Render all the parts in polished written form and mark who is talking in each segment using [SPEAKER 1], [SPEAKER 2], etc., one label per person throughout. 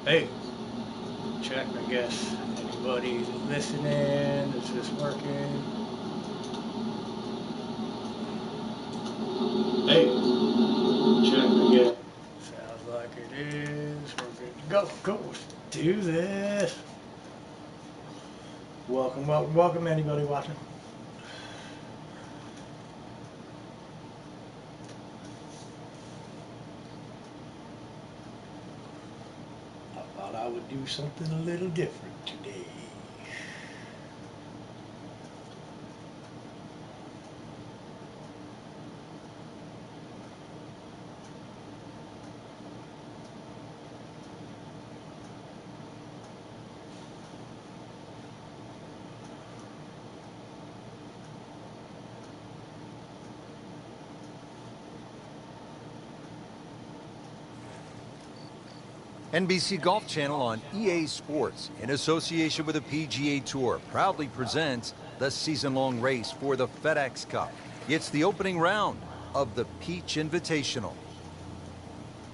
[SPEAKER 1] Hey, check, I guess. Anybody listening? Is this working? Hey, check, I guess. Sounds like it is. We're good to go. Go. Let's do this. Welcome, welcome, welcome, anybody watching. I thought I would do something a little different today.
[SPEAKER 2] NBC Golf Channel on EA Sports, in association with the PGA Tour, proudly presents the season-long race for the FedEx Cup. It's the opening round of the Peach Invitational.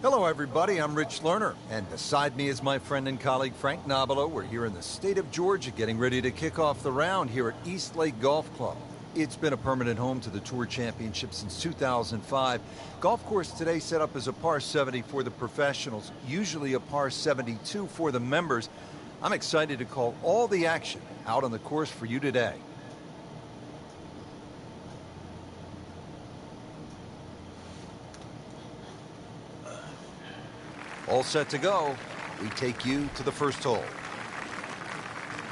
[SPEAKER 2] Hello, everybody. I'm Rich Lerner, and beside me is my friend and colleague Frank Nobilo. We're here in the state of Georgia getting ready to kick off the round here at East Lake Golf Club. It's been a permanent home to the Tour Championship since 2005. Golf course today set up as a par 70 for the professionals, usually a par 72 for the members. I'm excited to call all the action out on the course for you today. All set to go. We take you to the first hole.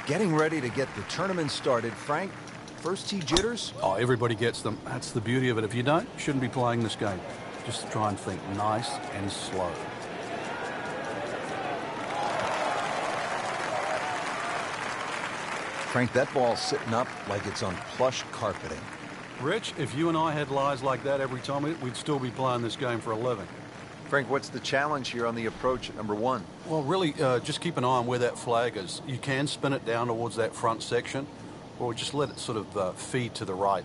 [SPEAKER 2] Getting ready to get the tournament started, Frank. First tee jitters?
[SPEAKER 3] Oh, everybody gets them. That's the beauty of it. If you don't, you shouldn't be playing this game. Just try and think nice and slow.
[SPEAKER 2] Frank, that ball's sitting up like it's on plush carpeting.
[SPEAKER 3] Rich, if you and I had lies like that every time, we'd still be playing this game for a living.
[SPEAKER 2] Frank, what's the challenge here on the approach at number one?
[SPEAKER 3] Well, really, just keep an eye on where that flag is. You can spin it down towards that front section, or just let it sort of feed to the right.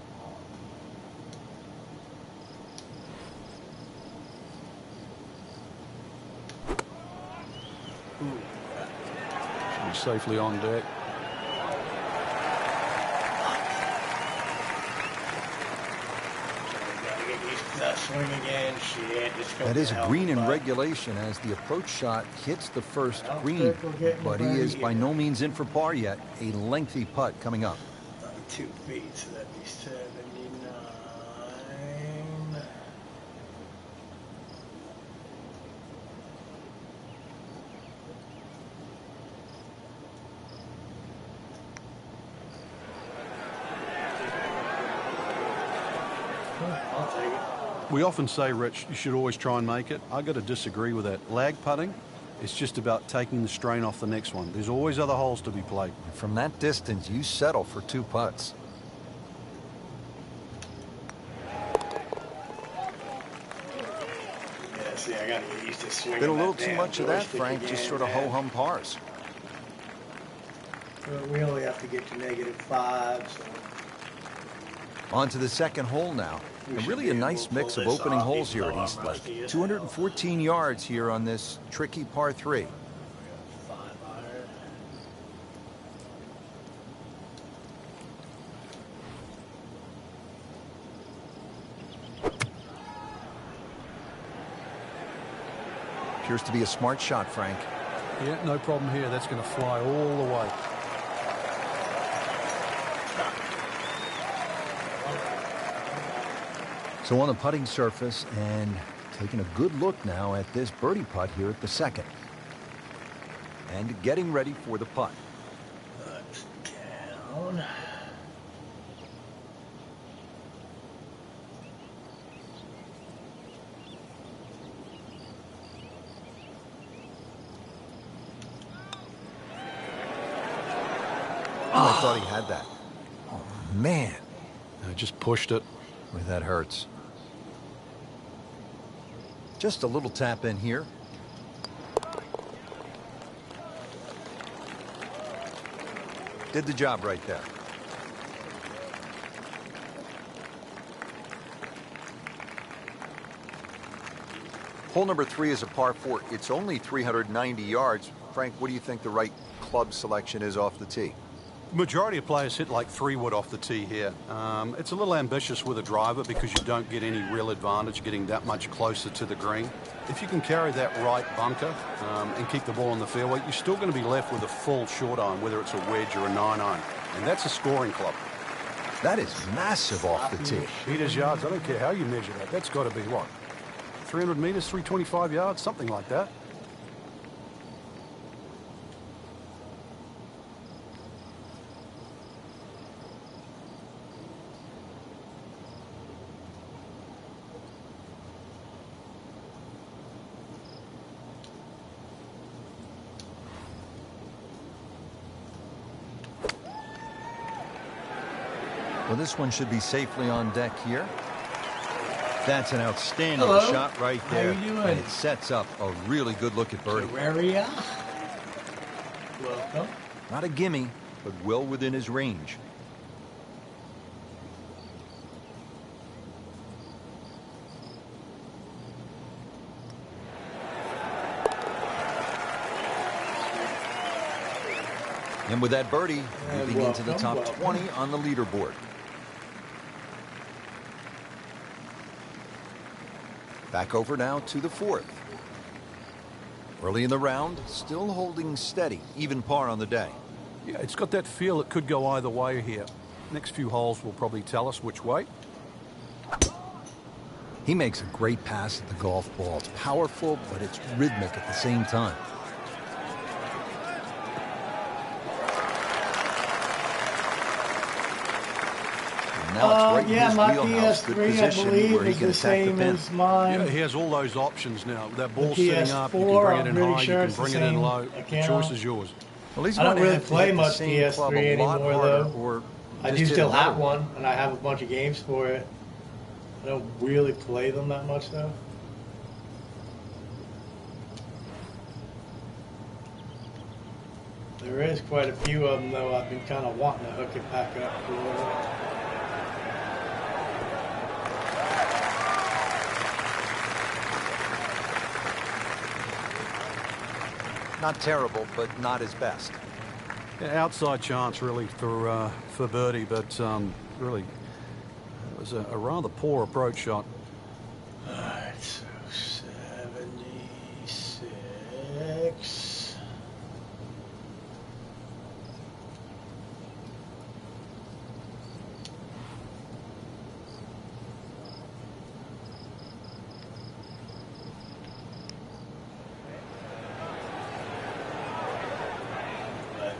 [SPEAKER 3] Should be safely on deck.
[SPEAKER 1] Swing again. Shit.
[SPEAKER 2] That is a green in regulation as the approach shot hits the first green, but he is by no means in for par yet. A lengthy putt coming up.
[SPEAKER 1] 2 feet, so that'd be 79. I'll take it.
[SPEAKER 3] We often say, Rich, you should always try and make it. I got to disagree with that. Lag putting, it's just about taking the strain off the next one. There's always other holes to be played.
[SPEAKER 2] From that distance, you settle for 2 putts.
[SPEAKER 1] Yeah, see, I got to get used to swinging.
[SPEAKER 2] Been a little too much of that, Frank, just sort of ho-hum pars.
[SPEAKER 1] Well, we only have to get to -5, so.
[SPEAKER 2] On to the second hole now. And really a nice mix of opening holes here at East Lake. 214 yards here on this tricky par 3. Appears to be a smart shot, Frank.
[SPEAKER 3] Yeah, no problem here. That's going to fly all the way.
[SPEAKER 2] So on the putting surface and taking a good look now at this birdie putt here at the second. And getting ready for the putt.
[SPEAKER 1] That's down.
[SPEAKER 2] Oh, I thought he had that. Oh, man.
[SPEAKER 3] I just pushed it.
[SPEAKER 2] Boy, that hurts. Just a little tap in here. Did the job right there. Hole number 3 is a par 4. It's only 390 yards. Frank, what do you think the right club selection is off the tee?
[SPEAKER 3] Majority of players hit like 3-wood off the tee here. It's a little ambitious with a driver because you don't get any real advantage getting that much closer to the green. If you can carry that right bunker and keep the ball in the fairway, you're still going to be left with a full short iron, whether it's a wedge or a 9-iron. And that's a scoring club.
[SPEAKER 2] That is massive off the tee.
[SPEAKER 3] Meters, yards, I don't care how you measure that. That's got to be what? 300 meters, 325 yards, something like that.
[SPEAKER 2] Well, this one should be safely on deck here. That's an outstanding
[SPEAKER 1] Hello.
[SPEAKER 2] shot right there.
[SPEAKER 1] How you doing?
[SPEAKER 2] And it sets up a really good look at birdie.
[SPEAKER 1] Area. Welcome.
[SPEAKER 2] Not a gimme, but well within his range. And with that birdie, moving into the top 20 on the leaderboard. Back over now to the 4th. Early in the round, still holding steady, even par on the day.
[SPEAKER 3] Yeah, it's got that feel it could go either way here. Next few holes will probably tell us which way.
[SPEAKER 2] He makes a great pass at the golf ball. It's powerful, but it's rhythmic at the same time. Now it's right in
[SPEAKER 1] Yeah,
[SPEAKER 2] his
[SPEAKER 1] my
[SPEAKER 2] wheelhouse. Good
[SPEAKER 1] PS3, I
[SPEAKER 2] position
[SPEAKER 1] believe,
[SPEAKER 2] where he
[SPEAKER 1] is
[SPEAKER 2] can
[SPEAKER 1] the
[SPEAKER 2] attack the
[SPEAKER 1] same
[SPEAKER 2] pin.
[SPEAKER 1] as mine.
[SPEAKER 3] Yeah, he has all those options now. That
[SPEAKER 1] The
[SPEAKER 3] ball sitting up, you can
[SPEAKER 1] PS4,
[SPEAKER 3] bring it in
[SPEAKER 1] I'm pretty
[SPEAKER 3] high,
[SPEAKER 1] sure
[SPEAKER 3] you
[SPEAKER 1] it's
[SPEAKER 3] can
[SPEAKER 1] the
[SPEAKER 3] bring it in
[SPEAKER 1] same
[SPEAKER 3] low. The
[SPEAKER 1] account.
[SPEAKER 3] choice is yours.
[SPEAKER 2] Well, he's
[SPEAKER 1] I don't
[SPEAKER 2] going to
[SPEAKER 1] really
[SPEAKER 2] have to
[SPEAKER 1] play
[SPEAKER 2] hit the
[SPEAKER 1] much
[SPEAKER 2] same
[SPEAKER 1] PS3
[SPEAKER 2] club a lot
[SPEAKER 1] anymore,
[SPEAKER 2] harder,
[SPEAKER 1] though.
[SPEAKER 2] or
[SPEAKER 1] I
[SPEAKER 2] just
[SPEAKER 1] do
[SPEAKER 2] hit
[SPEAKER 1] still
[SPEAKER 2] another
[SPEAKER 1] have one, and I have a bunch of games for it. I don't really play them that much, though. There is quite a few of them, though. I've been kind of wanting to hook it back up for.
[SPEAKER 2] Not terrible, but not his best.
[SPEAKER 3] Yeah, outside chance really for birdie, but really it was a rather poor approach shot.
[SPEAKER 1] Alright, so 76.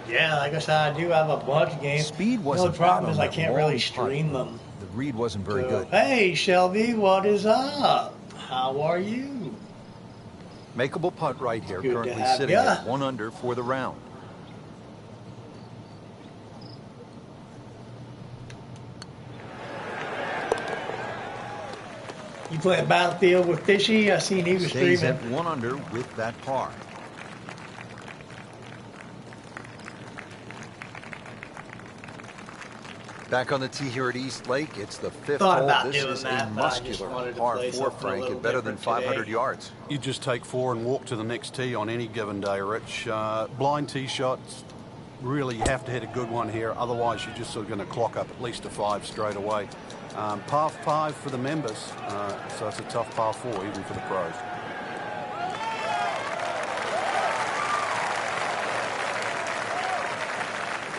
[SPEAKER 1] Yeah, like I said, I do have a bunch of games.
[SPEAKER 2] Speed
[SPEAKER 1] The
[SPEAKER 2] wasn't
[SPEAKER 1] only problem
[SPEAKER 2] bad
[SPEAKER 1] is
[SPEAKER 2] on
[SPEAKER 1] I
[SPEAKER 2] that
[SPEAKER 1] can't
[SPEAKER 2] long
[SPEAKER 1] really
[SPEAKER 2] putt.
[SPEAKER 1] stream them.
[SPEAKER 2] The read wasn't very
[SPEAKER 1] So,
[SPEAKER 2] good.
[SPEAKER 1] hey, Shelby, what is up? How are you?
[SPEAKER 2] Makeable putt right here,
[SPEAKER 1] Good to
[SPEAKER 2] currently
[SPEAKER 1] have
[SPEAKER 2] sitting
[SPEAKER 1] ya.
[SPEAKER 2] at 1 under for the round.
[SPEAKER 1] You playing Battlefield with Fishy? I seen he was
[SPEAKER 2] Stays
[SPEAKER 1] streaming.
[SPEAKER 2] at 1 under with that par. Back on the tee here at East Lake, it's the 5th
[SPEAKER 1] Thought
[SPEAKER 2] hole.
[SPEAKER 1] about
[SPEAKER 2] This
[SPEAKER 1] doing
[SPEAKER 2] is
[SPEAKER 1] that,
[SPEAKER 2] a
[SPEAKER 1] but I just
[SPEAKER 2] muscular
[SPEAKER 1] wanted to
[SPEAKER 2] par
[SPEAKER 1] play
[SPEAKER 2] 4,
[SPEAKER 1] something a
[SPEAKER 2] Frank,
[SPEAKER 1] little
[SPEAKER 2] at better than
[SPEAKER 1] different
[SPEAKER 2] 500
[SPEAKER 1] today.
[SPEAKER 2] yards.
[SPEAKER 3] You just take 4 and walk to the next tee on any given day, Rich. Blind tee shots, really you have to hit a good one here, otherwise you're just sort of going to clock up at least a 5 straight away. Par 5 for the members, so it's a tough par 4 even for the pros.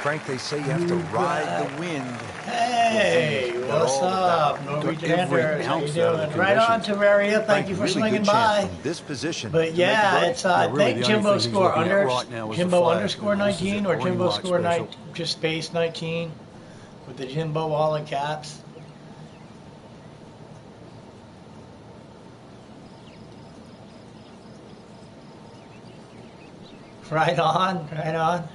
[SPEAKER 2] Frank, they say you have to ride the wind.
[SPEAKER 1] Hey,
[SPEAKER 2] They're
[SPEAKER 1] what's
[SPEAKER 2] all
[SPEAKER 1] up?
[SPEAKER 2] about
[SPEAKER 1] Norwegian
[SPEAKER 3] every
[SPEAKER 1] Anders, how you
[SPEAKER 3] ounce out of
[SPEAKER 1] doing?
[SPEAKER 3] the
[SPEAKER 1] Right on,
[SPEAKER 3] conditions.
[SPEAKER 1] Terraria. Thank
[SPEAKER 2] Frank,
[SPEAKER 1] you for
[SPEAKER 2] really
[SPEAKER 1] swinging
[SPEAKER 2] good chance
[SPEAKER 1] by.
[SPEAKER 2] from this position.
[SPEAKER 1] But
[SPEAKER 2] to make a
[SPEAKER 1] yeah,
[SPEAKER 2] birdie.
[SPEAKER 1] it's
[SPEAKER 3] Yeah,
[SPEAKER 1] I
[SPEAKER 3] really
[SPEAKER 1] think
[SPEAKER 3] the only
[SPEAKER 1] Jimbo
[SPEAKER 3] thing he's
[SPEAKER 1] score
[SPEAKER 3] looking at
[SPEAKER 1] under
[SPEAKER 3] right now is the
[SPEAKER 1] Jimbo
[SPEAKER 3] flag.
[SPEAKER 1] underscore
[SPEAKER 3] This is
[SPEAKER 1] 19
[SPEAKER 3] a
[SPEAKER 1] or
[SPEAKER 3] green
[SPEAKER 1] Jimbo
[SPEAKER 3] light
[SPEAKER 1] score
[SPEAKER 3] special.
[SPEAKER 1] 9 just space 19 with the Jimbo all in caps. Right on, right on.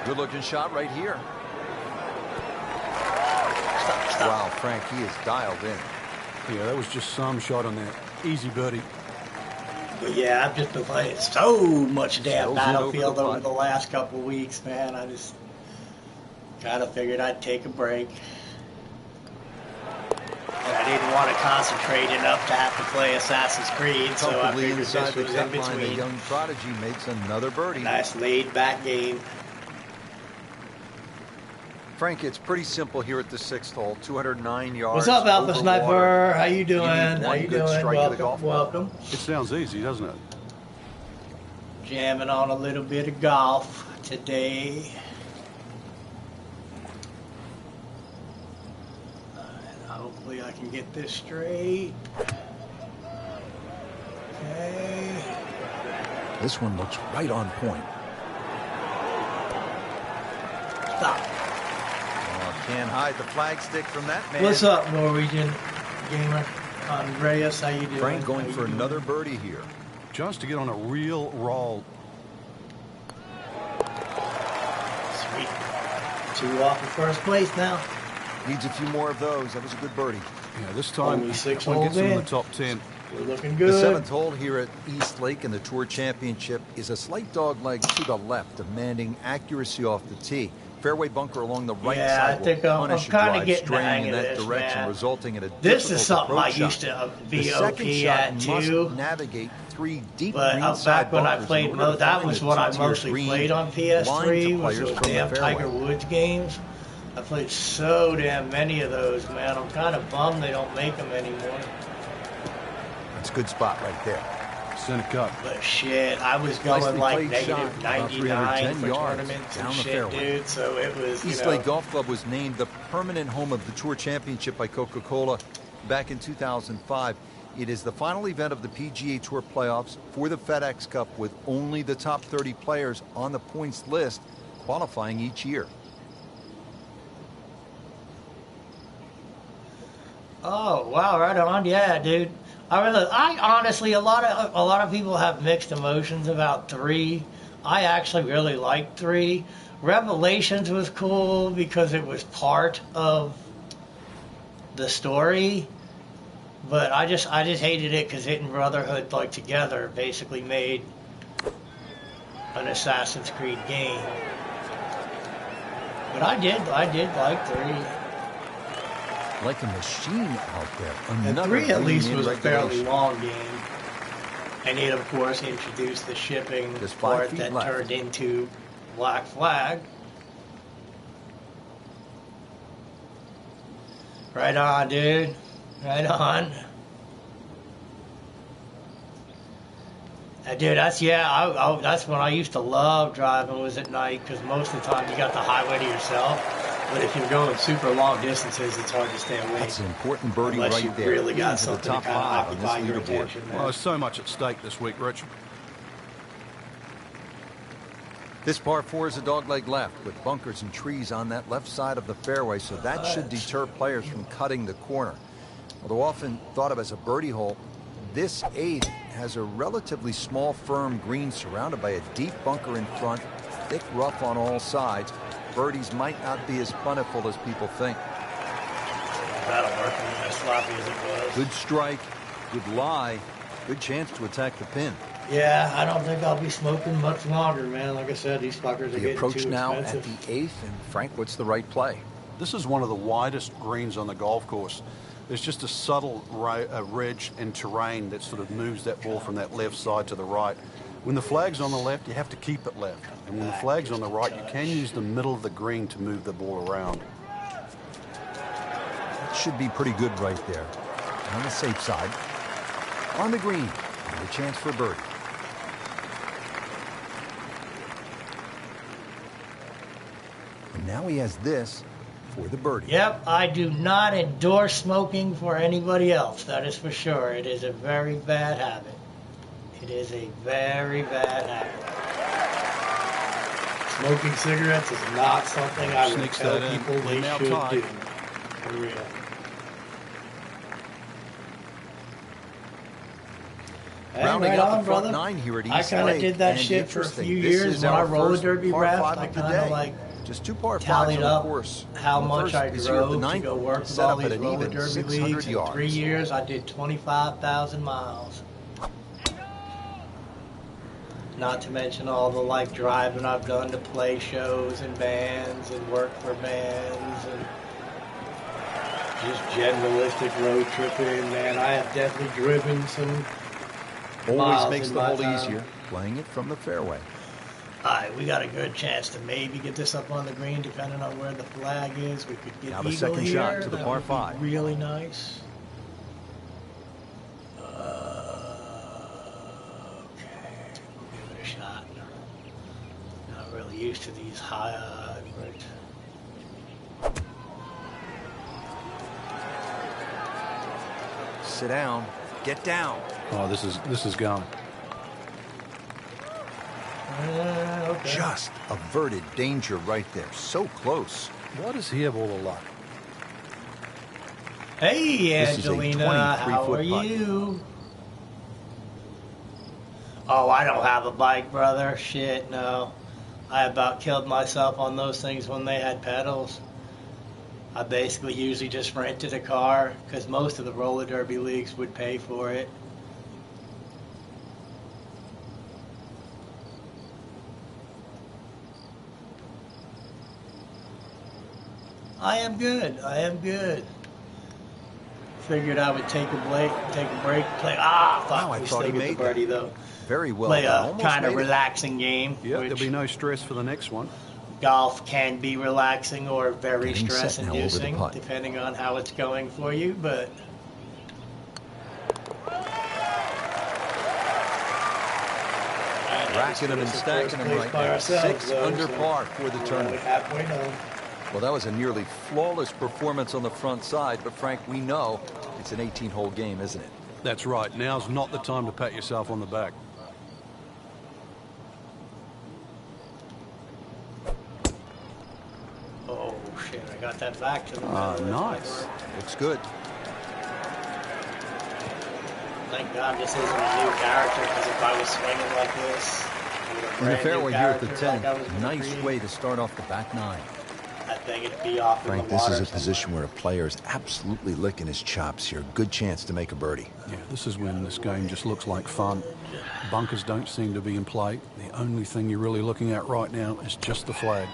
[SPEAKER 2] Good looking shot right here. Wow, Frank, he is dialed in.
[SPEAKER 3] Yeah, that was just some shot on that. Easy birdie.
[SPEAKER 1] But yeah, I've just been playing so much damn
[SPEAKER 2] Sails in over
[SPEAKER 1] Battlefield
[SPEAKER 2] the
[SPEAKER 1] over
[SPEAKER 2] putt.
[SPEAKER 1] the last couple weeks, man. I just kind of figured I'd take a break. And I didn't want to concentrate enough to have to play Assassin's Creed, so I
[SPEAKER 2] Comfortably
[SPEAKER 1] figured
[SPEAKER 2] inside
[SPEAKER 1] this
[SPEAKER 2] the
[SPEAKER 1] was in
[SPEAKER 2] cut line, the
[SPEAKER 1] between.
[SPEAKER 2] young prodigy makes another birdie.
[SPEAKER 1] Nice laid-back game.
[SPEAKER 2] Frank, it's pretty simple here at the 6th hole. 209 yards.
[SPEAKER 1] What's up, Alpha
[SPEAKER 2] over
[SPEAKER 1] Sniper?
[SPEAKER 2] water.
[SPEAKER 1] How you doing?
[SPEAKER 2] need
[SPEAKER 1] How
[SPEAKER 2] one
[SPEAKER 1] you
[SPEAKER 2] good
[SPEAKER 1] doing?
[SPEAKER 2] strike of the golf
[SPEAKER 1] Welcome,
[SPEAKER 2] ball.
[SPEAKER 1] welcome.
[SPEAKER 3] It sounds easy, doesn't it?
[SPEAKER 1] Jamming on a little bit of golf today. And hopefully I can get this straight. Okay.
[SPEAKER 2] This one looks right on point.
[SPEAKER 1] Stop.
[SPEAKER 2] Oh, can't hide the flag stick from that man.
[SPEAKER 1] What's up, Norwegian gamer? Andreas, how you doing?
[SPEAKER 2] Frank going
[SPEAKER 1] How
[SPEAKER 2] for
[SPEAKER 1] you doing?
[SPEAKER 2] another birdie here.
[SPEAKER 3] Just to get on a real roll.
[SPEAKER 1] Sweet. 2 off of first place now.
[SPEAKER 2] Needs a few more of those. That was a good birdie.
[SPEAKER 3] Yeah, this time
[SPEAKER 1] Only 6
[SPEAKER 3] one gets
[SPEAKER 1] holes
[SPEAKER 3] him in
[SPEAKER 1] in.
[SPEAKER 3] the top 10.
[SPEAKER 1] We're looking
[SPEAKER 2] The
[SPEAKER 1] good.
[SPEAKER 2] 7th hole here at East Lake in the Tour Championship is a slight dog leg to the left, demanding accuracy off the tee. Fairway bunker along the right
[SPEAKER 1] Yeah,
[SPEAKER 2] side
[SPEAKER 1] I think
[SPEAKER 2] will
[SPEAKER 1] I'm
[SPEAKER 2] punish a
[SPEAKER 1] kinda
[SPEAKER 2] drive
[SPEAKER 1] getting the
[SPEAKER 2] straying
[SPEAKER 1] hang
[SPEAKER 2] in
[SPEAKER 1] of
[SPEAKER 2] that
[SPEAKER 1] this,
[SPEAKER 2] direction,
[SPEAKER 1] man.
[SPEAKER 2] resulting in a
[SPEAKER 1] This
[SPEAKER 2] difficult
[SPEAKER 1] is something I
[SPEAKER 2] approach
[SPEAKER 1] used
[SPEAKER 2] shot.
[SPEAKER 1] to
[SPEAKER 2] The
[SPEAKER 1] be
[SPEAKER 2] second
[SPEAKER 1] OP
[SPEAKER 2] shot
[SPEAKER 1] at
[SPEAKER 2] must
[SPEAKER 1] too.
[SPEAKER 2] navigate 3 deep
[SPEAKER 1] But
[SPEAKER 2] greenside
[SPEAKER 1] back when I
[SPEAKER 2] bunkers in
[SPEAKER 1] played,
[SPEAKER 2] order to
[SPEAKER 1] that
[SPEAKER 2] find
[SPEAKER 1] was
[SPEAKER 2] the
[SPEAKER 1] what I
[SPEAKER 2] two-tier
[SPEAKER 1] mostly
[SPEAKER 2] green
[SPEAKER 1] played on
[SPEAKER 2] line
[SPEAKER 1] PS3,
[SPEAKER 2] to
[SPEAKER 1] was
[SPEAKER 2] players
[SPEAKER 1] those
[SPEAKER 2] from the
[SPEAKER 1] damn
[SPEAKER 2] fairway.
[SPEAKER 1] Tiger Woods games. I played so damn many of those, man. I'm kind of bummed they don't make them anymore.
[SPEAKER 2] That's a good spot right there.
[SPEAKER 3] Center cut.
[SPEAKER 1] But shit, I was going
[SPEAKER 2] Nicely
[SPEAKER 1] like
[SPEAKER 2] played
[SPEAKER 1] negative
[SPEAKER 2] shot, about
[SPEAKER 1] 99
[SPEAKER 2] 310
[SPEAKER 1] for
[SPEAKER 2] yards
[SPEAKER 1] tournaments
[SPEAKER 2] down
[SPEAKER 1] and
[SPEAKER 2] the
[SPEAKER 1] shit,
[SPEAKER 2] fairway.
[SPEAKER 1] dude. So it was,
[SPEAKER 2] East Lake Golf Club was named the permanent home of the Tour Championship by Coca-Cola back in 2005. It is the final event of the PGA Tour playoffs for the FedEx Cup, with only the top 30 players on the points list qualifying each year.
[SPEAKER 1] Oh wow, right on, yeah, dude. I honestly, a lot of people have mixed emotions about 3. I actually really liked 3. Revelations was cool because it was part of the story, but I just hated it because it and Brotherhood, like, together basically made an Assassin's Creed game. But I did like 3.
[SPEAKER 2] Like a machine out there.
[SPEAKER 1] And
[SPEAKER 2] Another
[SPEAKER 1] 3 at least
[SPEAKER 2] green
[SPEAKER 1] was
[SPEAKER 2] in
[SPEAKER 1] a fairly
[SPEAKER 2] regulation.
[SPEAKER 1] long game. And it, of course, introduced the shipping
[SPEAKER 2] Just 5
[SPEAKER 1] part
[SPEAKER 2] feet
[SPEAKER 1] that
[SPEAKER 2] left.
[SPEAKER 1] turned into Black Flag. Right on, dude. Right on. Dude, that's when I used to love driving, was at night, because most of the time you got the highway to yourself. But if you're going super long distances, it's hard to stay awake.
[SPEAKER 2] That's an important birdie
[SPEAKER 1] Unless
[SPEAKER 2] right
[SPEAKER 1] you
[SPEAKER 2] there.
[SPEAKER 1] really got
[SPEAKER 2] Into the
[SPEAKER 1] something to
[SPEAKER 2] top
[SPEAKER 1] kind of
[SPEAKER 2] 5 on
[SPEAKER 1] occupy
[SPEAKER 2] this
[SPEAKER 1] your
[SPEAKER 2] leaderboard.
[SPEAKER 1] attention, man.
[SPEAKER 3] Well, there's so much at stake this week, Rich.
[SPEAKER 2] This par 4 is a dogleg left with bunkers and trees on that left side of the fairway, so that should deter players from cutting the corner. Although often thought of as a birdie hole, this 8 has a relatively small, firm green surrounded by a deep bunker in front, thick rough on all sides. Birdies might not be as plentiful as people think.
[SPEAKER 1] That'll work. As sloppy as it was.
[SPEAKER 2] Good strike, good lie, good chance to attack the pin.
[SPEAKER 1] Yeah, I don't think I'll be smoking much longer, man. Like I said, these fuckers are
[SPEAKER 2] The
[SPEAKER 1] getting
[SPEAKER 2] approach
[SPEAKER 1] too
[SPEAKER 2] now
[SPEAKER 1] expensive.
[SPEAKER 2] at the 8th, and Frank, what's the right play?
[SPEAKER 3] This is one of the widest greens on the golf course. There's just a subtle ridge and terrain that sort of moves that ball from that left side to the right. When the flag's on the left, you have to keep it left. And when the flag's on the right, you can use the middle of the green to move the ball around.
[SPEAKER 2] That should be pretty good right there. On the safe side. On the green, and a chance for a birdie. And now he has this for the birdie.
[SPEAKER 1] Yep, I do not endorse smoking for anybody else. That is for sure. It is a very bad habit. It is a very bad habit. Smoking cigarettes is not something I would
[SPEAKER 3] Sneaks
[SPEAKER 1] tell
[SPEAKER 3] that in.
[SPEAKER 1] people they
[SPEAKER 3] Now
[SPEAKER 1] should
[SPEAKER 3] tied.
[SPEAKER 1] do. For real. Hey,
[SPEAKER 2] Rounding
[SPEAKER 1] right
[SPEAKER 2] out
[SPEAKER 1] on,
[SPEAKER 2] the front
[SPEAKER 1] brother.
[SPEAKER 2] 9 here at
[SPEAKER 1] I
[SPEAKER 2] East
[SPEAKER 1] kind of
[SPEAKER 2] Lake.
[SPEAKER 1] did that
[SPEAKER 2] And
[SPEAKER 1] shit for a
[SPEAKER 2] interesting,
[SPEAKER 1] few
[SPEAKER 2] this
[SPEAKER 1] years
[SPEAKER 2] is
[SPEAKER 1] when I
[SPEAKER 2] our
[SPEAKER 1] roller
[SPEAKER 2] first
[SPEAKER 1] derby
[SPEAKER 2] par
[SPEAKER 1] rest.
[SPEAKER 2] 5
[SPEAKER 1] I
[SPEAKER 2] of the
[SPEAKER 1] kind of
[SPEAKER 2] day.
[SPEAKER 1] like
[SPEAKER 2] Just 2 par 5s
[SPEAKER 1] tallied
[SPEAKER 2] on the
[SPEAKER 1] up
[SPEAKER 2] course.
[SPEAKER 1] how
[SPEAKER 2] The
[SPEAKER 1] much
[SPEAKER 2] first
[SPEAKER 1] I
[SPEAKER 2] is here at the
[SPEAKER 1] drove to
[SPEAKER 2] ninth
[SPEAKER 1] go
[SPEAKER 2] hole,
[SPEAKER 1] work with
[SPEAKER 2] set
[SPEAKER 1] all
[SPEAKER 2] up at
[SPEAKER 1] these
[SPEAKER 2] an
[SPEAKER 1] roller
[SPEAKER 2] even
[SPEAKER 1] derby
[SPEAKER 2] 600
[SPEAKER 1] leagues. In
[SPEAKER 2] yards.
[SPEAKER 1] 3 years, I did 25,000 miles. Not to mention all the like driving I've done to play shows and bands and work for bands and Just generalistic road tripping, man. I have definitely driven some.
[SPEAKER 2] Always makes the hole easier playing it from the fairway.
[SPEAKER 1] All right, we got a good chance to maybe get this up on the green, depending on where the flag is. We could get
[SPEAKER 2] now the
[SPEAKER 1] eagle
[SPEAKER 2] second
[SPEAKER 1] here.
[SPEAKER 2] shot to the
[SPEAKER 1] That
[SPEAKER 2] par
[SPEAKER 1] would be
[SPEAKER 2] 5.
[SPEAKER 1] Really nice. Okay, we'll give it a shot. Not really used to these high, but
[SPEAKER 2] Sit down. Get down.
[SPEAKER 3] Oh, this is gone.
[SPEAKER 1] okay.
[SPEAKER 2] Just averted danger right there. So close.
[SPEAKER 3] Why does he have all the luck?
[SPEAKER 1] Hey,
[SPEAKER 2] This is a
[SPEAKER 1] Angelina, how
[SPEAKER 2] 23-foot
[SPEAKER 1] are
[SPEAKER 2] putt.
[SPEAKER 1] you? Oh, I don't have a bike, brother. Shit, no. I about killed myself on those things when they had pedals. I basically usually just rented a car because most of the roller derby leagues would pay for it. I am good. I am good. Figured I would take a break, play. Fuck!
[SPEAKER 2] Wow, I
[SPEAKER 1] we
[SPEAKER 2] thought
[SPEAKER 1] still
[SPEAKER 2] he
[SPEAKER 1] get
[SPEAKER 2] made
[SPEAKER 1] the birdie though.
[SPEAKER 2] Very well
[SPEAKER 1] Play
[SPEAKER 2] done.
[SPEAKER 1] a
[SPEAKER 2] Almost
[SPEAKER 1] kind of
[SPEAKER 2] made it.
[SPEAKER 1] relaxing game.
[SPEAKER 3] Yeah,
[SPEAKER 1] which
[SPEAKER 3] there'll be no stress for the next one.
[SPEAKER 1] golf can be relaxing or very
[SPEAKER 2] Getting set now over the
[SPEAKER 1] stress-inducing,
[SPEAKER 2] putt.
[SPEAKER 1] depending on how it's going for you. But
[SPEAKER 2] Racking them and stacking them right now. 6 under par for the tournament.
[SPEAKER 1] Halfway done.
[SPEAKER 2] Well, that was a nearly flawless performance on the front side, but Frank, we know it's an 18-hole game, isn't it?
[SPEAKER 3] That's right. Now's not the time to pat yourself on the back.
[SPEAKER 1] Oh shit! I got that back to the
[SPEAKER 3] Nice.
[SPEAKER 2] Looks good.
[SPEAKER 1] Thank God this isn't a new character, because if I was swinging like this, with a
[SPEAKER 2] In the
[SPEAKER 1] brand new
[SPEAKER 2] fairway here at the
[SPEAKER 1] character
[SPEAKER 2] 10.
[SPEAKER 1] like I was gonna
[SPEAKER 2] Nice
[SPEAKER 1] create,
[SPEAKER 2] way to start off the back 9.
[SPEAKER 1] I think it'd be off in
[SPEAKER 2] Frank,
[SPEAKER 1] the
[SPEAKER 2] this
[SPEAKER 1] water
[SPEAKER 2] is a
[SPEAKER 1] somewhere.
[SPEAKER 2] position where a player is absolutely licking his chops here. Good chance to make a birdie.
[SPEAKER 3] Yeah, this is when this game just looks like fun. Bunkers don't seem to be in play. The only thing you're really looking at right now is just the flag.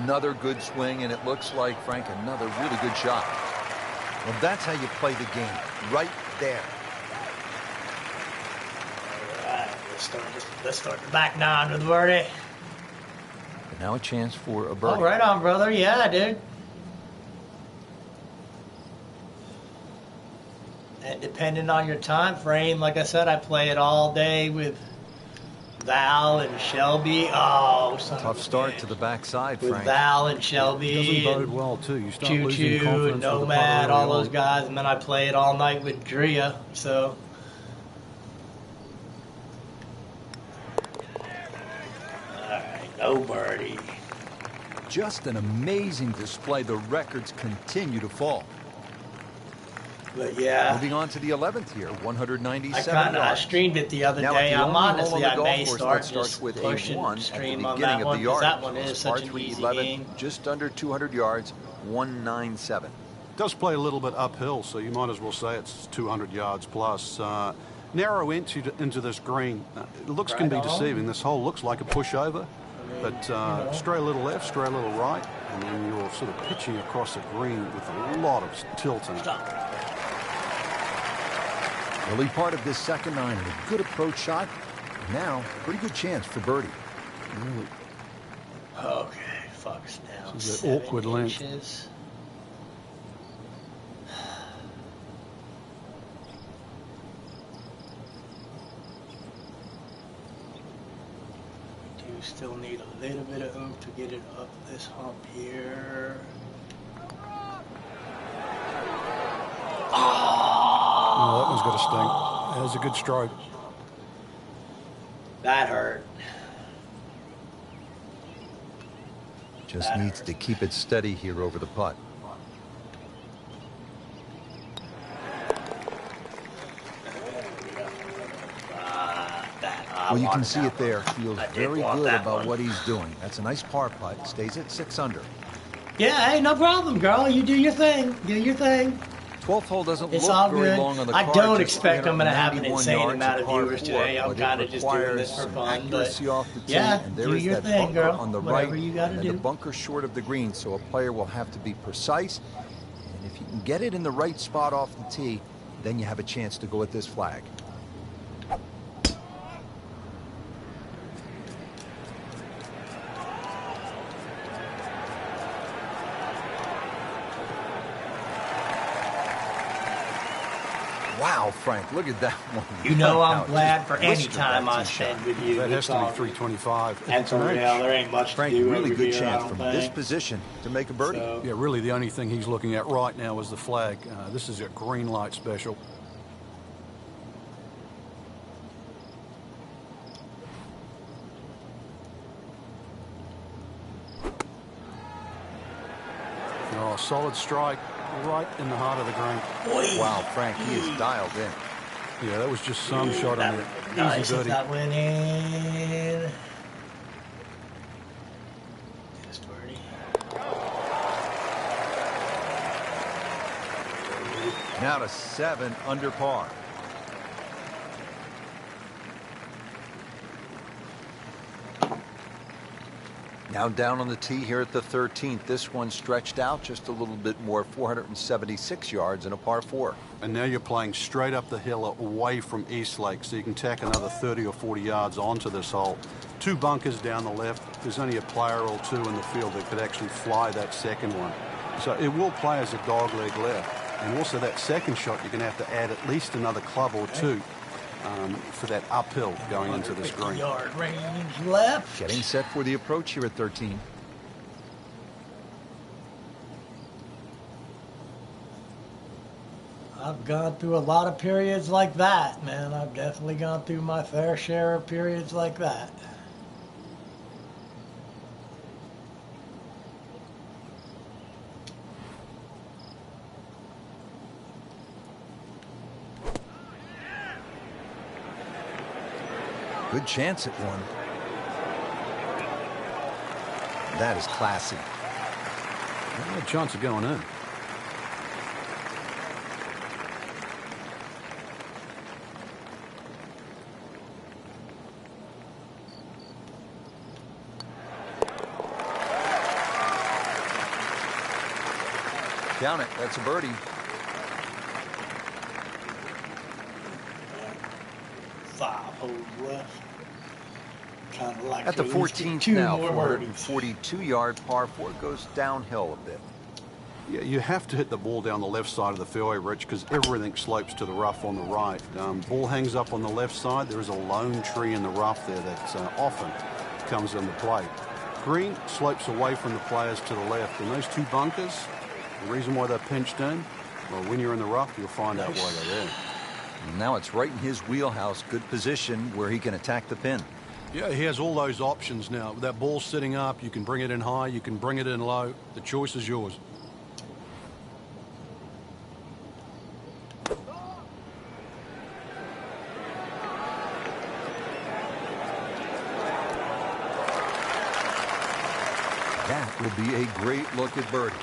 [SPEAKER 2] Another good swing, and it looks like, Frank, another really good shot. Well, that's how you play the game. Right there.
[SPEAKER 1] All right, let's start the back 9 with the birdie.
[SPEAKER 2] And now a chance for a birdie.
[SPEAKER 1] Oh, right on, brother. Yeah, dude. And depending on your time frame, like I said, I play it all day with Val and Shelby. Oh, son
[SPEAKER 2] Tough
[SPEAKER 1] of a
[SPEAKER 2] start
[SPEAKER 1] bitch.
[SPEAKER 2] to the backside,
[SPEAKER 1] With
[SPEAKER 2] Frank.
[SPEAKER 1] Val and
[SPEAKER 3] It
[SPEAKER 1] Shelby
[SPEAKER 3] doesn't bode
[SPEAKER 1] and
[SPEAKER 3] well, too. You start
[SPEAKER 1] Choo
[SPEAKER 3] losing
[SPEAKER 1] Choo
[SPEAKER 3] confidence
[SPEAKER 1] and
[SPEAKER 3] with the putter
[SPEAKER 1] Nomad, all
[SPEAKER 3] early
[SPEAKER 1] those
[SPEAKER 3] on.
[SPEAKER 1] guys, and then I play it all night with Drea. So, all right, no birdie.
[SPEAKER 2] Just an amazing display. The records continue to fall.
[SPEAKER 1] But yeah,
[SPEAKER 2] Moving on to the 11th here, 197
[SPEAKER 1] I
[SPEAKER 2] yards.
[SPEAKER 1] streamed it the other
[SPEAKER 2] Now, at
[SPEAKER 1] day.
[SPEAKER 2] the
[SPEAKER 1] I'm
[SPEAKER 2] only hole
[SPEAKER 1] honestly,
[SPEAKER 2] on the
[SPEAKER 1] I
[SPEAKER 2] golf
[SPEAKER 1] may
[SPEAKER 2] course
[SPEAKER 1] start
[SPEAKER 2] that starts
[SPEAKER 1] just
[SPEAKER 2] with a
[SPEAKER 1] pushing
[SPEAKER 2] 1
[SPEAKER 1] stream
[SPEAKER 2] at
[SPEAKER 1] on
[SPEAKER 2] the beginning
[SPEAKER 1] that
[SPEAKER 2] of
[SPEAKER 1] one,
[SPEAKER 2] the
[SPEAKER 1] 'cause
[SPEAKER 2] yardage.
[SPEAKER 1] that one is
[SPEAKER 2] Par
[SPEAKER 1] such an
[SPEAKER 2] 3,
[SPEAKER 1] easy
[SPEAKER 2] 11,
[SPEAKER 1] game.
[SPEAKER 2] just under 200 yards, 197.
[SPEAKER 3] Does play a little bit uphill, so you might as well say it's 200 yards plus. Narrow into this green. It looks can be
[SPEAKER 1] Right on.
[SPEAKER 3] deceiving. This hole looks like a pushover, but stray a little left, stray a little right, and then you're sort of pitching across the green with a lot of tilt in it.
[SPEAKER 1] Stop.
[SPEAKER 2] Early part of this second 9 and a good approach shot. Now, pretty good chance for birdie.
[SPEAKER 3] Really.
[SPEAKER 1] Okay, fucks now.
[SPEAKER 3] This is an
[SPEAKER 1] 7
[SPEAKER 3] awkward length.
[SPEAKER 1] inches. Do still need a little bit of oomph to get it up this hump here.
[SPEAKER 3] Oh, that one's got a sting. That was a good stroke.
[SPEAKER 1] That hurt.
[SPEAKER 2] Just
[SPEAKER 1] That
[SPEAKER 2] needs
[SPEAKER 1] hurt.
[SPEAKER 2] to keep it steady here over the putt. Well, you can see it there. Feels very good about what he's doing. That's a nice par putt. Stays at 6 under.
[SPEAKER 1] Yeah, hey, no problem, girl. You do your thing. Do your thing.
[SPEAKER 2] 12th hole doesn't
[SPEAKER 1] It's
[SPEAKER 2] look
[SPEAKER 1] all
[SPEAKER 2] very
[SPEAKER 1] good.
[SPEAKER 2] long on the
[SPEAKER 1] I
[SPEAKER 2] card,
[SPEAKER 1] don't
[SPEAKER 2] just
[SPEAKER 1] expect I'm going to have an
[SPEAKER 2] 391
[SPEAKER 1] insane
[SPEAKER 2] yards
[SPEAKER 1] amount of
[SPEAKER 2] at par
[SPEAKER 1] viewers
[SPEAKER 2] four,
[SPEAKER 1] today. I'm
[SPEAKER 2] but it
[SPEAKER 1] kind of just doing
[SPEAKER 2] requires
[SPEAKER 1] this for
[SPEAKER 2] some
[SPEAKER 1] fun.
[SPEAKER 2] accuracy
[SPEAKER 1] But
[SPEAKER 2] off the tee,
[SPEAKER 1] yeah,
[SPEAKER 2] and there
[SPEAKER 1] do
[SPEAKER 2] is
[SPEAKER 1] your
[SPEAKER 2] that
[SPEAKER 1] thing,
[SPEAKER 2] bunker
[SPEAKER 1] girl.
[SPEAKER 2] on the
[SPEAKER 1] Whatever
[SPEAKER 2] right,
[SPEAKER 1] you got to
[SPEAKER 2] and
[SPEAKER 1] do.
[SPEAKER 2] the bunker short of the green, so a player will have to be precise. And if you can get it in the right spot off the tee, then you have a chance to go at this flag. Wow, Frank, look at that one.
[SPEAKER 1] You know I'm
[SPEAKER 2] Wow,
[SPEAKER 1] glad
[SPEAKER 2] just
[SPEAKER 1] for any
[SPEAKER 2] blistered
[SPEAKER 1] time
[SPEAKER 2] that
[SPEAKER 1] I
[SPEAKER 2] tee
[SPEAKER 1] spend
[SPEAKER 2] shot.
[SPEAKER 1] with you.
[SPEAKER 3] That has
[SPEAKER 1] It's
[SPEAKER 3] to be
[SPEAKER 1] all-
[SPEAKER 3] 325.
[SPEAKER 1] And
[SPEAKER 3] It's
[SPEAKER 1] for
[SPEAKER 3] an
[SPEAKER 1] real,
[SPEAKER 3] H.
[SPEAKER 1] there ain't much
[SPEAKER 2] Frank,
[SPEAKER 1] to do
[SPEAKER 2] really
[SPEAKER 1] over
[SPEAKER 2] good
[SPEAKER 1] here, I
[SPEAKER 2] chance
[SPEAKER 1] don't
[SPEAKER 2] from
[SPEAKER 1] think.
[SPEAKER 2] this position to make a birdie.
[SPEAKER 1] So,
[SPEAKER 3] Yeah, really the only thing he's looking at right now is the flag. This is a green light special. Oh, solid strike right in the heart of the green.
[SPEAKER 1] boy,
[SPEAKER 2] Wow, Frank, he is dialed in.
[SPEAKER 3] Yeah, that was just some shot on it.
[SPEAKER 1] nice
[SPEAKER 3] Easy
[SPEAKER 1] if
[SPEAKER 3] birdie.
[SPEAKER 1] that went in. Just birdie.
[SPEAKER 2] Now to 7 under par. Now down on the tee here at the 13th. This one stretched out just a little bit more, 476 yards in a par 4.
[SPEAKER 3] And now you're playing straight up the hill away from East Lake, so you can tack another 30 or 40 yards onto this hole. 2 bunkers down the left. There's only a player or 2 in the field that could actually fly that second one. So it will play as a dogleg left. And also that second shot, you're going to have to add at least another club or 2 for that uphill going into this green.
[SPEAKER 1] 150-yard range left.
[SPEAKER 2] Getting set for the approach here at 13.
[SPEAKER 1] I've gone through a lot of periods like that, man. I've definitely gone through my fair share of periods like that.
[SPEAKER 2] Good chance at one. That is classy.
[SPEAKER 3] No chance of going in.
[SPEAKER 2] Count it. That's a birdie.
[SPEAKER 1] Five holes left. Kind of like
[SPEAKER 2] At the
[SPEAKER 1] to at least get
[SPEAKER 2] 14th
[SPEAKER 1] 2
[SPEAKER 2] now,
[SPEAKER 1] more birdies.
[SPEAKER 2] 442-yard par 4 goes downhill a bit.
[SPEAKER 3] Yeah, you have to hit the ball down the left side of the fairway, Rich, because everything slopes to the rough on the right. Ball hangs up on the left side. There is a lone tree in the rough there that often comes into play. Green slopes away from the players to the left, and those 2 bunkers, the reason why they're pinched in, well, when you're in the rough, you'll find out why they're there.
[SPEAKER 2] Now it's right in his wheelhouse. Good position where he can attack the pin.
[SPEAKER 3] Yeah, he has all those options now. With that ball sitting up, you can bring it in high, you can bring it in low. The choice is yours.
[SPEAKER 2] That will be a great look at birdie.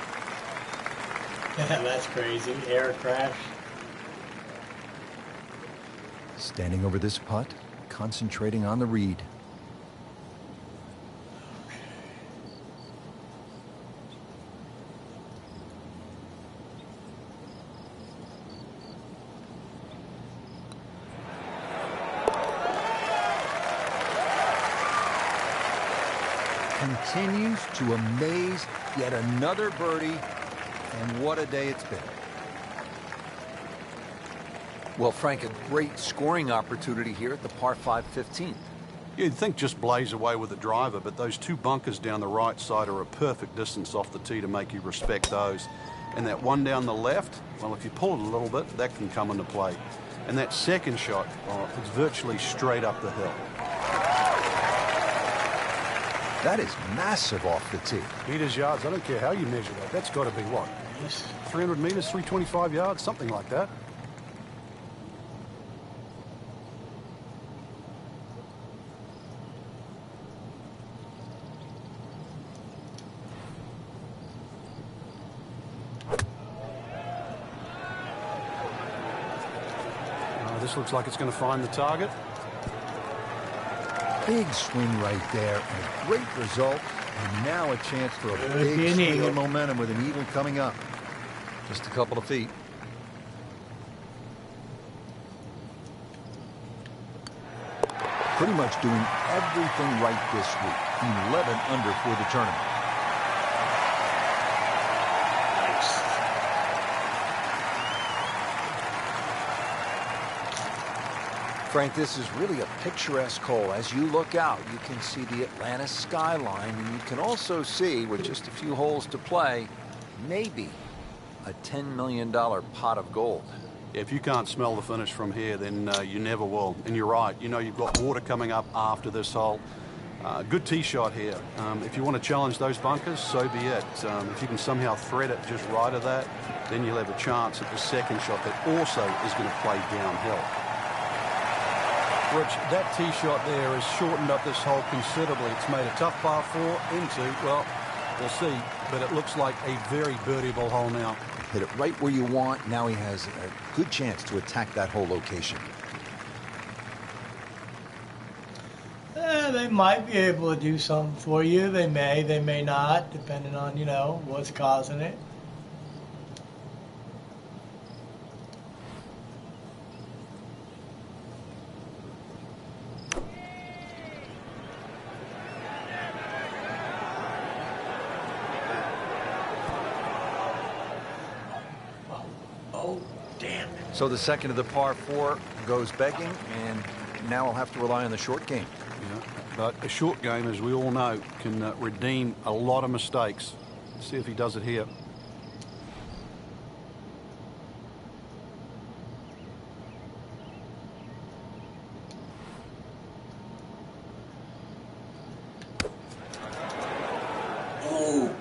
[SPEAKER 1] That's crazy. Air crash.
[SPEAKER 2] Standing over this putt, concentrating on the read. Continues to amaze. Yet another birdie, and what a day it's been. Well, Frank, a great scoring opportunity here at the par 5 15th.
[SPEAKER 3] You'd think just blaze away with the driver, but those 2 bunkers down the right side are a perfect distance off the tee to make you respect those. And that one down the left, well, if you pull it a little bit, that can come into play. And that second shot, it's virtually straight up the hill.
[SPEAKER 2] That is massive off the tee.
[SPEAKER 3] Meters, yards, I don't care how you measure that. That's got to be what? 300 meters, 325 yards, something like that. This looks like it's going to find the target.
[SPEAKER 2] Big swing right there, and a great result. And now a chance for a
[SPEAKER 1] Be
[SPEAKER 2] big
[SPEAKER 1] an
[SPEAKER 2] swing
[SPEAKER 1] eagle.
[SPEAKER 2] of momentum with an eagle coming up. Just a couple of feet. Pretty much doing everything right this week. 11 under for the tournament. Frank, this is really a picturesque hole. As you look out, you can see the Atlanta skyline, and you can also see, with just a few holes to play, maybe a $10 million pot of gold.
[SPEAKER 3] If you can't smell the finish from here, then you never will. And you're right. You know, you've got water coming up after this hole. Good tee shot here. If you want to challenge those bunkers, so be it. If you can somehow thread it just right of that, then you'll have a chance at the second shot that also is going to play downhill. Rich, that tee shot there has shortened up this hole considerably. It's made a tough par 4 into, well, we'll see, but it looks like a very birdieable hole now.
[SPEAKER 2] Hit it right where you want. Now he has a good chance to attack that whole location.
[SPEAKER 1] They might be able to do something for you. They may not, depending on, you know, what's causing it. Oh, damn.
[SPEAKER 2] So the second of the par 4 goes begging, and now I'll have to rely on the short game.
[SPEAKER 3] Yeah, but a short game, as we all know, can redeem a lot of mistakes. Let's see if he does it here.
[SPEAKER 2] Oh,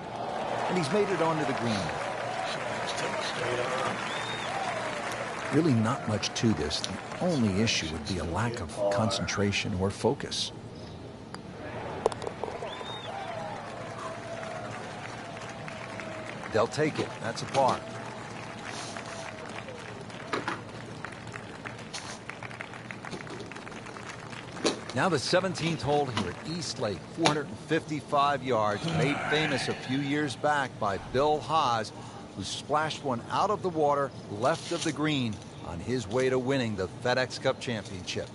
[SPEAKER 2] and he's made it onto the green. Really not much to this. The only issue would be a lack of concentration or focus. They'll take it. That's a par. Now the 17th hole here at East Lake, 455 yards, made famous a few years back by Bill Haas, who splashed one out of the water left of the green on his way to winning the FedEx Cup Championship.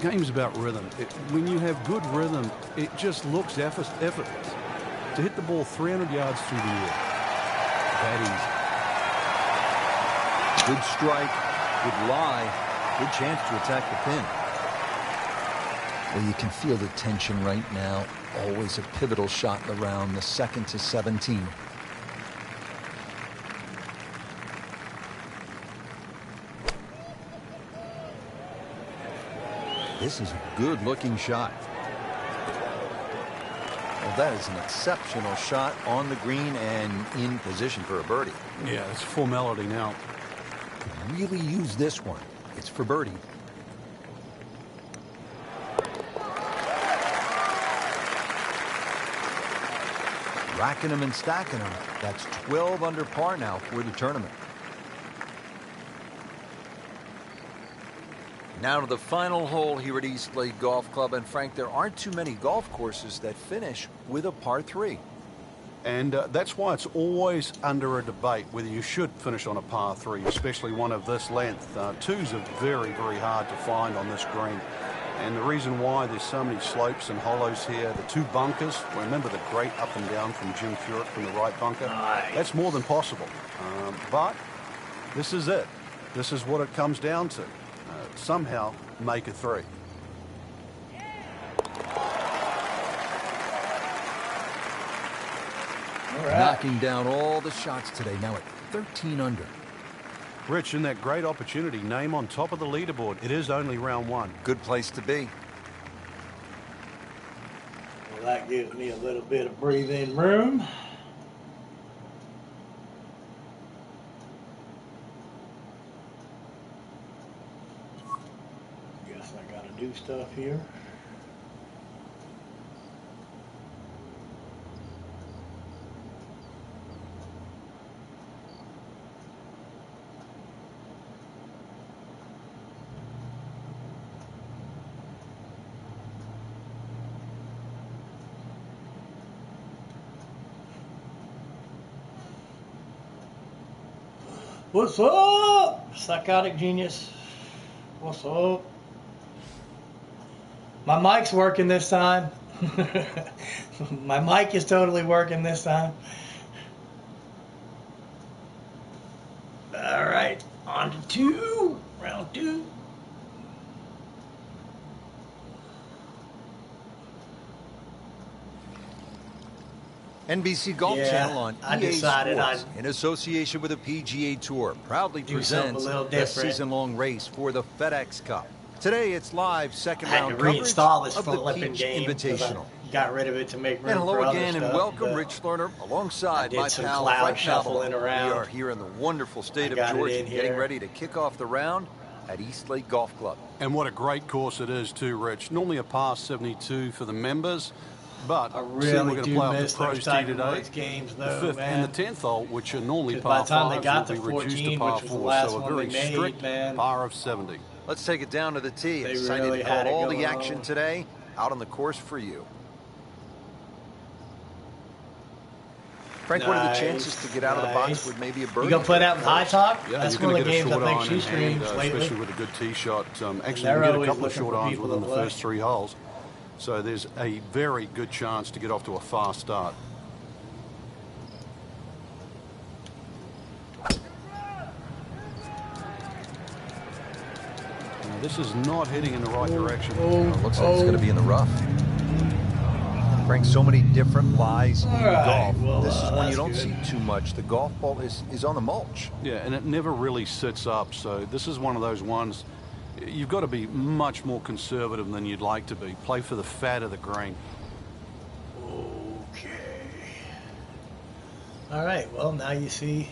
[SPEAKER 3] Game's about rhythm. When you have good rhythm, it just looks effortless. To hit the ball 300 yards through the air, that easy.
[SPEAKER 2] Good strike, good lie, good chance to attack the pin. Well, you can feel the tension right now. Always a pivotal shot in the round, the second to 17. This is a good-looking shot. Well, that is an exceptional shot on the green and in position for a birdie.
[SPEAKER 3] Yeah, it's formality now.
[SPEAKER 2] Really use this one. It's for birdie. Racking them and stacking them. That's 12 under par now for the tournament. Now to the final hole here at East Lake Golf Club. And Frank, there aren't too many golf courses that finish with a par 3.
[SPEAKER 3] And that's why it's always under a debate whether you should finish on a par 3, especially one of this length. Twos are very, very hard to find on this green. And the reason why there's so many slopes and hollows here, the 2 bunkers, remember the great up and down from Jim Furyk from the right bunker?
[SPEAKER 1] Nice.
[SPEAKER 3] That's more than possible. But this is it. This is what it comes down to. Somehow make a 3.
[SPEAKER 1] right.
[SPEAKER 2] Knocking down all the shots today, now at 13 under.
[SPEAKER 3] Rich, in that great opportunity, name on top of the leaderboard. It is only round one.
[SPEAKER 2] Good place to be.
[SPEAKER 1] Well, that gives me a little bit of breathing room. Guess I gotta do stuff here. What's up, psychotic genius? What's up? My mic's working this time. My mic is totally working this time. All right, on to round two.
[SPEAKER 2] NBC Golf Channel on
[SPEAKER 1] I
[SPEAKER 2] EA
[SPEAKER 1] decided
[SPEAKER 2] Sports, in association with the PGA Tour, proudly
[SPEAKER 1] do something
[SPEAKER 2] presents
[SPEAKER 1] a little
[SPEAKER 2] the
[SPEAKER 1] different.
[SPEAKER 2] season-long race for the FedEx Cup. Today, it's live second
[SPEAKER 1] I had
[SPEAKER 2] round
[SPEAKER 1] to
[SPEAKER 2] coverage
[SPEAKER 1] reinstall this
[SPEAKER 2] of the
[SPEAKER 1] flipping
[SPEAKER 2] Peach
[SPEAKER 1] game because I
[SPEAKER 2] Invitational.
[SPEAKER 1] got rid of it to make room
[SPEAKER 2] And
[SPEAKER 1] for
[SPEAKER 2] hello
[SPEAKER 1] other
[SPEAKER 2] again, and
[SPEAKER 1] stuff,
[SPEAKER 2] welcome,
[SPEAKER 1] but
[SPEAKER 2] Rich Lerner, alongside
[SPEAKER 1] I did
[SPEAKER 2] my
[SPEAKER 1] some
[SPEAKER 2] pal
[SPEAKER 1] cloud
[SPEAKER 2] Frank
[SPEAKER 1] shuffling
[SPEAKER 2] Navarro.
[SPEAKER 1] around.
[SPEAKER 2] We are here in the wonderful state
[SPEAKER 1] I got
[SPEAKER 2] of
[SPEAKER 1] it
[SPEAKER 2] Georgia,
[SPEAKER 1] in
[SPEAKER 2] getting
[SPEAKER 1] here.
[SPEAKER 2] ready to kick off the round at Eastlake Golf Club.
[SPEAKER 3] And what a great course it is too, Rich. Normally a par 72 for the members, but
[SPEAKER 1] I
[SPEAKER 3] seeing
[SPEAKER 1] really
[SPEAKER 3] we're going to
[SPEAKER 1] do
[SPEAKER 3] play off
[SPEAKER 1] miss
[SPEAKER 3] the pros
[SPEAKER 1] those
[SPEAKER 3] tee
[SPEAKER 1] Tiger
[SPEAKER 3] today.
[SPEAKER 1] Woods games,
[SPEAKER 3] The
[SPEAKER 1] though,
[SPEAKER 3] fifth
[SPEAKER 1] man.
[SPEAKER 3] and the 10th hole, which are normally
[SPEAKER 1] 'Cause
[SPEAKER 3] par
[SPEAKER 1] by the time they
[SPEAKER 3] fives,
[SPEAKER 1] got
[SPEAKER 3] will
[SPEAKER 1] to
[SPEAKER 3] be reduced
[SPEAKER 1] 14,
[SPEAKER 3] to par
[SPEAKER 1] which was the
[SPEAKER 3] 4,
[SPEAKER 1] last
[SPEAKER 3] so a
[SPEAKER 1] one
[SPEAKER 3] very
[SPEAKER 1] they made,
[SPEAKER 3] strict
[SPEAKER 1] man.
[SPEAKER 3] par of 70.
[SPEAKER 2] Let's take it down to the tee.
[SPEAKER 1] They
[SPEAKER 2] Excited
[SPEAKER 1] really
[SPEAKER 2] to call
[SPEAKER 1] had it
[SPEAKER 2] all the
[SPEAKER 1] going
[SPEAKER 2] action
[SPEAKER 1] on.
[SPEAKER 2] today out on the course for you. Frank, what are the
[SPEAKER 1] Nice,
[SPEAKER 2] chances to get out of the box
[SPEAKER 1] nice.
[SPEAKER 2] with maybe a
[SPEAKER 1] You
[SPEAKER 2] birdie?
[SPEAKER 1] gonna play that with High Talk?
[SPEAKER 3] Yeah,
[SPEAKER 1] That's
[SPEAKER 3] you're
[SPEAKER 1] one
[SPEAKER 3] going
[SPEAKER 1] of
[SPEAKER 3] to
[SPEAKER 1] the
[SPEAKER 3] get a
[SPEAKER 1] games I
[SPEAKER 3] short
[SPEAKER 1] think
[SPEAKER 3] iron
[SPEAKER 1] she
[SPEAKER 3] in
[SPEAKER 1] streams
[SPEAKER 3] hand,
[SPEAKER 1] lately.
[SPEAKER 3] especially with a good tee shot. Actually,
[SPEAKER 1] they're
[SPEAKER 3] we get a
[SPEAKER 1] always
[SPEAKER 3] couple of
[SPEAKER 1] looking
[SPEAKER 3] short
[SPEAKER 1] for
[SPEAKER 3] irons
[SPEAKER 1] people
[SPEAKER 3] within
[SPEAKER 1] to
[SPEAKER 3] the
[SPEAKER 1] play.
[SPEAKER 3] first 3 holes. So there's a very good chance to get off to a fast start. Now, this is not heading in the right direction.
[SPEAKER 2] Looks like it's going to be in the rough. Frank, so many different lies in
[SPEAKER 1] right,
[SPEAKER 2] golf.
[SPEAKER 1] well,
[SPEAKER 2] This is one you
[SPEAKER 1] that's
[SPEAKER 2] don't
[SPEAKER 1] good.
[SPEAKER 2] see too much. The golf ball is on the mulch.
[SPEAKER 3] Yeah, and it never really sits up. So this is one of those ones you've got to be much more conservative than you'd like to be. Play for the fat of the green.
[SPEAKER 1] Okay. All right. Well, now you see.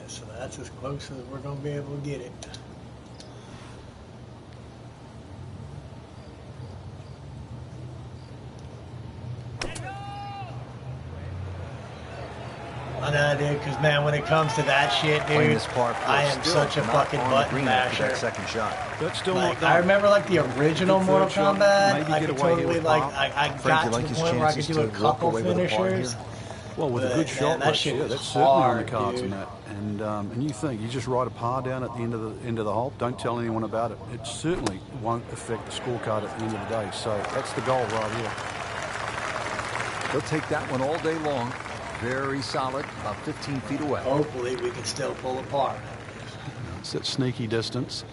[SPEAKER 1] So that's as close as we're going to be able to get it. I know, dude, because, man, when it comes to that shit,
[SPEAKER 2] Playing
[SPEAKER 1] dude,
[SPEAKER 2] this par four,
[SPEAKER 1] I am
[SPEAKER 2] still
[SPEAKER 1] such a
[SPEAKER 2] not
[SPEAKER 1] fucking
[SPEAKER 2] on the
[SPEAKER 1] button
[SPEAKER 2] green after
[SPEAKER 1] masher.
[SPEAKER 2] that second shot.
[SPEAKER 3] That's still
[SPEAKER 1] Like,
[SPEAKER 3] not done.
[SPEAKER 1] I remember, like, the original
[SPEAKER 3] Good
[SPEAKER 1] Mortal
[SPEAKER 3] third shot.
[SPEAKER 1] Kombat.
[SPEAKER 3] Maybe
[SPEAKER 1] I
[SPEAKER 3] get
[SPEAKER 1] could
[SPEAKER 3] away here
[SPEAKER 1] totally,
[SPEAKER 3] with
[SPEAKER 1] like,
[SPEAKER 3] par.
[SPEAKER 1] I
[SPEAKER 2] Frank,
[SPEAKER 1] got
[SPEAKER 2] you
[SPEAKER 1] to
[SPEAKER 2] like
[SPEAKER 1] the
[SPEAKER 2] his
[SPEAKER 1] point where I could
[SPEAKER 2] chances
[SPEAKER 1] do a
[SPEAKER 2] to walk
[SPEAKER 1] couple
[SPEAKER 2] away with a par here?
[SPEAKER 1] finishers.
[SPEAKER 3] Well, with a
[SPEAKER 1] But,
[SPEAKER 3] good
[SPEAKER 1] man,
[SPEAKER 3] shot,
[SPEAKER 1] that
[SPEAKER 3] Rich,
[SPEAKER 1] shit
[SPEAKER 3] yeah,
[SPEAKER 1] was
[SPEAKER 3] that's certainly on the
[SPEAKER 1] hard,
[SPEAKER 3] cards
[SPEAKER 1] dude.
[SPEAKER 3] in that. And you think you just write a par down at the end of the hole. Don't tell anyone about it. It certainly won't affect the scorecard at the end of the day. So that's the goal right here.
[SPEAKER 2] He'll take that one all day long. Very solid, about 15 feet away.
[SPEAKER 1] Hopefully, we can still pull apart.
[SPEAKER 3] It's that sneaky distance.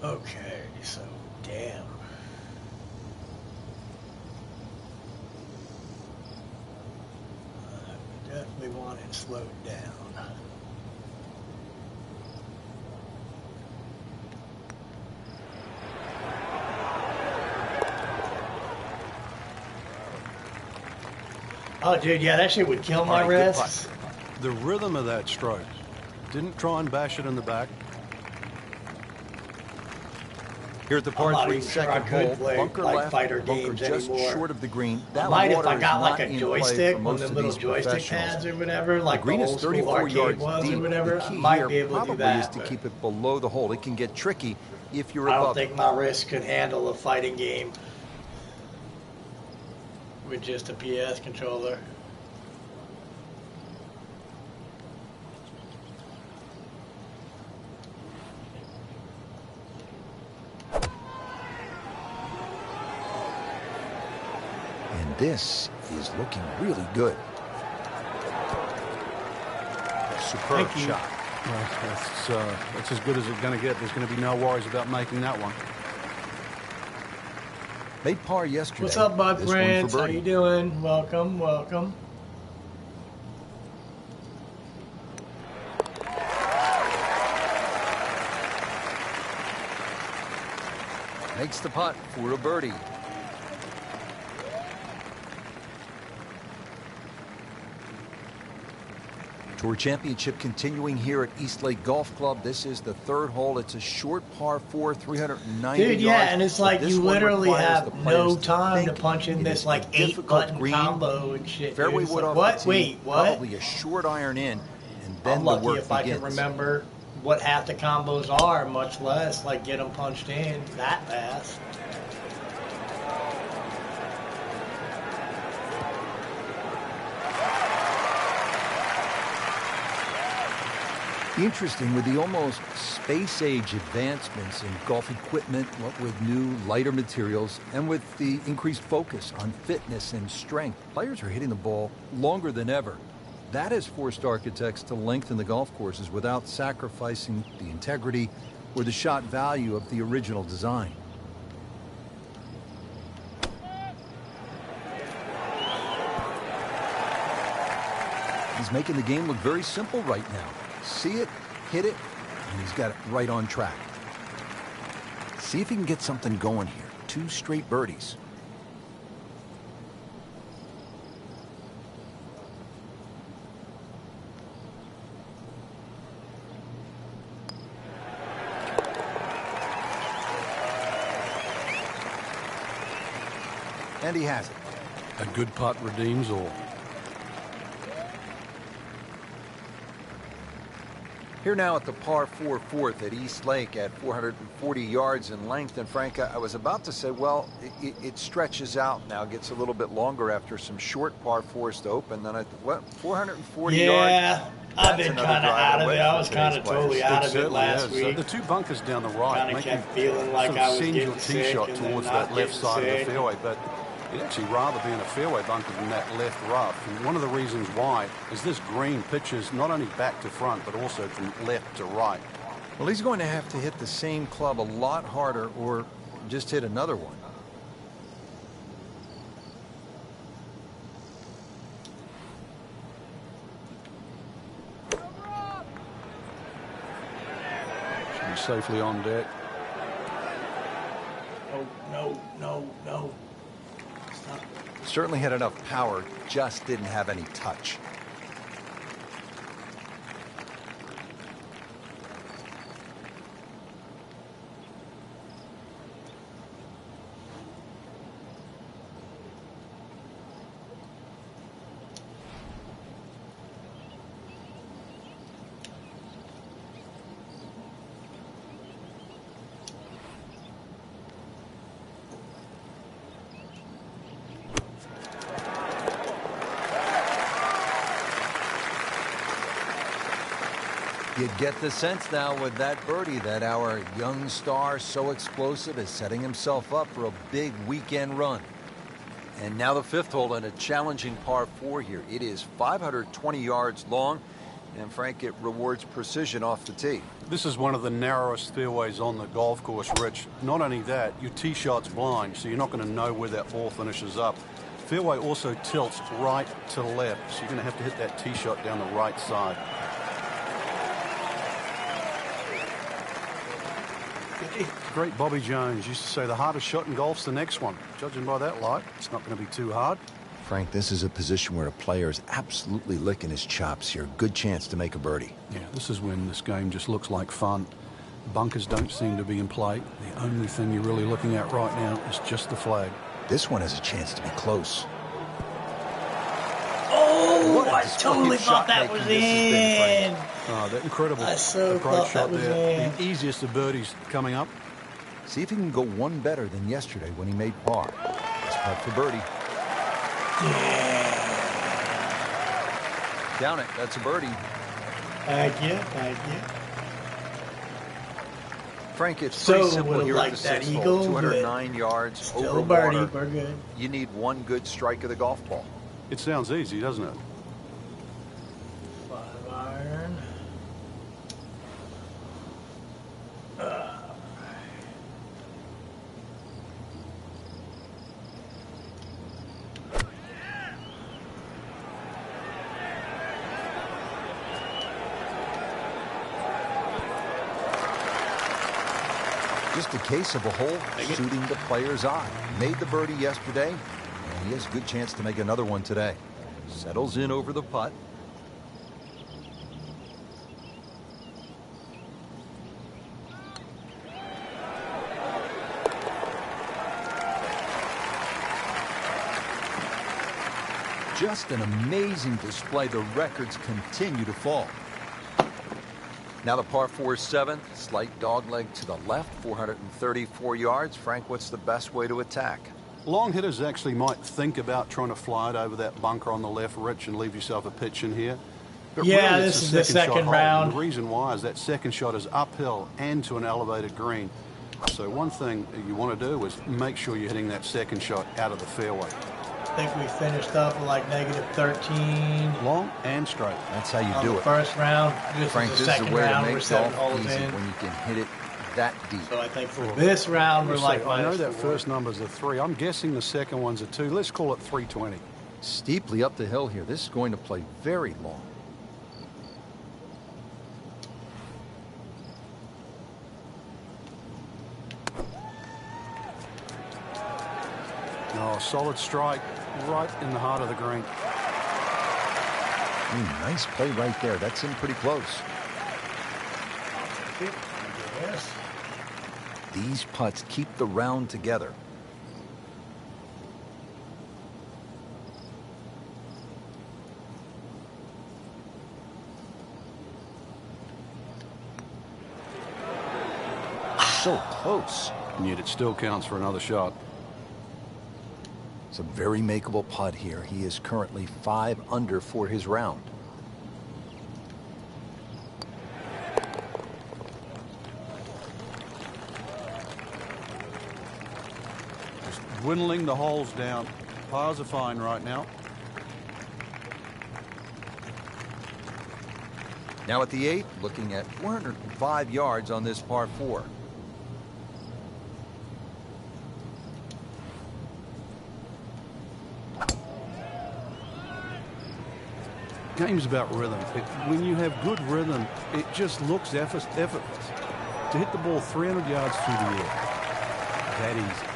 [SPEAKER 1] Okay, so, damn. I definitely want it slowed down. Oh, dude, yeah, that shit would kill my
[SPEAKER 2] All right, good
[SPEAKER 1] wrists.
[SPEAKER 3] The rhythm of that stroke. Didn't try and bash it in the back.
[SPEAKER 2] Here at the
[SPEAKER 1] I'm
[SPEAKER 2] par
[SPEAKER 1] not
[SPEAKER 2] 3
[SPEAKER 1] even sure I
[SPEAKER 2] second
[SPEAKER 1] could
[SPEAKER 2] hole,
[SPEAKER 1] play,
[SPEAKER 2] bunker
[SPEAKER 1] like,
[SPEAKER 2] left,
[SPEAKER 1] fighter
[SPEAKER 2] bunker
[SPEAKER 1] games
[SPEAKER 2] just
[SPEAKER 1] anymore.
[SPEAKER 2] short of the green.
[SPEAKER 1] I
[SPEAKER 2] That
[SPEAKER 1] might if
[SPEAKER 2] water
[SPEAKER 1] I
[SPEAKER 2] is
[SPEAKER 1] got like
[SPEAKER 2] not
[SPEAKER 1] a
[SPEAKER 2] in play
[SPEAKER 1] joystick,
[SPEAKER 2] for
[SPEAKER 1] one
[SPEAKER 2] most
[SPEAKER 1] of them
[SPEAKER 2] of
[SPEAKER 1] little
[SPEAKER 2] these
[SPEAKER 1] joystick
[SPEAKER 2] professionals.
[SPEAKER 1] pads or whatever, like
[SPEAKER 2] The green
[SPEAKER 1] the
[SPEAKER 2] is
[SPEAKER 1] old school
[SPEAKER 2] 34
[SPEAKER 1] arcade
[SPEAKER 2] yards
[SPEAKER 1] ones
[SPEAKER 2] deep.
[SPEAKER 1] or whatever.
[SPEAKER 2] The
[SPEAKER 1] I
[SPEAKER 2] key
[SPEAKER 1] might
[SPEAKER 2] here
[SPEAKER 1] be able to
[SPEAKER 2] probably
[SPEAKER 1] do that.
[SPEAKER 2] is to
[SPEAKER 1] but
[SPEAKER 2] keep it below the hole. It can get tricky if you're
[SPEAKER 1] I don't
[SPEAKER 2] above it.
[SPEAKER 1] think my wrist could handle a fighting game with just a PS controller.
[SPEAKER 2] this is looking really good. Superb
[SPEAKER 1] Thank you.
[SPEAKER 2] shot.
[SPEAKER 3] Well, that's as good as it's going to get. There's going to be no worries about making that one.
[SPEAKER 2] Made par yesterday.
[SPEAKER 1] What's up, Bud
[SPEAKER 2] This one for
[SPEAKER 1] Prince? How
[SPEAKER 2] birdie.
[SPEAKER 1] you doing? Welcome, welcome.
[SPEAKER 2] Makes the putt for a birdie. Tour Championship continuing here at East Lake Golf Club. This is the third hole. It's a short par 4, 390
[SPEAKER 1] Dude,
[SPEAKER 2] yards.
[SPEAKER 1] yeah, and it's like
[SPEAKER 2] But this
[SPEAKER 1] you
[SPEAKER 2] one
[SPEAKER 1] literally
[SPEAKER 2] requires the
[SPEAKER 1] have
[SPEAKER 2] players
[SPEAKER 1] no time to
[SPEAKER 2] think.
[SPEAKER 1] punch in
[SPEAKER 2] It
[SPEAKER 1] this
[SPEAKER 2] is
[SPEAKER 1] like
[SPEAKER 2] a difficult
[SPEAKER 1] 8-button
[SPEAKER 2] green.
[SPEAKER 1] combo and shit.
[SPEAKER 2] Fairway
[SPEAKER 1] Dude.
[SPEAKER 2] wood
[SPEAKER 1] It's
[SPEAKER 2] off
[SPEAKER 1] like,
[SPEAKER 2] the
[SPEAKER 1] what?
[SPEAKER 2] tee,
[SPEAKER 1] Wait, what?
[SPEAKER 2] probably a short iron in, and then
[SPEAKER 1] I'm
[SPEAKER 2] the
[SPEAKER 1] lucky
[SPEAKER 2] work
[SPEAKER 1] if I
[SPEAKER 2] begins.
[SPEAKER 1] can remember what half the combos are, much less like get them punched in that fast.
[SPEAKER 2] Interesting, with the almost space-age advancements in golf equipment, what with new, lighter materials, and with the increased focus on fitness and strength, players are hitting the ball longer than ever. That has forced architects to lengthen the golf courses without sacrificing the integrity or the shot value of the original design. He's making the game look very simple right now. See it, hit it, and he's got it right on track. See if he can get something going here. 2 straight birdies. And he has it.
[SPEAKER 3] A good putt redeems all.
[SPEAKER 2] Here now at the par 4 fourth at East Lake at 440 yards in length. And Frank, I was about to say, well, it stretches out now, gets a little bit longer after some short par 4s to open. Then I thought, what, 440 yards?
[SPEAKER 1] Yeah, I've been kind of out of it. I was kind of totally out of it last week.
[SPEAKER 3] The 2 bunkers down the right
[SPEAKER 1] Kind of
[SPEAKER 3] make
[SPEAKER 1] kept
[SPEAKER 3] you
[SPEAKER 1] feeling like
[SPEAKER 3] sort
[SPEAKER 1] I
[SPEAKER 3] of
[SPEAKER 1] was
[SPEAKER 3] send
[SPEAKER 1] getting
[SPEAKER 3] your tee
[SPEAKER 1] sick
[SPEAKER 3] shot
[SPEAKER 1] and then
[SPEAKER 3] towards
[SPEAKER 1] not
[SPEAKER 3] that left
[SPEAKER 1] getting
[SPEAKER 3] side of the
[SPEAKER 1] sick.
[SPEAKER 3] fairway, but you'd actually rather be in a fairway bunker than that left rough. And one of the reasons why is this green pitches not only back to front, but also from left to right.
[SPEAKER 2] Well, he's going to have to hit the same club a lot harder or just hit another one.
[SPEAKER 3] Should be safely on deck.
[SPEAKER 1] No. Stop.
[SPEAKER 2] Certainly had enough power, just didn't have any touch. You get the sense now with that birdie that our young star, so explosive, is setting himself up for a big weekend run. And now the 5th hole in a challenging par 4 here. It is 520 yards long, and Frank, it rewards precision off the tee.
[SPEAKER 3] This is one of the narrowest fairways on the golf course, Rich. Not only that, your tee shot's blind, so you're not going to know where that ball finishes up. Fairway also tilts right to left, so you're going to have to hit that tee shot down the right side. Great Bobby Jones used to say the hardest shot in golf's the next one. Judging by that light, it's not going to be too hard.
[SPEAKER 2] Frank, this is a position where a player is absolutely licking his chops here. Good chance to make a birdie.
[SPEAKER 3] Yeah, this is when this game just looks like fun. Bunkers don't seem to be in play. The only thing you're really looking at right now is just the flag.
[SPEAKER 2] This one has a chance to be close.
[SPEAKER 1] Oh,
[SPEAKER 2] What a
[SPEAKER 1] I
[SPEAKER 2] display
[SPEAKER 1] totally
[SPEAKER 2] of
[SPEAKER 1] thought that
[SPEAKER 2] shot
[SPEAKER 1] was
[SPEAKER 2] making this has been,
[SPEAKER 1] in.
[SPEAKER 2] Frank.
[SPEAKER 3] Oh, that incredible
[SPEAKER 1] I so
[SPEAKER 3] approach
[SPEAKER 1] thought
[SPEAKER 3] shot
[SPEAKER 1] that was
[SPEAKER 3] there.
[SPEAKER 1] in.
[SPEAKER 3] The easiest of birdies coming up.
[SPEAKER 2] See if he can go one better than yesterday when he made par. Let's putt for birdie. Down it. That's a birdie.
[SPEAKER 1] Thank you.
[SPEAKER 2] Frank, it's
[SPEAKER 1] So
[SPEAKER 2] pretty simple
[SPEAKER 1] would've
[SPEAKER 2] here at
[SPEAKER 1] liked
[SPEAKER 2] the
[SPEAKER 1] that
[SPEAKER 2] sixth
[SPEAKER 1] eagle,
[SPEAKER 2] hole. 209
[SPEAKER 1] but
[SPEAKER 2] yards
[SPEAKER 1] still
[SPEAKER 2] over
[SPEAKER 1] birdie,
[SPEAKER 2] water.
[SPEAKER 1] we're good.
[SPEAKER 2] You need one good strike of the golf ball.
[SPEAKER 3] It sounds easy, doesn't it?
[SPEAKER 1] 5 iron.
[SPEAKER 2] Just a case of a hole suiting the player's eye. Made the birdie yesterday, and he has a good chance to make another one today. Settles in over the putt. Just an amazing display. The records continue to fall. Now the par 4 7th, slight dogleg to the left, 434 yards. Frank, what's the best way to attack?
[SPEAKER 3] Long hitters actually might think about trying to fly it over that bunker on the left, Rich, and leave yourself a pitch in here. But
[SPEAKER 1] Yeah,
[SPEAKER 3] really,
[SPEAKER 1] this
[SPEAKER 3] it's
[SPEAKER 1] is
[SPEAKER 3] a
[SPEAKER 1] the
[SPEAKER 3] second
[SPEAKER 1] second
[SPEAKER 3] shot
[SPEAKER 1] round.
[SPEAKER 3] hole. The reason why is that second shot is uphill and to an elevated green. So one thing you want to do is make sure you're hitting that second shot out of the fairway.
[SPEAKER 1] I think we finished up with like -13
[SPEAKER 3] Long and straight.
[SPEAKER 2] That's how you
[SPEAKER 1] on
[SPEAKER 2] do
[SPEAKER 1] the
[SPEAKER 2] it.
[SPEAKER 1] first round. This
[SPEAKER 2] Frank,
[SPEAKER 1] is
[SPEAKER 2] this
[SPEAKER 1] the
[SPEAKER 2] is a
[SPEAKER 1] second
[SPEAKER 2] way to
[SPEAKER 1] round. We're
[SPEAKER 2] make
[SPEAKER 1] 7
[SPEAKER 2] golf
[SPEAKER 1] holes
[SPEAKER 2] easy
[SPEAKER 1] in.
[SPEAKER 2] when you can hit it that deep.
[SPEAKER 1] So I think for this round, we're like
[SPEAKER 3] I know that
[SPEAKER 1] -4.
[SPEAKER 3] first number's a 3. I'm guessing the second one's a 2. Let's call it 320.
[SPEAKER 2] Steeply up the hill here. This is going to play very long.
[SPEAKER 3] Oh, solid strike right in the heart of the green.
[SPEAKER 2] Nice play right there. That's in pretty close.
[SPEAKER 1] Yes.
[SPEAKER 2] These putts keep the round together. So close.
[SPEAKER 3] And yet it still counts for another shot.
[SPEAKER 2] It's a very makeable putt here. He is currently 5 under for his round.
[SPEAKER 3] Just dwindling the holes down. Pars are fine right now.
[SPEAKER 2] Now at the 8th, looking at 405 yards on this par 4.
[SPEAKER 3] Game's about rhythm. When you have good rhythm, it just looks effortless. To hit the ball 300 yards through the air, that easy.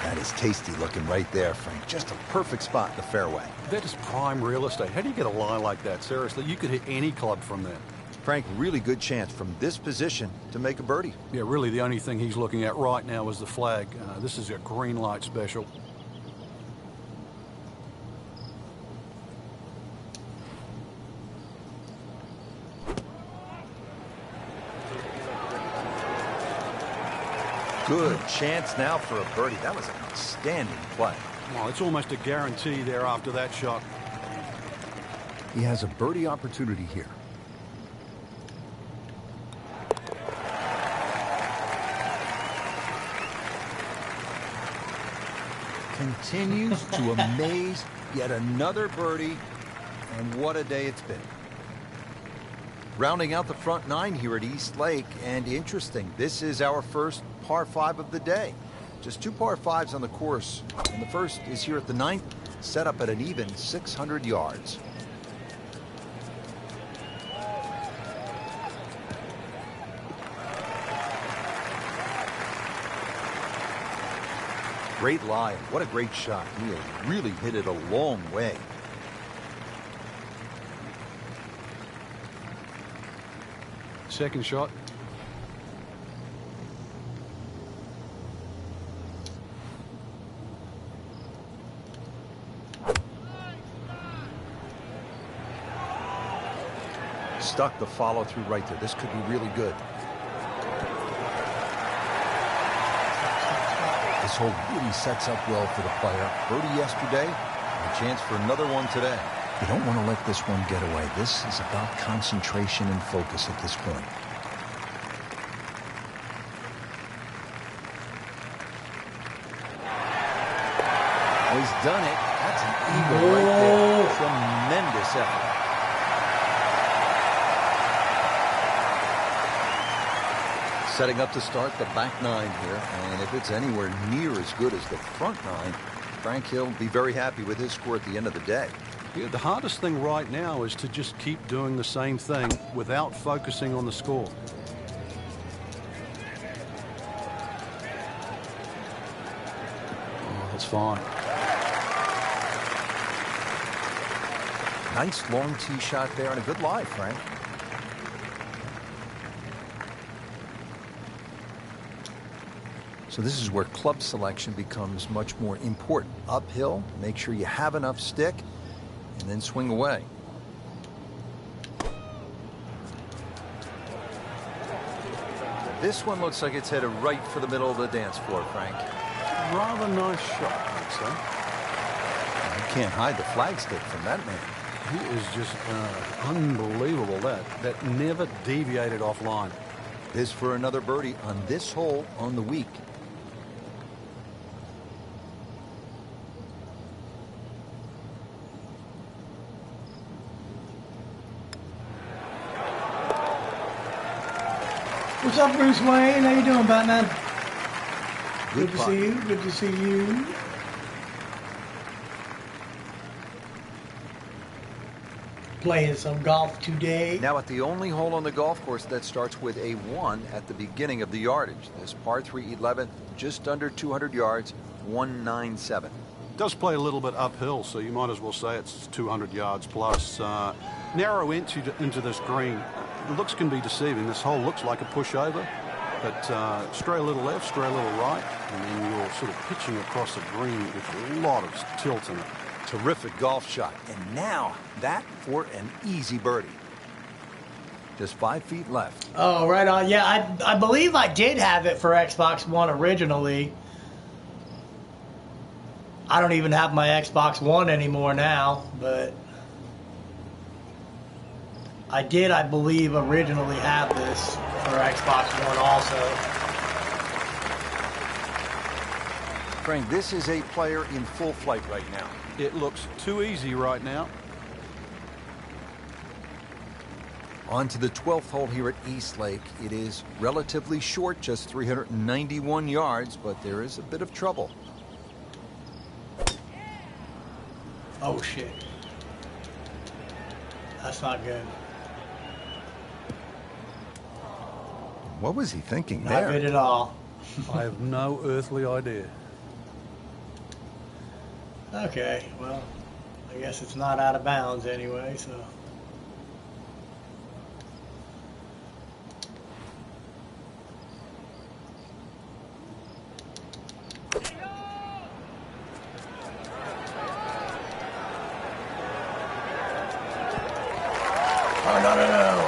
[SPEAKER 2] That is tasty looking right there, Frank. Just a perfect spot in the fairway.
[SPEAKER 3] That is prime real estate. How do you get a line like that? Seriously, you could hit any club from there.
[SPEAKER 2] Frank, really good chance from this position to make a birdie.
[SPEAKER 3] Yeah, really the only thing he's looking at right now is the flag. This is a green light special.
[SPEAKER 2] Good chance now for a birdie. That was an outstanding play.
[SPEAKER 3] Well, it's almost a guarantee there after that shot.
[SPEAKER 2] He has a birdie opportunity here. Continues to amaze. Yet another birdie. And what a day it's been. Rounding out the front 9 here at East Lake. And interesting, this is our first par 5 of the day. Just 2 par 5s on the course. And the first is here at the 9th, set up at an even 600 yards. Great lie. What a great shot. He has really hit it a long way.
[SPEAKER 3] Second shot.
[SPEAKER 2] Stuck the follow through right there. This could be really good. This hole really sets up well for the player. Birdie yesterday, and a chance for another one today. You don't want to let this one get away. This is about concentration and focus at this point. Well, he's done it. That's an eagle right there. Tremendous effort. Setting up to start the back nine here, and if it's anywhere near as good as the front nine, Frank Hill will be very happy with his score at the end of the day.
[SPEAKER 3] Yeah, the hardest thing right now is to just keep doing the same thing without focusing on the score. Oh, that's fine.
[SPEAKER 2] Nice long tee shot there and a good lie, Frank. So this is where club selection becomes much more important. Uphill, make sure you have enough stick, and then swing away. This one looks like it's headed right for the middle of the dance floor, Frank.
[SPEAKER 3] Rather nice shot, I'd say.
[SPEAKER 2] You can't hide the flagstick from that man.
[SPEAKER 3] He is just unbelievable. That never deviated offline.
[SPEAKER 2] This for another birdie on this hole on the week.
[SPEAKER 4] What's up, Bruce Wayne? How you doing, Batman? Good to
[SPEAKER 2] putt.
[SPEAKER 4] see you. Good to see you. Playing some golf today.
[SPEAKER 2] Now at the only hole on the golf course that starts with a 1 at the beginning of the yardage. This par 3 11th, just under 200 yards, 197.
[SPEAKER 3] Does play a little bit uphill, so you might as well say it's 200 yards plus. Narrow entry into this green. The looks can be deceiving. This hole looks like a pushover, but stray a little left, stray a little right, and then you're sort of pitching across the green with a lot of tilt in it.
[SPEAKER 2] Terrific golf shot. And now that for an easy birdie. Just 5 feet left.
[SPEAKER 1] Oh, right on. Yeah, I believe I did have it for Xbox One originally. I don't even have my Xbox One anymore now, but I did, I believe, originally have this for Xbox One also.
[SPEAKER 2] Frank, this is a player in full flight right now.
[SPEAKER 3] It looks too easy right now.
[SPEAKER 2] On to the 12th hole here at East Lake. It is relatively short, just 391 yards, but there is a bit of trouble.
[SPEAKER 1] Oh, shit. That's not good.
[SPEAKER 2] What was he thinking
[SPEAKER 1] Not
[SPEAKER 2] there?
[SPEAKER 1] good at all.
[SPEAKER 3] I have no earthly idea.
[SPEAKER 1] Okay, well, I guess it's not out of bounds anyway, so. Oh, no.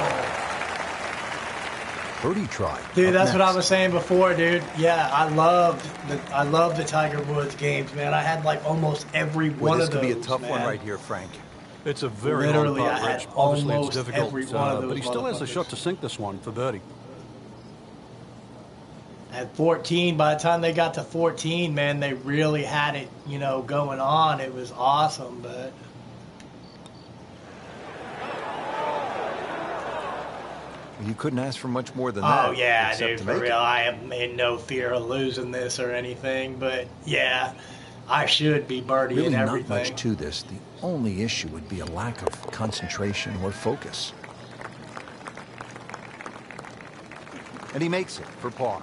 [SPEAKER 2] Birdie try.
[SPEAKER 1] Dude,
[SPEAKER 2] Up
[SPEAKER 1] that's what I
[SPEAKER 2] next.
[SPEAKER 1] was saying before, dude. Yeah, I loved the Tiger Woods games, man. I had like almost every one
[SPEAKER 2] This
[SPEAKER 1] of
[SPEAKER 2] could
[SPEAKER 1] those.
[SPEAKER 2] be a tough one
[SPEAKER 1] man.
[SPEAKER 2] right here, Frank.
[SPEAKER 3] It's a very
[SPEAKER 1] Literally,
[SPEAKER 3] long
[SPEAKER 1] I
[SPEAKER 3] putt,
[SPEAKER 1] had
[SPEAKER 3] Rich. Obviously, it's
[SPEAKER 1] almost
[SPEAKER 3] difficult,
[SPEAKER 1] every one of
[SPEAKER 3] but
[SPEAKER 1] those
[SPEAKER 3] he still has a
[SPEAKER 1] motherfuckers.
[SPEAKER 3] shot to sink this one for birdie.
[SPEAKER 1] At 14, by the time they got to 14, man, they really had it, going on. It was awesome, but
[SPEAKER 2] You couldn't ask for much more than that.
[SPEAKER 1] oh yeah,
[SPEAKER 2] except
[SPEAKER 1] dude,
[SPEAKER 2] to
[SPEAKER 1] for
[SPEAKER 2] make
[SPEAKER 1] real.
[SPEAKER 2] it.
[SPEAKER 1] I am in no fear of losing this or anything, but yeah, I should be birdieing
[SPEAKER 2] Really not
[SPEAKER 1] everything.
[SPEAKER 2] much to this. The only issue would be a lack of concentration or focus. And he makes it for par.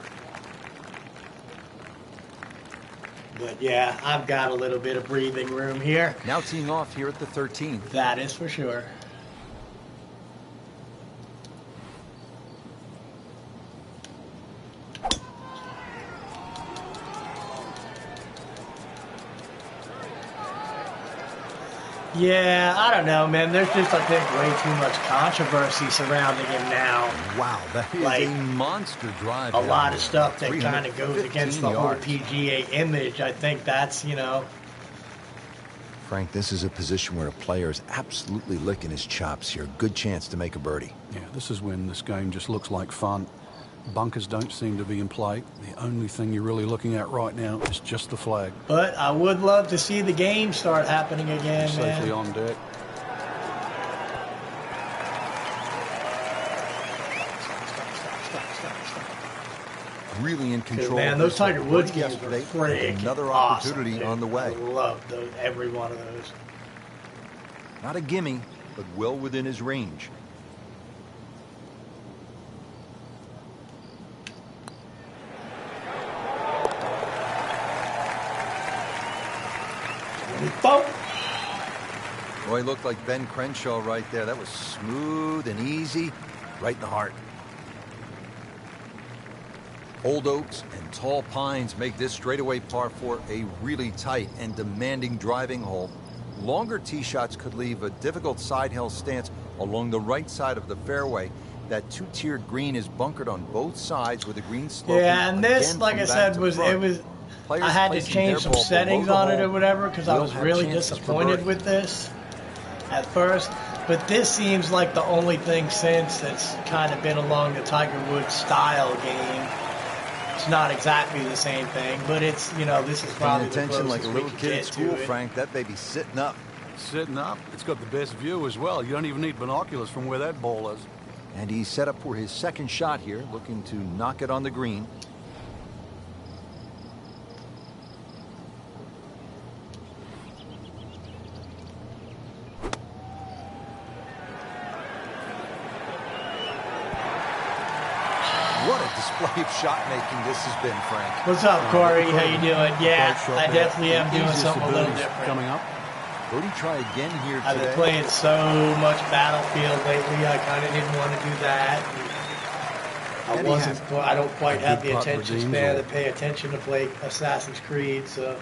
[SPEAKER 1] But yeah, I've got a little bit of breathing room here.
[SPEAKER 2] Now teeing off here at the 13th.
[SPEAKER 1] That is for sure. Yeah, I don't know, man. There's just, I think, way too much controversy surrounding him now.
[SPEAKER 2] Wow, that is
[SPEAKER 1] Like,
[SPEAKER 2] a monster drive.
[SPEAKER 1] A
[SPEAKER 2] down
[SPEAKER 1] lot
[SPEAKER 2] here.
[SPEAKER 1] of stuff that kind of goes against the
[SPEAKER 2] 315
[SPEAKER 1] whole
[SPEAKER 2] yards.
[SPEAKER 1] PGA image. I think that's,
[SPEAKER 2] Frank, this is a position where a player is absolutely licking his chops here. Good chance to make a birdie.
[SPEAKER 3] Yeah, this is when this game just looks like fun. Bunkers don't seem to be in play. The only thing you're really looking at right now is just the flag.
[SPEAKER 1] But I would love to see the game start happening again,
[SPEAKER 3] Safely
[SPEAKER 1] man.
[SPEAKER 3] on deck.
[SPEAKER 2] Really in control.
[SPEAKER 1] Man,
[SPEAKER 2] of
[SPEAKER 1] those
[SPEAKER 2] this
[SPEAKER 1] Tiger
[SPEAKER 2] one.
[SPEAKER 1] Woods games
[SPEAKER 2] Yesterday,
[SPEAKER 1] were freaking
[SPEAKER 2] another
[SPEAKER 1] awesome,
[SPEAKER 2] opportunity
[SPEAKER 1] dude.
[SPEAKER 2] on the way.
[SPEAKER 1] I love those, every one of those.
[SPEAKER 2] Not a gimme, but well within his range.
[SPEAKER 1] Boom.
[SPEAKER 2] Boy, he looked like Ben Crenshaw right there. That was smooth and easy, right in the heart. Old oaks and tall pines make this straightaway par 4 a really tight and demanding driving hole. Longer tee shots could leave a difficult side hill stance along the right side of the fairway. That two-tiered green is bunkered on both sides with the green sloping.
[SPEAKER 1] Yeah, and this,
[SPEAKER 2] again
[SPEAKER 1] like
[SPEAKER 2] from
[SPEAKER 1] I
[SPEAKER 2] back
[SPEAKER 1] said,
[SPEAKER 2] to
[SPEAKER 1] was
[SPEAKER 2] front.
[SPEAKER 1] it was.
[SPEAKER 2] Players
[SPEAKER 1] I had to
[SPEAKER 2] placing
[SPEAKER 1] change
[SPEAKER 2] their
[SPEAKER 1] some
[SPEAKER 2] ball
[SPEAKER 1] settings
[SPEAKER 2] below the
[SPEAKER 1] on it
[SPEAKER 2] hole
[SPEAKER 1] or whatever because I
[SPEAKER 2] will
[SPEAKER 1] was
[SPEAKER 2] have
[SPEAKER 1] really
[SPEAKER 2] chances for
[SPEAKER 1] disappointed
[SPEAKER 2] birdie.
[SPEAKER 1] with this at first. But this seems like the only thing since that's kind of been along the Tiger Woods style game. It's not exactly the same thing, but it's, you know, this is
[SPEAKER 2] Paying
[SPEAKER 1] probably the
[SPEAKER 2] attention
[SPEAKER 1] closest
[SPEAKER 2] like a
[SPEAKER 1] we
[SPEAKER 2] little
[SPEAKER 1] could
[SPEAKER 2] kid at
[SPEAKER 1] get to
[SPEAKER 2] school,
[SPEAKER 1] it.
[SPEAKER 2] Frank. That baby's sitting up.
[SPEAKER 3] Sitting up. It's got the best view as well. You don't even need binoculars from where that ball is.
[SPEAKER 2] And he's set up for his second shot here, looking to knock it on the green. What a display of shot making this has been, Frank.
[SPEAKER 1] What's up, Corey? How you doing? Yeah,
[SPEAKER 3] Great shot
[SPEAKER 1] I
[SPEAKER 3] there.
[SPEAKER 1] definitely am doing
[SPEAKER 3] Easiest
[SPEAKER 1] something a little
[SPEAKER 3] abilities
[SPEAKER 1] different.
[SPEAKER 3] coming up.
[SPEAKER 2] Birdie try again here
[SPEAKER 1] I've been
[SPEAKER 2] today.
[SPEAKER 1] playing so much Battlefield lately. I kind of didn't want to do that.
[SPEAKER 2] And he
[SPEAKER 1] I don't quite
[SPEAKER 3] a
[SPEAKER 1] have
[SPEAKER 3] good
[SPEAKER 1] the
[SPEAKER 3] putt
[SPEAKER 1] attention
[SPEAKER 3] redeems
[SPEAKER 1] span
[SPEAKER 3] or-
[SPEAKER 1] to pay attention to play Assassin's Creed, so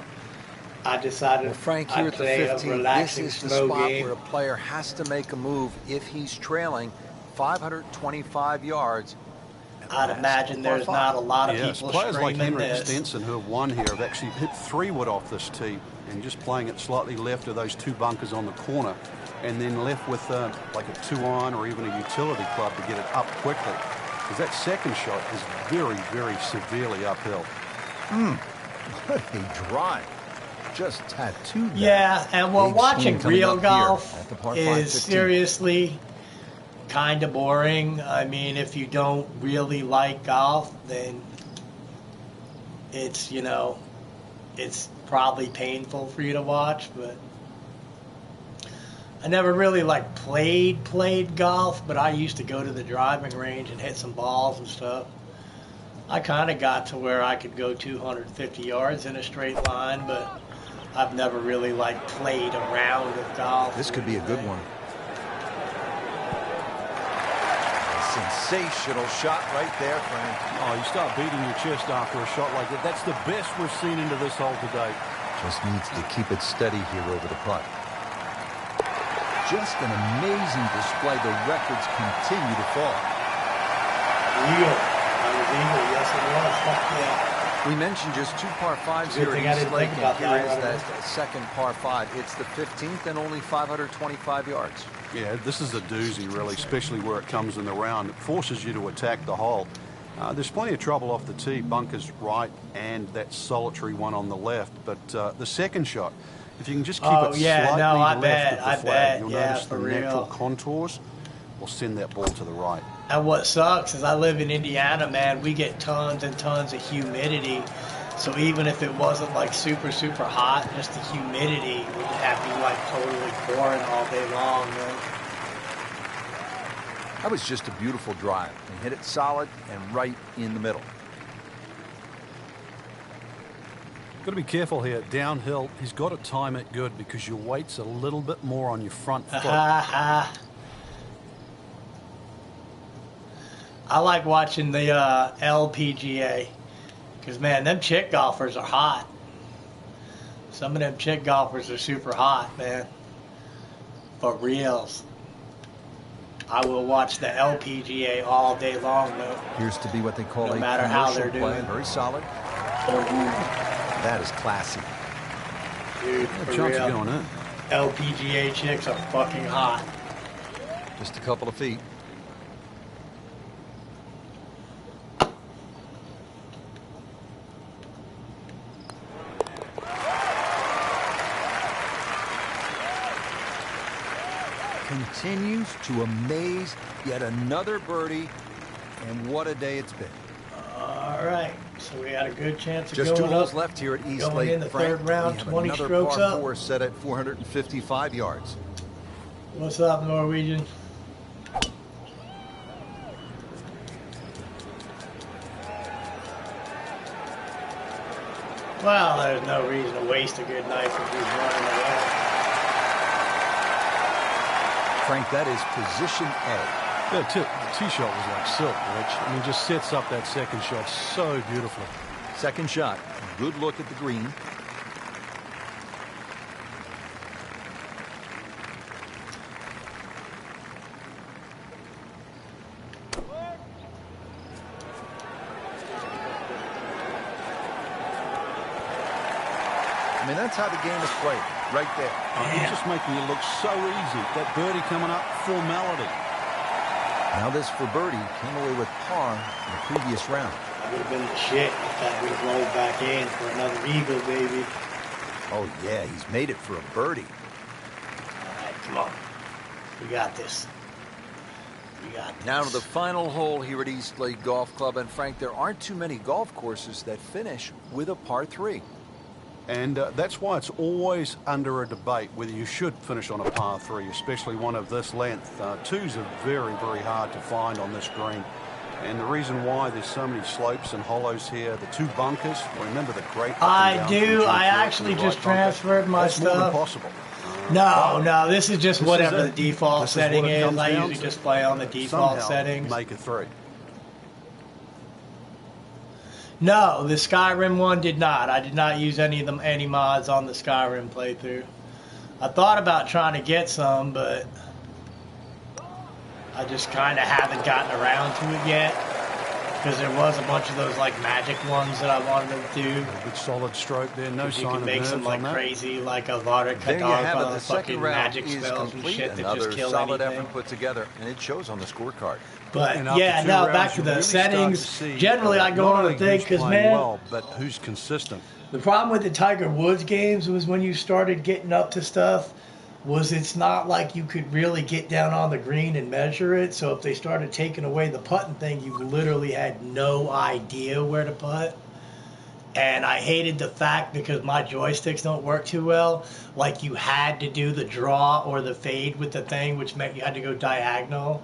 [SPEAKER 1] I decided
[SPEAKER 2] Well, Frank, here
[SPEAKER 1] I'd
[SPEAKER 2] at the
[SPEAKER 1] play a
[SPEAKER 2] 15, this
[SPEAKER 1] relaxing,
[SPEAKER 2] is the
[SPEAKER 1] slow
[SPEAKER 2] spot
[SPEAKER 1] game.
[SPEAKER 2] where a player has to make a move if he's trailing 525 yards. at the
[SPEAKER 1] I'd
[SPEAKER 2] last
[SPEAKER 1] imagine
[SPEAKER 2] par
[SPEAKER 1] there's
[SPEAKER 2] five.
[SPEAKER 1] not a lot of
[SPEAKER 3] Yes,
[SPEAKER 1] people
[SPEAKER 3] players like
[SPEAKER 1] screaming
[SPEAKER 3] Henrik
[SPEAKER 1] this.
[SPEAKER 3] Stenson who have won here have actually hit 3 wood off this tee and just playing it slightly left of those 2 bunkers on the corner and then left with like a 2-iron or even a utility club to get it up quickly. Because that second shot is very, very severely uphill.
[SPEAKER 2] What a drive. Just tattooed that.
[SPEAKER 1] Yeah, and
[SPEAKER 2] Big
[SPEAKER 1] watching
[SPEAKER 2] swing coming
[SPEAKER 1] real
[SPEAKER 2] up here
[SPEAKER 1] golf
[SPEAKER 2] at the par 5
[SPEAKER 1] is
[SPEAKER 2] 15.
[SPEAKER 1] seriously kind of boring. I mean, if you don't really like golf, then it's, you know, it's probably painful for you to watch, but I never really like played golf, but I used to go to the driving range and hit some balls and stuff. I kind of got to where I could go 250 yards in a straight line, but I've never really like played a round of golf.
[SPEAKER 2] This could be a good one. A sensational shot right there, Frank.
[SPEAKER 3] Oh, you start beating your chest after a shot like that. That's the best we've seen into this hole today.
[SPEAKER 2] Just needs to keep it steady here over the putt. Just an amazing display. The records continue to fall.
[SPEAKER 1] Eagle. I was eagle. Yes, it was. Fuck yeah.
[SPEAKER 2] We mentioned just 2 par 5s
[SPEAKER 1] Good
[SPEAKER 2] here
[SPEAKER 1] thing
[SPEAKER 2] at
[SPEAKER 1] I
[SPEAKER 2] East
[SPEAKER 1] didn't
[SPEAKER 2] Lake,
[SPEAKER 1] think
[SPEAKER 2] and
[SPEAKER 1] about
[SPEAKER 2] here
[SPEAKER 1] that.
[SPEAKER 2] is that second par 5. It's the 15th and only 525 yards.
[SPEAKER 3] Yeah, this is a doozy, really, especially where it comes in the round. It forces you to attack the hole. There's plenty of trouble off the tee, bunkers right and that solitary one on the left. But the second shot, if you can just keep it slightly left of the flag, you'll notice the natural contours will send that ball to the right.
[SPEAKER 1] And what sucks is I live in Indiana, man. We get tons and tons of humidity. So even if it wasn't like super, super hot, just the humidity would have me like totally boring all day long, man.
[SPEAKER 2] That was just a beautiful drive. He hit it solid and right in the middle.
[SPEAKER 3] Got to be careful here. Downhill, he's got to time it good because your weight's a little bit more on your front foot.
[SPEAKER 1] I like watching the LPGA because, man, them chick golfers are hot. Some of them chick golfers are super hot, man. For reals. I will watch the LPGA all day long, though.
[SPEAKER 2] Appears to be what they call
[SPEAKER 1] No
[SPEAKER 2] a
[SPEAKER 1] matter how
[SPEAKER 2] commercial
[SPEAKER 1] they're
[SPEAKER 2] play.
[SPEAKER 1] doing.
[SPEAKER 2] Very solid. That is classy.
[SPEAKER 1] Dude,
[SPEAKER 3] Yeah,
[SPEAKER 1] for
[SPEAKER 3] chance
[SPEAKER 1] real.
[SPEAKER 3] of going in.
[SPEAKER 1] LPGA chicks are fucking hot.
[SPEAKER 2] Just a couple of feet. continues to amaze. Yet another birdie, and what a day it's been.
[SPEAKER 1] All right, so we had a good chance of
[SPEAKER 2] Just
[SPEAKER 1] going
[SPEAKER 2] 2 holes
[SPEAKER 1] up,
[SPEAKER 2] left here at East
[SPEAKER 1] going
[SPEAKER 2] Lake.
[SPEAKER 1] in the
[SPEAKER 2] Frank,
[SPEAKER 1] third round,
[SPEAKER 2] we have
[SPEAKER 1] 20
[SPEAKER 2] another
[SPEAKER 1] strokes
[SPEAKER 2] par
[SPEAKER 1] up.
[SPEAKER 2] 4 set at 455 yards.
[SPEAKER 1] What's up, Norwegian? Well, there's no reason to waste a good night if he's running away.
[SPEAKER 2] Frank, that is position A.
[SPEAKER 3] The tee shot was like silk, Rich. I mean, just sets up that second shot so beautifully.
[SPEAKER 2] Second shot, good look at the green. I mean, that's how the game is played, right there.
[SPEAKER 3] He's just making it look so easy. That birdie coming up, formality.
[SPEAKER 2] Now this for birdie came away with par in the previous round.
[SPEAKER 1] That would have been the shit if that would have rolled back in for another eagle, baby.
[SPEAKER 2] Oh, yeah, he's made it for a birdie.
[SPEAKER 1] All right, come on. We got this. We got this.
[SPEAKER 2] Now to the final hole here at East Lake Golf Club. And Frank, there aren't too many golf courses that finish with a par 3.
[SPEAKER 3] And that's why it's always under a debate whether you should finish on a par 3, especially one of this length. Twos are very, very hard to find on this green. And the reason why there's so many slopes and hollows here, the 2 bunkers, remember the great...
[SPEAKER 1] I do. I actually just transferred my
[SPEAKER 3] stuff. That's more than
[SPEAKER 1] stuff.
[SPEAKER 3] possible.
[SPEAKER 1] No, this is just whatever the default setting
[SPEAKER 3] is.
[SPEAKER 1] I usually just play on the default settings.
[SPEAKER 3] Make a 3.
[SPEAKER 1] No, the Skyrim one did not. I did not use any mods on the Skyrim playthrough. I thought about trying to get some, but I just kind of haven't gotten around to it yet. Because there was a bunch of those like magic ones that I wanted to do.
[SPEAKER 3] A good solid stroke there, no sign of nerves on that.
[SPEAKER 1] You can make some like crazy, like a Vada
[SPEAKER 2] There you have it. The
[SPEAKER 1] fucking
[SPEAKER 2] second round
[SPEAKER 1] magic
[SPEAKER 2] is
[SPEAKER 1] spells and
[SPEAKER 2] complete.
[SPEAKER 1] shit that
[SPEAKER 2] Another
[SPEAKER 1] just kill
[SPEAKER 2] solid
[SPEAKER 1] anything.
[SPEAKER 2] effort put together, and it shows on the scorecard.
[SPEAKER 1] But
[SPEAKER 3] And after
[SPEAKER 1] yeah,
[SPEAKER 3] 2
[SPEAKER 1] now
[SPEAKER 3] rounds,
[SPEAKER 1] back to
[SPEAKER 3] you
[SPEAKER 1] the
[SPEAKER 3] really start
[SPEAKER 1] settings.
[SPEAKER 3] to see,
[SPEAKER 1] Generally, I go
[SPEAKER 3] not
[SPEAKER 1] on
[SPEAKER 3] only
[SPEAKER 1] and think
[SPEAKER 3] who's
[SPEAKER 1] because
[SPEAKER 3] playing
[SPEAKER 1] man,
[SPEAKER 3] well, but who's consistent.
[SPEAKER 1] the problem with the Tiger Woods games was when you started getting up to stuff, was it's not like you could really get down on the green and measure it. So if they started taking away the putting thing, you literally had no idea where to putt. And I hated the fact, because my joysticks don't work too well, like you had to do the draw or the fade with the thing, which meant you had to go diagonal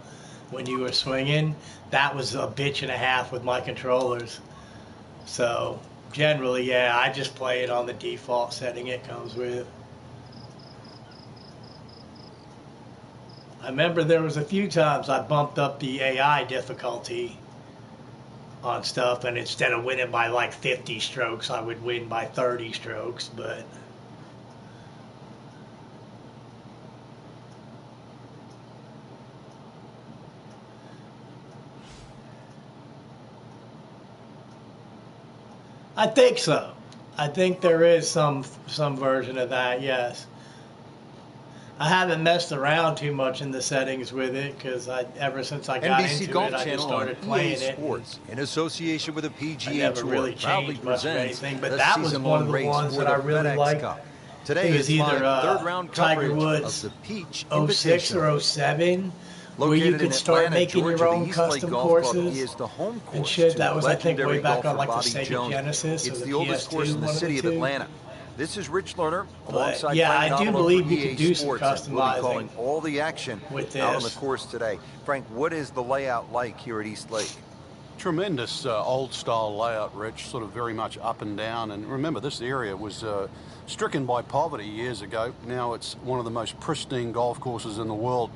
[SPEAKER 1] when you were swinging. That was a bitch and a half with my controllers. So generally, yeah, I just play it on the default setting it comes with. I remember there was a few times I bumped up the AI difficulty on stuff, and instead of winning by like 50 strokes, I would win by 30 strokes, but I think so. I think there is some version of that, yes. I haven't messed around too much in the settings with it because ever since I got
[SPEAKER 2] NBC
[SPEAKER 1] into
[SPEAKER 2] Golf
[SPEAKER 1] it, I just
[SPEAKER 2] Channel
[SPEAKER 1] started
[SPEAKER 2] on
[SPEAKER 1] playing
[SPEAKER 2] EA
[SPEAKER 1] it.
[SPEAKER 2] Sports, in association with the
[SPEAKER 1] I
[SPEAKER 2] PGA
[SPEAKER 1] never
[SPEAKER 2] Tour,
[SPEAKER 1] really
[SPEAKER 2] proudly
[SPEAKER 1] changed much of
[SPEAKER 2] presents
[SPEAKER 1] anything, but
[SPEAKER 2] the
[SPEAKER 1] that was one of the
[SPEAKER 2] season-long
[SPEAKER 1] ones
[SPEAKER 2] race for
[SPEAKER 1] that I
[SPEAKER 2] the
[SPEAKER 1] really
[SPEAKER 2] FedEx
[SPEAKER 1] liked.
[SPEAKER 2] Cup. Today
[SPEAKER 1] It was
[SPEAKER 2] is
[SPEAKER 1] either
[SPEAKER 2] third-round
[SPEAKER 1] Tiger
[SPEAKER 2] coverage
[SPEAKER 1] Woods
[SPEAKER 2] of the Peach
[SPEAKER 1] 06
[SPEAKER 2] Invitational.
[SPEAKER 1] or 07, where
[SPEAKER 2] Located
[SPEAKER 1] you
[SPEAKER 2] in
[SPEAKER 1] could start
[SPEAKER 2] Atlanta,
[SPEAKER 1] making
[SPEAKER 2] Georgia,
[SPEAKER 1] your
[SPEAKER 2] the
[SPEAKER 1] own
[SPEAKER 2] East Lake
[SPEAKER 1] custom
[SPEAKER 2] Golf Club
[SPEAKER 1] courses
[SPEAKER 2] is the home course
[SPEAKER 1] and shit.
[SPEAKER 2] to
[SPEAKER 1] That was, I think,
[SPEAKER 2] legendary
[SPEAKER 1] way back on
[SPEAKER 2] golfer
[SPEAKER 1] like the
[SPEAKER 2] Bobby
[SPEAKER 1] Sega
[SPEAKER 2] Jones.
[SPEAKER 1] Genesis
[SPEAKER 2] It's
[SPEAKER 1] or
[SPEAKER 2] the oldest
[SPEAKER 1] PS2,
[SPEAKER 2] course in the
[SPEAKER 1] one of
[SPEAKER 2] city
[SPEAKER 1] the
[SPEAKER 2] of
[SPEAKER 1] two.
[SPEAKER 2] Atlanta. This is Rich Lerner alongside
[SPEAKER 1] yeah,
[SPEAKER 2] Frank
[SPEAKER 1] I do
[SPEAKER 2] Novelo
[SPEAKER 1] believe
[SPEAKER 2] for
[SPEAKER 1] you
[SPEAKER 2] EA
[SPEAKER 1] could do some
[SPEAKER 2] Sports, and we'll be calling
[SPEAKER 1] customizing
[SPEAKER 2] all the action
[SPEAKER 1] with
[SPEAKER 2] out on the
[SPEAKER 1] this.
[SPEAKER 2] course today. Frank, what is the layout like here at East Lake?
[SPEAKER 3] Tremendous old-style layout, Rich, sort of very much up and down. And remember, this area was stricken by poverty years ago. Now it's one of the most pristine golf courses in the world.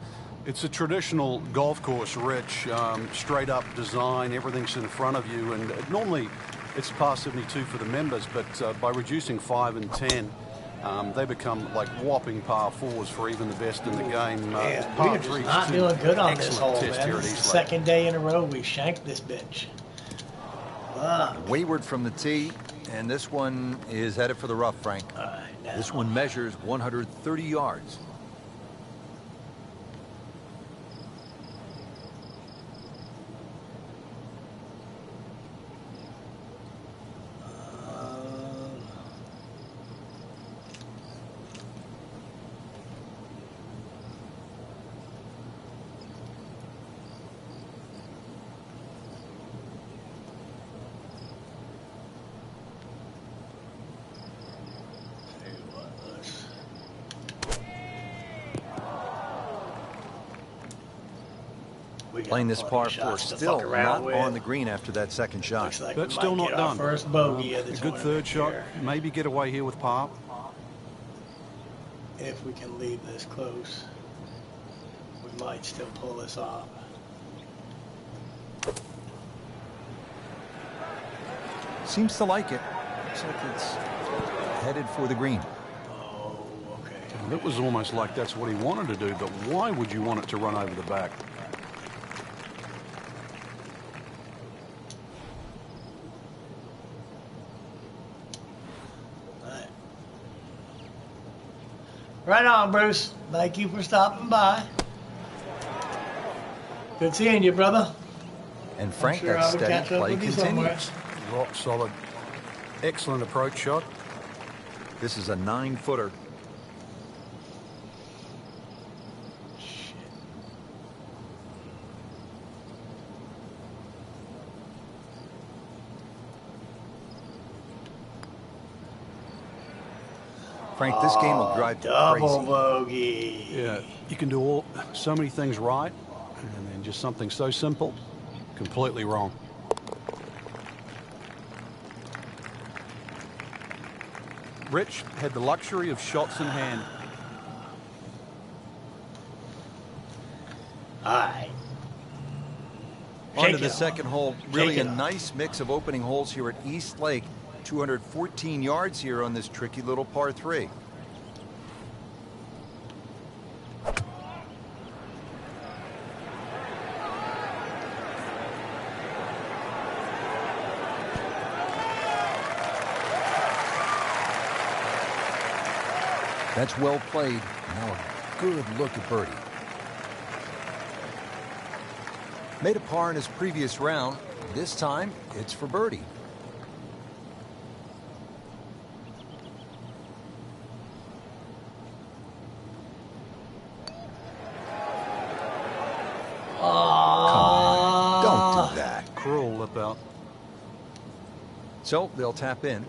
[SPEAKER 3] It's a traditional golf course, Rich, straight-up design. Everything's in front of you. And normally it's par 72 for the members, but by reducing 5 and 10, they become like whopping par 4s for even the best in the game.
[SPEAKER 1] Yeah,
[SPEAKER 3] Par
[SPEAKER 1] we're just
[SPEAKER 3] 3s
[SPEAKER 1] not
[SPEAKER 3] too.
[SPEAKER 1] doing good on this
[SPEAKER 3] Excellent
[SPEAKER 1] hole,
[SPEAKER 3] test
[SPEAKER 1] man.
[SPEAKER 3] here at
[SPEAKER 1] This is
[SPEAKER 3] East
[SPEAKER 1] the
[SPEAKER 3] Lake.
[SPEAKER 1] second day in a row we shanked this bitch.
[SPEAKER 2] Wayward from the tee, and this one is headed for the rough, Frank.
[SPEAKER 1] Now.
[SPEAKER 2] This one measures 130 yards.
[SPEAKER 1] We got
[SPEAKER 2] Playing this
[SPEAKER 1] plenty
[SPEAKER 2] par
[SPEAKER 1] of
[SPEAKER 2] 4,
[SPEAKER 1] shots to
[SPEAKER 2] still
[SPEAKER 1] fuck around
[SPEAKER 2] not
[SPEAKER 1] with.
[SPEAKER 2] on the green after that second shot.
[SPEAKER 1] Looks like
[SPEAKER 3] But
[SPEAKER 1] we
[SPEAKER 3] still
[SPEAKER 1] might
[SPEAKER 3] not
[SPEAKER 1] get our
[SPEAKER 3] done.
[SPEAKER 1] first bogey of the
[SPEAKER 3] A good
[SPEAKER 1] tournament
[SPEAKER 3] third shot.
[SPEAKER 1] here,
[SPEAKER 3] Maybe get away here with par.
[SPEAKER 1] if we can leave this close. We might still pull this off.
[SPEAKER 2] Seems to like it. Looks like it's headed for the green.
[SPEAKER 1] Oh, okay.
[SPEAKER 3] It was almost like that's what he wanted to do, but why would you want it to run over the back?
[SPEAKER 1] Right on, Bruce. Thank you for stopping by. Good seeing you, brother.
[SPEAKER 2] And Frank,
[SPEAKER 1] I'm sure
[SPEAKER 2] that
[SPEAKER 1] I will
[SPEAKER 2] steady
[SPEAKER 1] catch up
[SPEAKER 2] play
[SPEAKER 1] with you somewhere.
[SPEAKER 2] continues.
[SPEAKER 3] Rock solid. Excellent approach shot.
[SPEAKER 2] This is a 9-footer. Frank, this game will drive you
[SPEAKER 1] Double
[SPEAKER 2] crazy.
[SPEAKER 1] bogey.
[SPEAKER 3] Yeah, you can do so many things right, and then just something so simple, completely wrong. Rich had the luxury of shots in hand.
[SPEAKER 1] All right.
[SPEAKER 2] On to
[SPEAKER 1] Shake
[SPEAKER 2] the
[SPEAKER 1] it.
[SPEAKER 2] second hole. Really
[SPEAKER 1] Shake
[SPEAKER 2] a
[SPEAKER 1] it up.
[SPEAKER 2] nice mix of opening holes here at East Lake. 214 yards here on this tricky little par 3. That's well played. Now a good look at birdie. Made a par in his previous round. This time, it's for birdie. Come on, don't do that.
[SPEAKER 3] Cruel lip out.
[SPEAKER 2] So they'll tap in.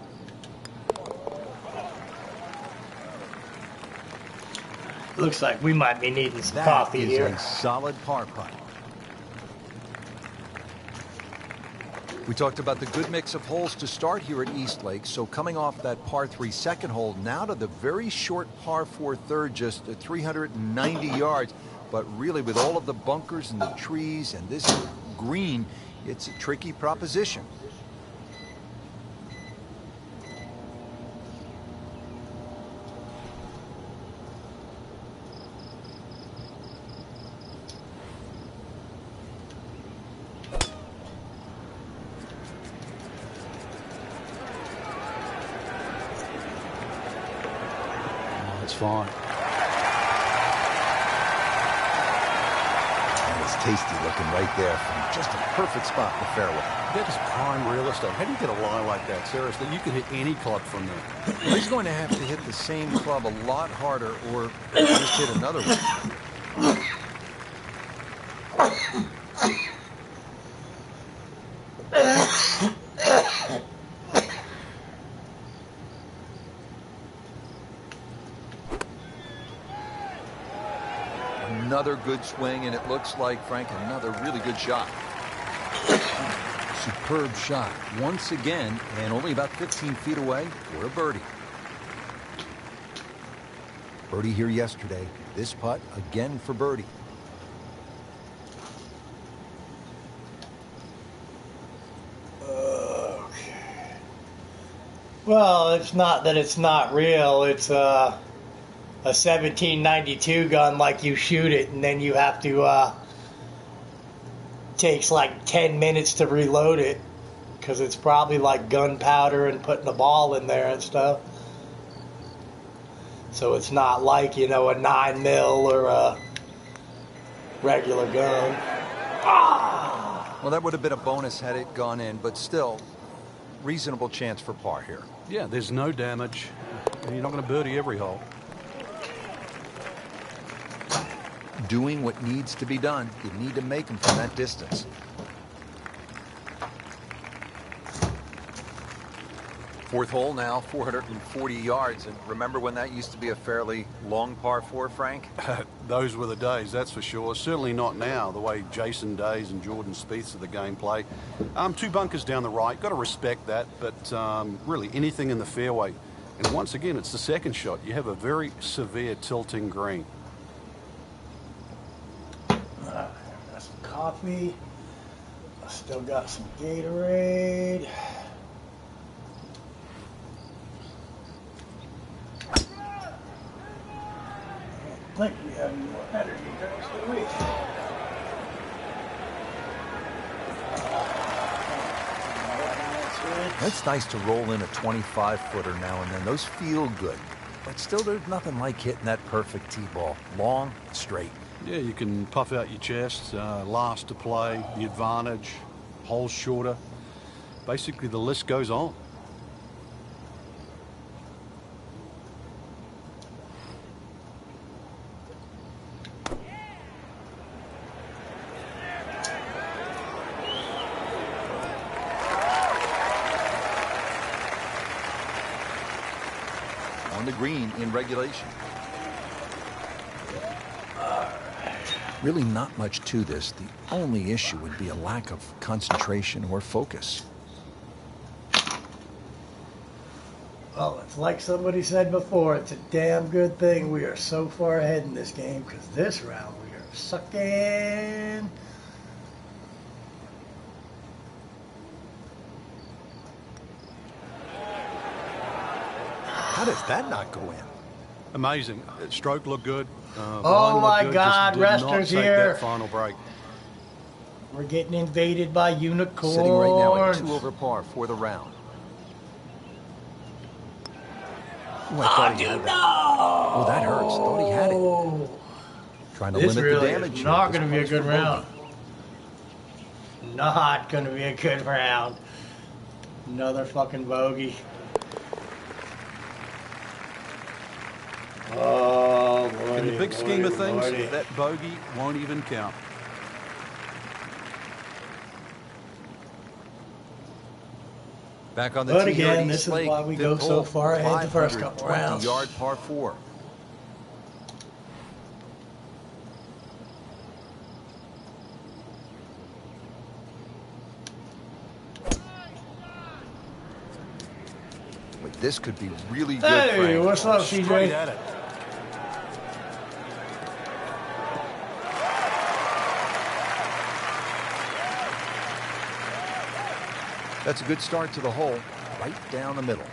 [SPEAKER 1] Looks like we might be needing some
[SPEAKER 2] That
[SPEAKER 1] coffee
[SPEAKER 2] is
[SPEAKER 1] here.
[SPEAKER 2] a solid par putt. We talked about the good mix of holes to start here at East Lake. So coming off that par 3 second hole, now to the very short par 4 third, just 390 yards. But really, with all of the bunkers and the trees and this green, it's a tricky proposition.
[SPEAKER 3] It's fine.
[SPEAKER 2] And it's tasty looking right there from just a perfect spot in the fairway.
[SPEAKER 3] That is prime real estate. How do you get a lie like that? Seriously, you can hit any club from there.
[SPEAKER 2] Well, he's going to have to hit the same club a lot harder or just hit another one. Another good swing, and it looks like, Frank, another really good shot. Superb shot once again, and only about 15 feet away for a birdie. Birdie here yesterday. This putt again for birdie.
[SPEAKER 1] Okay. Well, it's not that it's not real. It's a 1792 gun, like you shoot it and then you have to takes like 10 minutes to reload it because it's probably like gunpowder and putting the ball in there and stuff. So it's not like, you know, a 9mm or a regular gun.
[SPEAKER 2] Well, that would have been a bonus had it gone in, but still, reasonable chance for par here.
[SPEAKER 3] Yeah, there's no damage, and you're not going to birdie every hole.
[SPEAKER 2] Doing what needs to be done. You need to make them from that distance. Fourth hole now, 440 yards. And remember when that used to be a fairly long par 4, Frank?
[SPEAKER 3] Those were the days, that's for sure. Certainly not now, the way Jason Days and Jordan Spieth's of the game play. 2 bunkers down the right, got to respect that, but really anything in the fairway. And once again, it's the second shot. You have a very severe tilting green.
[SPEAKER 4] Got some coffee. I still got some Gatorade. I think we have any more energy drinks, do we?
[SPEAKER 2] It's nice to roll in a 25-footer now and then. Those feel good. But still, there's nothing like hitting that perfect tee ball. Long, straight.
[SPEAKER 3] Yeah, you can puff out your chest, last to play, the advantage, holes shorter. Basically, the list goes on.
[SPEAKER 2] On the green in regulation. Really not much to this. The only issue would be a lack of concentration or focus.
[SPEAKER 4] Well, it's like somebody said before, it's a damn good thing we are so far ahead in this game, because this round we are sucking.
[SPEAKER 2] How does that not go in?
[SPEAKER 3] Amazing. Stroke looked good.
[SPEAKER 4] Oh my God, Rester's here.
[SPEAKER 3] That final break.
[SPEAKER 4] We're getting invaded by unicorns.
[SPEAKER 2] Sitting right now at 2 over par for the round. Ooh, I thought he had that. Oh, that hurts. Thought he had it. Trying to
[SPEAKER 4] This
[SPEAKER 2] limit
[SPEAKER 4] really
[SPEAKER 2] the damage.
[SPEAKER 4] is not going to be a
[SPEAKER 2] This
[SPEAKER 4] good
[SPEAKER 2] plays for
[SPEAKER 4] round. Not going to be a good round. Another fucking bogey. Oh, Lordy,
[SPEAKER 3] In the big scheme of things,
[SPEAKER 4] Lordy.
[SPEAKER 3] that bogey won't even count.
[SPEAKER 2] Back on the
[SPEAKER 4] But
[SPEAKER 2] tee here at
[SPEAKER 4] again,
[SPEAKER 2] East
[SPEAKER 4] this is
[SPEAKER 2] Lake,
[SPEAKER 4] why we
[SPEAKER 2] fifth
[SPEAKER 4] go so
[SPEAKER 2] hole,
[SPEAKER 4] far ahead the first couple rounds.
[SPEAKER 2] 520-yard par 4. But this could be really good.
[SPEAKER 4] Hey,
[SPEAKER 2] Frank.
[SPEAKER 4] what's up,
[SPEAKER 3] Straight
[SPEAKER 4] CJ?
[SPEAKER 3] at it.
[SPEAKER 2] That's a good start to the hole, right down the middle.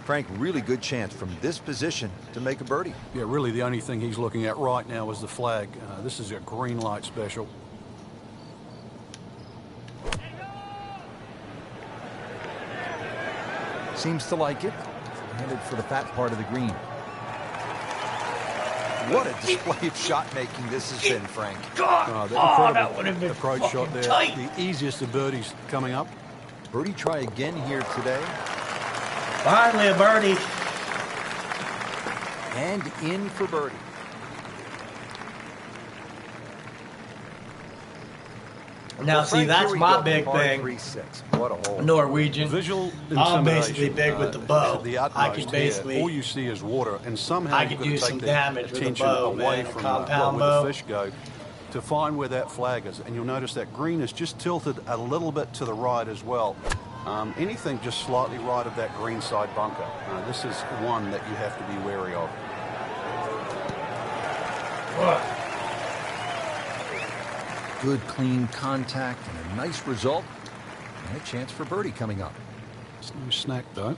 [SPEAKER 2] Frank, really good chance from this position to make a birdie.
[SPEAKER 3] Yeah, really the only thing he's looking at right now is the flag. This is a green light special.
[SPEAKER 2] Seems to like it. Headed for the fat part of the green. What a display of shot making this has been, Frank.
[SPEAKER 4] That would have been
[SPEAKER 3] Approach shot
[SPEAKER 4] fucking
[SPEAKER 3] there.
[SPEAKER 4] tight.
[SPEAKER 3] The easiest of birdies coming up.
[SPEAKER 2] Birdie try again here today.
[SPEAKER 4] Finally a birdie.
[SPEAKER 2] And in for birdie.
[SPEAKER 4] Now,
[SPEAKER 2] Well,
[SPEAKER 4] see,
[SPEAKER 2] Frank,
[SPEAKER 4] that's
[SPEAKER 2] here we
[SPEAKER 4] my
[SPEAKER 2] go.
[SPEAKER 4] big
[SPEAKER 2] Par
[SPEAKER 4] thing.
[SPEAKER 2] 3-6. What a hole.
[SPEAKER 4] Norwegian.
[SPEAKER 3] Visual
[SPEAKER 4] I'm
[SPEAKER 3] intimidation,
[SPEAKER 4] basically big with the bow.
[SPEAKER 3] the
[SPEAKER 4] I
[SPEAKER 3] utmost
[SPEAKER 4] can
[SPEAKER 3] here.
[SPEAKER 4] basically,
[SPEAKER 3] All you see is water, and somehow
[SPEAKER 4] I
[SPEAKER 3] you've
[SPEAKER 4] could
[SPEAKER 3] got to
[SPEAKER 4] do
[SPEAKER 3] take
[SPEAKER 4] some
[SPEAKER 3] the
[SPEAKER 4] damage with a
[SPEAKER 3] attention
[SPEAKER 4] bow,
[SPEAKER 3] away
[SPEAKER 4] man, a
[SPEAKER 3] from
[SPEAKER 4] compound
[SPEAKER 3] where
[SPEAKER 4] bow.
[SPEAKER 3] the fish go to find where that flag is. And you'll notice that green is just tilted a little bit to the right as well. Anything just slightly right of that green side bunker. This is one that you have to be wary of.
[SPEAKER 2] Good, clean contact and a nice result. And a chance for birdie coming up.
[SPEAKER 3] It's no snack, though.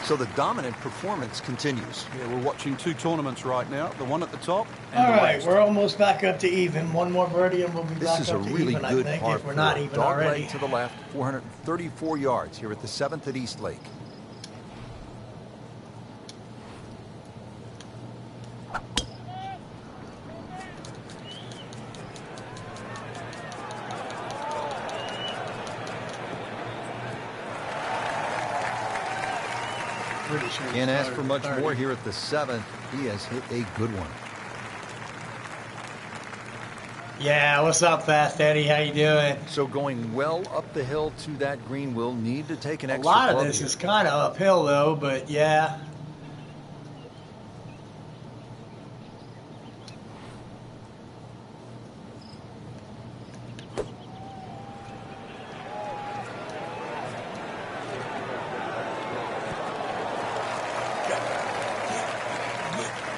[SPEAKER 2] So the dominant performance continues.
[SPEAKER 3] Yeah, we're watching 2 tournaments right now. The one at the top and
[SPEAKER 4] all
[SPEAKER 3] the
[SPEAKER 4] right,
[SPEAKER 3] last.
[SPEAKER 4] we're almost back up to even. One more birdie and we'll be
[SPEAKER 2] This
[SPEAKER 4] back
[SPEAKER 2] is a
[SPEAKER 4] up to
[SPEAKER 2] really
[SPEAKER 4] even, I
[SPEAKER 2] good
[SPEAKER 4] think,
[SPEAKER 2] par
[SPEAKER 4] if we're
[SPEAKER 2] 4.
[SPEAKER 4] not even
[SPEAKER 2] Dog
[SPEAKER 4] already.
[SPEAKER 2] leg to the left, 434 yards here at the 7th at East Lake.
[SPEAKER 4] pretty sure.
[SPEAKER 2] Can't ask for much more here at the 7th. He has hit a good one.
[SPEAKER 1] Yeah, what's up, Fast Eddie? How you doing?
[SPEAKER 2] So going well up the hill to that green, will need to take an
[SPEAKER 1] A
[SPEAKER 2] extra
[SPEAKER 1] lot of
[SPEAKER 2] club
[SPEAKER 1] this
[SPEAKER 2] here.
[SPEAKER 1] is kind of uphill, though, but yeah.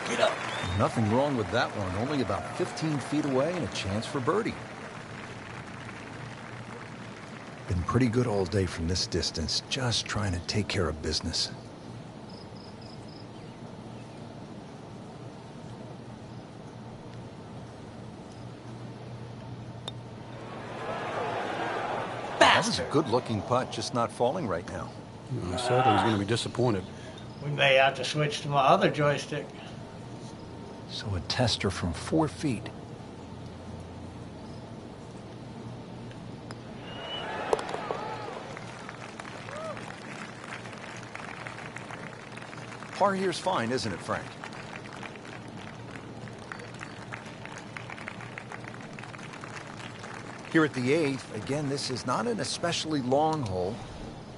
[SPEAKER 1] Get up.
[SPEAKER 2] Nothing wrong with that one. Only about 15 feet away and a chance for birdie. Been pretty good all day from this distance. Just trying to take care of business. That was a good-looking putt, just not falling right now.
[SPEAKER 3] I said I was going to be disappointed.
[SPEAKER 1] We may have to switch to my other joystick.
[SPEAKER 2] So a tester from 4 feet. Par here's fine, isn't it, Frank? Here at the 8th, again, this is not an especially long hole,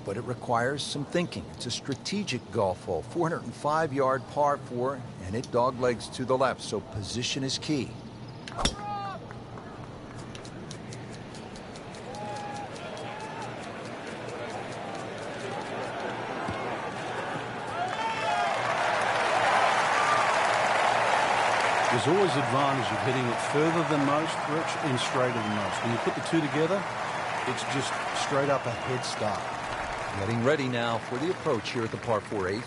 [SPEAKER 2] but it requires some thinking. It's a strategic golf hole, 405-yard par 4, and it doglegs to the left, so position is key.
[SPEAKER 3] There's always advantage of hitting it further than most, Rich, and straighter than most. When you put the two together, it's just straight up a head start.
[SPEAKER 2] Getting ready now for the approach here at the par 4 8th.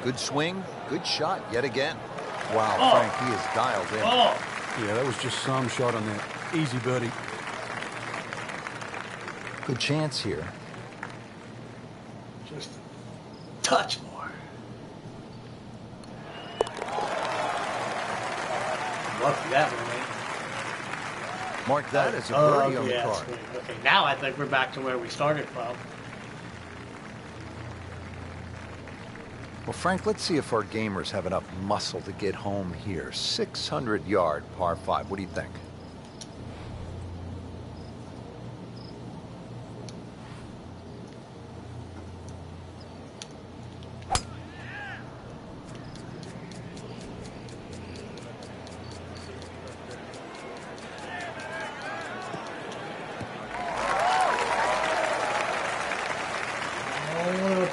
[SPEAKER 2] Good swing, good shot yet again. Wow, Frank, he is dialed in.
[SPEAKER 3] Yeah, that was just some shot on that. Easy birdie.
[SPEAKER 2] Good chance here.
[SPEAKER 1] Just a touch more. Lucky that one, man.
[SPEAKER 2] Mark that as a birdie on the card.
[SPEAKER 1] Sweet. Okay, now I think we're back to where we started from.
[SPEAKER 2] Well, Frank, let's see if our gamers have enough muscle to get home here. 600-yard par 5. What do you think?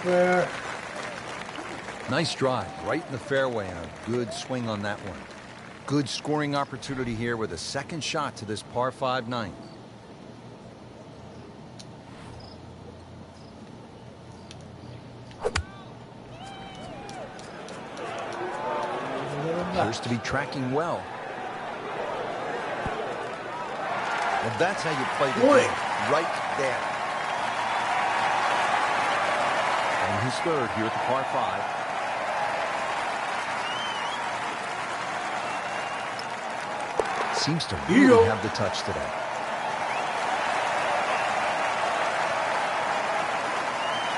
[SPEAKER 1] There.
[SPEAKER 2] Nice drive, right in the fairway, and a good swing on that one. Good scoring opportunity here with a second shot to this par 5 9. Appears to be tracking well. Well, that's how you play the game, right there. And his third here at the par 5. Seems to really have the touch today.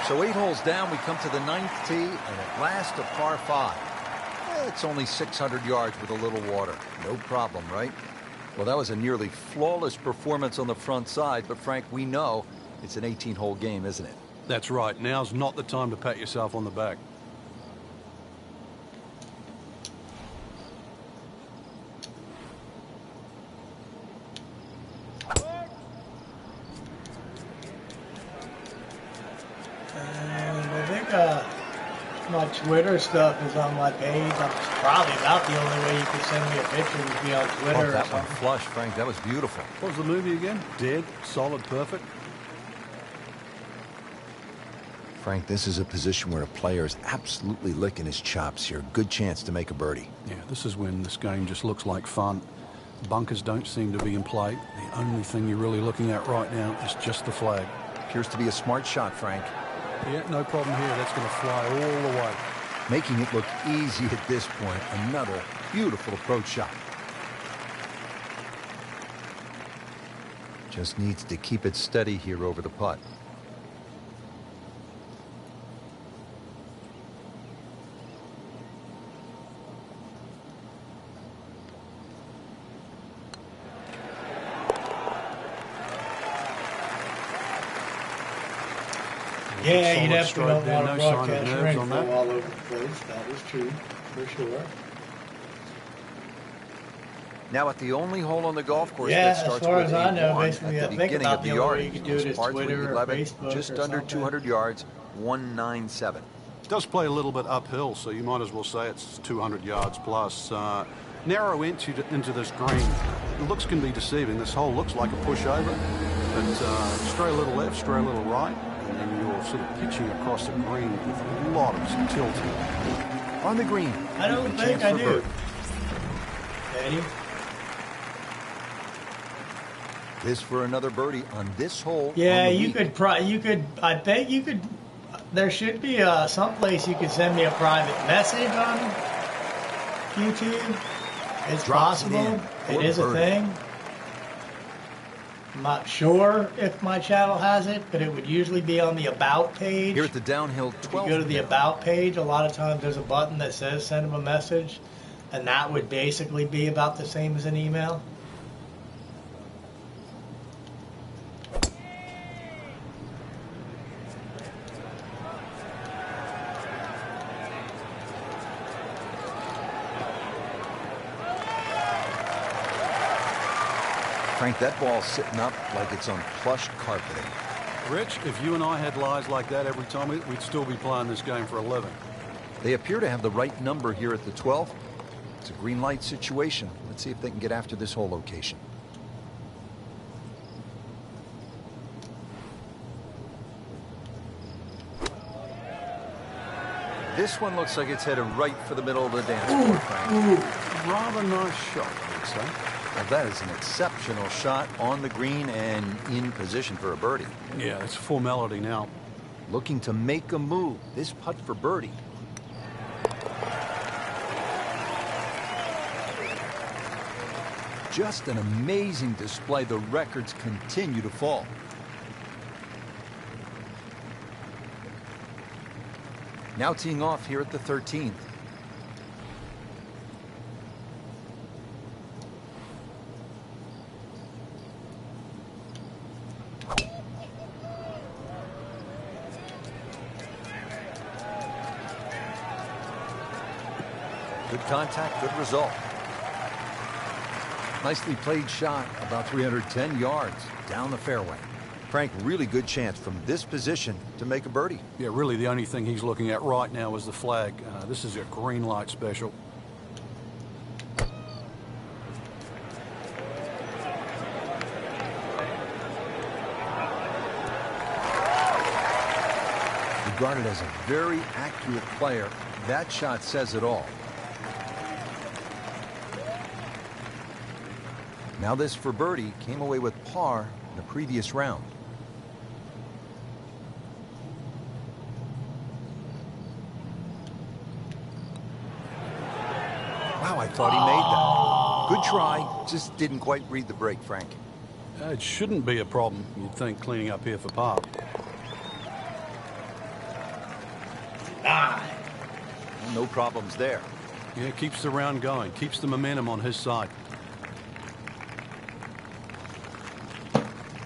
[SPEAKER 2] So 8 holes down, we come to the 9th tee, and at last a par 5. It's only 600 yards with a little water. No problem, right? Well, that was a nearly flawless performance on the front side, but Frank, we know it's an 18-hole game, isn't it?
[SPEAKER 3] That's right. Now's not the time to pat yourself on the back.
[SPEAKER 1] My Twitter stuff is on my page. I'm probably about the only way you can send me a picture would be on Twitter.
[SPEAKER 2] Oh, that one flush, Frank. That was beautiful.
[SPEAKER 3] What was the movie again? Dead, solid, perfect.
[SPEAKER 2] Frank, this is a position where a player is absolutely licking his chops here. Good chance to make a birdie.
[SPEAKER 3] Yeah, this is when this game just looks like fun. Bunkers don't seem to be in play. The only thing you're really looking at right now is just the flag.
[SPEAKER 2] Appears to be a smart shot, Frank.
[SPEAKER 3] Yeah, no problem here. That's going to fly all the way.
[SPEAKER 2] Making it look easy at this point. Another beautiful approach shot. Just needs to keep it steady here over the putt.
[SPEAKER 1] Yeah, you
[SPEAKER 3] Solid
[SPEAKER 1] definitely
[SPEAKER 3] stroke
[SPEAKER 1] don't
[SPEAKER 3] there,
[SPEAKER 1] want
[SPEAKER 3] no
[SPEAKER 1] to
[SPEAKER 3] sign of
[SPEAKER 1] broadcast your
[SPEAKER 3] nerves on
[SPEAKER 1] info
[SPEAKER 3] that.
[SPEAKER 1] all over the place. That is true, for sure.
[SPEAKER 2] Now at the only hole on the golf course
[SPEAKER 1] Yeah,
[SPEAKER 2] that
[SPEAKER 1] as
[SPEAKER 2] starts
[SPEAKER 1] far
[SPEAKER 2] with
[SPEAKER 1] as
[SPEAKER 2] a
[SPEAKER 1] I know,
[SPEAKER 2] 1
[SPEAKER 1] basically,
[SPEAKER 2] at
[SPEAKER 1] I
[SPEAKER 2] the
[SPEAKER 1] think
[SPEAKER 2] beginning
[SPEAKER 1] about
[SPEAKER 2] of
[SPEAKER 1] the
[SPEAKER 2] the
[SPEAKER 1] only way
[SPEAKER 2] yardage.
[SPEAKER 1] you can do it is
[SPEAKER 2] Par
[SPEAKER 1] Twitter
[SPEAKER 2] 3,
[SPEAKER 1] or
[SPEAKER 2] 11,
[SPEAKER 1] Facebook
[SPEAKER 2] just
[SPEAKER 1] or
[SPEAKER 2] under
[SPEAKER 1] something.
[SPEAKER 2] 200 yards, 197.
[SPEAKER 3] It does play a little bit uphill, so you might as well say it's 200 yards plus. Narrow entry into this green. The looks can be deceiving. This hole looks like a pushover, but stray a little left, stray a little right, and then you're sort of pitching across the green with a lot of tilt.
[SPEAKER 2] On the green.
[SPEAKER 1] I don't
[SPEAKER 2] a
[SPEAKER 1] think
[SPEAKER 2] chance
[SPEAKER 1] I
[SPEAKER 2] for
[SPEAKER 1] do.
[SPEAKER 2] birdie.
[SPEAKER 1] Eddie?
[SPEAKER 2] This for another birdie on this hole.
[SPEAKER 1] Yeah,
[SPEAKER 2] on the
[SPEAKER 1] you
[SPEAKER 2] week.
[SPEAKER 1] could, I think you could, there should be some place you could send me a private message on YouTube. It's
[SPEAKER 2] Drops it
[SPEAKER 1] possible.
[SPEAKER 2] in
[SPEAKER 1] It
[SPEAKER 2] for
[SPEAKER 1] is a
[SPEAKER 2] birdie.
[SPEAKER 1] thing. I'm not sure if my channel has it, but it would usually be on the About page.
[SPEAKER 2] Here at the downhill
[SPEAKER 1] If you
[SPEAKER 2] 12th.
[SPEAKER 1] go to the
[SPEAKER 2] hole.
[SPEAKER 1] About page, a lot of times there's a button that says send them a message, and that would basically be about the same as an email.
[SPEAKER 2] Frank, that ball's sitting up like it's on plush carpeting.
[SPEAKER 3] Rich, if you and I had lies like that every time, we'd still be playing this game for a living.
[SPEAKER 2] They appear to have the right number here at the 12th. It's a green light situation. Let's see if they can get after this hole location. This one looks like it's headed right for the middle of the dance floor, Frank.
[SPEAKER 3] Rather nice shot, I would say.
[SPEAKER 2] Well, that is an exceptional shot on the green and in position for a birdie.
[SPEAKER 3] Yeah, it's a formality now.
[SPEAKER 2] Looking to make a move. This putt for birdie. Just an amazing display. The records continue to fall. Now teeing off here at the 13th. Good contact, good result. Nicely played shot, about 310 yards down the fairway. Frank, really good chance from this position to make a birdie.
[SPEAKER 3] Yeah, really the only thing he's looking at right now is the flag. This is a green light special.
[SPEAKER 2] Regarded as a very accurate player, that shot says it all. Now this for birdie, came away with par in the previous round. Wow, I thought he made that. Good try, just didn't quite read the break, Frank.
[SPEAKER 3] It shouldn't be a problem, you'd think, cleaning up here for par.
[SPEAKER 2] No problems there.
[SPEAKER 3] Yeah, keeps the round going, keeps the momentum on his side.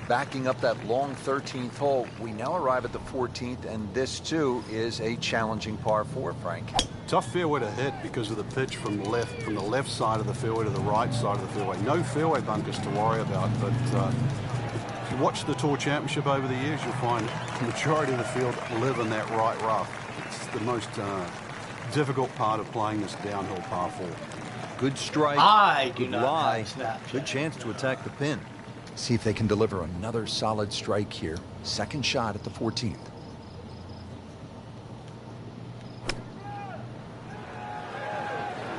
[SPEAKER 2] Backing up that long 13th hole, we now arrive at the 14th, and this too is a challenging par 4, Frank.
[SPEAKER 3] Tough fairway to hit because of the pitch from the left side of the fairway to the right side of the fairway. No fairway bunkers to worry about, but if you watch the Tour Championship over the years, you'll find the majority of the field live in that right rough. It's the most difficult part of playing this downhill par 4.
[SPEAKER 2] Good strike.
[SPEAKER 1] I do
[SPEAKER 2] good
[SPEAKER 1] not
[SPEAKER 2] lie.
[SPEAKER 1] have Snapchat.
[SPEAKER 2] Good chance to attack the pin. See if they can deliver another solid strike here. Second shot at the 14th.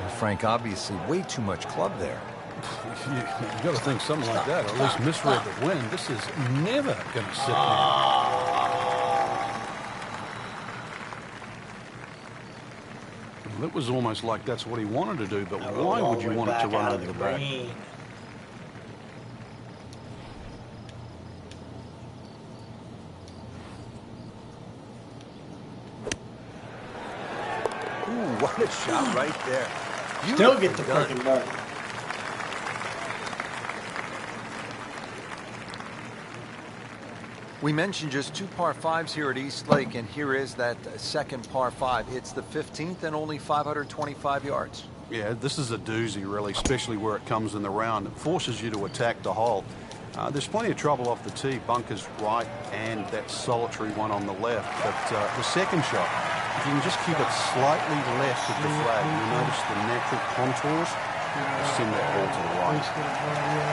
[SPEAKER 2] Well, Frank, obviously way too much club there.
[SPEAKER 3] You got to think something like that, or at least misread the wind. This is never going to sit there. Well, it was almost like that's what he wanted to do, but why would you want it to run over the back?
[SPEAKER 2] what a shot right there.
[SPEAKER 4] Still get the
[SPEAKER 2] Beautifully
[SPEAKER 4] freaking
[SPEAKER 2] done.
[SPEAKER 4] birdie.
[SPEAKER 2] We mentioned just 2 par 5s here at East Lake, and here is that second par 5. It's the 15th and only 525 yards.
[SPEAKER 3] Yeah, this is a doozy, really, especially where it comes in the round. It forces you to attack the hole. There's plenty of trouble off the tee, bunkers right and that solitary one on the left. But the second shot, if you can just keep it slightly left of the flag, you'll notice the natural contours. Send that ball to the right.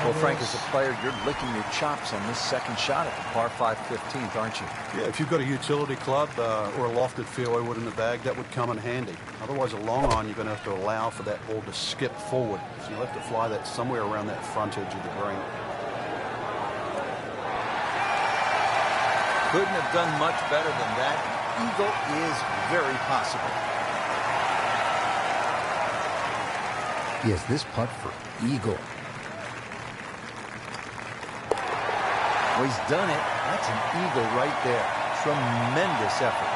[SPEAKER 2] Well, Frank, as a player, you're licking your chops on this second shot at the par 5 15th, aren't you?
[SPEAKER 3] Yeah, if you've got a utility club or a lofted fairway wood in the bag, that would come in handy. Otherwise, a long iron, you're going to have to allow for that ball to skip forward. So you'll have to fly that somewhere around that front edge of the green.
[SPEAKER 2] Couldn't have done much better than that. Eagle is very possible. He has this putt for eagle. Well, he's done it. That's an eagle right there. Tremendous effort.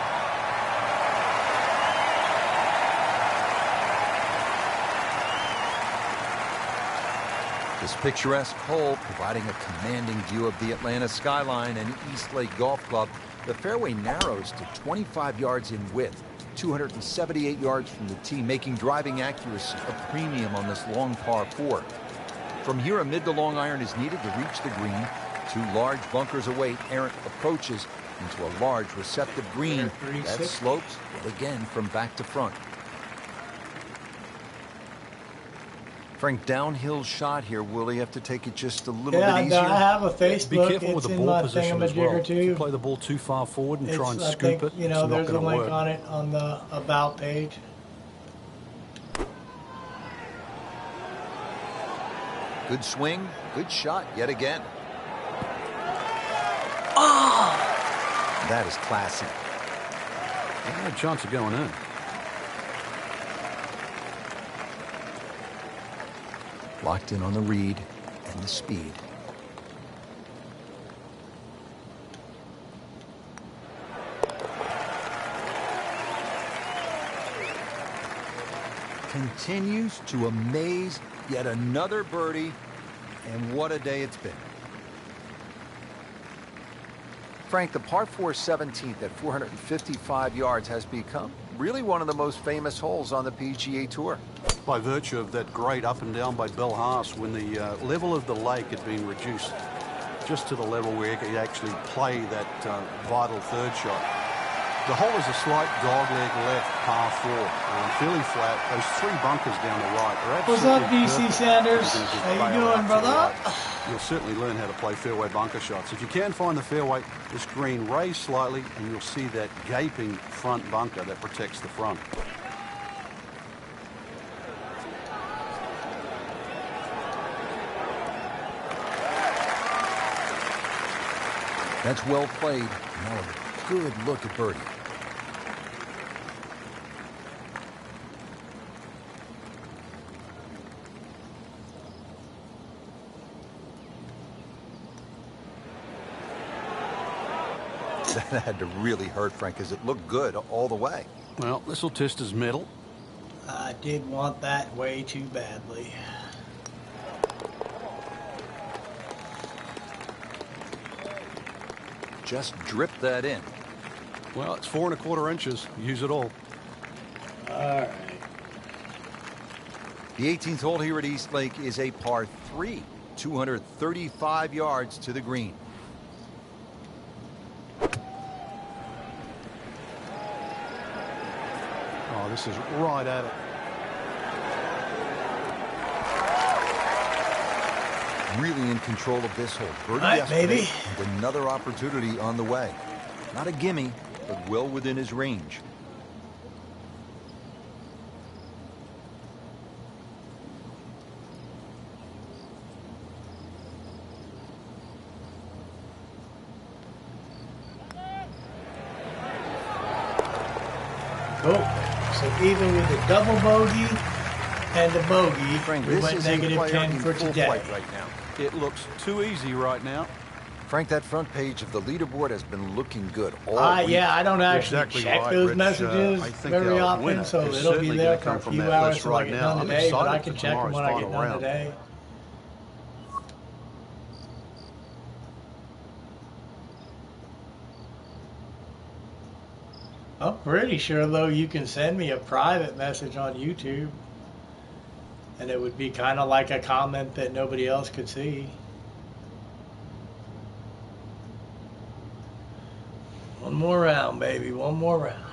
[SPEAKER 2] This picturesque hole providing a commanding view of the Atlanta skyline and East Lake Golf Club. The fairway narrows to 25 yards in width, 278 yards from the tee, making driving accuracy a premium on this long par 4. From here, a mid to long iron is needed to reach the green. 2 large bunkers await errant approaches into a large receptive green that slopes yet again from back to front. Frank, downhill shot here. Will he have to take it just a little bit easier?
[SPEAKER 4] I have a Facebook.
[SPEAKER 3] Be careful with the ball position as well. If you play the ball too far forward and try and scoop it,
[SPEAKER 4] you know,
[SPEAKER 3] it's not
[SPEAKER 4] there's a
[SPEAKER 3] going to
[SPEAKER 4] link
[SPEAKER 3] work.
[SPEAKER 4] on it on the About page.
[SPEAKER 2] Good swing, good shot yet again. That is classy.
[SPEAKER 3] No chance of going in.
[SPEAKER 2] Locked in on the read and the speed. Continues to amaze. Yet another birdie, and what a day it's been. Frank, the par 4 17th at 455 yards has become really one of the most famous holes on the PGA Tour.
[SPEAKER 3] By virtue of that great up and down by Bill Haas when the level of the lake had been reduced just to the level where he could actually play that vital third shot. The hole is a slight dogleg left, par 4. Fairly flat. Those 3 bunkers down the right are absolutely
[SPEAKER 4] What's up, DC
[SPEAKER 3] perfect.
[SPEAKER 4] Sanders? How you doing, brother?
[SPEAKER 3] Right. You'll certainly learn how to play fairway bunker shots. If you can find the fairway, this green raise slightly, and you'll see that gaping front bunker that protects the front.
[SPEAKER 2] That's well played. Now a good look at birdie. That had to really hurt, Frank, because it looked good all the way.
[SPEAKER 3] Well, this will test his mettle.
[SPEAKER 4] I did want that way too badly.
[SPEAKER 2] Just drip that in.
[SPEAKER 3] Well, it's 4 1/4 inches. Use it all.
[SPEAKER 4] All right.
[SPEAKER 2] The 18th hole here at East Lake is a par 3, 235 yards to the green.
[SPEAKER 3] Oh, this is right at it.
[SPEAKER 2] Really in control of this hole. Birdie
[SPEAKER 4] All right,
[SPEAKER 2] yesterday,
[SPEAKER 4] baby.
[SPEAKER 2] and another opportunity on the way. Not a gimme, but well within his range.
[SPEAKER 4] Cool. So even with the double bogey and the bogey,
[SPEAKER 2] Frank,
[SPEAKER 4] we
[SPEAKER 2] this
[SPEAKER 4] went
[SPEAKER 2] is a
[SPEAKER 4] negative
[SPEAKER 2] player
[SPEAKER 4] 10
[SPEAKER 2] in
[SPEAKER 4] for
[SPEAKER 2] full
[SPEAKER 4] today.
[SPEAKER 2] flight right now.
[SPEAKER 3] It looks too easy right now.
[SPEAKER 2] Frank, that front page of the leaderboard has been looking good all week.
[SPEAKER 1] Yeah, I don't actually
[SPEAKER 3] Exactly
[SPEAKER 1] check
[SPEAKER 3] right,
[SPEAKER 1] those
[SPEAKER 3] Rich.
[SPEAKER 1] messages
[SPEAKER 3] I think
[SPEAKER 1] very
[SPEAKER 3] our
[SPEAKER 1] often,
[SPEAKER 3] winner
[SPEAKER 1] so
[SPEAKER 3] is
[SPEAKER 1] it'll be
[SPEAKER 3] certainly
[SPEAKER 1] there
[SPEAKER 3] gonna
[SPEAKER 1] for
[SPEAKER 3] come
[SPEAKER 1] a
[SPEAKER 3] from
[SPEAKER 1] few
[SPEAKER 3] that
[SPEAKER 1] hours
[SPEAKER 3] list
[SPEAKER 1] till I
[SPEAKER 3] right
[SPEAKER 1] get
[SPEAKER 3] now.
[SPEAKER 1] done
[SPEAKER 3] I'm
[SPEAKER 1] today, but I
[SPEAKER 3] excited
[SPEAKER 1] can
[SPEAKER 3] for
[SPEAKER 1] check them
[SPEAKER 3] tomorrow's
[SPEAKER 1] when I get
[SPEAKER 3] final
[SPEAKER 1] done
[SPEAKER 3] round.
[SPEAKER 1] today. I'm pretty sure, though, you can send me a private message on YouTube, and it would be kind of like a comment that nobody else could see. One more round, baby. One more round.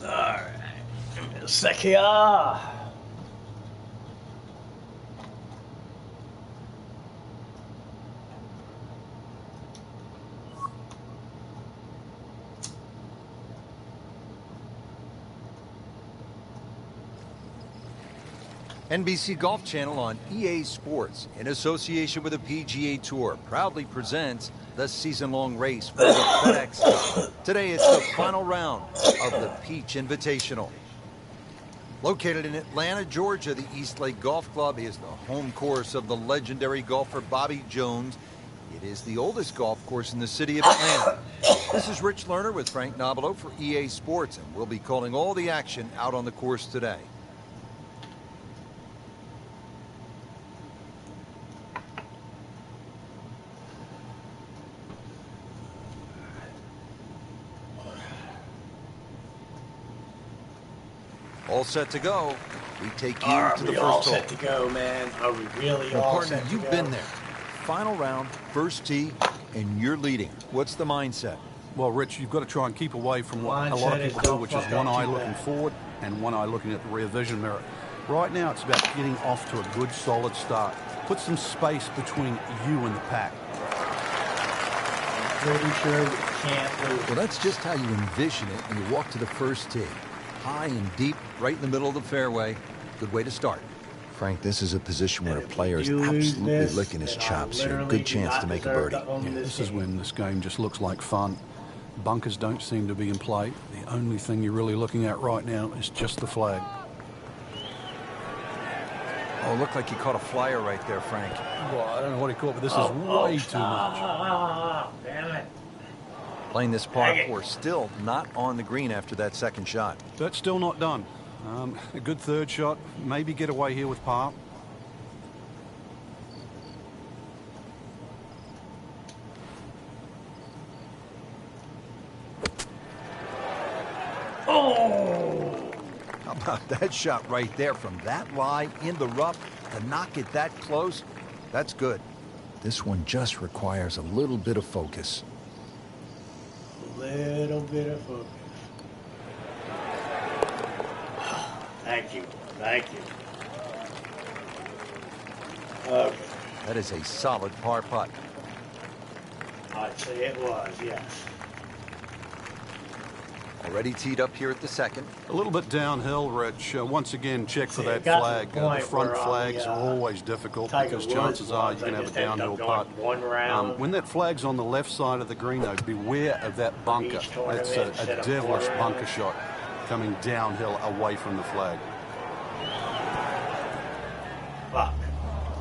[SPEAKER 1] All right. Give me a sec here.
[SPEAKER 2] NBC Golf Channel on EA Sports, in association with the PGA Tour, proudly presents the season-long race for the FedEx Cup. Today, it's the final round of the Peach Invitational. Located in Atlanta, Georgia, the East Lake Golf Club is the home course of the legendary golfer Bobby Jones. It is the oldest golf course in the city of Atlanta. This is Rich Lerner with Frank Nobilo for EA Sports, and we'll be calling all the action out on the course today. All set to go. We take you to the
[SPEAKER 1] we all
[SPEAKER 2] first hole.
[SPEAKER 1] set to go, man? Are we really
[SPEAKER 2] Well,
[SPEAKER 1] all
[SPEAKER 2] partner,
[SPEAKER 1] set to
[SPEAKER 2] you've
[SPEAKER 1] go?
[SPEAKER 2] been there. Final round, first tee, and you're leading. What's the mindset?
[SPEAKER 3] Well, Rich, you've got to try and keep away from what a lot
[SPEAKER 1] Mindset
[SPEAKER 3] of
[SPEAKER 1] is
[SPEAKER 3] people do,
[SPEAKER 1] don't
[SPEAKER 3] which is
[SPEAKER 1] fuck
[SPEAKER 3] one
[SPEAKER 1] up
[SPEAKER 3] eye
[SPEAKER 1] too
[SPEAKER 3] looking
[SPEAKER 1] bad.
[SPEAKER 3] forward and one eye looking at the rear vision mirror. Right now, it's about getting off to a good, solid start. Put some space between you and the pack.
[SPEAKER 1] Pretty sure we can't lose.
[SPEAKER 2] Well, that's just how you envision it when you walk to the first tee. High and deep, right in the middle of the fairway. Good way to start. Frank, this is a position where a player is
[SPEAKER 1] You lose
[SPEAKER 2] absolutely
[SPEAKER 1] this,
[SPEAKER 2] licking his
[SPEAKER 1] then I
[SPEAKER 2] chops here.
[SPEAKER 1] literally
[SPEAKER 2] Good
[SPEAKER 1] do
[SPEAKER 2] chance
[SPEAKER 1] not
[SPEAKER 2] to make a
[SPEAKER 1] deserve
[SPEAKER 2] birdie.
[SPEAKER 1] to own
[SPEAKER 3] Yeah,
[SPEAKER 1] this
[SPEAKER 3] this is
[SPEAKER 1] game.
[SPEAKER 3] when this game just looks like fun. Bunkers don't seem to be in play. The only thing you're really looking at right now is just the flag.
[SPEAKER 2] Oh, looked like he caught a flyer right there, Frank.
[SPEAKER 3] Well, I don't know what he caught, but this is way too much.
[SPEAKER 1] Damn it.
[SPEAKER 2] Playing this par 4, still not on the green after that second shot.
[SPEAKER 3] That's still not done. A good third shot. Maybe get away here with par.
[SPEAKER 1] Oh!
[SPEAKER 2] How about that shot right there from that lie in the rough to knock it that close? That's good. This one just requires a little bit of focus.
[SPEAKER 1] Little bit of focus. Thank you. Thank you. Okay.
[SPEAKER 2] That is a solid par putt.
[SPEAKER 1] I'd say it was, yes.
[SPEAKER 2] Already teed up here at the second.
[SPEAKER 3] A little bit downhill, Rich. Once again, check for
[SPEAKER 1] See,
[SPEAKER 3] that
[SPEAKER 1] it got to
[SPEAKER 3] flag.
[SPEAKER 1] the
[SPEAKER 3] The
[SPEAKER 1] point
[SPEAKER 3] front
[SPEAKER 1] where on
[SPEAKER 3] flags
[SPEAKER 1] the,
[SPEAKER 3] are always difficult
[SPEAKER 1] Tiger
[SPEAKER 3] because
[SPEAKER 1] Woods
[SPEAKER 3] chances are
[SPEAKER 1] ones,
[SPEAKER 3] you can
[SPEAKER 1] I
[SPEAKER 3] have a
[SPEAKER 1] just ended up
[SPEAKER 3] downhill
[SPEAKER 1] going
[SPEAKER 3] putt.
[SPEAKER 1] one round.
[SPEAKER 3] When that flag's on the left side of the green, though, beware of that bunker.
[SPEAKER 1] Each tournament
[SPEAKER 3] That's
[SPEAKER 1] instead
[SPEAKER 3] a
[SPEAKER 1] of
[SPEAKER 3] devilish
[SPEAKER 1] four
[SPEAKER 3] bunker
[SPEAKER 1] rounds.
[SPEAKER 3] shot coming downhill away from the flag.
[SPEAKER 1] Fuck.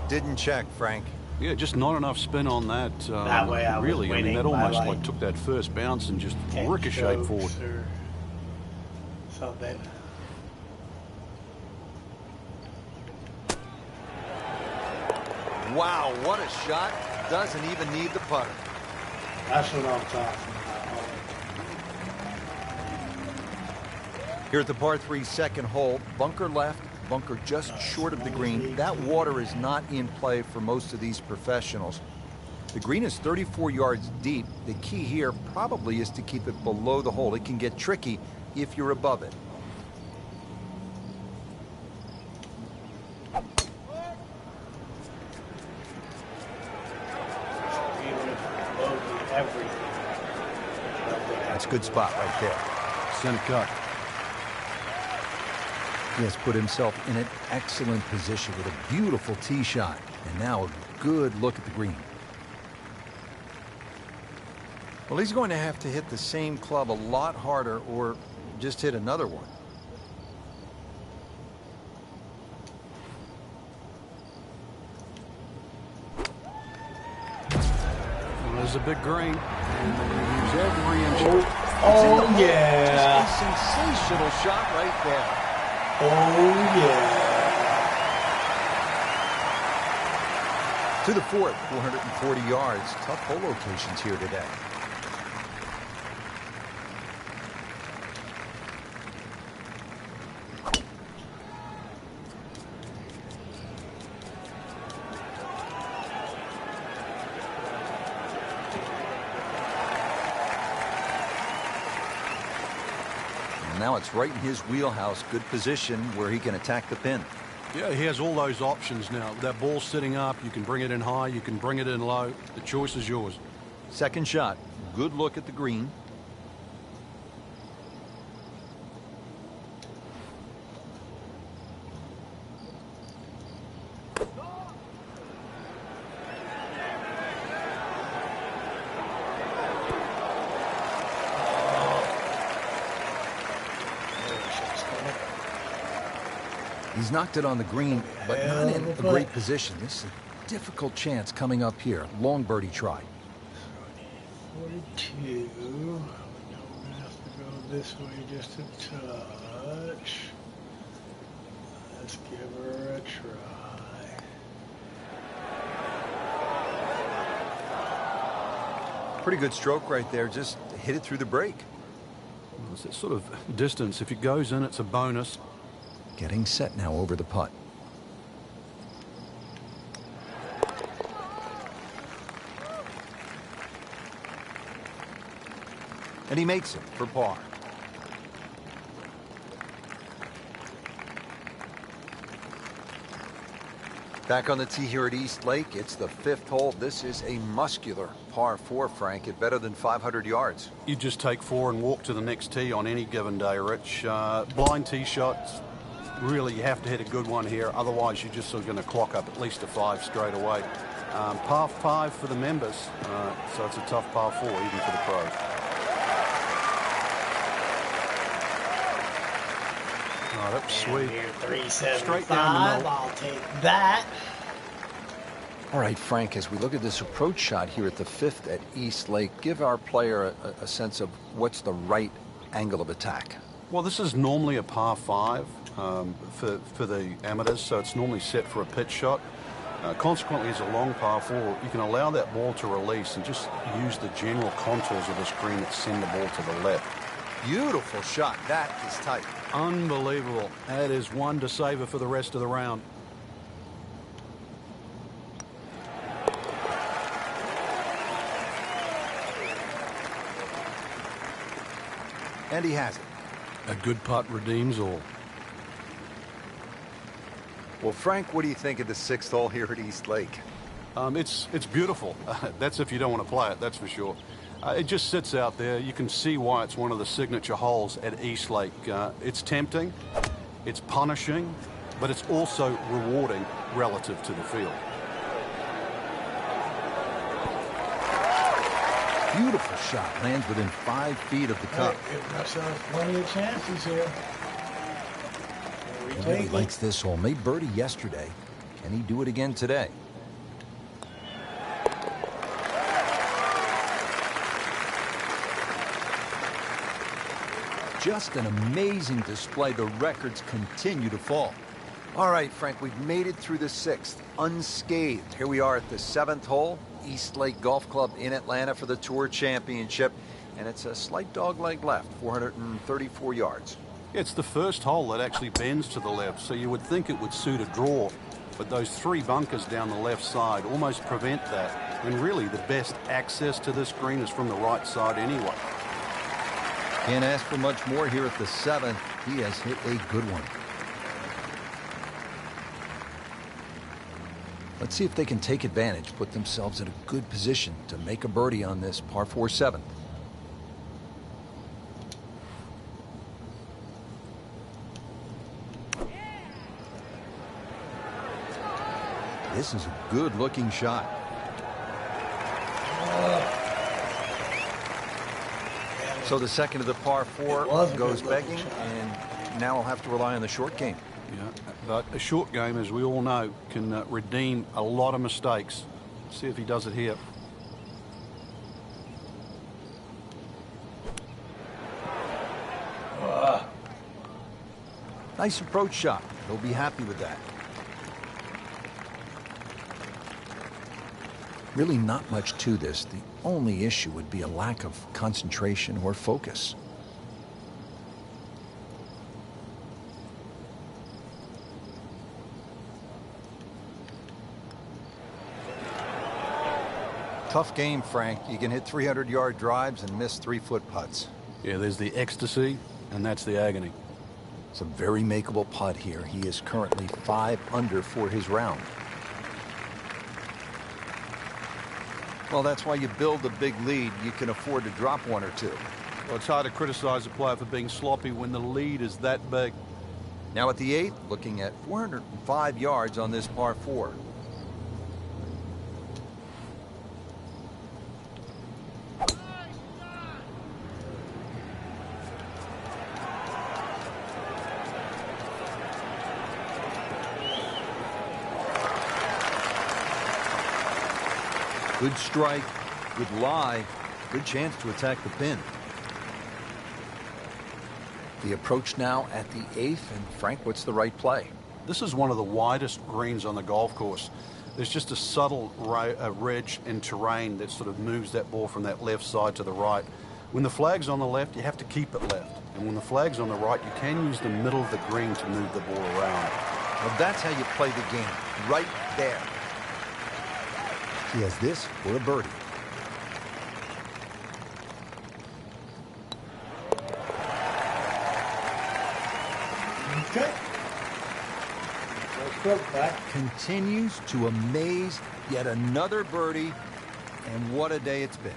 [SPEAKER 2] Didn't check, Frank.
[SPEAKER 3] Yeah, just not enough spin on that.
[SPEAKER 1] That way I was
[SPEAKER 3] really, I mean,
[SPEAKER 1] winning
[SPEAKER 3] that
[SPEAKER 1] by
[SPEAKER 3] almost
[SPEAKER 1] like
[SPEAKER 3] like took that first bounce and just
[SPEAKER 1] 10
[SPEAKER 3] ricocheted forward.
[SPEAKER 1] strokes or something.
[SPEAKER 2] Wow, what a shot. Doesn't even need the putter.
[SPEAKER 1] That's what I'm talking about.
[SPEAKER 2] Here at the par 3 second hole, bunker left, bunker just short of the green. That water is not in play for most of these professionals. The green is 34 yards deep. The key here probably is to keep it below the hole. It can get tricky if you're above it.
[SPEAKER 1] Even if I bogey everything.
[SPEAKER 2] That's a good spot right there.
[SPEAKER 3] Center cut.
[SPEAKER 2] He has put himself in an excellent position with a beautiful tee shot. And now a good look at the green. Well, he's going to have to hit the same club a lot harder or just hit another one.
[SPEAKER 3] There's a big green, and they're going to use every inch of it.
[SPEAKER 1] Oh, yeah.
[SPEAKER 2] Just a sensational shot right there.
[SPEAKER 1] Oh, yeah.
[SPEAKER 2] To the fourth, 440 yards. Tough hole locations here today. Now it's right in his wheelhouse. Good position where he can attack the pin.
[SPEAKER 3] Yeah, he has all those options now. That ball's sitting up. You can bring it in high. You can bring it in low. The choice is yours.
[SPEAKER 2] Second shot. Good look at the green. He's knocked it on the green, but not in a great position. This is a difficult chance coming up here. Long birdie try.
[SPEAKER 4] 42. We're going to have to go this way just a touch. Let's give her a try.
[SPEAKER 2] Pretty good stroke right there. Just hit it through the break.
[SPEAKER 3] Well, it's that sort of distance. If it goes in, it's a bonus.
[SPEAKER 2] Getting set now over the putt. And he makes it for par. Back on the tee here at East Lake. It's the fifth hole. This is a muscular par 4, Frank, at better than 500 yards.
[SPEAKER 3] You just take 4 and walk to the next tee on any given day, Rich. Blind tee shots. Really, you have to hit a good one here. Otherwise, you're just sort of going to clock up at least a 5 straight away. Par 5 for the members, so it's a tough par 4 even for the pros. Oh, that's sweet. Straight down the middle.
[SPEAKER 1] I'll take that.
[SPEAKER 2] All right, Frank, as we look at this approach shot here at the fifth at East Lake, give our player a sense of what's the right angle of attack.
[SPEAKER 3] Well, this is normally a par 5 for the amateurs, so it's normally set for a pitch shot. Consequently, it's a long par 4. You can allow that ball to release and just use the general contours of the screen that send the ball to the left.
[SPEAKER 2] Beautiful shot. That is tight.
[SPEAKER 3] Unbelievable. That is one to savor for the rest of the round.
[SPEAKER 2] And he has it.
[SPEAKER 3] A good putt redeems all.
[SPEAKER 2] Well, Frank, what do you think of the sixth hole here at East Lake?
[SPEAKER 3] It's beautiful. That's if you don't want to play it, that's for sure. It just sits out there. You can see why it's one of the signature holes at East Lake. It's tempting, it's punishing, but it's also rewarding relative to the field.
[SPEAKER 2] Beautiful shot. Lands within 5 feet of the cup.
[SPEAKER 4] Giving ourselves plenty of chances here.
[SPEAKER 2] He really likes this hole. Made birdie yesterday. Can he do it again today? Just an amazing display. The records continue to fall. All right, Frank, we've made it through the sixth unscathed. Here we are at the seventh hole. East Lake Golf Club in Atlanta for the Tour Championship. And it's a slight dogleg left, 434 yards.
[SPEAKER 3] It's the first hole that actually bends to the left, so you would think it would suit a draw. But those 3 bunkers down the left side almost prevent that. And really, the best access to this green is from the right side anyway.
[SPEAKER 2] Can't ask for much more here at the seventh. He has hit a good one. Let's see if they can take advantage, put themselves in a good position to make a birdie on this par 4 7th. This is a good-looking shot. So the second of the par 4 goes begging, and now we'll have to rely on the short game.
[SPEAKER 3] Yeah, but a short game, as we all know, can redeem a lot of mistakes. See if he does it here.
[SPEAKER 2] Nice approach shot. He'll be happy with that. Really not much to this. The only issue would be a lack of concentration or focus. Tough game, Frank. You can hit 300-yard drives and miss 3-foot putts.
[SPEAKER 3] Yeah, there's the ecstasy, and that's the agony.
[SPEAKER 2] It's a very makeable putt here. He is currently 5 under for his round. Well, that's why you build a big lead. You can afford to drop 1 or 2.
[SPEAKER 3] Well, it's hard to criticize a player for being sloppy when the lead is that big.
[SPEAKER 2] Now at the 8th, looking at 405 yards on this par 4. Good strike, good lie, good chance to attack the pin. The approach now at the 8th, and Frank, what's the right play?
[SPEAKER 3] This is one of the widest greens on the golf course. There's just a subtle ridge and terrain that sort of moves that ball from that left side to the right. When the flag's on the left, you have to keep it left. And when the flag's on the right, you can use the middle of the green to move the ball around.
[SPEAKER 2] Well, that's how you play the game, right there. He has this for a birdie.
[SPEAKER 4] Okay. Stroke back.
[SPEAKER 2] Continues to amaze. Yet another birdie, and what a day it's been.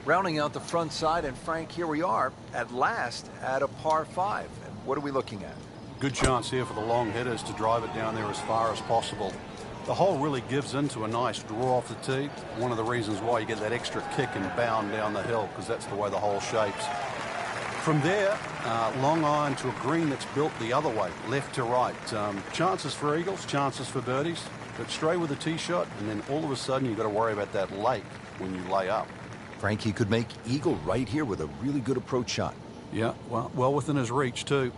[SPEAKER 2] Rounding out the front side, and Frank, here we are at last at a par 5. And what are we looking at?
[SPEAKER 3] Good chance here for the long hitters to drive it down there as far as possible. The hole really gives into a nice draw off the tee. One of the reasons why you get that extra kick and bound down the hill, because that's the way the hole shapes. From there, long iron to a green that's built the other way, left to right. Chances for eagles, chances for birdies, but stray with a tee shot, and then all of a sudden you've got to worry about that lake when you lay up.
[SPEAKER 2] Frank, he could make eagle right here with a really good approach shot.
[SPEAKER 3] Yeah, well within his reach too.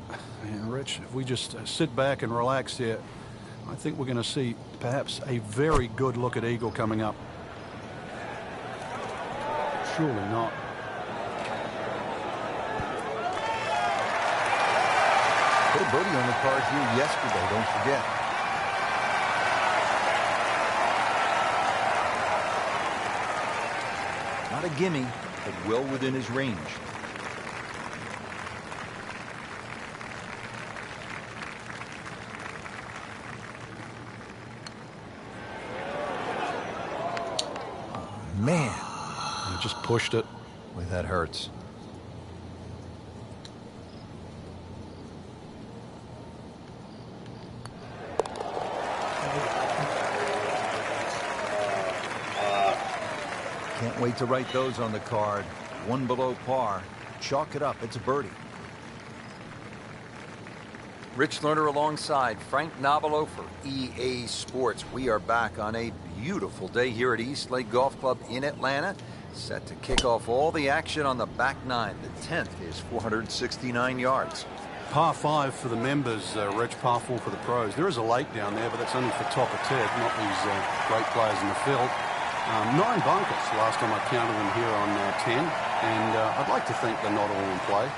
[SPEAKER 3] And Rich, if we just sit back and relax here, I think we're going to see perhaps a very good look at eagle coming up. Surely not.
[SPEAKER 2] Put a birdie on the card here yesterday, don't forget. Not a gimme, but well within his range. Man,
[SPEAKER 3] He just pushed it.
[SPEAKER 2] boy, that hurts. Can't wait to write those on the card. 1 below par. Chalk it up. It's a birdie. Rich Lerner alongside Frank Nobilo for EA Sports. We are back on a beautiful day here at East Lake Golf Club in Atlanta. Set to kick off all the action on the back 9. The 10th is 469 yards.
[SPEAKER 3] Par 5 for the members, Rich, par 4 for the pros. There is a lake down there, but that's only for top of Ted, not these great players in the field. 9 bunkers last time I counted them here on 10, and I'd like to think they're not all in play.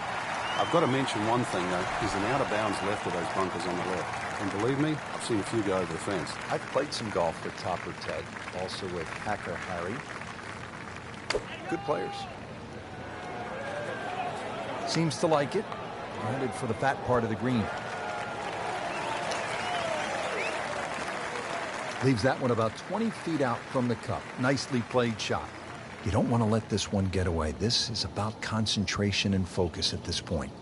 [SPEAKER 3] I've got to mention one thing, though. There's an out-of-bounds left of those bunkers on the left. And believe me, I've seen a few go over the fence.
[SPEAKER 2] I've played some golf with Topper Ted, also with Hacker Harry. Good players. Seems to like it. Headed for the fat part of the green. Leaves that one about 20 feet out from the cup. Nicely played shot. You don't want to let this one get away. This is about concentration and focus at this point.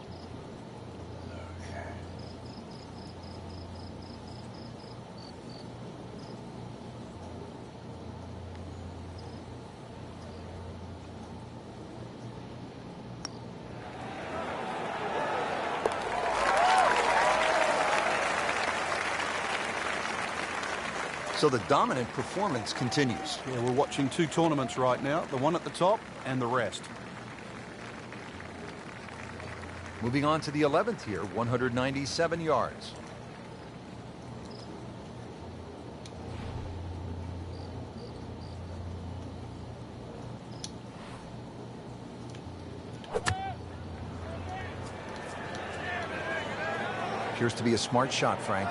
[SPEAKER 2] So the dominant performance continues.
[SPEAKER 3] Yeah, we're watching 2 tournaments right now, the one at the top and the rest.
[SPEAKER 2] Moving on to the 11th here, 197 yards. Appears to be a smart shot, Frank.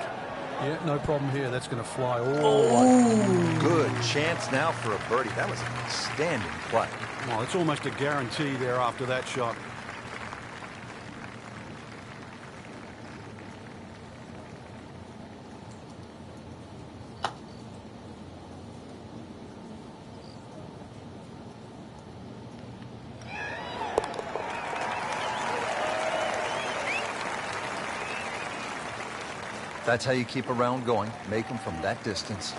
[SPEAKER 3] Yeah, no problem here. That's going to fly all the way.
[SPEAKER 2] Good chance now for a birdie. That was an outstanding play.
[SPEAKER 3] Well, it's almost a guarantee there after that shot.
[SPEAKER 2] That's how you keep a round going. Make them from that distance.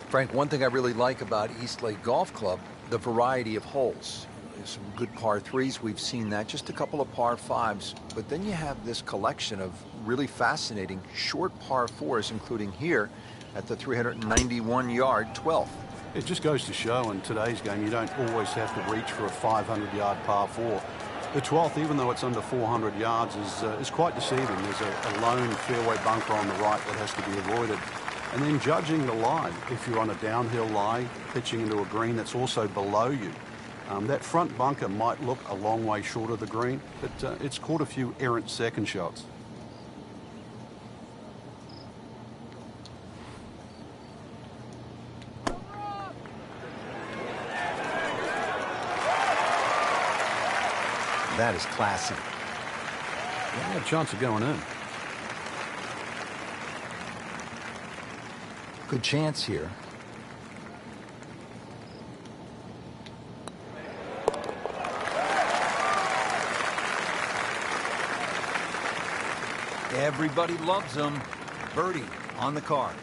[SPEAKER 2] Frank, one thing I really like about Eastlake Golf Club, the variety of holes. There's some good par threes. We've seen that. Just a couple of par fives. But then you have this collection of really fascinating short par fours, including here at the 391-yard 12th.
[SPEAKER 3] It just goes to show in today's game you don't always have to reach for a 500-yard par four. The 12th, even though it's under 400 yards, is quite deceiving. There's a lone fairway bunker on the right that has to be avoided. And then judging the lie, if you're on a downhill lie, pitching into a green that's also below you, that front bunker might look a long way short of the green, but it's caught a few errant second shots.
[SPEAKER 2] That is classy.
[SPEAKER 3] Yeah, a chance of going in.
[SPEAKER 2] Good chance here. Everybody loves him. Birdie on the card.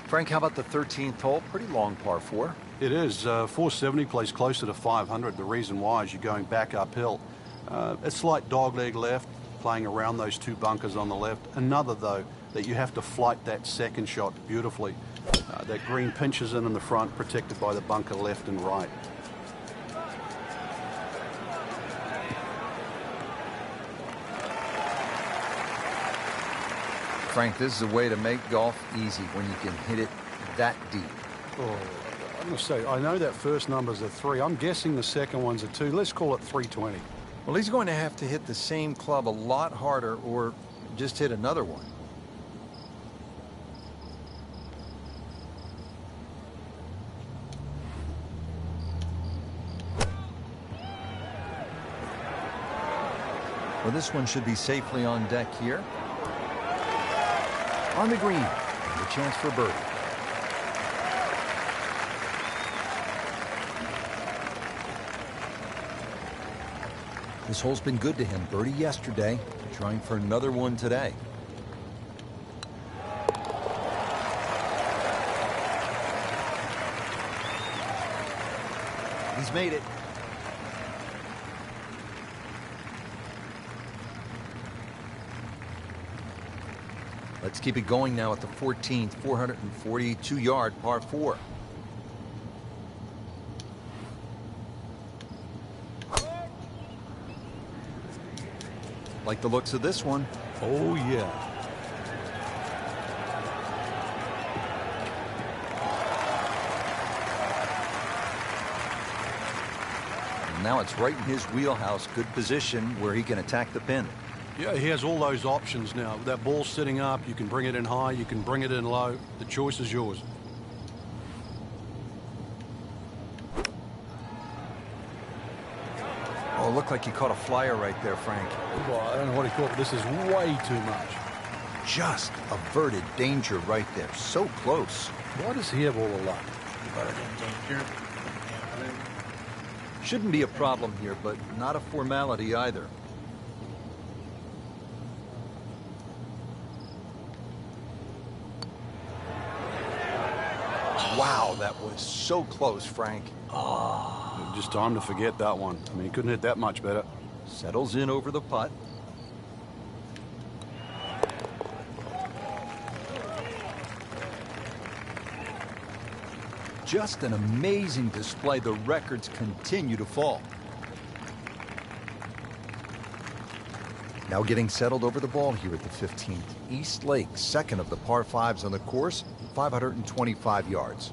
[SPEAKER 2] Frank, how about the 13th hole? Pretty long par four.
[SPEAKER 3] It is. 470 plays closer to 500. The reason why is you're going back uphill. A slight dogleg left, playing around those two bunkers on the left. Another, though, that you have to flight that second shot beautifully. That green pinches in the front, protected by the bunker left and right.
[SPEAKER 2] Frank, this is a way to make golf easy when you can hit it that deep.
[SPEAKER 3] Oh, I'm going to say, I know that first number's a 3. I'm guessing the second one's a 2. Let's call it 320.
[SPEAKER 2] Well, he's going to have to hit the same club a lot harder or just hit another one. Well, this one should be safely on deck here. On the green, and a chance for birdie. This hole's been good to him. Birdie yesterday, trying for another one today. He's made it. Let's keep it going now at the 14th, 442-yard par 4. Like the looks of this one.
[SPEAKER 3] Oh, yeah.
[SPEAKER 2] And now it's right in his wheelhouse. Good position where he can attack the pin.
[SPEAKER 3] Yeah, he has all those options now. That ball's sitting up. You can bring it in high. You can bring it in low. The choice is yours.
[SPEAKER 2] Oh, it looked like he caught a flyer right there, Frank.
[SPEAKER 3] Well, I don't know what he caught, but this is way too much.
[SPEAKER 2] Just averted danger right there. So close.
[SPEAKER 3] Why does he have all the luck?
[SPEAKER 2] Shouldn't be a problem here, but not a formality either. Wow, that was so close, Frank.
[SPEAKER 3] Just time to forget that one. I mean, he couldn't hit that much better.
[SPEAKER 2] Settles in over the putt. just an amazing display. The records continue to fall. Now getting settled over the ball here at the 15th. East Lake, second of the par 5s on the course, 525 yards.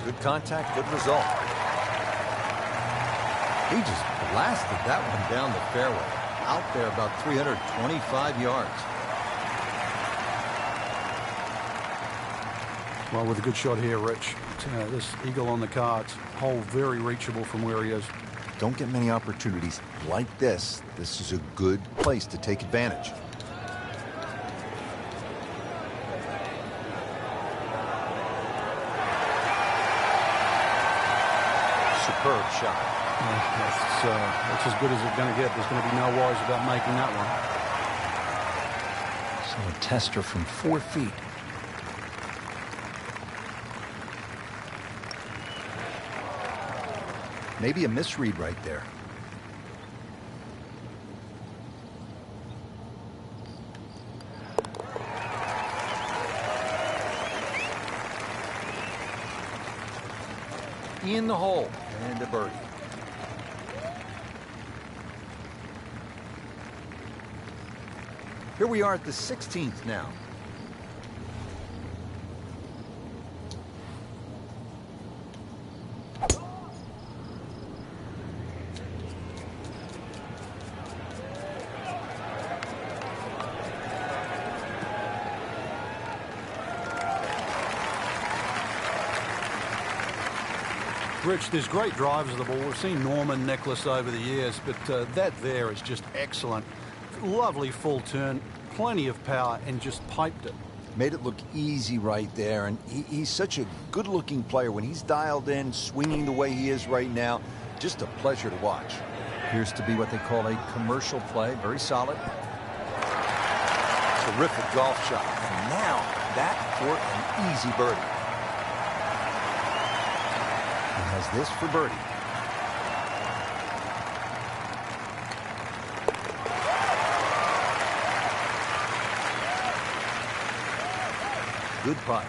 [SPEAKER 2] Good contact, good result. He just blasted that one down the fairway. Out there about 325 yards.
[SPEAKER 3] Well, with a good shot here, Rich. This eagle on the cards, hole very reachable from where he is.
[SPEAKER 2] Don't get many opportunities like this. This is a good place to take advantage. Superb shot.
[SPEAKER 3] That's as good as it's going to get. There's going to be no worries about making that one.
[SPEAKER 2] So a tester from 4 feet. Maybe a misread right there. In the hole and a birdie. Here we are at the 16th now.
[SPEAKER 3] Rich, there's great drivers of the ball. We've seen Norman, Nicholas over the years, but that there is just excellent. Lovely full turn, plenty of power, and just piped it.
[SPEAKER 2] Made it look easy right there, and he's such a good-looking player. When he's dialed in, swinging the way he is right now, just a pleasure to watch. Appears to be what they call a commercial play. Very solid. Terrific golf shot. And now that for an easy birdie. He has this for birdie. Good putt.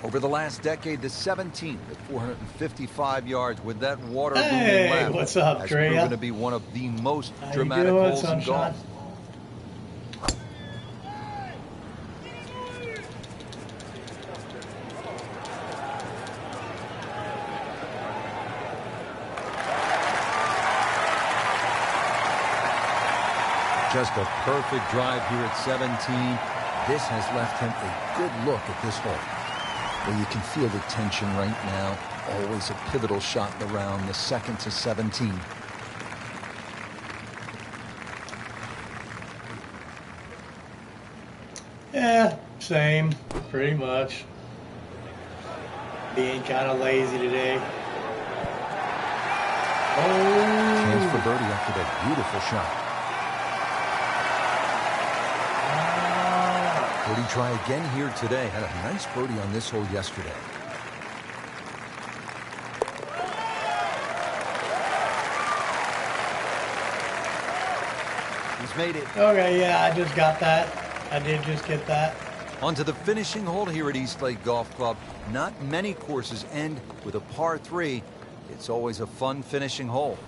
[SPEAKER 2] Over the last decade, the 17th at 455 yards with that water looming left.
[SPEAKER 1] What's up,
[SPEAKER 2] has
[SPEAKER 1] Drea?
[SPEAKER 2] proven to be one of the most
[SPEAKER 1] How
[SPEAKER 2] dramatic
[SPEAKER 1] you doing,
[SPEAKER 2] holes in
[SPEAKER 1] sunshine?
[SPEAKER 2] golf. Just a perfect drive here at 17. This has left him a good look at this hole. Well, you can feel the tension right now. Always a pivotal shot in the round, the second to 17.
[SPEAKER 1] Yeah, same, pretty much. Being kind of lazy today.
[SPEAKER 2] Chance for
[SPEAKER 1] Oh,
[SPEAKER 2] birdie after that beautiful shot. Birdie try again here today. Had a nice birdie on this hole yesterday. He's made it.
[SPEAKER 1] okay, yeah, I just got that. I did just get that.
[SPEAKER 2] On to the finishing hole here at East Lake Golf Club. Not many courses end with a par 3. It's always a fun finishing hole.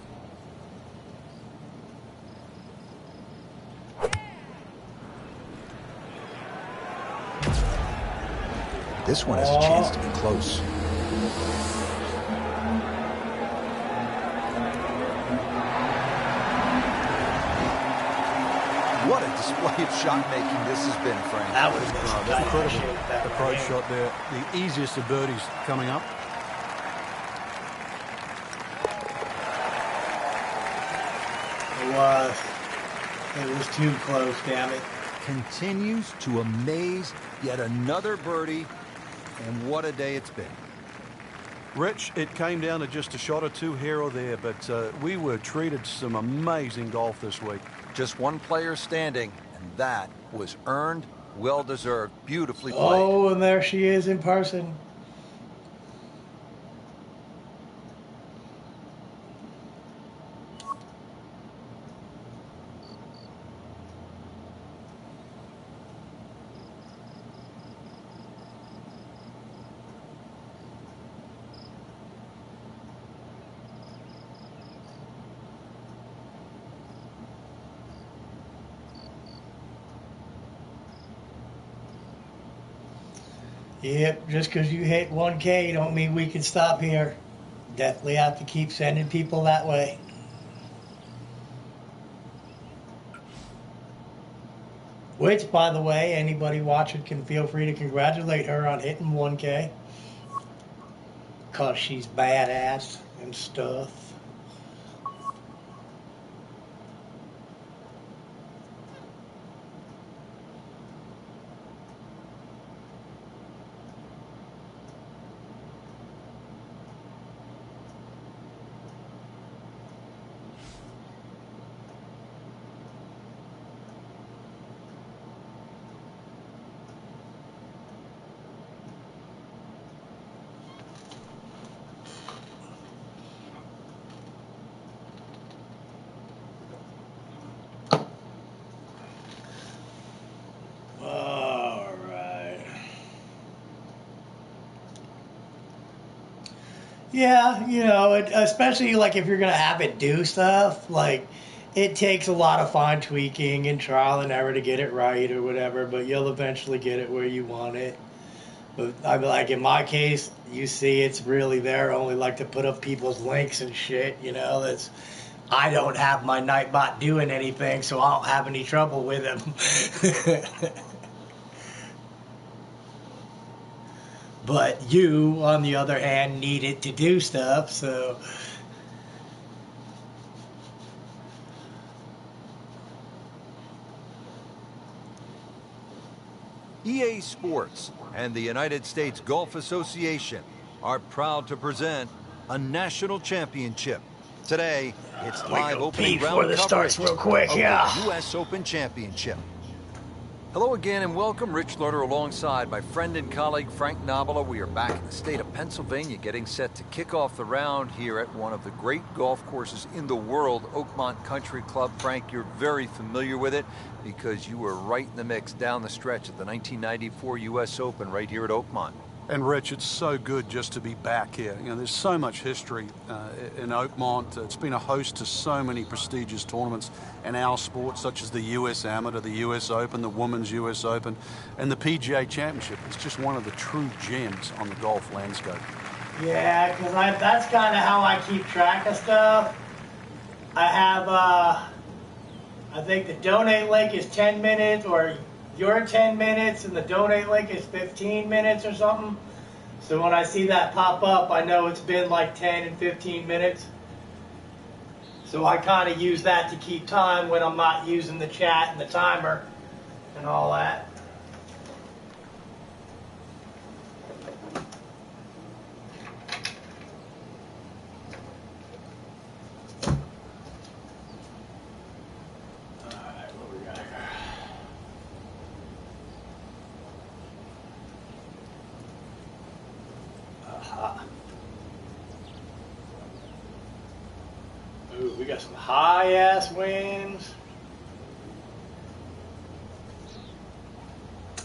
[SPEAKER 2] This one has a chance to be close. What a display of shot making this has been, Frank.
[SPEAKER 1] That was
[SPEAKER 3] That's incredible. Approach shot there. The easiest of birdies coming up.
[SPEAKER 1] It was too close, damn it.
[SPEAKER 2] Continues to amaze. Yet another birdie. And what a day it's been.
[SPEAKER 3] Rich, it came down to just a shot or two here or there, but we were treated some amazing golf this week.
[SPEAKER 2] Just one player standing, and that was earned, well-deserved, beautifully played.
[SPEAKER 1] Oh, and there she is in person. Yep, just because you hit 1K don't mean we can stop here. Definitely have to keep sending people that way. Which, by the way, anybody watching can feel free to congratulate her on hitting 1K. Because she's badass and stuff. Yeah, you know, especially like if you're going to have it do stuff, like it takes a lot of fine tweaking and trial and error to get it right or whatever, but you'll eventually get it where you want it. But I mean, like in my case, you see it's really there. I only like to put up people's links and shit, you know, I don't have my Nightbot doing anything, so I don't have any trouble with him. But you, on the other hand, need it to do stuff, so...
[SPEAKER 2] EA Sports and the United States Golf Association are proud to present a national championship. Today, it's live opening round
[SPEAKER 1] this
[SPEAKER 2] coverage
[SPEAKER 1] starts real quick,
[SPEAKER 2] of
[SPEAKER 1] yeah.
[SPEAKER 2] the U.S. Open Championship. Hello again and welcome. Rich Lerner alongside my friend and colleague Frank Nobila. We are back in the state of Pennsylvania getting set to kick off the round here at one of the great golf courses in the world, Oakmont Country Club. Frank, you're very familiar with it because you were right in the mix down the stretch at the 1994 U.S. Open right here at Oakmont.
[SPEAKER 3] And Rich, it's so good just to be back here. You know, there's so much history in Oakmont. It's been a host to so many prestigious tournaments in our sport, such as the U.S. Amateur, the U.S. Open, the Women's U.S. Open, and the PGA Championship. It's just one of the true gems on the golf landscape.
[SPEAKER 1] Yeah, because that's kind of how I keep track of stuff. I have, I think the donate link is 10 minutes, or your 10 minutes, and the donate link is 15 minutes or something. So when I see that pop up, I know it's been like 10 and 15 minutes. So I kind of use that to keep time when I'm not using the chat and the timer and all that. Ooh, we got some high-ass winds.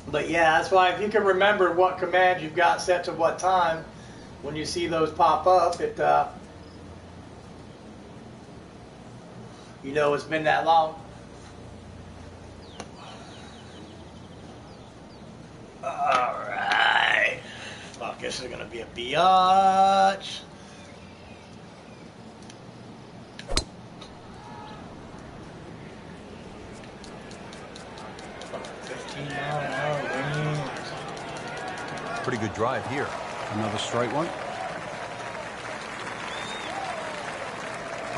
[SPEAKER 1] But yeah, that's why if you can remember what command you've got set to what time, when you see those pop up, it you know it's been that long. Alright. Fuck, this is gonna be a biatch.
[SPEAKER 2] Pretty good drive here.
[SPEAKER 3] Another straight one.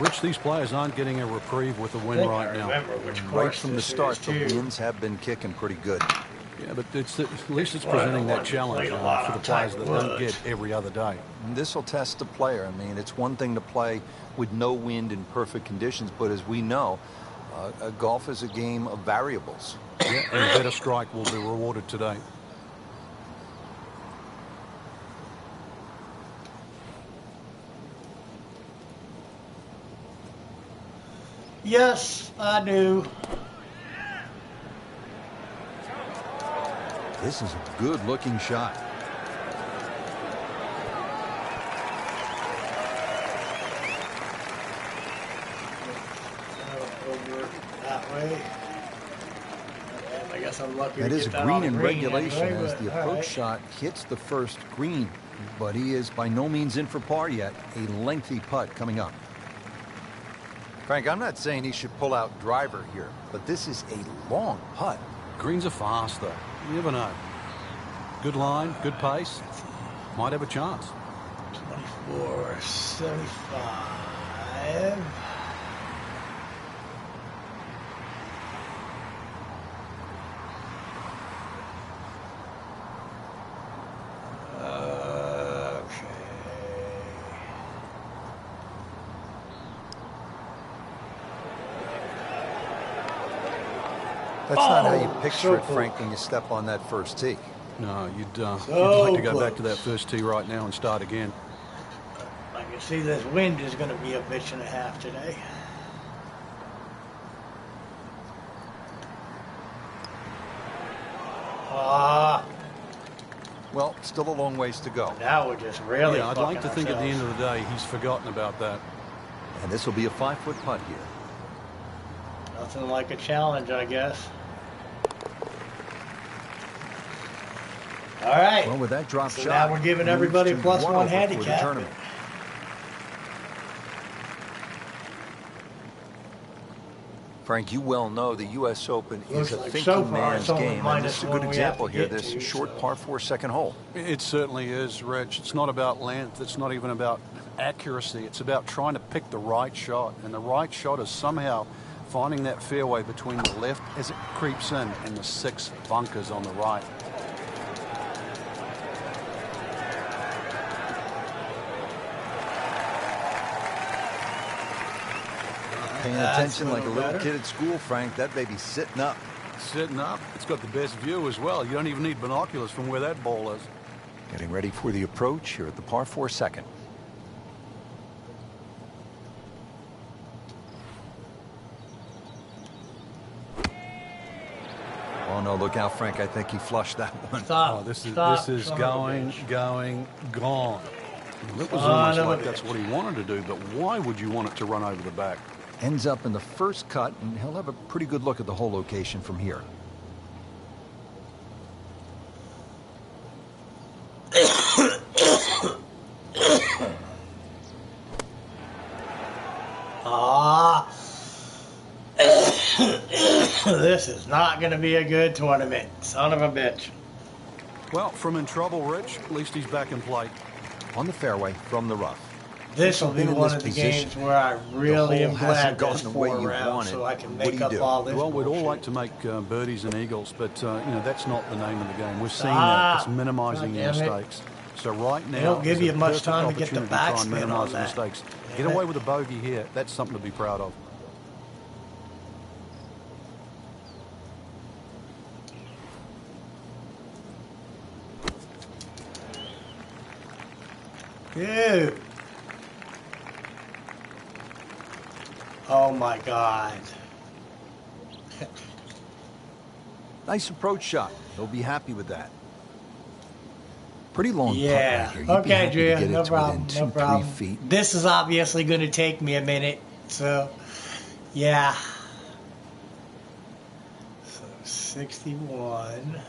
[SPEAKER 3] Rich, these players aren't getting a reprieve with the wind right now.
[SPEAKER 2] Right from the start, the winds have been kicking pretty good.
[SPEAKER 3] Yeah, but at least it's presenting that challenge for the players that don't get every other day.
[SPEAKER 2] This will test the player. I mean, it's one thing to play with no wind in perfect conditions, but as we know, golf is a game of variables.
[SPEAKER 3] Yeah, and a better strike will be rewarded today.
[SPEAKER 1] Yes, I do.
[SPEAKER 2] This is a good-looking shot.
[SPEAKER 1] Over that way. And I guess
[SPEAKER 4] guess I'm lucky
[SPEAKER 2] That
[SPEAKER 4] to
[SPEAKER 2] is
[SPEAKER 4] get
[SPEAKER 2] a
[SPEAKER 4] that
[SPEAKER 2] green
[SPEAKER 4] on the
[SPEAKER 2] in
[SPEAKER 4] green
[SPEAKER 2] regulation
[SPEAKER 4] anyway,
[SPEAKER 2] as
[SPEAKER 4] but
[SPEAKER 2] the
[SPEAKER 4] all
[SPEAKER 2] approach
[SPEAKER 4] right.
[SPEAKER 2] shot hits the first green. But he is by no means in for par yet. A lengthy putt coming up. Frank, I'm not saying he should pull out driver here, but this is a long putt.
[SPEAKER 3] Greens are fast, though. You never know. Good line, good pace. Might have a chance.
[SPEAKER 4] 24.75.
[SPEAKER 2] That's not how you
[SPEAKER 4] Oh,
[SPEAKER 2] picture
[SPEAKER 4] so
[SPEAKER 2] it, Frank, when you step on that first tee.
[SPEAKER 3] No, you'd like to go back to that
[SPEAKER 4] close.
[SPEAKER 3] first tee right now and start again.
[SPEAKER 4] I can see this wind is going to be a bitch and a half today. Ah,
[SPEAKER 2] Well, still a long ways to go.
[SPEAKER 4] now we're just really.
[SPEAKER 3] Yeah, I'd like to
[SPEAKER 4] fucking
[SPEAKER 3] think at the end
[SPEAKER 4] ourselves.
[SPEAKER 3] of the day he's forgotten about that.
[SPEAKER 2] And this will be a 5-foot putt here.
[SPEAKER 4] Nothing like a challenge, I guess. All right.
[SPEAKER 2] Well, with that drop
[SPEAKER 4] So
[SPEAKER 2] shot,
[SPEAKER 4] now we're giving everybody
[SPEAKER 2] moves to
[SPEAKER 4] plus one
[SPEAKER 2] over for the
[SPEAKER 4] handicap.
[SPEAKER 2] tournament. Frank, you well know the U.S. Open
[SPEAKER 4] Looks
[SPEAKER 2] is a
[SPEAKER 4] like
[SPEAKER 2] thinking
[SPEAKER 4] so far
[SPEAKER 2] man's
[SPEAKER 4] it's only
[SPEAKER 2] game, and this is a good
[SPEAKER 4] -1 we have
[SPEAKER 2] example
[SPEAKER 4] to
[SPEAKER 2] here.
[SPEAKER 4] get
[SPEAKER 2] This
[SPEAKER 4] to,
[SPEAKER 2] short
[SPEAKER 4] so.
[SPEAKER 2] par 4 second hole.
[SPEAKER 3] It certainly is, Reg. It's not about length. It's not even about accuracy. It's about trying to pick the right shot. And the right shot is somehow finding that fairway between the left as it creeps in and the 6 bunkers on the right.
[SPEAKER 2] Paying
[SPEAKER 4] That's
[SPEAKER 2] attention
[SPEAKER 4] a
[SPEAKER 2] like a
[SPEAKER 4] little
[SPEAKER 2] little
[SPEAKER 4] better.
[SPEAKER 2] kid at school, Frank. That baby's sitting up.
[SPEAKER 3] Sitting up. It's got the best view as well. You don't even need binoculars from where that ball is.
[SPEAKER 2] Getting ready for the approach here at the par 4 second. Oh, no, look out, Frank. I think he flushed that one.
[SPEAKER 4] Stop.
[SPEAKER 3] Oh, this is
[SPEAKER 4] Stop,
[SPEAKER 3] this is
[SPEAKER 4] son of a
[SPEAKER 3] going,
[SPEAKER 4] bitch.
[SPEAKER 3] gone. It was
[SPEAKER 4] Son
[SPEAKER 3] almost
[SPEAKER 4] of a
[SPEAKER 3] like that's
[SPEAKER 4] bitch.
[SPEAKER 3] what he wanted to do, but why would you want it to run over the back?
[SPEAKER 2] Ends up in the first cut, and he'll have a pretty good look at the whole location from here.
[SPEAKER 4] Ah. This is not going to be a good tournament. Son of a bitch.
[SPEAKER 3] Well, from in trouble, Rich, at least he's back in play.
[SPEAKER 2] On the fairway from the rough.
[SPEAKER 4] This will be
[SPEAKER 2] Been in
[SPEAKER 4] one
[SPEAKER 2] this
[SPEAKER 4] of the
[SPEAKER 2] position.
[SPEAKER 4] games where I really
[SPEAKER 2] The
[SPEAKER 4] am
[SPEAKER 2] hole
[SPEAKER 4] glad
[SPEAKER 2] hasn't
[SPEAKER 4] there's
[SPEAKER 2] gone the way
[SPEAKER 4] 4
[SPEAKER 2] you
[SPEAKER 4] rounds
[SPEAKER 2] wanted.
[SPEAKER 4] so I can
[SPEAKER 2] What do
[SPEAKER 4] make
[SPEAKER 2] you
[SPEAKER 4] up
[SPEAKER 2] do?
[SPEAKER 4] all this
[SPEAKER 3] Well, we'd all
[SPEAKER 4] bullshit.
[SPEAKER 3] like to make birdies and eagles, but you know that's not the name of the game. We're seeing
[SPEAKER 4] Ah,
[SPEAKER 3] that it's minimizing your
[SPEAKER 4] God damn it.
[SPEAKER 3] mistakes. So right now,
[SPEAKER 4] don't give
[SPEAKER 3] is a
[SPEAKER 4] you much
[SPEAKER 3] perfect
[SPEAKER 4] time to get the
[SPEAKER 3] opportunity try and
[SPEAKER 4] backspin
[SPEAKER 3] minimize
[SPEAKER 4] on
[SPEAKER 3] the
[SPEAKER 4] that.
[SPEAKER 3] mistakes.
[SPEAKER 4] Damn
[SPEAKER 3] Get
[SPEAKER 4] it.
[SPEAKER 3] away with a bogey here. That's something to be proud of.
[SPEAKER 4] Dude. Oh my God.
[SPEAKER 2] Nice approach shot. He'll be happy with that. Pretty long
[SPEAKER 4] Yeah.
[SPEAKER 2] putt right here. You'd be
[SPEAKER 4] Okay,
[SPEAKER 2] happy to
[SPEAKER 4] Drew.
[SPEAKER 2] get
[SPEAKER 4] No
[SPEAKER 2] it to
[SPEAKER 4] problem.
[SPEAKER 2] within 2,
[SPEAKER 4] No problem.
[SPEAKER 2] 3 feet.
[SPEAKER 4] This is obviously going to take me a minute. So, yeah. So, 61.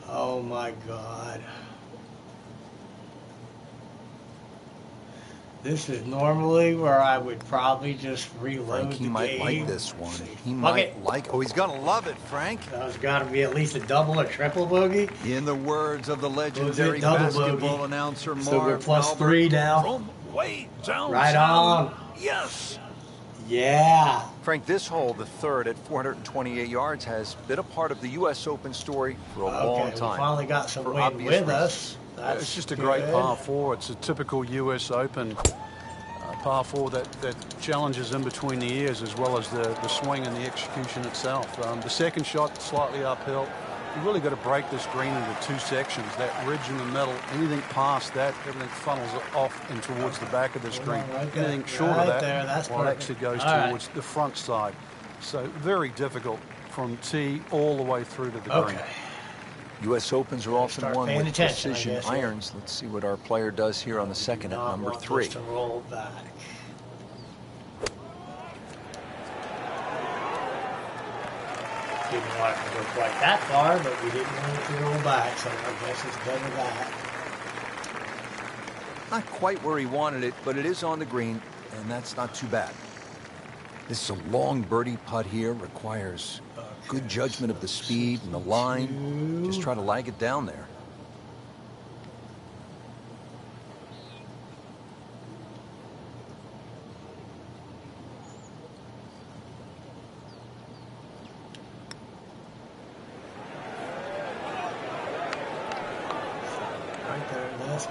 [SPEAKER 4] Oh my God. This is normally where I would probably just reload
[SPEAKER 2] Frank, he
[SPEAKER 4] the
[SPEAKER 2] might
[SPEAKER 4] game.
[SPEAKER 2] like this one. He
[SPEAKER 4] Fuck
[SPEAKER 2] might
[SPEAKER 4] it.
[SPEAKER 2] like. Oh, he's gonna love it, Frank.
[SPEAKER 4] There's got to be at least a double or triple bogey.
[SPEAKER 2] In the words of the legendary
[SPEAKER 4] double
[SPEAKER 2] basketball
[SPEAKER 4] bogey.
[SPEAKER 2] announcer
[SPEAKER 4] So we're
[SPEAKER 2] Marv
[SPEAKER 4] plus
[SPEAKER 2] Albert,
[SPEAKER 4] 3 now.
[SPEAKER 2] from way down.
[SPEAKER 4] Right on.
[SPEAKER 2] Yes.
[SPEAKER 4] Yeah.
[SPEAKER 2] Frank, this hole, the third at 428 yards, has been a part of the U.S. Open story for a long
[SPEAKER 4] We
[SPEAKER 2] time.
[SPEAKER 4] finally got some
[SPEAKER 2] For
[SPEAKER 4] wind
[SPEAKER 2] obvious
[SPEAKER 4] with
[SPEAKER 2] reasons.
[SPEAKER 4] us. That's
[SPEAKER 3] It's just a
[SPEAKER 4] good.
[SPEAKER 3] great par 4. It's a typical U.S. Open par 4 that challenges in between the ears as well as the swing and the execution itself. The second shot slightly uphill. You really got to break this green into 2 sections. That ridge in the middle, anything past that, everything funnels off and towards the back of this green.
[SPEAKER 4] Right there.
[SPEAKER 3] Anything short
[SPEAKER 4] Right
[SPEAKER 3] of that,
[SPEAKER 4] there, that's
[SPEAKER 3] well, it
[SPEAKER 4] perfect.
[SPEAKER 3] actually goes
[SPEAKER 4] All right.
[SPEAKER 3] towards the front side. So very difficult from tee all the way through to the green.
[SPEAKER 4] Okay.
[SPEAKER 2] U.S. Opens are often
[SPEAKER 4] Start
[SPEAKER 2] won
[SPEAKER 4] paying
[SPEAKER 2] with
[SPEAKER 4] attention, I
[SPEAKER 2] precision
[SPEAKER 4] guess, yeah.
[SPEAKER 2] irons. Let's see what our player does here on the second at
[SPEAKER 4] Not
[SPEAKER 2] number
[SPEAKER 4] want
[SPEAKER 2] 3.
[SPEAKER 4] this to roll back.
[SPEAKER 1] Didn't want it to go quite that far, but we didn't want it to roll back, so I guess it's better that.
[SPEAKER 2] Not quite where he wanted it, but it is on the green, and that's not too bad. This is a long birdie putt here. Requires good judgment of the speed and the line. Just try to lag it down there.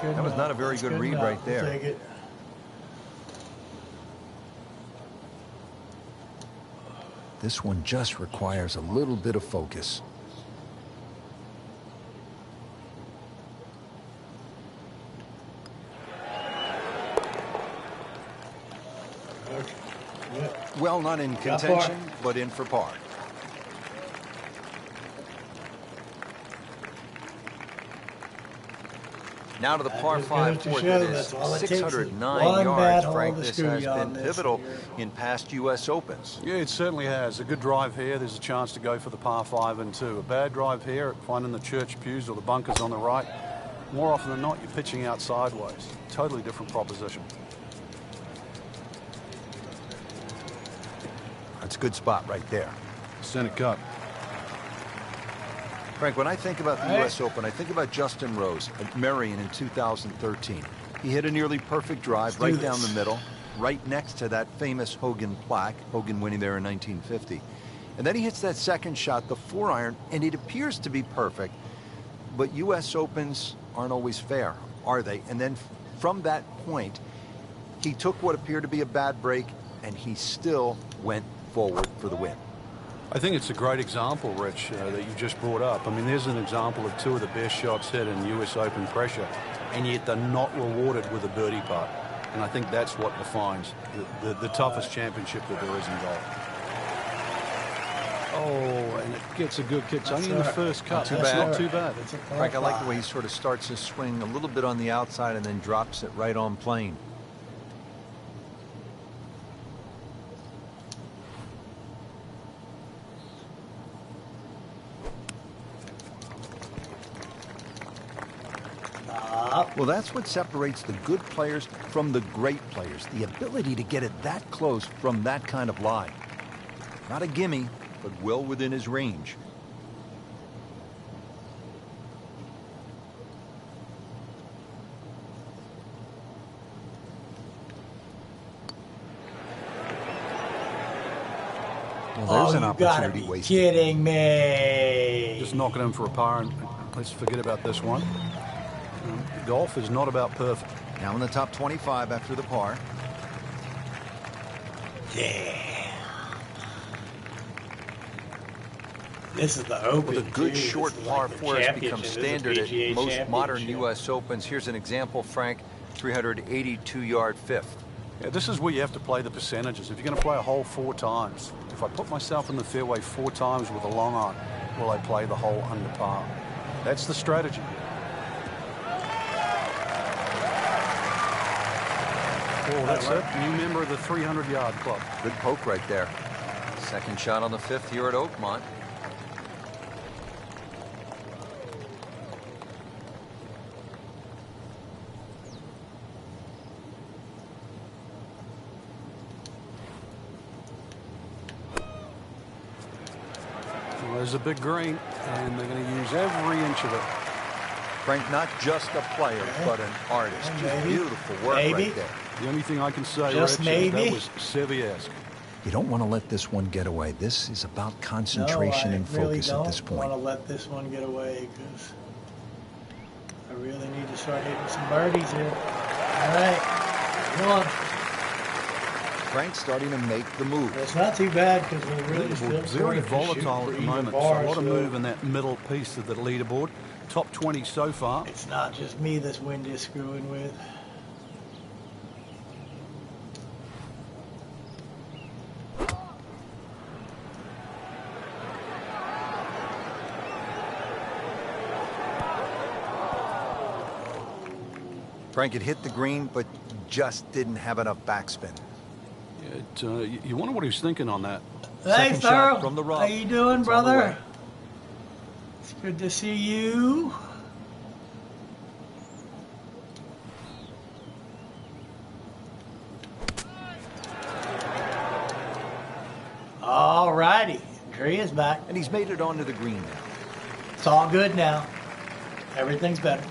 [SPEAKER 2] That was not a very good read right there.
[SPEAKER 1] Take it.
[SPEAKER 2] This one just requires a little bit of focus. Well, not in contention, but in for par. Now to the par 5 for this 609 yards, Frank. This has been pivotal in past U.S. Opens.
[SPEAKER 3] Yeah, it certainly has. A good drive here, there's a chance to go for the par 5 and 2. A bad drive here, finding the church pews or the bunkers on the right. More often than not, you're pitching out sideways. Totally different proposition.
[SPEAKER 2] That's a good spot right there.
[SPEAKER 3] Center cut.
[SPEAKER 2] Frank, when I think about the U.S. Open, I think about Justin Rose at Marion in 2013. He hit a nearly perfect drive right down the middle, right next to that famous Hogan plaque, Hogan winning there in 1950. And then he hits that second shot, the 4-iron, and it appears to be perfect. But U.S. Opens aren't always fair, are they? And then from that point, he took what appeared to be a bad break, and he still went forward for the win.
[SPEAKER 3] I think it's a great example, Rich, that you just brought up. I mean, there's an example of two of the best shots hit in U.S. Open pressure, and yet they're not rewarded with a birdie putt. And I think that's what defines the toughest championship that there is in golf. Oh, and it gets a good kick. It's only in the first cut. That's not too bad.
[SPEAKER 2] Frank, I like the way he sort of starts his swing a little bit on the outside and then drops it right on plane. Well, that's what separates the good players from the great players, the ability to get it that close from that kind of lie. Not a gimme, but well within his range. Well, there's an opportunity wasted.
[SPEAKER 1] Kidding me.
[SPEAKER 3] Just knocking him for a par, and let's forget about this one. Golf is not about perfect.
[SPEAKER 2] Now in the top 25 after the par.
[SPEAKER 1] Yeah. This is the Open.
[SPEAKER 2] Well, the good short par 4 has become standard at most modern U.S. Opens. Here's an example, Frank. 382-yard fifth.
[SPEAKER 3] Yeah, this is where you have to play the percentages. If you're going to play a hole 4 times, if I put myself in the fairway 4 times with a long iron, will I play the hole under par? That's the strategy. Oh, that's it. New member of the 300-yard club.
[SPEAKER 2] Good poke right there. Second shot on the 5th here at Oakmont.
[SPEAKER 3] Well, there's a big green, and they're going to use every inch of it.
[SPEAKER 2] Frank, not just a player, but an artist. Just beautiful work right there.
[SPEAKER 3] The only thing I can say,
[SPEAKER 1] Just
[SPEAKER 3] Rich,
[SPEAKER 1] maybe.
[SPEAKER 3] is that was Seviesque.
[SPEAKER 2] You don't want to let this one get away. This is about concentration and focus at this point.
[SPEAKER 1] I don't want to let this one get away because I really need to start hitting some birdies here. All right, come on.
[SPEAKER 2] Frank's starting to make the move.
[SPEAKER 1] It's not too bad because we're really still
[SPEAKER 3] very volatile at the moment.
[SPEAKER 1] Bars,
[SPEAKER 3] so a lot of move in that middle piece of the leaderboard. Top 20 so far.
[SPEAKER 1] It's not just me this wind is screwing with.
[SPEAKER 2] Frank had hit the green, but just didn't have enough backspin.
[SPEAKER 3] You wonder what he was thinking on that.
[SPEAKER 1] Hey,
[SPEAKER 2] Second shot
[SPEAKER 1] Thurl.
[SPEAKER 2] from the rough.
[SPEAKER 1] How you doing,
[SPEAKER 2] It's on the
[SPEAKER 1] brother?
[SPEAKER 2] way.
[SPEAKER 1] It's good to see you. All righty. Tree is back.
[SPEAKER 2] And he's made it onto the green now.
[SPEAKER 1] It's all good now. Everything's better.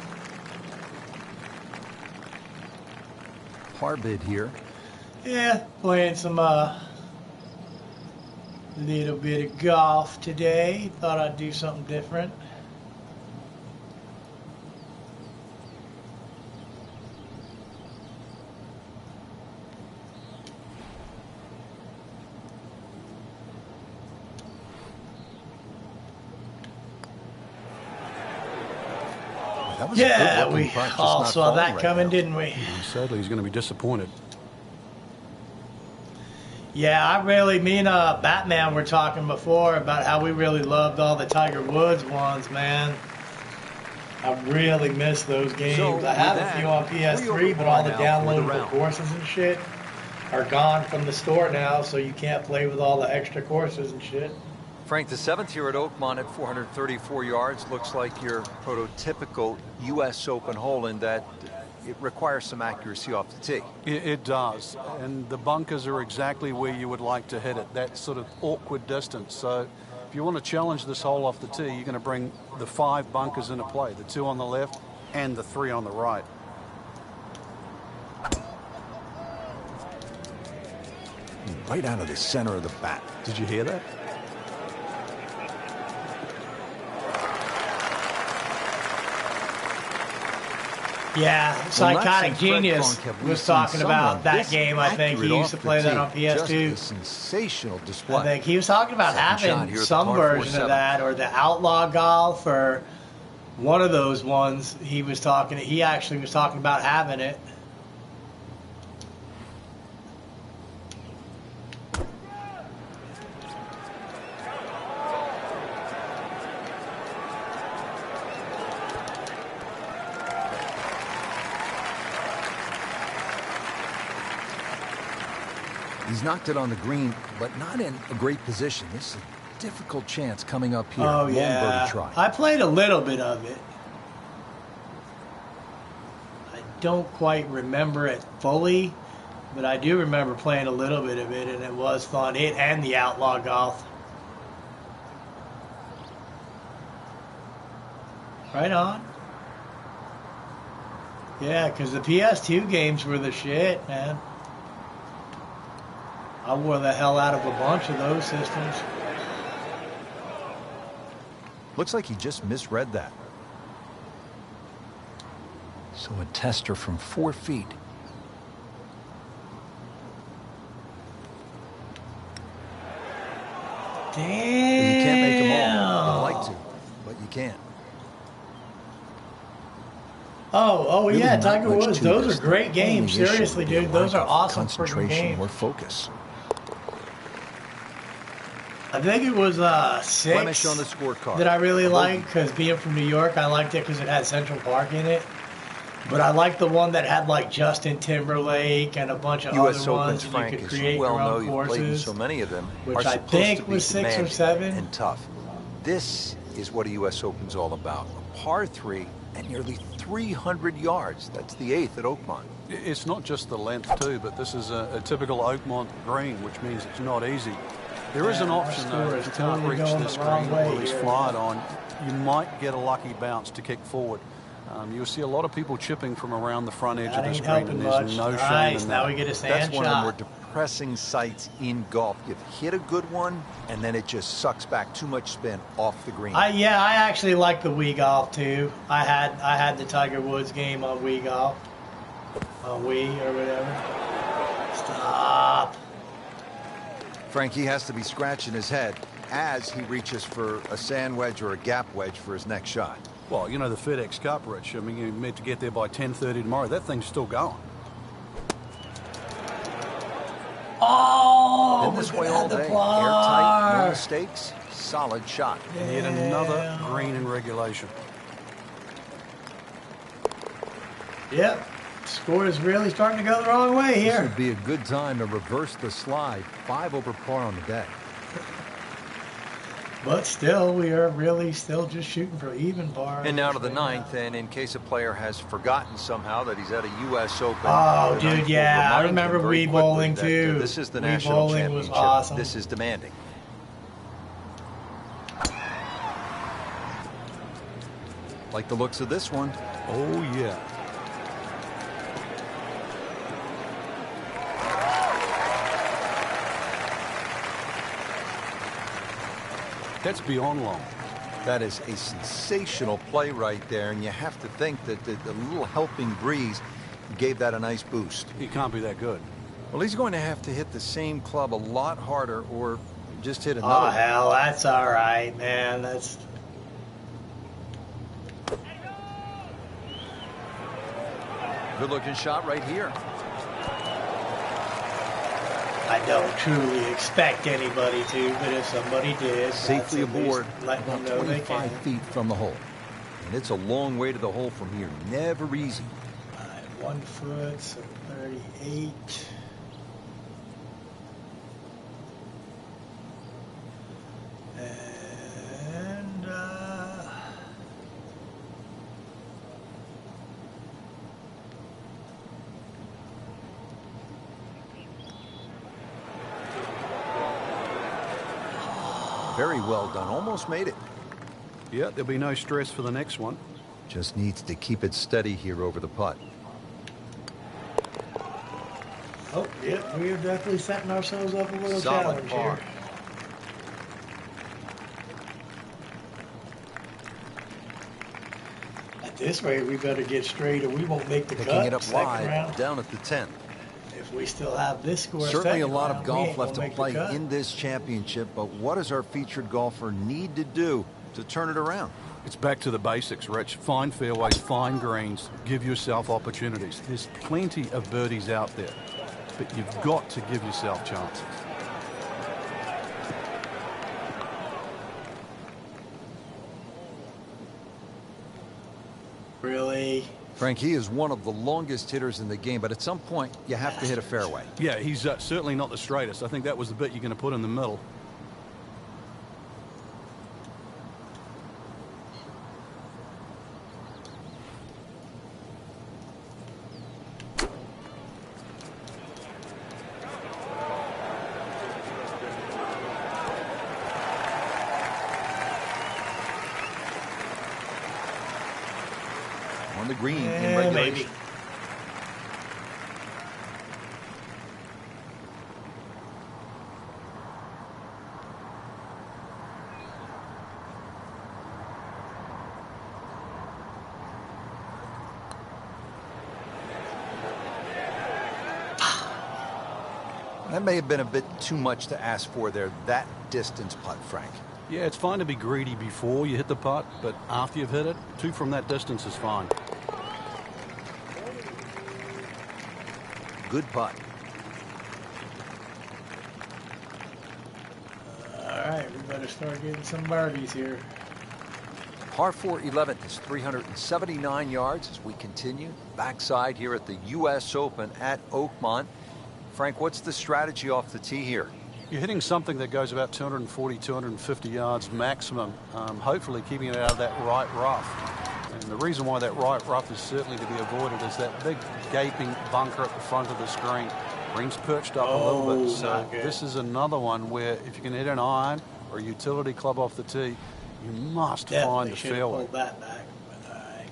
[SPEAKER 2] Par bid here.
[SPEAKER 1] Yeah, playing some little bit of golf today. Thought I'd do something different.
[SPEAKER 2] That was a
[SPEAKER 1] Yeah,
[SPEAKER 2] good-looking
[SPEAKER 1] we
[SPEAKER 2] putt, just
[SPEAKER 1] all
[SPEAKER 2] not
[SPEAKER 1] saw
[SPEAKER 2] falling
[SPEAKER 1] that
[SPEAKER 2] right
[SPEAKER 1] coming,
[SPEAKER 2] now.
[SPEAKER 1] didn't we?
[SPEAKER 3] Sadly, he's going to be disappointed.
[SPEAKER 1] Yeah, I really, me and Batman were talking before about how we really loved all the Tiger Woods ones, man. I really miss those games.
[SPEAKER 2] So,
[SPEAKER 1] I have
[SPEAKER 2] with
[SPEAKER 1] a
[SPEAKER 2] that,
[SPEAKER 1] few on PS3, but all the
[SPEAKER 2] now for the
[SPEAKER 1] downloadable
[SPEAKER 2] round.
[SPEAKER 1] courses and shit are gone from the store now, so you can't play with all the extra courses and shit.
[SPEAKER 2] Frank, the 7th here at Oakmont at 434 yards looks like your prototypical U.S. Open hole in that it requires some accuracy off the tee.
[SPEAKER 3] It does, and the bunkers are exactly where you would like to hit it, that sort of awkward distance. So if you want to challenge this hole off the tee, you're going to bring the 5 bunkers into play, the 2 on the left and the 3 on the right.
[SPEAKER 2] Right out of the center of the bat.
[SPEAKER 3] Did you hear that?
[SPEAKER 1] Yeah,
[SPEAKER 2] Well,
[SPEAKER 1] Psychotic
[SPEAKER 2] not since Fred
[SPEAKER 1] Genius
[SPEAKER 2] Funk have we
[SPEAKER 1] was
[SPEAKER 2] seen
[SPEAKER 1] talking about
[SPEAKER 2] someone
[SPEAKER 1] that
[SPEAKER 2] this
[SPEAKER 1] game, I think. He
[SPEAKER 2] accurate
[SPEAKER 1] used to
[SPEAKER 2] off
[SPEAKER 1] play
[SPEAKER 2] the
[SPEAKER 1] that on
[SPEAKER 2] tee. Just a
[SPEAKER 1] PS2.
[SPEAKER 2] sensational display.
[SPEAKER 1] I think he was talking about
[SPEAKER 2] Second shot
[SPEAKER 1] having
[SPEAKER 2] here at the
[SPEAKER 1] some
[SPEAKER 2] par
[SPEAKER 1] version
[SPEAKER 2] 4-7.
[SPEAKER 1] of that, or the Outlaw Golf, or one of those ones. He actually was talking about having it.
[SPEAKER 2] He's knocked it on the green, but not in a great position. This is a difficult chance coming up here.
[SPEAKER 1] Oh,
[SPEAKER 2] Long
[SPEAKER 1] yeah.
[SPEAKER 2] birdie try.
[SPEAKER 1] I played a little bit of it. I don't quite remember it fully, but I do remember playing a little bit of it, and it was fun. It and the Outlaw Golf. Right on. Yeah, because the PS2 games were the shit, man. I wore the hell out of a bunch of those systems.
[SPEAKER 2] Looks like he just misread that. So a tester from 4 feet.
[SPEAKER 1] Damn.
[SPEAKER 2] Well, you can't make them all. I'd like to, but you can't.
[SPEAKER 1] Oh
[SPEAKER 2] Really
[SPEAKER 1] yeah,
[SPEAKER 2] not
[SPEAKER 1] Tiger
[SPEAKER 2] much
[SPEAKER 1] Woods.
[SPEAKER 2] to
[SPEAKER 1] Those
[SPEAKER 2] this.
[SPEAKER 1] are great
[SPEAKER 2] The only
[SPEAKER 1] games.
[SPEAKER 2] issue
[SPEAKER 1] Seriously,
[SPEAKER 2] would be a
[SPEAKER 1] dude. Those
[SPEAKER 2] lack
[SPEAKER 1] are
[SPEAKER 2] of
[SPEAKER 1] awesome freaking
[SPEAKER 2] concentration
[SPEAKER 1] games.
[SPEAKER 2] or focus.
[SPEAKER 1] I think it was
[SPEAKER 2] Blemish
[SPEAKER 1] 6
[SPEAKER 2] on the scorecard.
[SPEAKER 1] that I really
[SPEAKER 2] A
[SPEAKER 1] liked,
[SPEAKER 2] bogey.
[SPEAKER 1] because being from New York, I liked it because it had Central Park in it. But I liked the one that had like Justin Timberlake and a bunch of
[SPEAKER 2] U.S.
[SPEAKER 1] other
[SPEAKER 2] Opens,
[SPEAKER 1] ones, and
[SPEAKER 2] Frank,
[SPEAKER 1] you could
[SPEAKER 2] as
[SPEAKER 1] create
[SPEAKER 2] you well
[SPEAKER 1] your
[SPEAKER 2] know,
[SPEAKER 1] own
[SPEAKER 2] you've played in
[SPEAKER 1] courses.
[SPEAKER 2] so many of them,
[SPEAKER 1] which
[SPEAKER 2] are
[SPEAKER 1] I
[SPEAKER 2] supposed
[SPEAKER 1] think
[SPEAKER 2] to be
[SPEAKER 1] was 6 or
[SPEAKER 2] demanding
[SPEAKER 1] 7.
[SPEAKER 2] and tough. This is what a U.S. Open's all about. A par 3 and nearly 300 yards. That's the 8th at Oakmont.
[SPEAKER 3] It's not just the length too, but this is a typical Oakmont green, which means it's not easy. There is an
[SPEAKER 1] Yeah, our
[SPEAKER 3] option
[SPEAKER 1] score
[SPEAKER 3] though,
[SPEAKER 1] is
[SPEAKER 3] if you can't
[SPEAKER 1] totally
[SPEAKER 3] reach
[SPEAKER 1] going
[SPEAKER 3] this
[SPEAKER 1] the wrong
[SPEAKER 3] green
[SPEAKER 1] way
[SPEAKER 3] or he's
[SPEAKER 1] here.
[SPEAKER 3] fly it on, you might get a lucky bounce to kick forward. You'll see a lot of people chipping from around the front edge
[SPEAKER 1] That
[SPEAKER 3] of this
[SPEAKER 1] ain't
[SPEAKER 3] green,
[SPEAKER 1] helping
[SPEAKER 3] and there's
[SPEAKER 1] much.
[SPEAKER 3] no shame
[SPEAKER 1] Nice.
[SPEAKER 3] in
[SPEAKER 1] Now
[SPEAKER 3] that.
[SPEAKER 1] we get a
[SPEAKER 2] That's
[SPEAKER 1] sand
[SPEAKER 2] one of the more
[SPEAKER 1] shot.
[SPEAKER 2] depressing sights in golf. You've hit a good one, and then it just sucks back too much spin off the green.
[SPEAKER 1] I actually like the Wii Golf too. I had the Tiger Woods game on Wii Golf, on Wii or whatever. Stop.
[SPEAKER 2] Frankie has to be scratching his head as he reaches for a sand wedge or a gap wedge for his next shot.
[SPEAKER 3] Well, you know the FedEx Cup, Rich. I mean, you're meant to get there by 10:30 tomorrow. That thing's still going.
[SPEAKER 1] Oh,
[SPEAKER 2] Been this
[SPEAKER 1] we
[SPEAKER 2] way
[SPEAKER 1] could
[SPEAKER 2] all
[SPEAKER 1] have the
[SPEAKER 2] day.
[SPEAKER 1] par.
[SPEAKER 2] Airtight, no mistakes, solid shot.
[SPEAKER 3] And yet another green in regulation.
[SPEAKER 1] Yep. Score is really starting to go the wrong way
[SPEAKER 2] This
[SPEAKER 1] here.
[SPEAKER 2] would be a good time to reverse the slide. 5 over par on the day.
[SPEAKER 4] But still, we are really still just shooting for even par.
[SPEAKER 2] And now to the ninth, and in case a player has forgotten somehow that he's at a U.S. Open.
[SPEAKER 4] Oh,
[SPEAKER 2] the
[SPEAKER 4] dude,
[SPEAKER 2] ninth will
[SPEAKER 4] yeah. I
[SPEAKER 2] remind him
[SPEAKER 4] remember
[SPEAKER 2] very
[SPEAKER 4] Wii
[SPEAKER 2] quickly
[SPEAKER 4] bowling,
[SPEAKER 2] that,
[SPEAKER 4] too.
[SPEAKER 2] This is the
[SPEAKER 4] Wii
[SPEAKER 2] national
[SPEAKER 4] bowling was
[SPEAKER 2] championship.
[SPEAKER 4] awesome.
[SPEAKER 2] This is demanding. Like the looks of this one.
[SPEAKER 3] Oh, yeah. That's beyond long.
[SPEAKER 2] That is a sensational play right there, and you have to think that the little helping breeze gave that a nice boost.
[SPEAKER 3] He can't be that good.
[SPEAKER 2] Well, he's going to have to hit the same club a lot harder or just hit
[SPEAKER 4] Oh,
[SPEAKER 2] another.
[SPEAKER 4] hell, that's all right, man. That's...
[SPEAKER 2] Good looking shot right here.
[SPEAKER 4] I don't truly expect anybody to, but if somebody did,
[SPEAKER 2] Safely
[SPEAKER 4] that's at
[SPEAKER 2] aboard,
[SPEAKER 4] least let them
[SPEAKER 2] about
[SPEAKER 4] know they
[SPEAKER 2] 25
[SPEAKER 4] can.
[SPEAKER 2] feet from the hole. And it's a long way to the hole from here. Never easy.
[SPEAKER 4] 1 foot, so 38. And,
[SPEAKER 2] Very well done. Almost made it.
[SPEAKER 3] Yeah, there'll be no stress for the next one.
[SPEAKER 2] Just needs to keep it steady here over the putt.
[SPEAKER 4] oh, yep, we are definitely setting ourselves up a little
[SPEAKER 2] Solid
[SPEAKER 4] challenge
[SPEAKER 2] par.
[SPEAKER 4] here. At this rate, we better get straight or we won't make the
[SPEAKER 2] Picking
[SPEAKER 4] cut.
[SPEAKER 2] it up
[SPEAKER 4] Second
[SPEAKER 2] wide,
[SPEAKER 4] round.
[SPEAKER 2] down at the 10th.
[SPEAKER 4] If we still have this score,
[SPEAKER 2] Certainly a
[SPEAKER 4] second
[SPEAKER 2] lot
[SPEAKER 4] round,
[SPEAKER 2] of
[SPEAKER 4] we
[SPEAKER 2] golf
[SPEAKER 4] ain't
[SPEAKER 2] left
[SPEAKER 4] gonna
[SPEAKER 2] to
[SPEAKER 4] make the
[SPEAKER 2] play
[SPEAKER 4] cut.
[SPEAKER 2] in this championship, but what does our featured golfer need to do to turn it around?
[SPEAKER 3] It's back to the basics, Rich. Find fairways, find greens, give yourself opportunities. There's plenty of birdies out there, but you've got to give yourself chances.
[SPEAKER 4] Really?
[SPEAKER 2] Frank, he is one of the longest hitters in the game, but at some point, you have to hit a fairway.
[SPEAKER 3] Yeah, he's certainly not the straightest. I think that was the bit you're going to put in the middle.
[SPEAKER 2] On the green in
[SPEAKER 4] Yeah,
[SPEAKER 2] regulation.
[SPEAKER 4] maybe.
[SPEAKER 2] That may have been a bit too much to ask for there, that distance putt, Frank.
[SPEAKER 3] Yeah, it's fine to be greedy before you hit the putt, but after you've hit it, 2 from that distance is fine.
[SPEAKER 2] Good putt.
[SPEAKER 4] All right, we better start getting some birdies here.
[SPEAKER 2] Par 4 11th is 379 yards as we continue. Backside here at the U.S. Open at Oakmont. Frank, what's the strategy off the tee here?
[SPEAKER 3] You're hitting something that goes about 240, 250 yards maximum, hopefully keeping it out of that right rough. And the reason why that right rough is certainly to be avoided is that big gaping bunker at the front of the screen. Green's perched up a little bit, so this is another one where if you can hit an iron or a utility club off the tee, you must find the fairway.
[SPEAKER 4] Pulled that back. But, all right.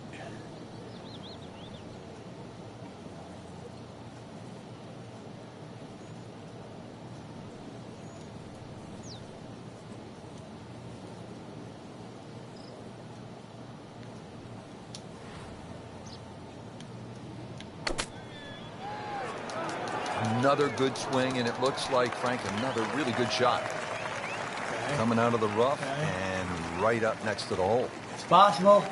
[SPEAKER 2] Another good swing, and it looks like, Frank, another really good shot.
[SPEAKER 4] Okay.
[SPEAKER 2] Coming out of the rough
[SPEAKER 4] Okay.
[SPEAKER 2] and right up next to the hole.
[SPEAKER 4] It's possible.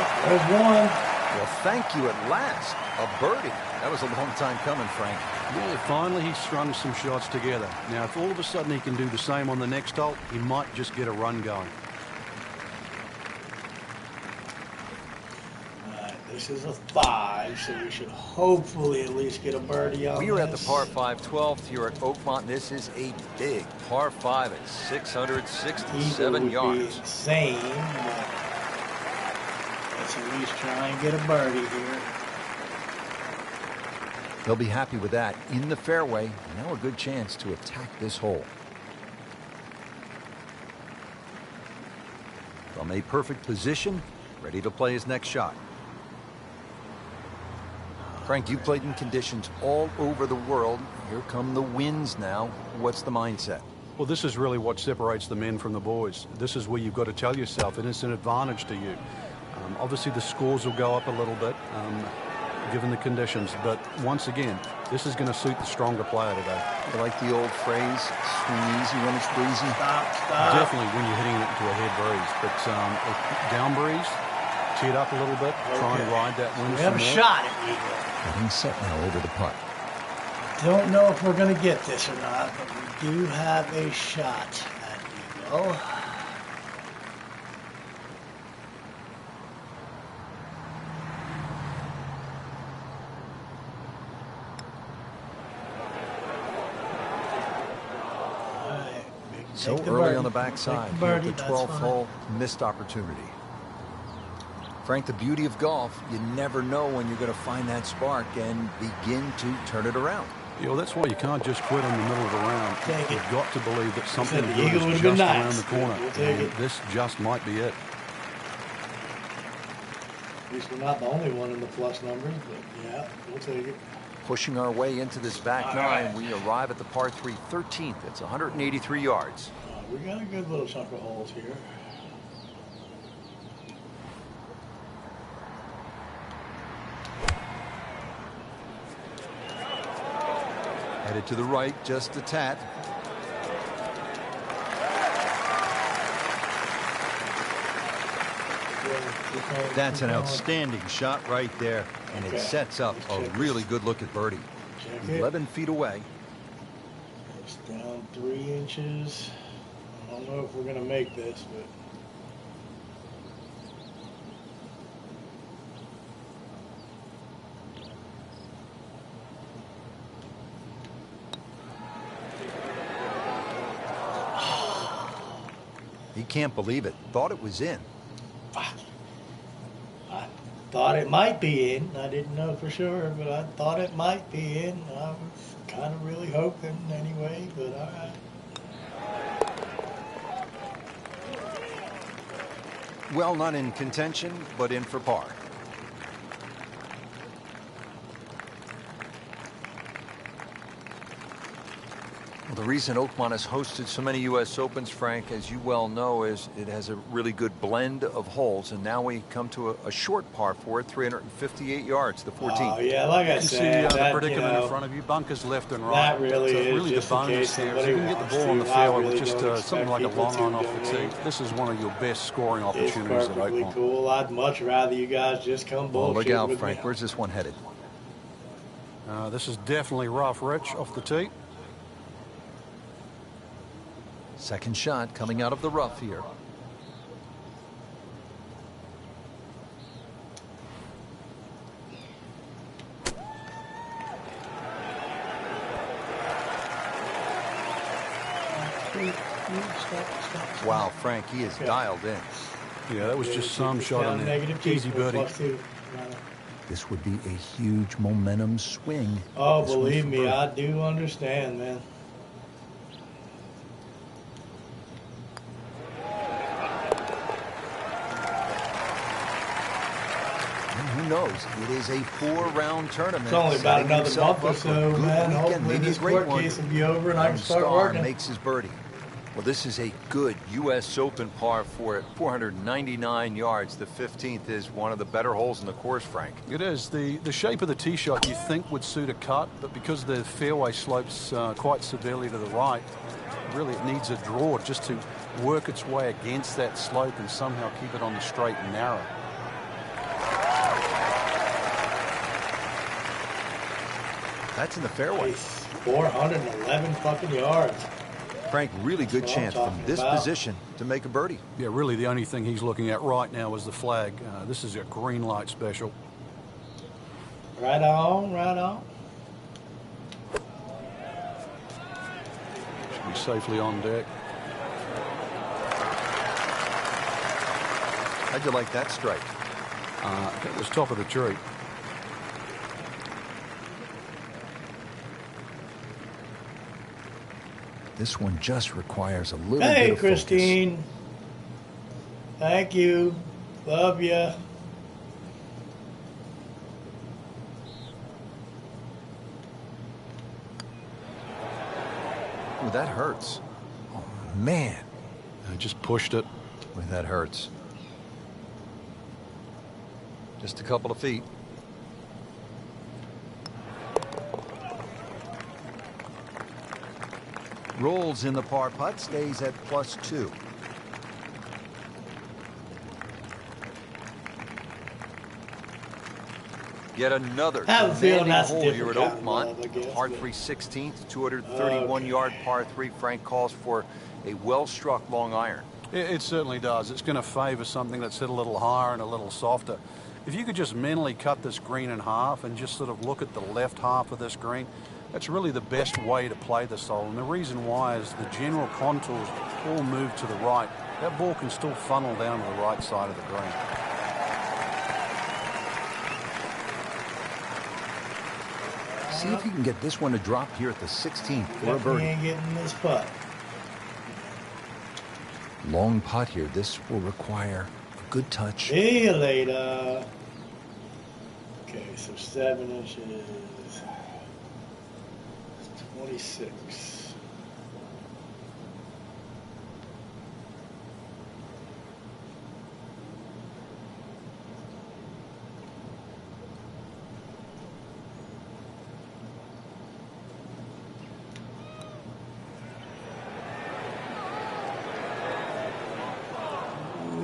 [SPEAKER 4] Oh, there's one.
[SPEAKER 2] Well, thank you at last. A birdie. That was a long time coming, Frank.
[SPEAKER 3] Yeah, finally he strung some shots together. Now, if all of a sudden he can do the same on the next hole, he might just get a run going.
[SPEAKER 4] This is a 5, so we should hopefully at least get a birdie on
[SPEAKER 2] We are at the
[SPEAKER 4] this.
[SPEAKER 2] par 5 12th here at Oakmont. This is a big par 5 at 667
[SPEAKER 4] Eagle would be
[SPEAKER 2] yards.
[SPEAKER 4] insane, but let's at least try and get a birdie here.
[SPEAKER 2] They'll be happy with that. In the fairway, now a good chance to attack this hole. From a perfect position, ready to play his next shot. Frank, you played in conditions all over the world. Here come the winds now. What's the mindset?
[SPEAKER 3] Well, this is really what separates the men from the boys. This is where you've got to tell yourself it is an advantage to you. Obviously, the scores will go up a little bit, given the conditions. But once again, this is going to suit the stronger player today.
[SPEAKER 2] I like the old phrase, swing easy when it's breezy.
[SPEAKER 4] Stop.
[SPEAKER 3] Definitely when you're hitting it into a head breeze. But a down breeze, tee it up a little bit, try and ride that wind
[SPEAKER 4] We have a
[SPEAKER 3] some more.
[SPEAKER 4] shot at Eagle.
[SPEAKER 2] Getting set now over the putt.
[SPEAKER 4] Don't know if we're going to get this or not, but we do have a shot at Eagle.
[SPEAKER 2] So early on the backside, here at the 12th hole, missed opportunity. Frank, the beauty of golf, you never know when you're going to find that spark and begin to turn it around.
[SPEAKER 3] Yeah, well, that's why you can't just quit in the middle of the round.
[SPEAKER 4] Take it.
[SPEAKER 3] You've got to believe that something
[SPEAKER 4] the
[SPEAKER 3] good
[SPEAKER 4] Eagle
[SPEAKER 3] is
[SPEAKER 4] would've
[SPEAKER 3] just
[SPEAKER 4] been
[SPEAKER 3] around
[SPEAKER 4] nice.
[SPEAKER 3] the corner.
[SPEAKER 4] We'll take
[SPEAKER 3] And
[SPEAKER 4] it.
[SPEAKER 3] this just might be it.
[SPEAKER 4] At least we're not the only one in the plus numbers, but yeah, we'll take it.
[SPEAKER 2] Pushing our way into this back
[SPEAKER 4] All
[SPEAKER 2] nine,
[SPEAKER 4] right.
[SPEAKER 2] we arrive at the par 3 13th. It's 183 yards.
[SPEAKER 4] We got a good little chunk of holes here.
[SPEAKER 2] Headed to the right, just a tad. That's an outstanding shot right there, and it
[SPEAKER 4] Okay.
[SPEAKER 2] sets up a really good look at birdie.
[SPEAKER 4] Check it.
[SPEAKER 2] 11 feet away.
[SPEAKER 4] It's down 3 inches. I don't know if we're gonna make this, but
[SPEAKER 2] He can't believe it. Thought it was in.
[SPEAKER 4] fuck. I thought it might be in. I didn't know for sure, but I thought it might be in. I was kind of really hoping anyway, but all right.
[SPEAKER 2] Well, not in contention, but in for par. Well, the reason Oakmont has hosted so many U.S. Opens, Frank, as you well know, is it has a really good blend of holes. And now we come to a short par 4 at 358 yards, the 14th.
[SPEAKER 4] Oh yeah, like I
[SPEAKER 3] You see
[SPEAKER 4] said,
[SPEAKER 3] the
[SPEAKER 4] that,
[SPEAKER 3] predicament
[SPEAKER 4] you know,
[SPEAKER 3] in front of you, bunkers left and right.
[SPEAKER 4] that really
[SPEAKER 3] But,
[SPEAKER 4] is
[SPEAKER 3] really
[SPEAKER 4] just
[SPEAKER 3] the
[SPEAKER 4] in
[SPEAKER 3] bonus
[SPEAKER 4] case
[SPEAKER 3] there is
[SPEAKER 4] somebody
[SPEAKER 3] you can get the
[SPEAKER 4] wants
[SPEAKER 3] ball on the
[SPEAKER 4] to. I
[SPEAKER 3] fairway
[SPEAKER 4] really
[SPEAKER 3] with just
[SPEAKER 4] don't
[SPEAKER 3] something like a
[SPEAKER 4] expect
[SPEAKER 3] long
[SPEAKER 4] people
[SPEAKER 3] on off
[SPEAKER 4] to
[SPEAKER 3] the
[SPEAKER 4] do
[SPEAKER 3] tee.
[SPEAKER 4] it.
[SPEAKER 3] This is one of your best scoring
[SPEAKER 4] It's
[SPEAKER 3] opportunities at
[SPEAKER 4] perfectly
[SPEAKER 3] Oakmont.
[SPEAKER 4] cool. I'd much rather you guys just come
[SPEAKER 2] Oh,
[SPEAKER 4] bullshit
[SPEAKER 2] look out,
[SPEAKER 4] with
[SPEAKER 2] Frank.
[SPEAKER 4] me.
[SPEAKER 2] Where's this one headed?
[SPEAKER 3] This is definitely rough, Rich, off the tee.
[SPEAKER 2] Second shot coming out of the rough here. Wow, Frank, he is dialed in.
[SPEAKER 3] Yeah, that was just some shot on there.
[SPEAKER 4] Negative
[SPEAKER 3] Easy birdie.
[SPEAKER 4] +2.
[SPEAKER 2] This would be a huge momentum swing.
[SPEAKER 4] Oh,
[SPEAKER 2] This one's
[SPEAKER 4] believe
[SPEAKER 2] for
[SPEAKER 4] me,
[SPEAKER 2] birdie.
[SPEAKER 4] I do understand, man.
[SPEAKER 2] And who knows? It is a 4-round tournament.
[SPEAKER 4] It's only about
[SPEAKER 2] setting
[SPEAKER 4] another
[SPEAKER 2] himself
[SPEAKER 4] month or
[SPEAKER 2] up for a
[SPEAKER 4] so,
[SPEAKER 2] good
[SPEAKER 4] man.
[SPEAKER 2] weekend,
[SPEAKER 4] Hopefully
[SPEAKER 2] maybe a
[SPEAKER 4] this
[SPEAKER 2] great
[SPEAKER 4] court
[SPEAKER 2] one.
[SPEAKER 4] case will be over and I can
[SPEAKER 2] Young
[SPEAKER 4] start
[SPEAKER 2] Star
[SPEAKER 4] working.
[SPEAKER 2] makes his birdie. Well, this is a good U.S. Open par 4 at 499 yards. The 15th is one of the better holes in the course, Frank.
[SPEAKER 3] It is. The shape of the tee shot you think would suit a cut, but because the fairway slopes quite severely to the right, really it needs a draw just to work its way against that slope and somehow keep it on the straight and narrow.
[SPEAKER 2] That's in the fairway.
[SPEAKER 4] 411 fucking yards.
[SPEAKER 2] Frank, really good
[SPEAKER 4] That's what I'm
[SPEAKER 2] chance from
[SPEAKER 4] talking
[SPEAKER 2] this
[SPEAKER 4] about.
[SPEAKER 2] position to make a birdie.
[SPEAKER 3] Yeah, really the only thing he's looking at right now is the flag. This is a green light special.
[SPEAKER 4] Right on, right on.
[SPEAKER 3] Should be safely on deck.
[SPEAKER 2] How'd you like that strike?
[SPEAKER 3] That was top of the tree.
[SPEAKER 2] This one just requires a little
[SPEAKER 4] Hey,
[SPEAKER 2] bit of
[SPEAKER 4] Christine. Thank you. Love ya.
[SPEAKER 2] focus. Ooh, that hurts. Oh, man.
[SPEAKER 3] I just pushed it.
[SPEAKER 2] Boy, that hurts. Just a couple of feet. Rolls in the par putt, stays at +2. Yet another
[SPEAKER 4] Have a feeling
[SPEAKER 2] demanding
[SPEAKER 4] that's a
[SPEAKER 2] hole here
[SPEAKER 4] different
[SPEAKER 2] at
[SPEAKER 4] kind of
[SPEAKER 2] Oakmont.
[SPEAKER 4] love, I guess,
[SPEAKER 2] Par
[SPEAKER 4] but-
[SPEAKER 2] 3 16th, 231-yard par 3. Frank calls for a well-struck long iron.
[SPEAKER 3] It certainly does. It's going to favor something that's hit a little higher and a little softer. If you could just mentally cut this green in half and just sort of look at the left half of this green, that's really the best way to play this hole. And the reason why is the general contours all move to the right. That ball can still funnel down to the right side of the green.
[SPEAKER 2] See if you can get this one to drop here at the 16th for a
[SPEAKER 4] Definitely
[SPEAKER 2] birdie.
[SPEAKER 4] ain't getting this putt.
[SPEAKER 2] Long putt here. This will require a good touch.
[SPEAKER 4] See you later. Okay, so 7 inches. 26.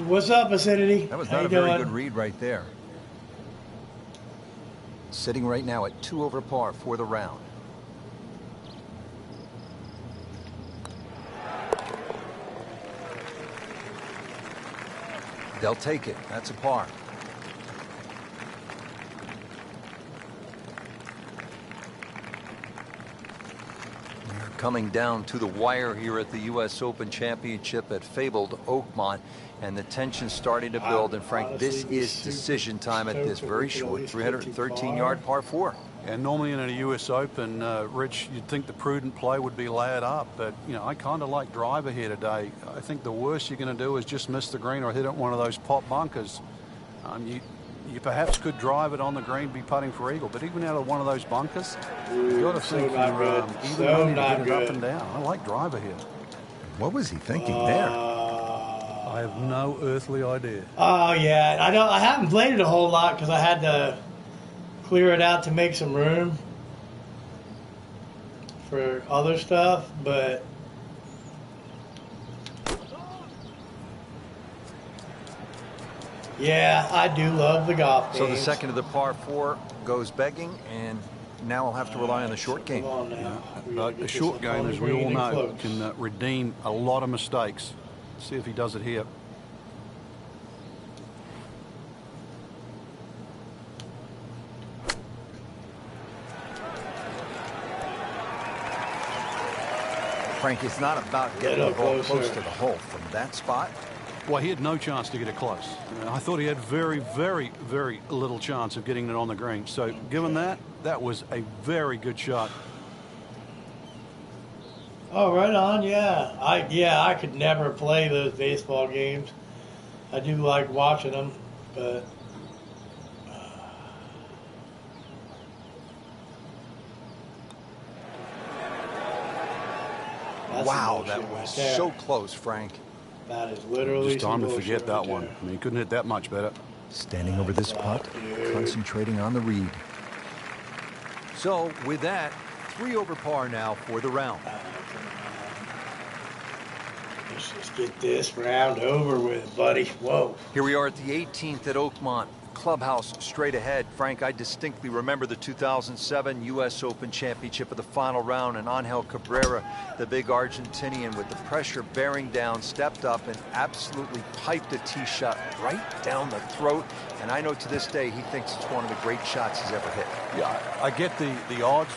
[SPEAKER 4] What's up, Acidity?
[SPEAKER 2] That was
[SPEAKER 4] How
[SPEAKER 2] not
[SPEAKER 4] you
[SPEAKER 2] a very
[SPEAKER 4] doing?
[SPEAKER 2] good read right there. Sitting right now at 2 over par for the round. They'll take it. That's a par. We're coming down to the wire here at the U.S. Open Championship at fabled Oakmont, and the tension's starting to build. And Frank, this
[SPEAKER 4] Honestly,
[SPEAKER 2] is decision time at this very short 313-yard par 4.
[SPEAKER 3] And normally in a U.S. Open, Rich, you'd think the prudent play would be lay it up. But, you know, I kind of like driver here today. I think the worst you're going to do is just miss the green or hit it in one of those pop bunkers. You perhaps could drive it on the green, be putting for eagle. But even out of one of those bunkers, you've got to
[SPEAKER 4] so
[SPEAKER 3] think
[SPEAKER 4] not
[SPEAKER 3] you're
[SPEAKER 4] good.
[SPEAKER 3] even
[SPEAKER 4] So
[SPEAKER 3] money to
[SPEAKER 4] not
[SPEAKER 3] get it up
[SPEAKER 4] good.
[SPEAKER 3] and down. I like driver here.
[SPEAKER 2] What was he thinking there?
[SPEAKER 3] I have no earthly idea.
[SPEAKER 4] Oh yeah, I haven't played it a whole lot because I had to clear it out to make some room for other stuff. But yeah, I do love the golf games.
[SPEAKER 2] So the second of the par 4 goes begging, and now I'll have to rely on the short game.
[SPEAKER 4] Come on now. We gotta
[SPEAKER 3] But
[SPEAKER 4] get
[SPEAKER 3] a
[SPEAKER 4] this
[SPEAKER 3] short
[SPEAKER 4] up
[SPEAKER 3] game,
[SPEAKER 4] on
[SPEAKER 3] as
[SPEAKER 4] the
[SPEAKER 3] we all
[SPEAKER 4] green and
[SPEAKER 3] know,
[SPEAKER 4] close.
[SPEAKER 3] can redeem a lot of mistakes. See if he does it here.
[SPEAKER 2] Frank, it's not about getting
[SPEAKER 4] Get
[SPEAKER 2] the
[SPEAKER 4] up
[SPEAKER 2] ball
[SPEAKER 4] closer.
[SPEAKER 2] close to the hole. From that spot,
[SPEAKER 3] Well, he had no chance to get it close. I thought he had very, very, very little chance of getting it on the green. So given that, that was a very good shot.
[SPEAKER 4] Oh, right on. Yeah, I could never play those baseball games. I do like watching them, but that's
[SPEAKER 2] wow,
[SPEAKER 4] some bullshit
[SPEAKER 2] that was
[SPEAKER 4] right there.
[SPEAKER 2] so close, Frank.
[SPEAKER 4] That is literally
[SPEAKER 3] Just time
[SPEAKER 4] some
[SPEAKER 3] to
[SPEAKER 4] bullshit
[SPEAKER 3] forget that
[SPEAKER 4] right
[SPEAKER 3] one.
[SPEAKER 4] there.
[SPEAKER 3] I mean, he couldn't hit that much better.
[SPEAKER 2] Standing over this putt,
[SPEAKER 4] dude.
[SPEAKER 2] concentrating on the read. So with that, 3 over par now for the round.
[SPEAKER 4] Let's just get this round over with, buddy. Whoa.
[SPEAKER 2] Here we are at the 18th at Oakmont. clubhouse straight ahead. Frank, I distinctly remember the 2007 U.S. Open Championship of the final round, and Angel Cabrera, the big Argentinian, with the pressure bearing down, stepped up and absolutely piped a tee shot right down the throat. And I know to this day he thinks it's one of the great shots he's ever hit.
[SPEAKER 3] Yeah, I get the odds.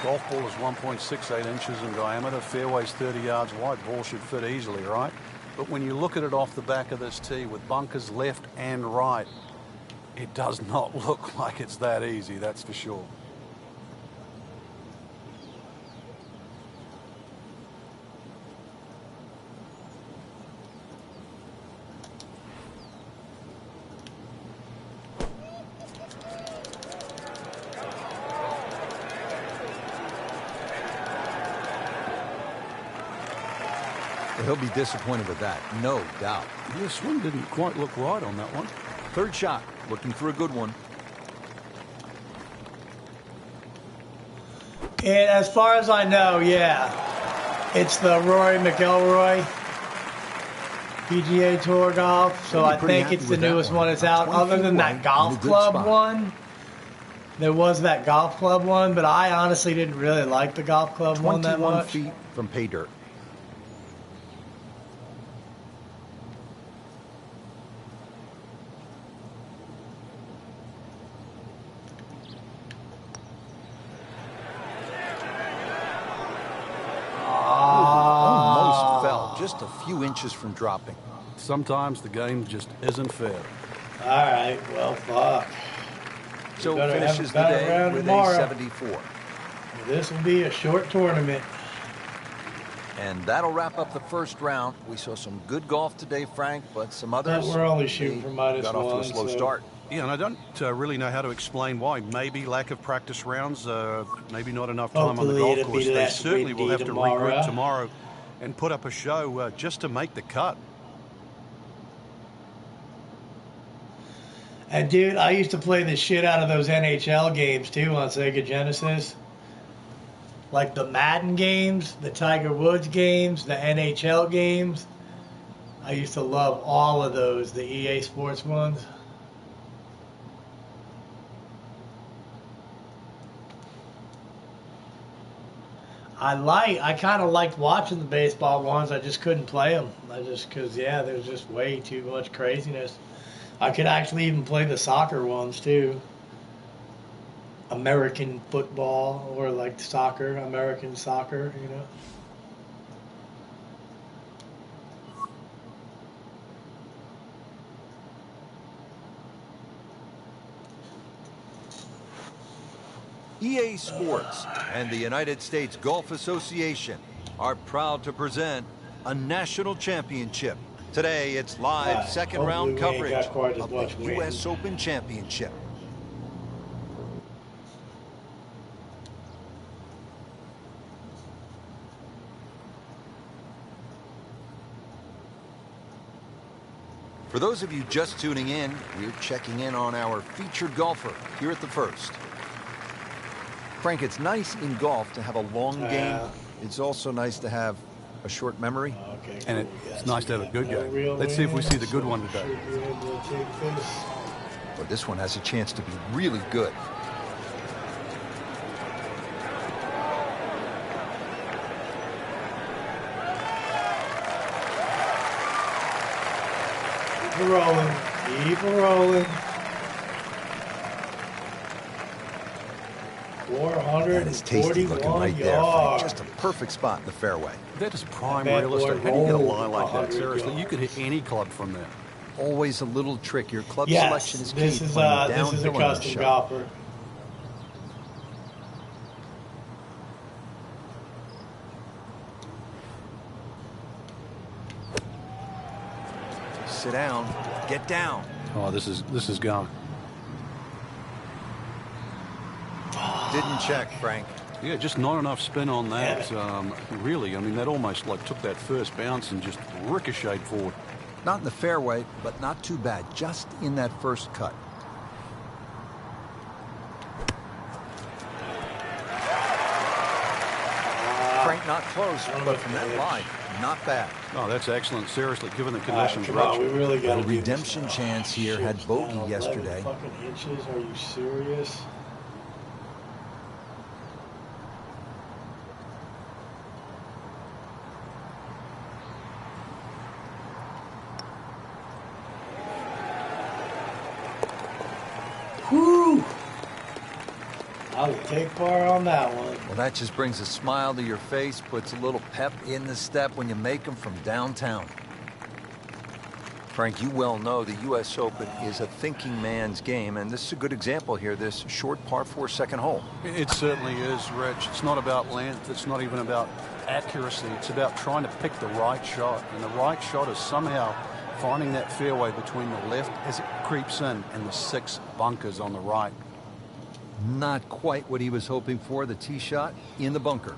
[SPEAKER 3] Golf ball is 1.68 inches in diameter. Fairway's 30 yards wide. Ball should fit easily, right? But when you look at it off the back of this tee with bunkers left and right, it does not look like it's that easy, that's for sure.
[SPEAKER 2] He'll be disappointed with that, no doubt.
[SPEAKER 3] The swing didn't quite look right on that one.
[SPEAKER 2] Third shot, looking for a good one.
[SPEAKER 1] And as far as I know, yeah, it's the Rory McIlroy PGA Tour golf. So I think it's the newest one that's out. Other than that golf club one, there was that golf club one, but I honestly didn't really like the golf club one that much.
[SPEAKER 2] 21 feet from pay dirt. Just a few inches from dropping.
[SPEAKER 3] Sometimes the game just isn't fair.
[SPEAKER 1] All right, well, fuck.
[SPEAKER 2] So finishes the day with a 74.
[SPEAKER 1] This will be a short tournament.
[SPEAKER 2] And that'll wrap up the first round. We saw some good golf today, Frank, but some others.
[SPEAKER 1] We're only shooting for -1.
[SPEAKER 2] Got off to a slow start.
[SPEAKER 3] Yeah, and I don't really know how to explain why. Maybe lack of practice rounds, maybe not enough time on the golf course. They certainly will have to regroup tomorrow and put up a show just to make the cut.
[SPEAKER 1] And dude, I used to play the shit out of those NHL games too on Sega Genesis. Like the Madden games, the Tiger Woods games, the NHL games. I used to love all of those, the EA Sports ones. I kind of liked watching the baseball ones. I just couldn't play them. Because there's just way too much craziness. I could actually even play the soccer ones too. American football or like soccer, American soccer, you know.
[SPEAKER 2] EA Sports and the United States Golf Association are proud to present a national championship. Today, it's live second round coverage of the U.S. Open Championship. For those of you just tuning in, we're checking in on our featured golfer here at the first. Frank, it's nice in golf to have a long game. It's also nice to have a short memory.
[SPEAKER 1] Okay, cool.
[SPEAKER 3] And it's nice to have a good game. Let's see if we see the good one today.
[SPEAKER 2] But this one has a chance to be really good.
[SPEAKER 1] Keep it rolling. Keep it rolling. 441
[SPEAKER 2] That is tasty looking right there, Frank. Just a perfect spot in the fairway.
[SPEAKER 3] That is prime real estate. How do you get a lie like that? Seriously, you could hit any club from there.
[SPEAKER 2] Always a little trick. Your club selection is key.
[SPEAKER 1] This is a custom golfer.
[SPEAKER 2] Sit down. Get down.
[SPEAKER 3] Oh, this is gone.
[SPEAKER 2] Didn't check, Frank.
[SPEAKER 3] Yeah, just not enough spin on that. Really, I mean, that almost like took that first bounce and just ricocheted forward.
[SPEAKER 2] Not in the fairway, but not too bad. Just in that first cut. Frank not close, but from that line, not bad.
[SPEAKER 3] Oh, that's excellent. Seriously, given the conditions.
[SPEAKER 4] Come on, we really got
[SPEAKER 2] A redemption chance here. Had bogey yesterday.
[SPEAKER 4] 11 fucking inches? Are you serious? Whew! I would take par on that one.
[SPEAKER 2] Well, that just brings a smile to your face, puts a little pep in the step when you make them from downtown. Frank, you well know the U.S. Open is a thinking man's game, and this is a good example here, this short par 4 second hole.
[SPEAKER 3] It certainly is, Rich. It's not about length. It's not even about accuracy. It's about trying to pick the right shot, and the right shot is somehow finding that fairway between the left as it creeps in and the 6 bunkers on the right.
[SPEAKER 2] Not quite what he was hoping for, the tee shot in the bunker.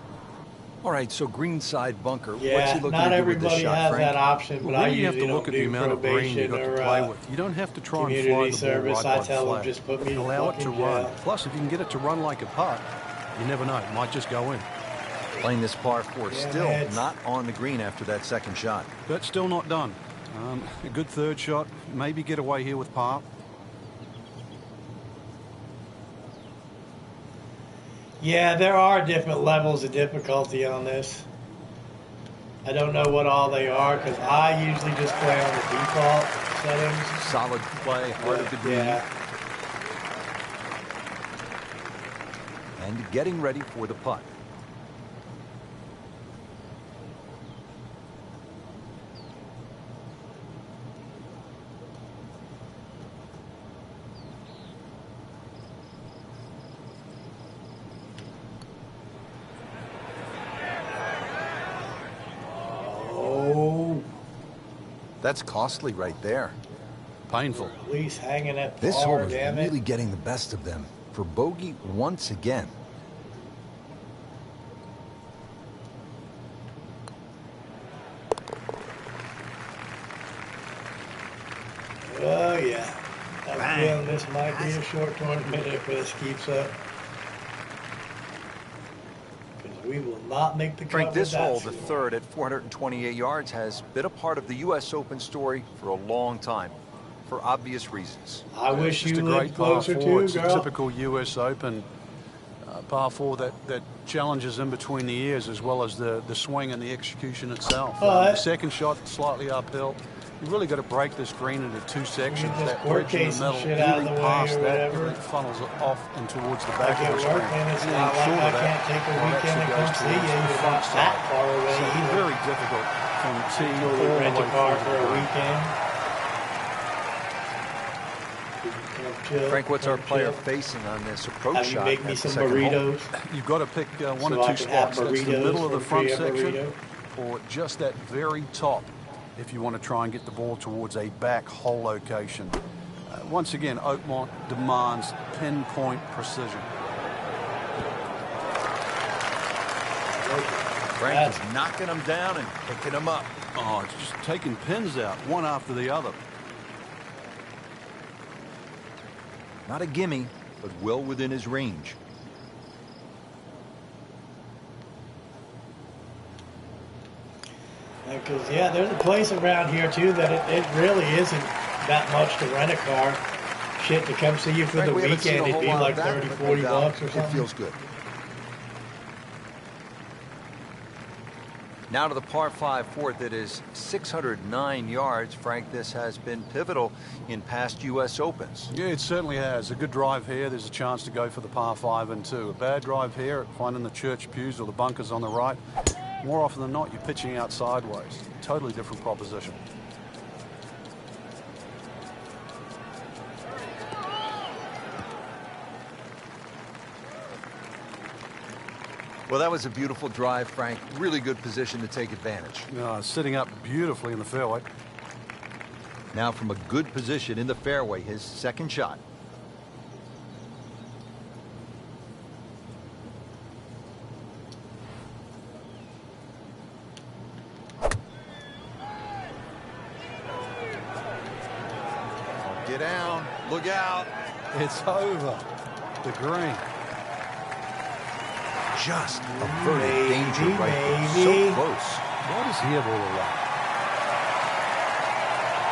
[SPEAKER 2] All right, so greenside bunker.
[SPEAKER 4] Yeah,
[SPEAKER 2] what's he looking
[SPEAKER 4] not
[SPEAKER 2] to do with this
[SPEAKER 4] everybody
[SPEAKER 2] shot,
[SPEAKER 4] has
[SPEAKER 2] Frank?
[SPEAKER 4] that option, but
[SPEAKER 3] Well,
[SPEAKER 4] I
[SPEAKER 3] really you have
[SPEAKER 4] usually
[SPEAKER 3] to look
[SPEAKER 4] don't
[SPEAKER 3] at the
[SPEAKER 4] do
[SPEAKER 3] amount of green you
[SPEAKER 4] probation
[SPEAKER 3] got to
[SPEAKER 4] or
[SPEAKER 3] play with. You don't have to try and fly
[SPEAKER 4] community
[SPEAKER 3] the
[SPEAKER 4] service.
[SPEAKER 3] ball right
[SPEAKER 4] I
[SPEAKER 3] by
[SPEAKER 4] tell them
[SPEAKER 3] flag.
[SPEAKER 4] just put me in
[SPEAKER 3] Allow it to
[SPEAKER 4] fucking
[SPEAKER 3] run.
[SPEAKER 4] jail.
[SPEAKER 3] Plus, if you can get it to run like a putt, you never know. It might just go in.
[SPEAKER 2] Playing this par 4,
[SPEAKER 4] Yeah,
[SPEAKER 2] still
[SPEAKER 4] it's
[SPEAKER 2] not on the green after that second shot.
[SPEAKER 3] But still not done. A good third shot. Maybe get away here with par.
[SPEAKER 4] Yeah, there are different levels of difficulty on this. I don't know what all they are because I usually just play on the default settings.
[SPEAKER 2] Solid play, heart of the green.
[SPEAKER 4] Yeah.
[SPEAKER 2] And getting ready for the putt. That's costly right there.
[SPEAKER 3] Painful.
[SPEAKER 4] At least hanging at
[SPEAKER 2] This hole
[SPEAKER 4] par,
[SPEAKER 2] is
[SPEAKER 4] damn it.
[SPEAKER 2] really getting the best of them. For bogey once again.
[SPEAKER 4] Oh, yeah. I'm feeling this might be a short tournament if this keeps up. Because we will not make the cut.
[SPEAKER 2] Frank, this
[SPEAKER 4] with that
[SPEAKER 2] hole, the
[SPEAKER 4] score.
[SPEAKER 2] third at 428 yards, has been a part of the U.S. Open story for a long time, for obvious reasons.
[SPEAKER 4] I wish
[SPEAKER 3] Just
[SPEAKER 4] you
[SPEAKER 3] a great
[SPEAKER 4] lived
[SPEAKER 3] par
[SPEAKER 4] closer
[SPEAKER 3] 4.
[SPEAKER 4] to,
[SPEAKER 3] It's a
[SPEAKER 4] girl.
[SPEAKER 3] typical U.S. Open par 4 that challenges in between the ears as well as the swing and the execution itself. The second shot slightly uphill. You've really got to break this green into 2 sections.
[SPEAKER 4] this
[SPEAKER 3] That
[SPEAKER 4] court
[SPEAKER 3] bridge in
[SPEAKER 4] case
[SPEAKER 3] the
[SPEAKER 4] and
[SPEAKER 3] middle,
[SPEAKER 4] shit out of
[SPEAKER 3] really
[SPEAKER 4] the way
[SPEAKER 3] past
[SPEAKER 4] or
[SPEAKER 3] that,
[SPEAKER 4] whatever.
[SPEAKER 3] really funnels it off and towards the
[SPEAKER 4] I
[SPEAKER 3] back
[SPEAKER 4] get
[SPEAKER 3] of the
[SPEAKER 4] work,
[SPEAKER 3] screen.
[SPEAKER 4] and it's
[SPEAKER 3] Anything
[SPEAKER 4] not like
[SPEAKER 3] short
[SPEAKER 4] I
[SPEAKER 3] of that,
[SPEAKER 4] can't take a
[SPEAKER 3] well,
[SPEAKER 4] weekend and
[SPEAKER 3] actually
[SPEAKER 4] come
[SPEAKER 3] goes
[SPEAKER 4] see you.
[SPEAKER 3] towards the
[SPEAKER 4] You're
[SPEAKER 3] front
[SPEAKER 4] not that
[SPEAKER 3] side.
[SPEAKER 4] far away
[SPEAKER 3] So
[SPEAKER 4] either.
[SPEAKER 3] very difficult from tee
[SPEAKER 4] Go
[SPEAKER 3] all the
[SPEAKER 4] rent
[SPEAKER 3] way
[SPEAKER 4] a car
[SPEAKER 3] through
[SPEAKER 4] for
[SPEAKER 3] the
[SPEAKER 4] a
[SPEAKER 3] green.
[SPEAKER 4] weekend. Come chill,
[SPEAKER 2] Frank, what's our
[SPEAKER 4] come
[SPEAKER 2] player
[SPEAKER 4] chill.
[SPEAKER 2] facing on this approach
[SPEAKER 4] Have you
[SPEAKER 2] shot?
[SPEAKER 4] make me
[SPEAKER 2] at the
[SPEAKER 4] some
[SPEAKER 2] second hole?
[SPEAKER 4] burritos.
[SPEAKER 3] You've got to pick one
[SPEAKER 4] So
[SPEAKER 3] or
[SPEAKER 4] I
[SPEAKER 3] two
[SPEAKER 4] can have
[SPEAKER 3] spots. That's the
[SPEAKER 4] burritos
[SPEAKER 3] middle of the
[SPEAKER 4] for
[SPEAKER 3] front
[SPEAKER 4] free, a
[SPEAKER 3] section
[SPEAKER 4] burrito.
[SPEAKER 3] or just that very top if you want to try and get the ball towards a back hole location. Once again, Oakmont demands pinpoint precision.
[SPEAKER 2] Frank is knocking them down and picking them up.
[SPEAKER 3] Oh, it's just taking pins out one after the other.
[SPEAKER 2] Not a gimme, but well within his range.
[SPEAKER 4] Because, yeah, there's a place around here, too, that it really isn't that much to rent a car. Shit, to come see you for
[SPEAKER 2] Frank,
[SPEAKER 4] the
[SPEAKER 2] we haven't seen a
[SPEAKER 4] weekend,
[SPEAKER 2] whole
[SPEAKER 4] it'd be
[SPEAKER 2] lot
[SPEAKER 4] like
[SPEAKER 2] of that,
[SPEAKER 4] 30,
[SPEAKER 2] but no
[SPEAKER 4] 40
[SPEAKER 2] doubt
[SPEAKER 4] bucks or something.
[SPEAKER 2] It feels good. Now to the par 5 fourth. It is 609 yards. Frank, this has been pivotal in past U.S. Opens.
[SPEAKER 3] Yeah, it certainly has. A good drive here. There's a chance to go for the par 5 and 2. A bad drive here, finding the church pews or the bunkers on the right. More often than not, you're pitching out sideways. Totally different proposition.
[SPEAKER 2] Well, that was a beautiful drive, Frank. Really good position to take advantage.
[SPEAKER 3] Sitting up beautifully in the fairway.
[SPEAKER 2] Now from a good position in the fairway, his second shot. Get down. Look out.
[SPEAKER 3] It's over. The green.
[SPEAKER 2] Just averted danger right there.
[SPEAKER 4] maybe.
[SPEAKER 2] So close.
[SPEAKER 3] What is here all around?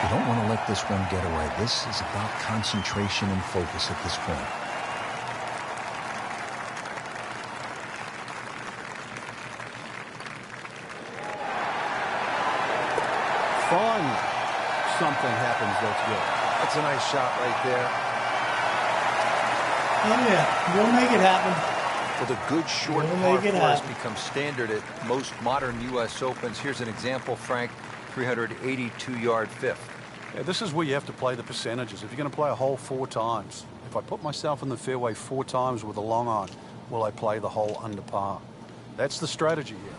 [SPEAKER 2] You don't want to let this one get away. This is about concentration and focus at this point.
[SPEAKER 3] Finally, something happens that's good.
[SPEAKER 2] That's a nice shot right there.
[SPEAKER 4] Oh, yeah. We'll make it happen.
[SPEAKER 2] Well, the good short
[SPEAKER 4] We'll
[SPEAKER 2] par
[SPEAKER 4] make it
[SPEAKER 2] four has
[SPEAKER 4] happen.
[SPEAKER 2] become standard at most modern U.S. Opens. Here's an example, Frank, 382-yard fifth.
[SPEAKER 3] Yeah, this is where you have to play the percentages. If you're going to play a hole 4 times, if I put myself in the fairway 4 times with a long iron, will I play the hole under par? That's the strategy here.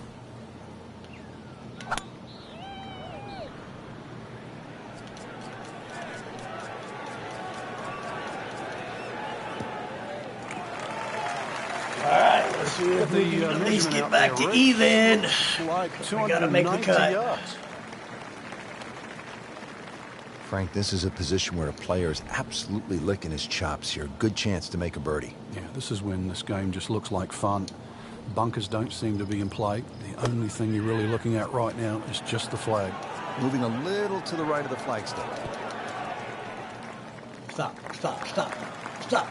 [SPEAKER 4] All right, let's see if we can at least get back to even.
[SPEAKER 3] Like
[SPEAKER 4] We gotta make the cut.
[SPEAKER 3] yards.
[SPEAKER 2] Frank, this is a position where a player is absolutely licking his chops here. Good chance to make a birdie.
[SPEAKER 3] Yeah, this is when this game just looks like fun. Bunkers don't seem to be in play. The only thing you're really looking at right now is just the flag.
[SPEAKER 2] Moving a little to the right of the flagstone.
[SPEAKER 4] Stop, stop, stop, stop.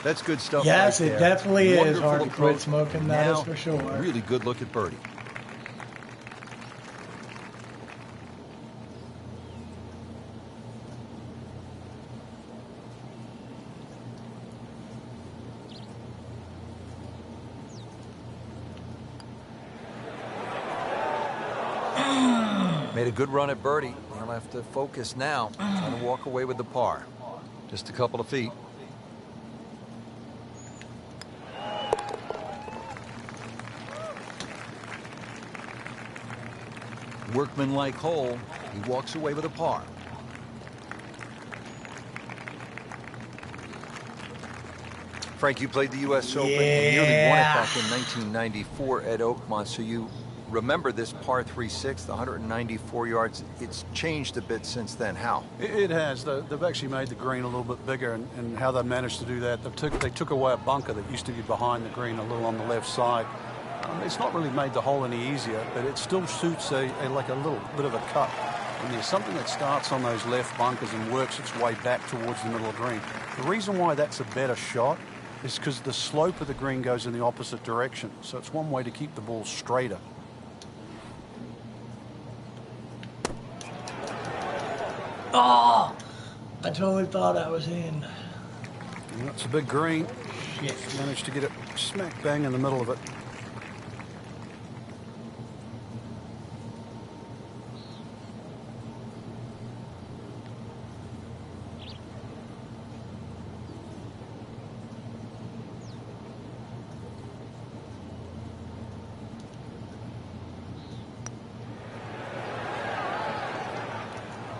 [SPEAKER 2] That's good stuff.
[SPEAKER 4] Yes,
[SPEAKER 2] right
[SPEAKER 4] it
[SPEAKER 2] there.
[SPEAKER 4] definitely is
[SPEAKER 2] Wonderful
[SPEAKER 4] hard to quit
[SPEAKER 2] approach.
[SPEAKER 4] smoking, that
[SPEAKER 2] Now,
[SPEAKER 4] is for sure.
[SPEAKER 2] Really good look at birdie. Made a good run at birdie. He'll have to focus now. Trying to walk away with the par. Just a couple of feet. Workman-like hole. He walks away with a par. Frank, you played the U.S. Open. You nearly won it back in 1994 at Oakmont, so you remember this par 3-6, the 194 yards. It's changed a bit since then. How?
[SPEAKER 3] It has. They've actually made the green a little bit bigger, and how they managed to do that, they took away a bunker that used to be behind the green a little on the left side. It's not really made the hole any easier, but it still suits like a little bit of a cut. And there's something that starts on those left bunkers and works its way back towards the middle of the green. The reason why that's a better shot is because the slope of the green goes in the opposite direction. So it's one way to keep the ball straighter.
[SPEAKER 4] Oh, I totally thought I was in.
[SPEAKER 3] And that's a big green.
[SPEAKER 4] Shit.
[SPEAKER 3] Managed to get it smack bang in the middle of it.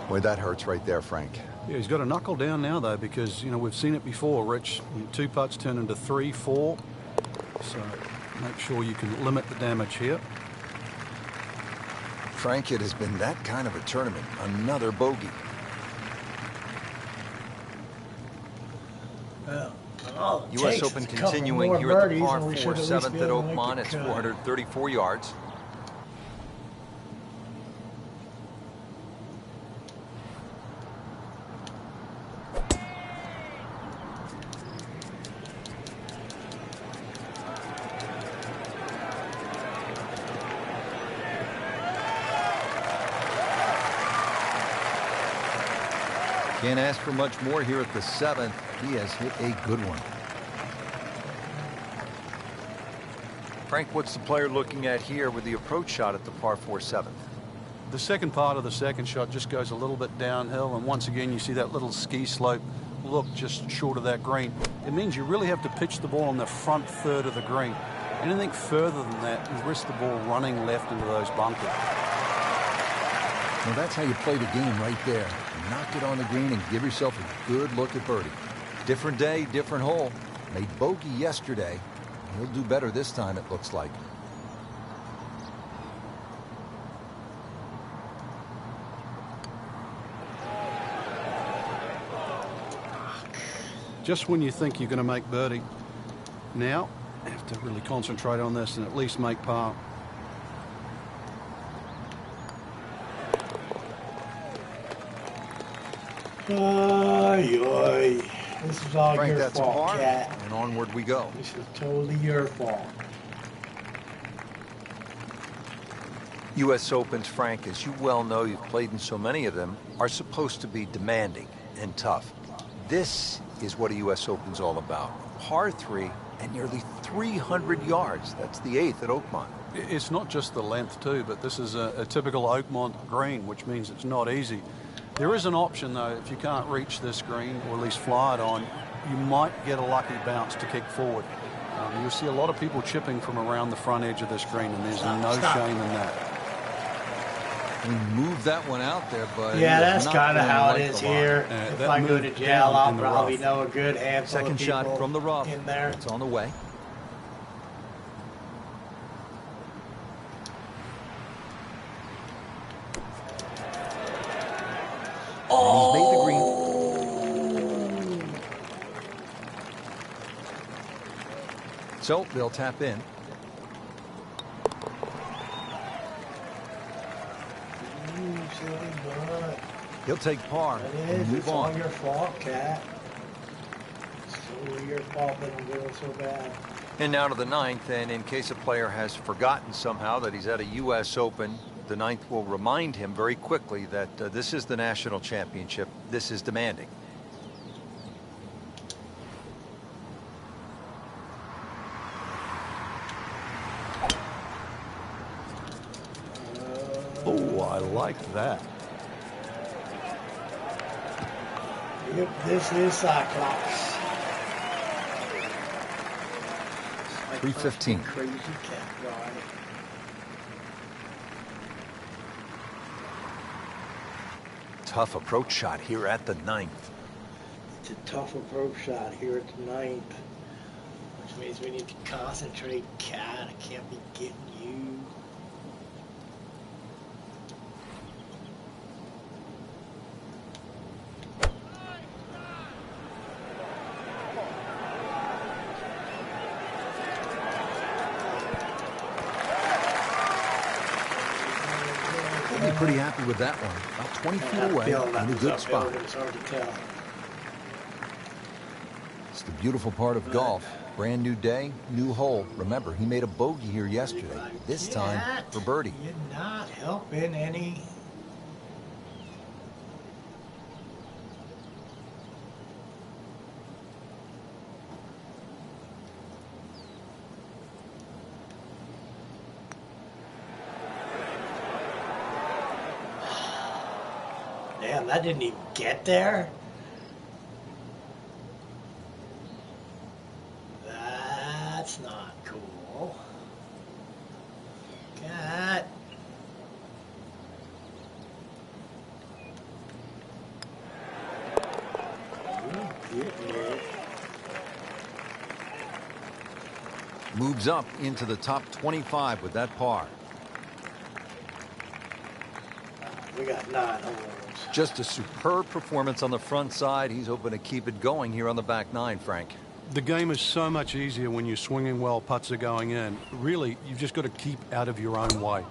[SPEAKER 2] Boy, that hurts right there, Frank.
[SPEAKER 3] Yeah, he's got to knuckle down now, though, because, you know, we've seen it before, Rich. 2 putts turn into 3, 4. So make sure you can limit the damage here.
[SPEAKER 2] Frank, it has been that kind of a tournament. Another bogey.
[SPEAKER 4] Well,
[SPEAKER 2] U.S. Open continuing here at the par 4 7th at Oakmont. It's 434 yards. Can't ask for much more here at the 7th. He has hit a good one. Frank, what's the player looking at here with the approach shot at the par 4 7th?
[SPEAKER 3] The second part of the second shot just goes a little bit downhill, and once again you see that little ski slope look just short of that green. It means you really have to pitch the ball on the front third of the green. Anything further than that, you risk the ball running left into those bunkers.
[SPEAKER 2] Well, that's how you play the game right there. Knock it on the green and give yourself a good look at birdie. Different day, different hole. Made bogey yesterday. He'll do better this time, it looks like.
[SPEAKER 3] Just when you think you're going to make birdie, now you have to really concentrate on this and at least make par.
[SPEAKER 4] Oy, oy. This is all
[SPEAKER 2] Frank,
[SPEAKER 4] your
[SPEAKER 2] that's a
[SPEAKER 4] fault,
[SPEAKER 2] par,
[SPEAKER 4] cat.
[SPEAKER 2] and onward we go.
[SPEAKER 4] This is totally your fault.
[SPEAKER 2] U.S. Opens, Frank, as you well know, you've played in so many of them, are supposed to be demanding and tough. This is what a U.S. Open's all about. Par 3 and nearly 300 yards. That's the 8th at Oakmont.
[SPEAKER 3] It's not just the length, too, but this is a typical Oakmont green, which means it's not easy. There is an option, though, if you can't reach this green, or at least fly it on, you might get a lucky bounce to kick forward. You'll see a lot of people chipping from around the front edge of this green, and there's no shame in that.
[SPEAKER 2] We moved that one out there, but
[SPEAKER 4] yeah, that's kind of how it is here. If I go to jail, I'll probably know a good handful
[SPEAKER 2] Second
[SPEAKER 4] of people
[SPEAKER 2] shot from the rough.
[SPEAKER 4] in there.
[SPEAKER 2] It's on the way.
[SPEAKER 4] Oh!
[SPEAKER 2] And he's made the green. So they'll tap in. He'll take par and move on.
[SPEAKER 4] It's all your fault, cat. It's totally your fault that I'm doing so bad.
[SPEAKER 2] And now to the 9th, and in case a player has forgotten somehow that he's at a U.S. Open, the 9th will remind him very quickly that this is the national championship. This is demanding.
[SPEAKER 3] Oh, I like that.
[SPEAKER 4] Yep, this is Cyclops.
[SPEAKER 2] 315.
[SPEAKER 4] Crazy cat ride.
[SPEAKER 2] Tough approach shot here at the 9th.
[SPEAKER 4] It's a tough approach shot here at the 9th. Which means we need to concentrate, cat. I can't be getting you.
[SPEAKER 2] We'll be pretty happy with that one. About 20 feet away in a good spot.
[SPEAKER 4] It's hard to tell.
[SPEAKER 2] It's the beautiful part of golf. Brand new day, new hole. Remember, he made a bogey here yesterday. This time for birdie.
[SPEAKER 4] You're not helping any. Damn, that didn't even get there. That's not cool. Cat.
[SPEAKER 2] Moves up into the top 25 with that par.
[SPEAKER 4] We got 9 holes.
[SPEAKER 2] Just a superb performance on the front side. He's hoping to keep it going here on the back 9, Frank.
[SPEAKER 3] The game is so much easier when you're swinging well, putts are going in. Really, you've just got to keep out of your own way.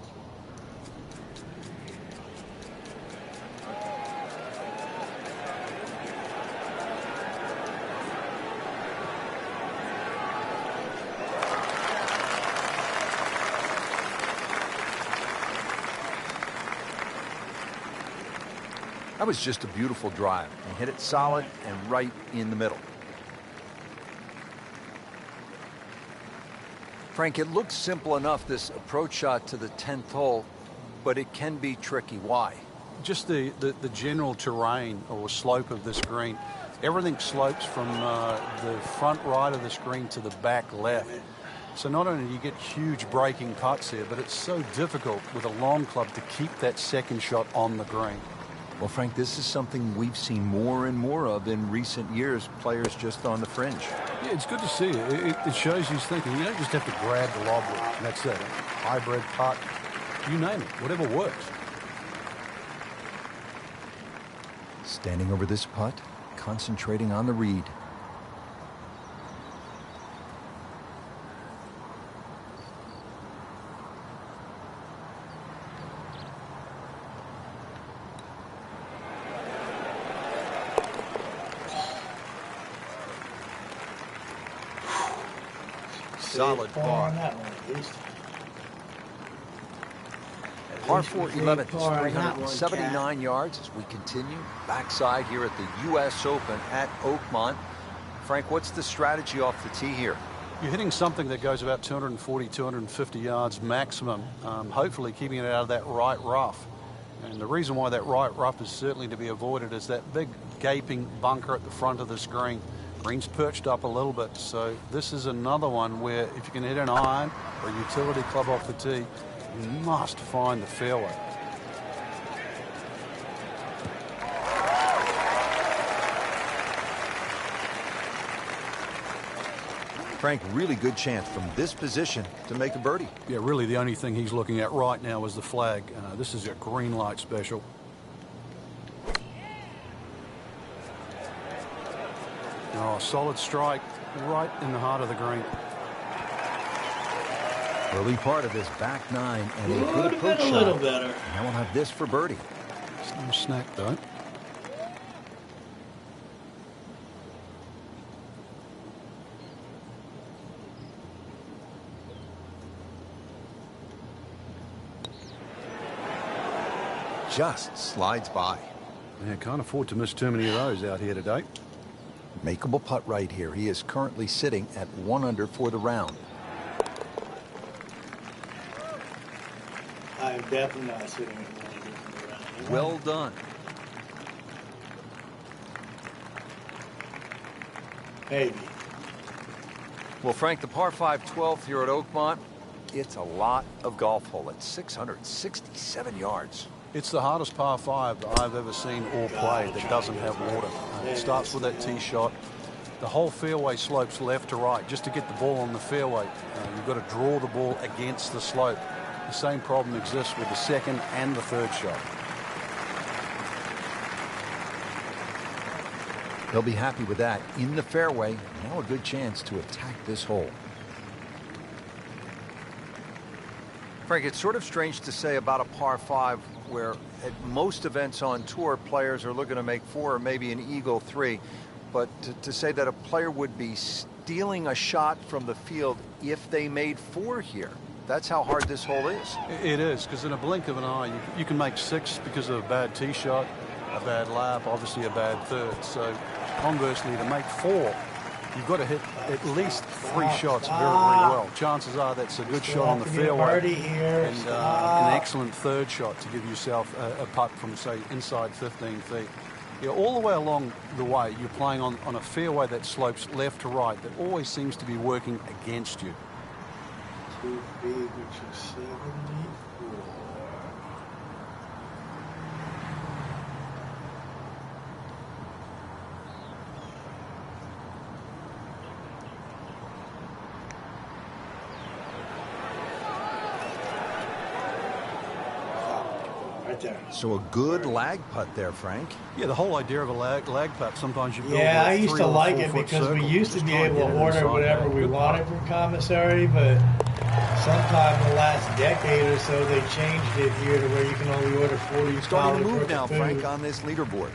[SPEAKER 2] That was just a beautiful drive. He hit it solid and right in the middle. Frank, it looks simple enough, this approach shot to the 10th hole, but it can be tricky. Why?
[SPEAKER 3] Just the general terrain or slope of this green. Everything slopes from the front right of the screen to the back left. So not only do you get huge breaking putts here, but it's so difficult with a long club to keep that second shot on the green.
[SPEAKER 2] Well, Frank, this is something we've seen more and more of in recent years, players just on the fringe.
[SPEAKER 3] Yeah, it's good to see. It shows he's thinking. You don't just have to grab the lob with it, and that's it. Hybrid putt, you name it, whatever works.
[SPEAKER 2] Standing over this putt, concentrating on the read. solid par.
[SPEAKER 4] On that one, at least.
[SPEAKER 2] Par 4 11th is
[SPEAKER 4] Par on that one,
[SPEAKER 2] 379 yards as we continue backside here at the U.S. Open at Oakmont. Frank, what's the strategy off the tee here?
[SPEAKER 3] You're hitting something that goes about 240, 250 yards maximum, hopefully keeping it out of that right rough. And the reason why that right rough is certainly to be avoided is that big gaping bunker at the front of this green. Green's perched up a little bit, so this is another one where if you can hit an iron or a utility club off the tee, you must find the fairway.
[SPEAKER 2] Frank, really good chance from this position to make a birdie.
[SPEAKER 3] Yeah, really the only thing he's looking at right now is the flag. This is a green light special. Oh, solid strike right in the heart of the green.
[SPEAKER 2] Early part of this back nine and a good approach shot.
[SPEAKER 4] A little better.
[SPEAKER 2] Now we'll have this for birdie.
[SPEAKER 3] It's no snack though.
[SPEAKER 2] Just slides by.
[SPEAKER 3] Yeah, can't afford to miss too many of those out here today.
[SPEAKER 2] Makeable putt right here. He is currently sitting at 1 under for the round.
[SPEAKER 4] I'm definitely not sitting in one under for the round.
[SPEAKER 2] Well done.
[SPEAKER 4] Maybe.
[SPEAKER 2] Well, Frank, the par 5 12th here at Oakmont, it's a lot of golf hole at 667 yards.
[SPEAKER 3] It's the hardest par 5 that I've ever seen or played that doesn't have water. It starts with that tee shot. The whole fairway slopes left to right. Just to get the ball on the fairway, you've got to draw the ball against the slope. The same problem exists with the second and the third shot.
[SPEAKER 2] He'll be happy with that. In the fairway, now a good chance to attack this hole. Frank, it's sort of strange to say about a par 5 where at most events on tour, players are looking to make 4 or maybe an eagle 3. But to say that a player would be stealing a shot from the field if they made 4 here, that's how hard this hole is.
[SPEAKER 3] It is, because in a blink of an eye, you can make 6 because of a bad tee shot, a bad lap, obviously a bad third. So conversely, to make 4, you've got to hit at least 3 shots very, very well. Chances are that's a good shot on the fairway and an excellent third shot to give yourself a putt from, say, inside 15 feet. Yeah, all the way along the way, you're playing on a fairway that slopes left to right that always seems to be working against you.
[SPEAKER 4] 2 feet, which is 74. Right there.
[SPEAKER 2] So a good lag putt there, Frank.
[SPEAKER 3] Yeah, the whole idea of a lag putt, sometimes you build
[SPEAKER 4] Yeah,
[SPEAKER 3] a
[SPEAKER 4] I used
[SPEAKER 3] 3
[SPEAKER 4] to
[SPEAKER 3] or
[SPEAKER 4] like
[SPEAKER 3] 4
[SPEAKER 4] it
[SPEAKER 3] foot
[SPEAKER 4] because we
[SPEAKER 3] circle,
[SPEAKER 4] used to
[SPEAKER 3] just
[SPEAKER 4] be
[SPEAKER 3] try and
[SPEAKER 4] able
[SPEAKER 3] get
[SPEAKER 4] to
[SPEAKER 3] it
[SPEAKER 4] order
[SPEAKER 3] inside
[SPEAKER 4] whatever
[SPEAKER 3] that.
[SPEAKER 4] we
[SPEAKER 3] Good
[SPEAKER 4] wanted
[SPEAKER 3] putt.
[SPEAKER 4] from commissary, but sometime in the last decade or so they changed it here to where you can only order 40
[SPEAKER 2] Starting to
[SPEAKER 4] worth
[SPEAKER 2] move
[SPEAKER 4] of
[SPEAKER 2] now,
[SPEAKER 4] food.
[SPEAKER 2] Frank, on this leaderboard.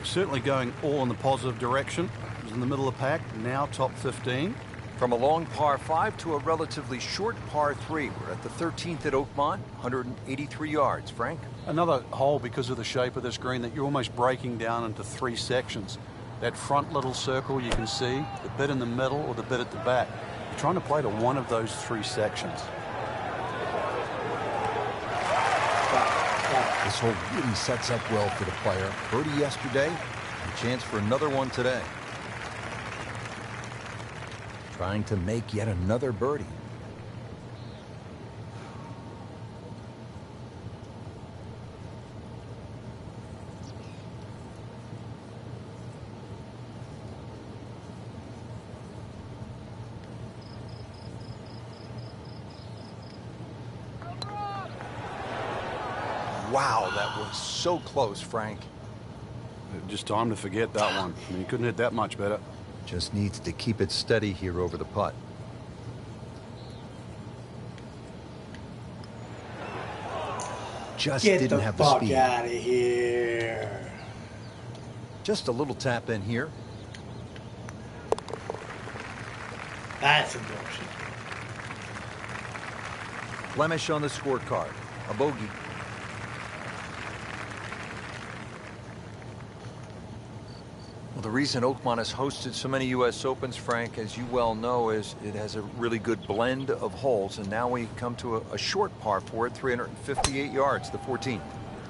[SPEAKER 3] Certainly going all in the positive direction. He was in the middle of the pack, now top 15.
[SPEAKER 2] From a long par 5 to a relatively short par 3. We're at the 13th at Oakmont, 183 yards. Frank?
[SPEAKER 3] Another hole because of the shape of this green that you're almost breaking down into 3 sections. That front little circle you can see, the bit in the middle or the bit at the back. You're trying to play to one of those 3 sections.
[SPEAKER 2] This hole really sets up well for the player. Birdie yesterday, a chance for another one today. Trying to make yet another birdie. Wow, that was so close, Frank.
[SPEAKER 3] Just time to forget that one. I mean, you couldn't hit that much better.
[SPEAKER 2] Just needs to keep it steady here over the putt. Just
[SPEAKER 4] Get
[SPEAKER 2] didn't
[SPEAKER 4] the
[SPEAKER 2] have the
[SPEAKER 4] fuck
[SPEAKER 2] speed.
[SPEAKER 4] out of here.
[SPEAKER 2] Just a little tap in here.
[SPEAKER 4] That's a bullshit.
[SPEAKER 2] blemish on the scorecard, a bogey. Well, the reason Oakmont has hosted so many U.S. Opens, Frank, as you well know, is it has a really good blend of holes, and now we come to a short par 4 at 358 yards, the 14th.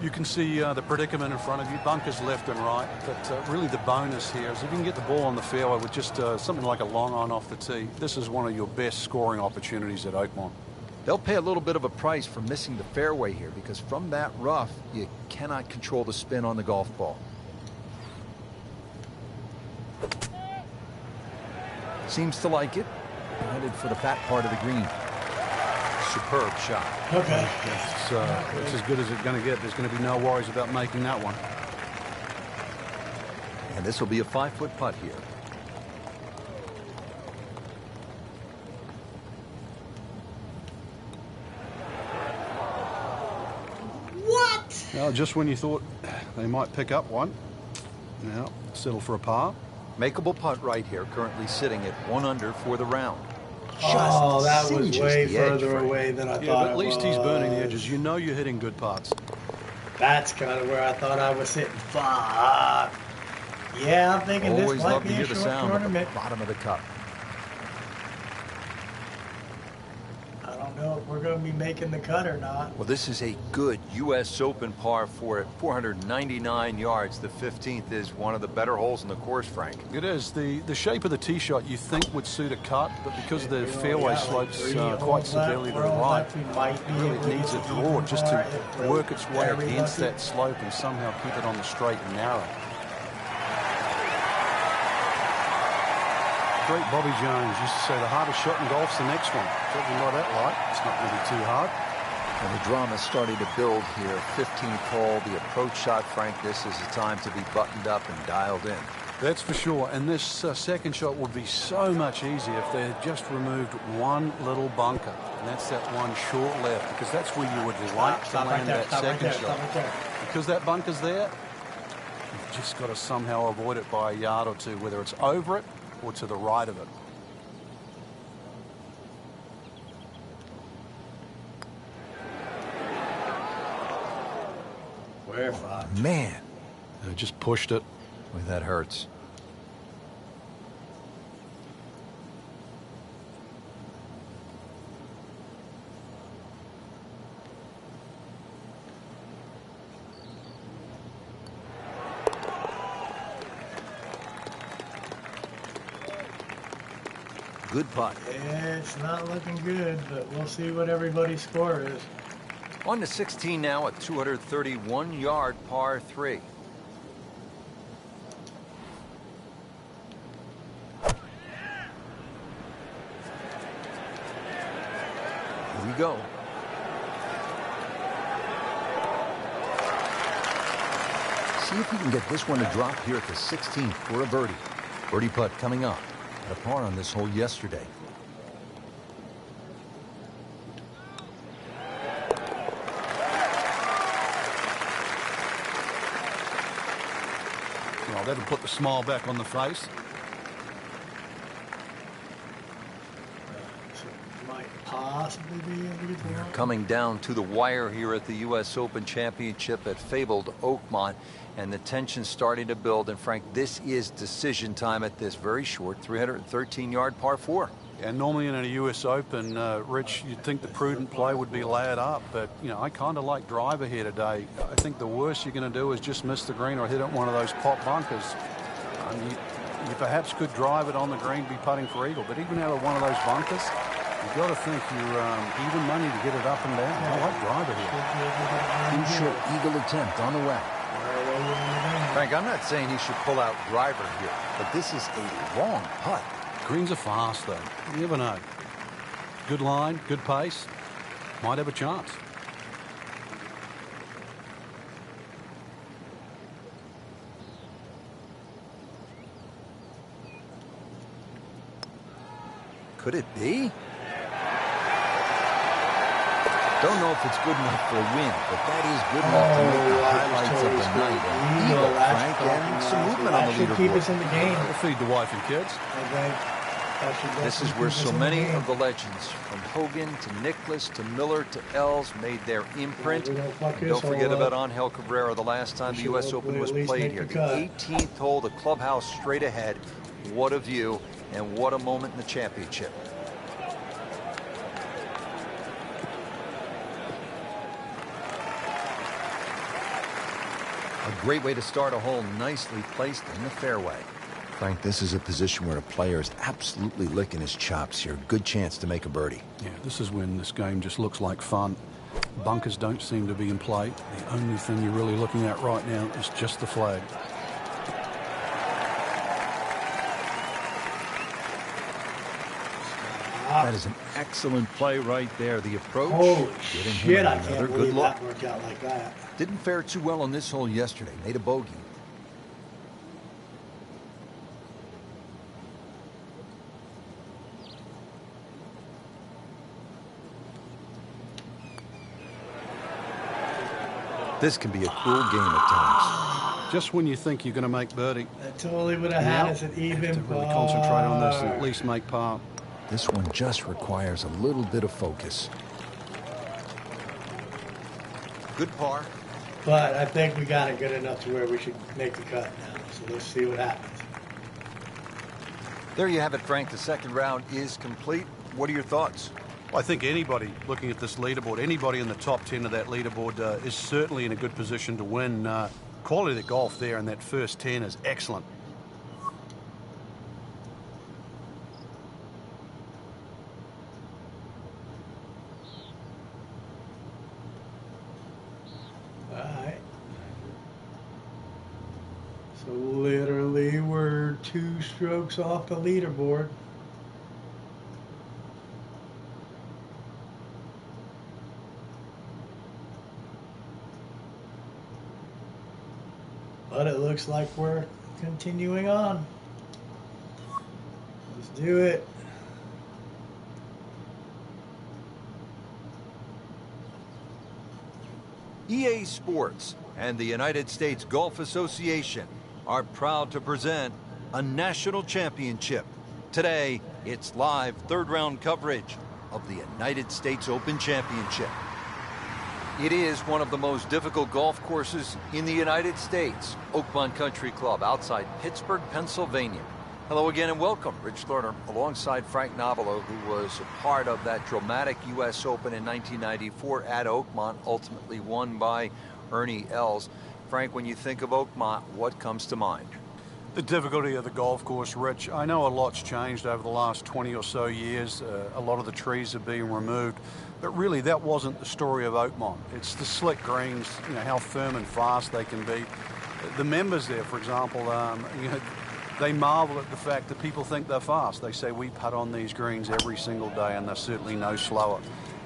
[SPEAKER 3] You can see the predicament in front of you, bunkers left and right, but really the bonus here is if you can get the ball on the fairway with just something like a long iron off the tee, this is one of your best scoring opportunities at Oakmont.
[SPEAKER 2] They'll pay a little bit of a price for missing the fairway here, because from that rough, you cannot control the spin on the golf ball. Seems to like it. Headed for the fat part of the green. Superb shot.
[SPEAKER 4] Okay.
[SPEAKER 3] It's as good as it's going to get. There's going to be no worries about making that one.
[SPEAKER 2] And this will be a 5-foot putt here.
[SPEAKER 4] What?
[SPEAKER 3] Well, just when you thought they might pick up one, now settle for a par.
[SPEAKER 2] Makeable putt right here, currently sitting at 1 under for the round.
[SPEAKER 4] Oh, that was
[SPEAKER 2] cinches
[SPEAKER 4] way
[SPEAKER 2] the edge,
[SPEAKER 4] further
[SPEAKER 2] Frank.
[SPEAKER 4] away than I
[SPEAKER 3] Yeah,
[SPEAKER 4] thought
[SPEAKER 3] but at least he's
[SPEAKER 4] was.
[SPEAKER 3] burning the edges. You know you're hitting good putts.
[SPEAKER 4] That's kind of where I thought I was sitting. Fuck. Yeah, I'm thinking
[SPEAKER 2] Always
[SPEAKER 4] this might
[SPEAKER 2] love to
[SPEAKER 4] be
[SPEAKER 2] hear
[SPEAKER 4] a
[SPEAKER 2] the
[SPEAKER 4] short
[SPEAKER 2] sound of the
[SPEAKER 4] tournament.
[SPEAKER 2] bottom of the cup.
[SPEAKER 4] I don't know if we're going to be making the cut or not.
[SPEAKER 2] Well, this is a good U.S. Open par 4 at 499 yards. The 15th is one of the better holes in the course, Frank.
[SPEAKER 3] It is. The shape of the tee shot you think would suit a cut, but because the fairway slopes quite severely to the right, really it needs a draw just to work its way against that slope and somehow keep it on the straight and narrow. Great Bobby Jones used to say the hardest shot in golf's the next one. Certainly not that light. It's not going to be too hard.
[SPEAKER 2] And the drama's starting to build here. 15th hole, the approach shot, Frank. This is the time to be buttoned up and dialed in.
[SPEAKER 3] That's for sure. And this second shot would be so much easier if they had just removed one little bunker. And that's that one short left, because that's where you would like to land that second shot. Because that bunker's there, you've just got to somehow avoid it by a yard or two, whether it's over it or to the right of it.
[SPEAKER 4] We're fine.
[SPEAKER 2] Man,
[SPEAKER 3] They just pushed it.
[SPEAKER 2] boy, that hurts. Good putt.
[SPEAKER 4] It's not looking good, but we'll see what everybody's score is.
[SPEAKER 2] On to 16 now at 231-yard par 3. Here we go. See if you can get this one to drop here at the 16th for a birdie. Birdie putt coming up. Had a par on this hole yesterday.
[SPEAKER 3] Well, that'll put the smile back on the face.
[SPEAKER 4] Might possibly be able to get the one.
[SPEAKER 2] Coming down to the wire here at the U.S. Open Championship at fabled Oakmont, and the tension's starting to build. And Frank, this is decision time at this very short 313-yard par 4.
[SPEAKER 3] And normally in a U.S. Open, Rich, you'd think the prudent play would be lay it up, but you know I kind of like driver here today. I think the worst you're going to do is just miss the green or hit it one of those pop bunkers. You perhaps could drive it on the green, be putting for eagle, but even out of one of those bunkers, you've got to think you're even money to get it up and down. I like driver here.
[SPEAKER 2] Crucial eagle attempt on the way. Frank, I'm not saying he should pull out driver here, but this is a long putt.
[SPEAKER 3] Greens are fast, though. You never know. Good line, good pace. Might have a chance.
[SPEAKER 2] Could it be? Don't know if it's good enough for a win, but that is good enough to make the highlights of the night. An eagle, Frank, and some movement on the
[SPEAKER 4] That should keep us
[SPEAKER 2] leaderboard.
[SPEAKER 4] in the game.
[SPEAKER 3] Feed the wife and kids.
[SPEAKER 4] I think.
[SPEAKER 2] This is where so many of the legends, from Hogan to Nicklaus to Miller to Els, made their imprint. And don't forget about Angel Cabrera, the last time the U.S. Open was played here. The 18th hole, the clubhouse straight ahead. What a view, and what a moment in the championship. A great way to start a hole, nicely placed in the fairway. Frank, this is a position where a player is absolutely licking his chops here. Good chance to make a birdie.
[SPEAKER 3] Yeah, this is when this game just looks like fun. Bunkers don't seem to be in play. The only thing you're really looking at right now is just the flag.
[SPEAKER 2] That is an excellent play right there. The approach.
[SPEAKER 4] Holy shit, I can't
[SPEAKER 2] good
[SPEAKER 4] believe
[SPEAKER 2] look.
[SPEAKER 4] that worked out like that.
[SPEAKER 2] Didn't fare too well on this hole yesterday. Made a bogey. This can be a cruel game at times.
[SPEAKER 3] Just when you think you're going to make birdie,
[SPEAKER 4] I totally would have had us at even
[SPEAKER 3] have to really concentrate on this and at least make par.
[SPEAKER 2] This one just requires a little bit of focus. Good par.
[SPEAKER 4] But I think we got it good enough to where we should make the cut now. So let's see what happens.
[SPEAKER 2] There you have it, Frank. The second round is complete. What are your thoughts?
[SPEAKER 3] I think anybody looking at this leaderboard, anybody in the top 10 of that leaderboard is certainly in a good position to win. Quality of the golf there in that first 10 is excellent.
[SPEAKER 4] All right. So literally we're 2 strokes off the leaderboard. But it looks like we're continuing on. Let's do it.
[SPEAKER 2] EA Sports and the United States Golf Association are proud to present a national championship. Today, it's live third-round coverage of the United States Open Championship. It is one of the most difficult golf courses in the United States. Oakmont Country Club outside Pittsburgh, Pennsylvania. Hello again and welcome. Rich Lerner alongside Frank Novello, who was a part of that dramatic U.S. Open in 1994 at Oakmont, ultimately won by Ernie Els. Frank, when you think of Oakmont, what comes to mind?
[SPEAKER 3] The difficulty of the golf course, Rich. I know a lot's changed over the last 20 or so years. A lot of the trees are being removed. But really, that wasn't the story of Oakmont. It's the slick greens, you know, how firm and fast they can be. The members there, for example, you know, they marvel at the fact that people think they're fast. They say we putt on these greens every single day, and they're certainly no slower.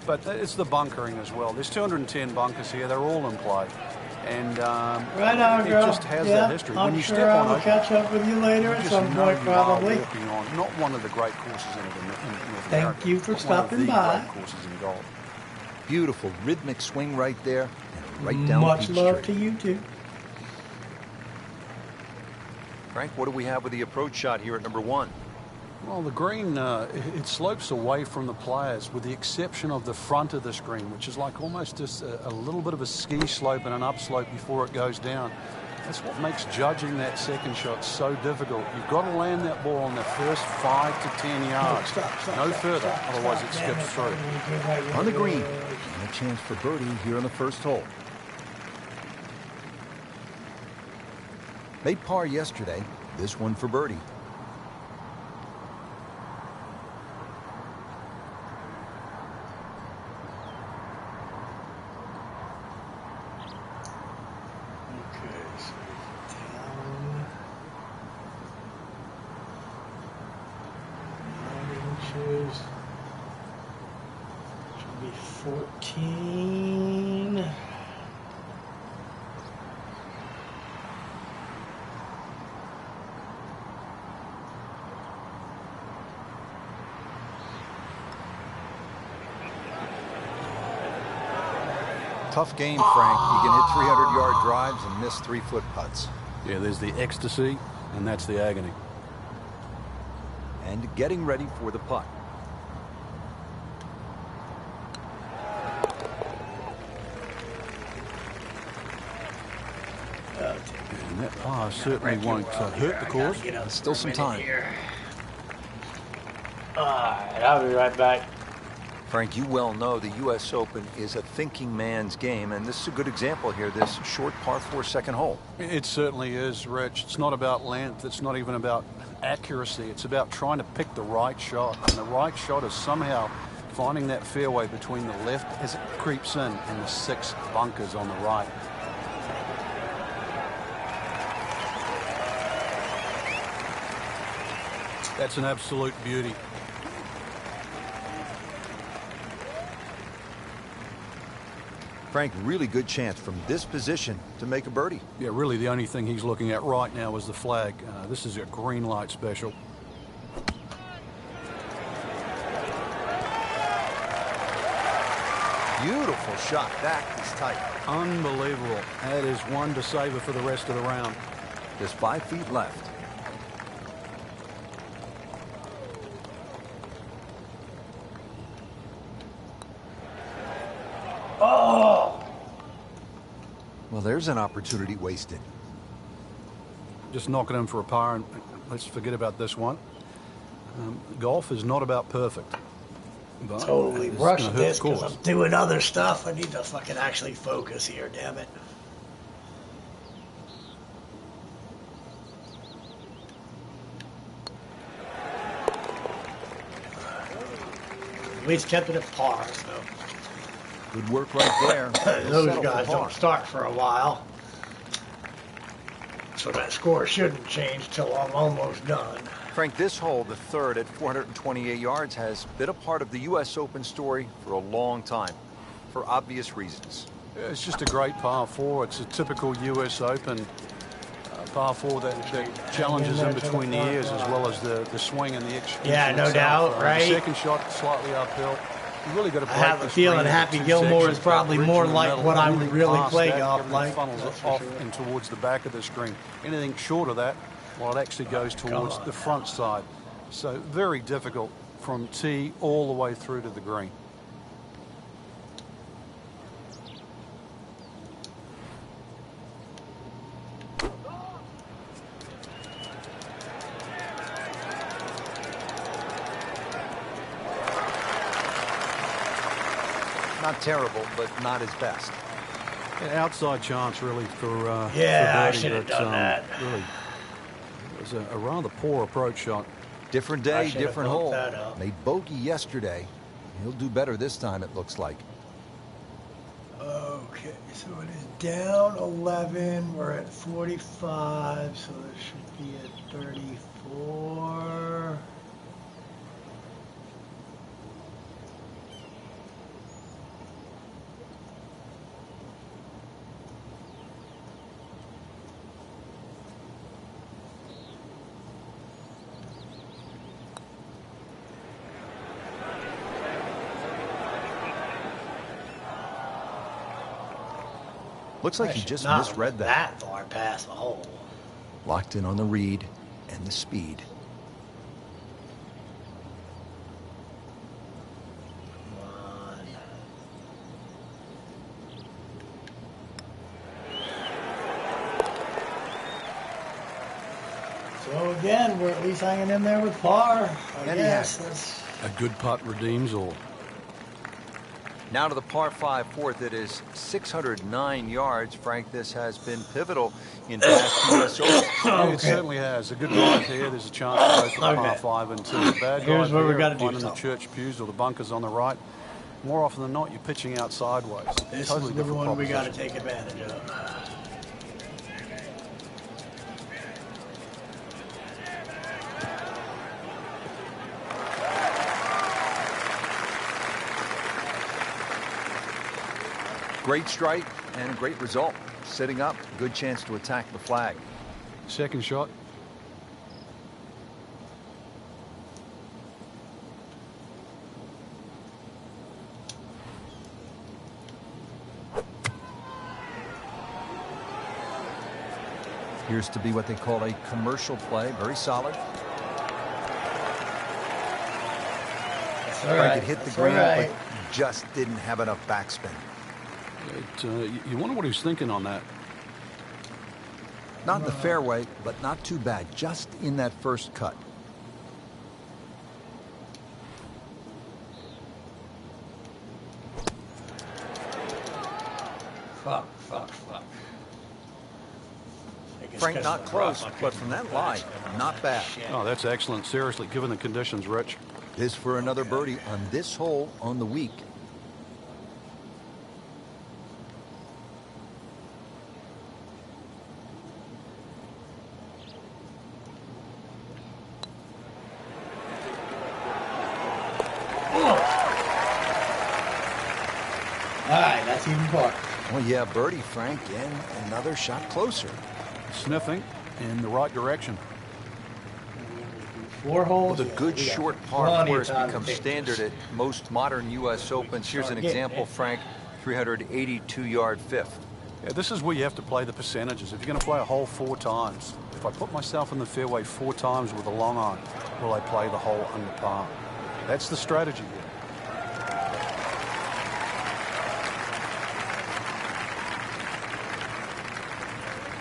[SPEAKER 3] But it's the bunkering as well. There's 210 bunkers here. They're all in play. And
[SPEAKER 4] Right on,
[SPEAKER 3] it
[SPEAKER 4] girl.
[SPEAKER 3] just has
[SPEAKER 4] Yeah,
[SPEAKER 3] that history.
[SPEAKER 4] I'm
[SPEAKER 3] when you
[SPEAKER 4] sure
[SPEAKER 3] step on
[SPEAKER 4] I'll
[SPEAKER 3] Oakmont,
[SPEAKER 4] catch up with you later at
[SPEAKER 3] just
[SPEAKER 4] some
[SPEAKER 3] know
[SPEAKER 4] point,
[SPEAKER 3] you
[SPEAKER 4] probably.
[SPEAKER 3] are walking on not one of the great courses in North
[SPEAKER 4] Thank
[SPEAKER 3] America,
[SPEAKER 4] you for
[SPEAKER 3] but
[SPEAKER 4] stopping
[SPEAKER 3] one of the
[SPEAKER 4] by.
[SPEAKER 3] great courses in golf.
[SPEAKER 2] Beautiful rhythmic swing right there, and right down
[SPEAKER 4] Much
[SPEAKER 2] Peachtree.
[SPEAKER 4] love to you too.
[SPEAKER 2] Frank, what do we have with the approach shot here at number 1?
[SPEAKER 3] Well, the green, it slopes away from the players with the exception of the front of this green, which is like almost just a little bit of a ski slope and an upslope before it goes down. That's what makes judging that second shot so difficult. You've got to land that ball on the first 5 to 10 yards. No further, otherwise it skips through.
[SPEAKER 2] On the green, and a chance for birdie here on the first hole. Made par yesterday, this one for birdie.
[SPEAKER 4] Okay, so down 9 inches. Should be 14.
[SPEAKER 2] Tough game, Frank. You can hit 300-yard drives and miss 3-foot putts.
[SPEAKER 3] Yeah, there's the ecstasy, and that's the agony.
[SPEAKER 2] and getting ready for the putt.
[SPEAKER 3] And that par certainly won't hurt the course.
[SPEAKER 2] Still some time.
[SPEAKER 1] All right, I'll be right back.
[SPEAKER 2] Frank, you well know the U.S. Open is a thinking man's game, and this is a good example here, this short par 4 second hole.
[SPEAKER 3] It certainly is, Rich. It's not about length. It's not even about accuracy. It's about trying to pick the right shot. And the right shot is somehow finding that fairway between the left as it creeps in and the 6 bunkers on the right. That's an absolute beauty.
[SPEAKER 2] Frank, really good chance from this position to make a birdie.
[SPEAKER 3] Yeah, really the only thing he's looking at right now is the flag. This is a green light special.
[SPEAKER 2] Beautiful shot. That is tight.
[SPEAKER 3] Unbelievable. That is one to savor for the rest of the round.
[SPEAKER 2] Just 5 feet left.
[SPEAKER 1] Oh!
[SPEAKER 2] Well, there's an opportunity wasted.
[SPEAKER 3] Just knock it in for a par, and let's forget about this one. Golf is not about perfect. But
[SPEAKER 1] Totally
[SPEAKER 3] it's
[SPEAKER 1] rushed
[SPEAKER 3] gonna hurt
[SPEAKER 1] this
[SPEAKER 3] the
[SPEAKER 1] because
[SPEAKER 3] course.
[SPEAKER 1] I'm doing other stuff. I need to fucking actually focus here, damn it. At least kept it at par, so.
[SPEAKER 2] Good work right there.
[SPEAKER 1] Those
[SPEAKER 2] Settle
[SPEAKER 1] guys
[SPEAKER 2] for par.
[SPEAKER 1] don't start for a while. So that score shouldn't change till I'm almost done.
[SPEAKER 2] Frank, this hole, the third at 428 yards, has been a part of the U.S. Open story for a long time, for obvious reasons.
[SPEAKER 3] It's just a great par 4. It's a typical U.S. Open par 4 that challenges in between the ears, as well as the swing and the execution.
[SPEAKER 1] Yeah, no
[SPEAKER 3] itself.
[SPEAKER 1] doubt, right?
[SPEAKER 3] The second shot slightly uphill. You really got to.
[SPEAKER 1] I have a feeling Happy Gilmore is probably more like what I would really play golf like.
[SPEAKER 3] Funnels
[SPEAKER 1] That's
[SPEAKER 3] it
[SPEAKER 1] for
[SPEAKER 3] off
[SPEAKER 1] sure.
[SPEAKER 3] and towards the back of the screen. Anything short of that, well, it actually goes towards the front side. So very difficult from tee all the way through to the green.
[SPEAKER 2] Not terrible, but not his best.
[SPEAKER 3] Yeah, outside chance, really, for
[SPEAKER 1] Yeah,
[SPEAKER 3] for
[SPEAKER 1] I
[SPEAKER 3] birdie,
[SPEAKER 1] should have
[SPEAKER 3] but,
[SPEAKER 1] done that.
[SPEAKER 3] Really, it was a rather poor approach shot.
[SPEAKER 2] Different
[SPEAKER 1] I
[SPEAKER 2] day,
[SPEAKER 1] should have
[SPEAKER 2] different
[SPEAKER 1] bumped
[SPEAKER 2] hole.
[SPEAKER 1] that up.
[SPEAKER 2] Made bogey yesterday. He'll do better this time, it looks like.
[SPEAKER 1] Okay, so it is down 11. We're at 45, so it should be at 34.
[SPEAKER 2] Looks like he just misread that.
[SPEAKER 1] That far past the hole.
[SPEAKER 2] Locked in on the read and the speed.
[SPEAKER 1] Come on. So again, we're at least hanging in there with par. I guess that's.
[SPEAKER 3] A good putt redeems all.
[SPEAKER 2] Now to the par 5 fourth. It is 609 yards. Frank, this has been pivotal in past U.S. Opens.
[SPEAKER 3] Yeah, it certainly has. A good drive here. There's a chance to go for the par 5 and 2. A bad
[SPEAKER 1] Here's
[SPEAKER 3] drive
[SPEAKER 1] where we
[SPEAKER 3] here,
[SPEAKER 1] gotta do
[SPEAKER 3] one in the
[SPEAKER 1] something.
[SPEAKER 3] church pews or the bunkers on the right. More often than not, you're pitching out sideways.
[SPEAKER 1] This
[SPEAKER 3] Totally
[SPEAKER 1] is the
[SPEAKER 3] different
[SPEAKER 1] one we got to
[SPEAKER 3] proposition.
[SPEAKER 1] take advantage of.
[SPEAKER 2] Great strike and a great result. Sitting up, good chance to attack the flag.
[SPEAKER 3] Second shot.
[SPEAKER 2] Appears to be what they call a commercial play. Very solid. Frank had hit the green, but just didn't have enough backspin.
[SPEAKER 3] You wonder what he was thinking on that.
[SPEAKER 2] Not in the fairway, but not too bad. Just in that first cut.
[SPEAKER 1] Fuck.
[SPEAKER 2] Frank not close, but from that lie, not bad.
[SPEAKER 3] Oh, that's excellent. Seriously, given the conditions, Rich.
[SPEAKER 2] This for another birdie on this hole on the week.
[SPEAKER 4] All right, that's even par.
[SPEAKER 2] Well, yeah, birdie, Frank, and another shot closer.
[SPEAKER 3] Sniffing in the right direction.
[SPEAKER 4] 4 holes.
[SPEAKER 2] Well, the good
[SPEAKER 4] we got
[SPEAKER 2] short par
[SPEAKER 4] plenty
[SPEAKER 2] 4
[SPEAKER 4] of
[SPEAKER 2] has
[SPEAKER 4] time
[SPEAKER 2] become
[SPEAKER 4] to take
[SPEAKER 2] standard
[SPEAKER 4] this.
[SPEAKER 2] at most modern U.S. Opens. Here's an example, Frank, 382-yard fifth.
[SPEAKER 3] Yeah, this is where you have to play the percentages. If you're going to play a hole 4 times, if I put myself in the fairway 4 times with a long iron, will I play the hole under par? That's the strategy here.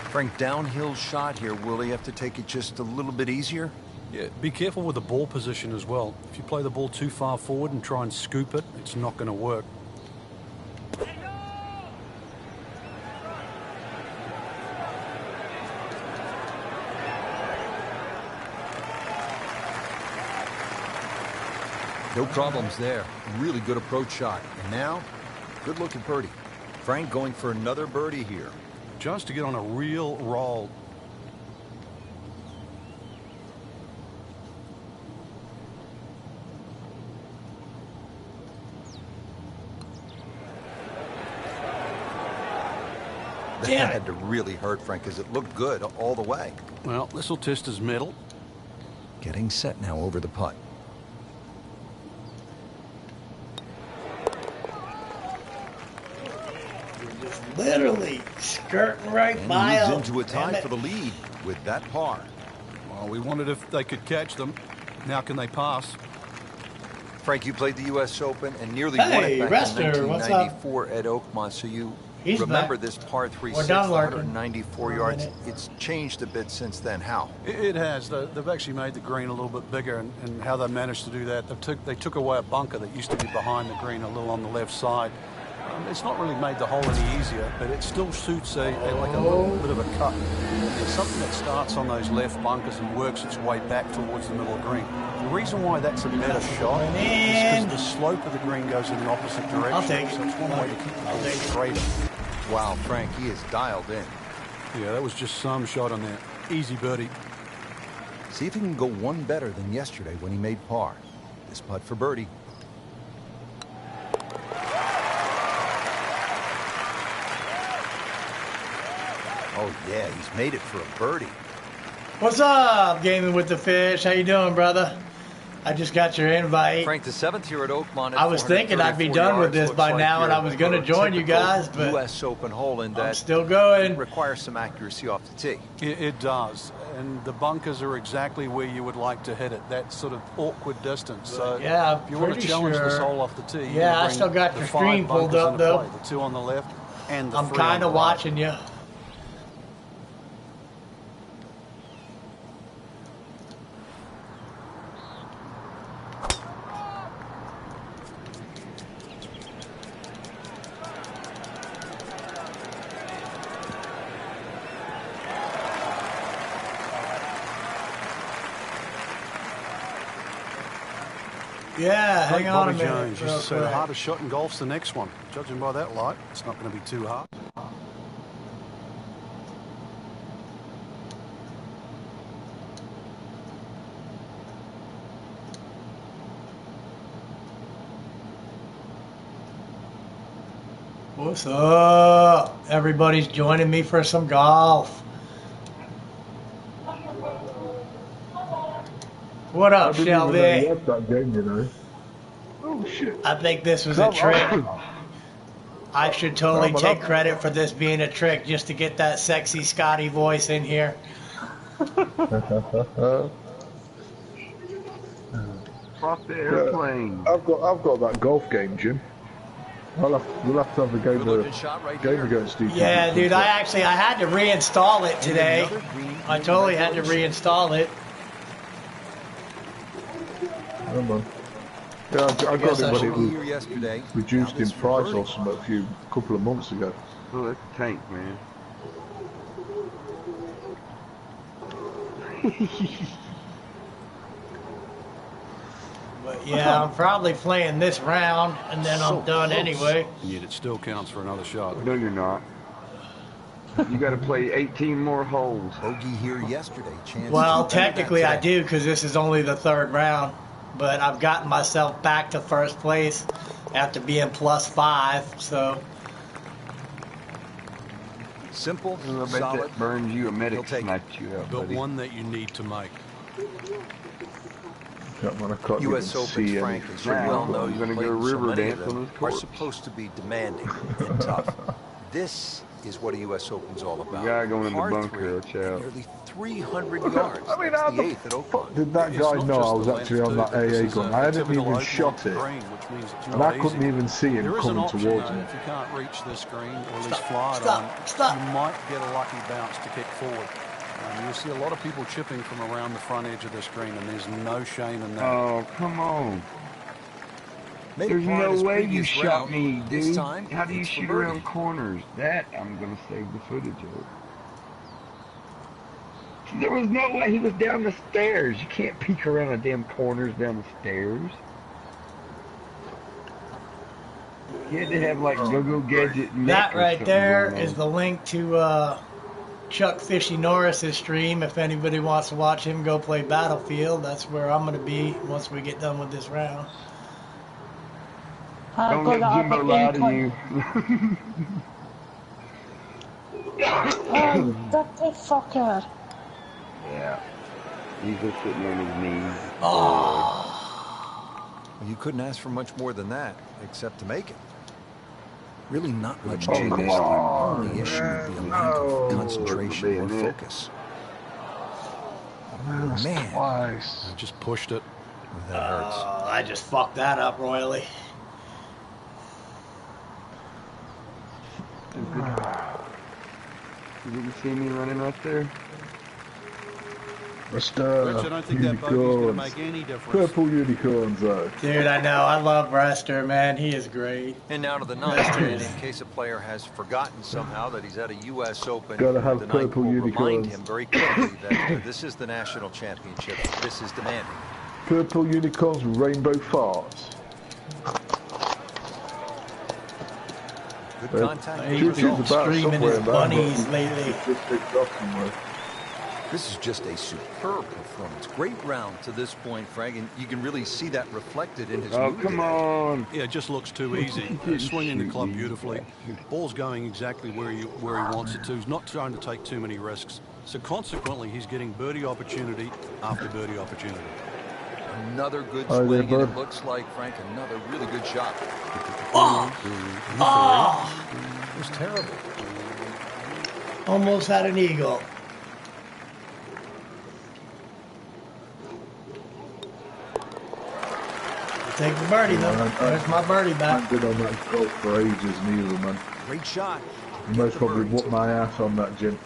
[SPEAKER 2] Frank, downhill shot here. Will he have to take it just a little bit easier?
[SPEAKER 3] Yeah, be careful with the ball position as well. If you play the ball too far forward and try and scoop it, it's not going to work.
[SPEAKER 2] No problems there. Really good approach shot. And now, good looking birdie. Frank going for another birdie here.
[SPEAKER 3] Just to get on a real roll.
[SPEAKER 2] That had to really hurt Frank because it looked good all the way.
[SPEAKER 3] Well, this will test his mettle.
[SPEAKER 2] Getting set now over the putt.
[SPEAKER 4] Literally skirting right
[SPEAKER 2] And
[SPEAKER 4] by
[SPEAKER 2] moves
[SPEAKER 4] him.
[SPEAKER 2] into a tie for the lead with that par.
[SPEAKER 3] Well, we wondered if they could catch them. Now can they pass?
[SPEAKER 2] Frank, you played the U.S. Open and nearly won it back
[SPEAKER 4] Rester,
[SPEAKER 2] in
[SPEAKER 4] what's
[SPEAKER 2] 1994 at Oakmont, so you
[SPEAKER 4] He's
[SPEAKER 2] remember
[SPEAKER 4] back.
[SPEAKER 2] this par 3
[SPEAKER 4] We're
[SPEAKER 2] 6,
[SPEAKER 4] done working.
[SPEAKER 2] 194 yards. It's changed a bit since then. How?
[SPEAKER 3] It has. They've actually made the green a little bit bigger, and how they managed to do that, they took away a bunker that used to be behind the green a little on the left side. It's not really made the hole any easier, but it still suits like a little bit of a cut. It's something that starts on those left bunkers and works its way back towards the middle of the green. The reason why that's a better shot is because the slope of the green goes in the opposite direction.
[SPEAKER 4] I'll take it.
[SPEAKER 3] So it's one way to keep the ball straighter.
[SPEAKER 2] Wow, Frank, he is dialed in.
[SPEAKER 3] Yeah, that was just some shot on there. Easy birdie.
[SPEAKER 2] See if he can go one better than yesterday when he made par. This putt for birdie. Oh, yeah, he's made it for a birdie.
[SPEAKER 4] What's up, Gaming with the Fish? How you doing, brother? I just got your invite.
[SPEAKER 2] Frank, the 7th here at Oakmont.
[SPEAKER 4] I was thinking I'd be done with this by now, and I was going to join you guys, but
[SPEAKER 2] U.S. Open hole in
[SPEAKER 4] I'm
[SPEAKER 2] that
[SPEAKER 4] still going.
[SPEAKER 2] requires some accuracy off the tee.
[SPEAKER 3] It does, and the bunkers are exactly where you would like to hit it, that sort of awkward distance. So
[SPEAKER 4] Yeah,
[SPEAKER 3] if you want to
[SPEAKER 4] pretty
[SPEAKER 3] challenge this
[SPEAKER 4] sure.
[SPEAKER 3] hole off the tee, you
[SPEAKER 4] Yeah,
[SPEAKER 3] gotta
[SPEAKER 4] I
[SPEAKER 3] bring
[SPEAKER 4] still got
[SPEAKER 3] the
[SPEAKER 4] your
[SPEAKER 3] 5
[SPEAKER 4] screen pulled
[SPEAKER 3] bunkers
[SPEAKER 4] up,
[SPEAKER 3] into
[SPEAKER 4] though.
[SPEAKER 3] play, the 2 on the left and the
[SPEAKER 4] I'm
[SPEAKER 3] 3
[SPEAKER 4] kind
[SPEAKER 3] on
[SPEAKER 4] of
[SPEAKER 3] the right.
[SPEAKER 4] watching you. Yeah,
[SPEAKER 3] Great
[SPEAKER 4] hang on a
[SPEAKER 3] Bobby
[SPEAKER 4] minute.
[SPEAKER 3] Jones used
[SPEAKER 4] real
[SPEAKER 3] to say the
[SPEAKER 4] quick.
[SPEAKER 3] hardest shot in golf's the next one. Judging by that light, it's not going to be too hard.
[SPEAKER 4] What's up? Everybody's joining me for some golf. What up, Shelby?
[SPEAKER 5] Oh shit.
[SPEAKER 4] I think this was a trick. I should totally take credit for this being a trick just to get that sexy Scotty voice in here.
[SPEAKER 5] off the airplane.
[SPEAKER 6] I've got that golf game, Jim. We'll have to have a game against each other.
[SPEAKER 1] Yeah, dude, I had to reinstall it today. I totally had to reinstall it.
[SPEAKER 6] Come on. Yeah, I got it when it was reduced in price or something a couple of months ago.
[SPEAKER 5] Oh, that's a tank, man.
[SPEAKER 1] But yeah, I'm probably playing this round, and then I'm done anyway.
[SPEAKER 3] And yet it still counts for another shot.
[SPEAKER 5] No, you're not. You got to play 18 more holes.
[SPEAKER 2] Bogey here yesterday.
[SPEAKER 1] Well, technically I do, because this is only the third round. But I've gotten myself back to first place after being +5, so.
[SPEAKER 2] Simple,
[SPEAKER 5] I bet
[SPEAKER 2] solid.
[SPEAKER 5] that burns you, a medic sniped you out,
[SPEAKER 3] But
[SPEAKER 5] buddy.
[SPEAKER 3] one that you need to make.
[SPEAKER 2] U.S. Open, Frank, as you well know,
[SPEAKER 5] you're going to
[SPEAKER 2] played
[SPEAKER 5] go
[SPEAKER 2] so
[SPEAKER 5] river
[SPEAKER 2] many of
[SPEAKER 5] dance on
[SPEAKER 2] them,
[SPEAKER 5] this
[SPEAKER 2] are
[SPEAKER 5] course.
[SPEAKER 2] supposed to be demanding and tough. This is what a U.S. Open's all about.
[SPEAKER 5] The guy going in the
[SPEAKER 2] Par
[SPEAKER 5] bunker,
[SPEAKER 2] three,
[SPEAKER 5] watch out.
[SPEAKER 2] nearly 300 yards.
[SPEAKER 6] I mean,
[SPEAKER 2] That's
[SPEAKER 6] how
[SPEAKER 2] the
[SPEAKER 6] the
[SPEAKER 2] eighth at Oakland.
[SPEAKER 6] Did that guy know I was actually on that AA gun? I hadn't even shot it, and I couldn't even see him coming towards me.
[SPEAKER 3] If you can't reach this green, or at least fly it
[SPEAKER 1] Stop.
[SPEAKER 3] on, you might get a lucky bounce to kick forward. You'll see a lot of people chipping from around the front edge of this green, and there's no shame in that.
[SPEAKER 5] Oh, come on.
[SPEAKER 2] Made
[SPEAKER 5] There's
[SPEAKER 2] par in
[SPEAKER 5] no
[SPEAKER 2] his
[SPEAKER 5] way you
[SPEAKER 2] previous
[SPEAKER 5] shot
[SPEAKER 2] round.
[SPEAKER 5] me,
[SPEAKER 2] This
[SPEAKER 5] dude.
[SPEAKER 2] time,
[SPEAKER 5] How do you
[SPEAKER 2] it's for
[SPEAKER 5] shoot
[SPEAKER 2] birdie.
[SPEAKER 5] around corners? That I'm going to save the footage of. There was no way he was down the stairs. You can't peek around the damn corners down the stairs. You had to have like go-go gadget.
[SPEAKER 1] That right there is the link to Chuck Fishy Norris's stream. If anybody wants to watch him go play Battlefield, that's where I'm going to be once we get done with this round.
[SPEAKER 5] Don't let Jimbo lie to you.
[SPEAKER 7] Oh, dirty fucker.
[SPEAKER 5] Yeah. He's just sitting on his knees.
[SPEAKER 2] You couldn't ask for much more than that, except to make it. Really not much
[SPEAKER 5] Oh,
[SPEAKER 2] chance.
[SPEAKER 5] come
[SPEAKER 2] The
[SPEAKER 5] on,
[SPEAKER 2] only issue would be a
[SPEAKER 5] man.
[SPEAKER 2] lack of
[SPEAKER 5] No.
[SPEAKER 2] concentration or
[SPEAKER 5] Man.
[SPEAKER 2] focus.
[SPEAKER 6] Man, twice.
[SPEAKER 3] I just pushed it.
[SPEAKER 2] That hurts.
[SPEAKER 1] I just fucked that up royally.
[SPEAKER 5] Did you see me running right there?
[SPEAKER 6] Mr.
[SPEAKER 3] Rich, I don't think that bogey's going to
[SPEAKER 6] Unicorns.
[SPEAKER 3] make any difference.
[SPEAKER 6] Purple unicorns, though.
[SPEAKER 1] Dude, I know. I love Rester, man. He is great.
[SPEAKER 2] And now to the ninth, and in case a player has forgotten somehow that he's at a U.S. Open,
[SPEAKER 6] Gotta have
[SPEAKER 2] the ninth
[SPEAKER 6] purple
[SPEAKER 2] will remind
[SPEAKER 6] unicorns.
[SPEAKER 2] him very quickly that this is the national championship. This is demanding.
[SPEAKER 6] Purple unicorns with rainbow farts.
[SPEAKER 2] Good contact.
[SPEAKER 1] He's
[SPEAKER 6] Shoot
[SPEAKER 1] been
[SPEAKER 6] the bat
[SPEAKER 1] streaming
[SPEAKER 6] somewhere
[SPEAKER 1] his
[SPEAKER 6] in that,
[SPEAKER 1] bunnies
[SPEAKER 6] but
[SPEAKER 1] lately.
[SPEAKER 6] just picked up somewhere.
[SPEAKER 2] This is just a superb performance. Great round to this point, Frank, and you can really see that reflected in his
[SPEAKER 5] Oh,
[SPEAKER 2] mood
[SPEAKER 5] come
[SPEAKER 2] today.
[SPEAKER 5] on.
[SPEAKER 3] Yeah, it just looks too easy. Swinging the club beautifully. Ball's going exactly where he wants it to. He's not trying to take too many risks. So consequently, he's getting birdie opportunity after birdie opportunity.
[SPEAKER 2] Another good
[SPEAKER 6] Oh,
[SPEAKER 2] swing,
[SPEAKER 6] yeah,
[SPEAKER 2] and
[SPEAKER 6] bud.
[SPEAKER 2] it looks like, Frank, another really good shot.
[SPEAKER 1] Oh!
[SPEAKER 2] It was terrible.
[SPEAKER 1] Almost had an eagle. Take the birdie, though. There's my birdie
[SPEAKER 6] I
[SPEAKER 1] back.
[SPEAKER 6] did on that golf for ages, neither, man.
[SPEAKER 2] Great shot.
[SPEAKER 6] You most probably whooped my ass on that, Jim.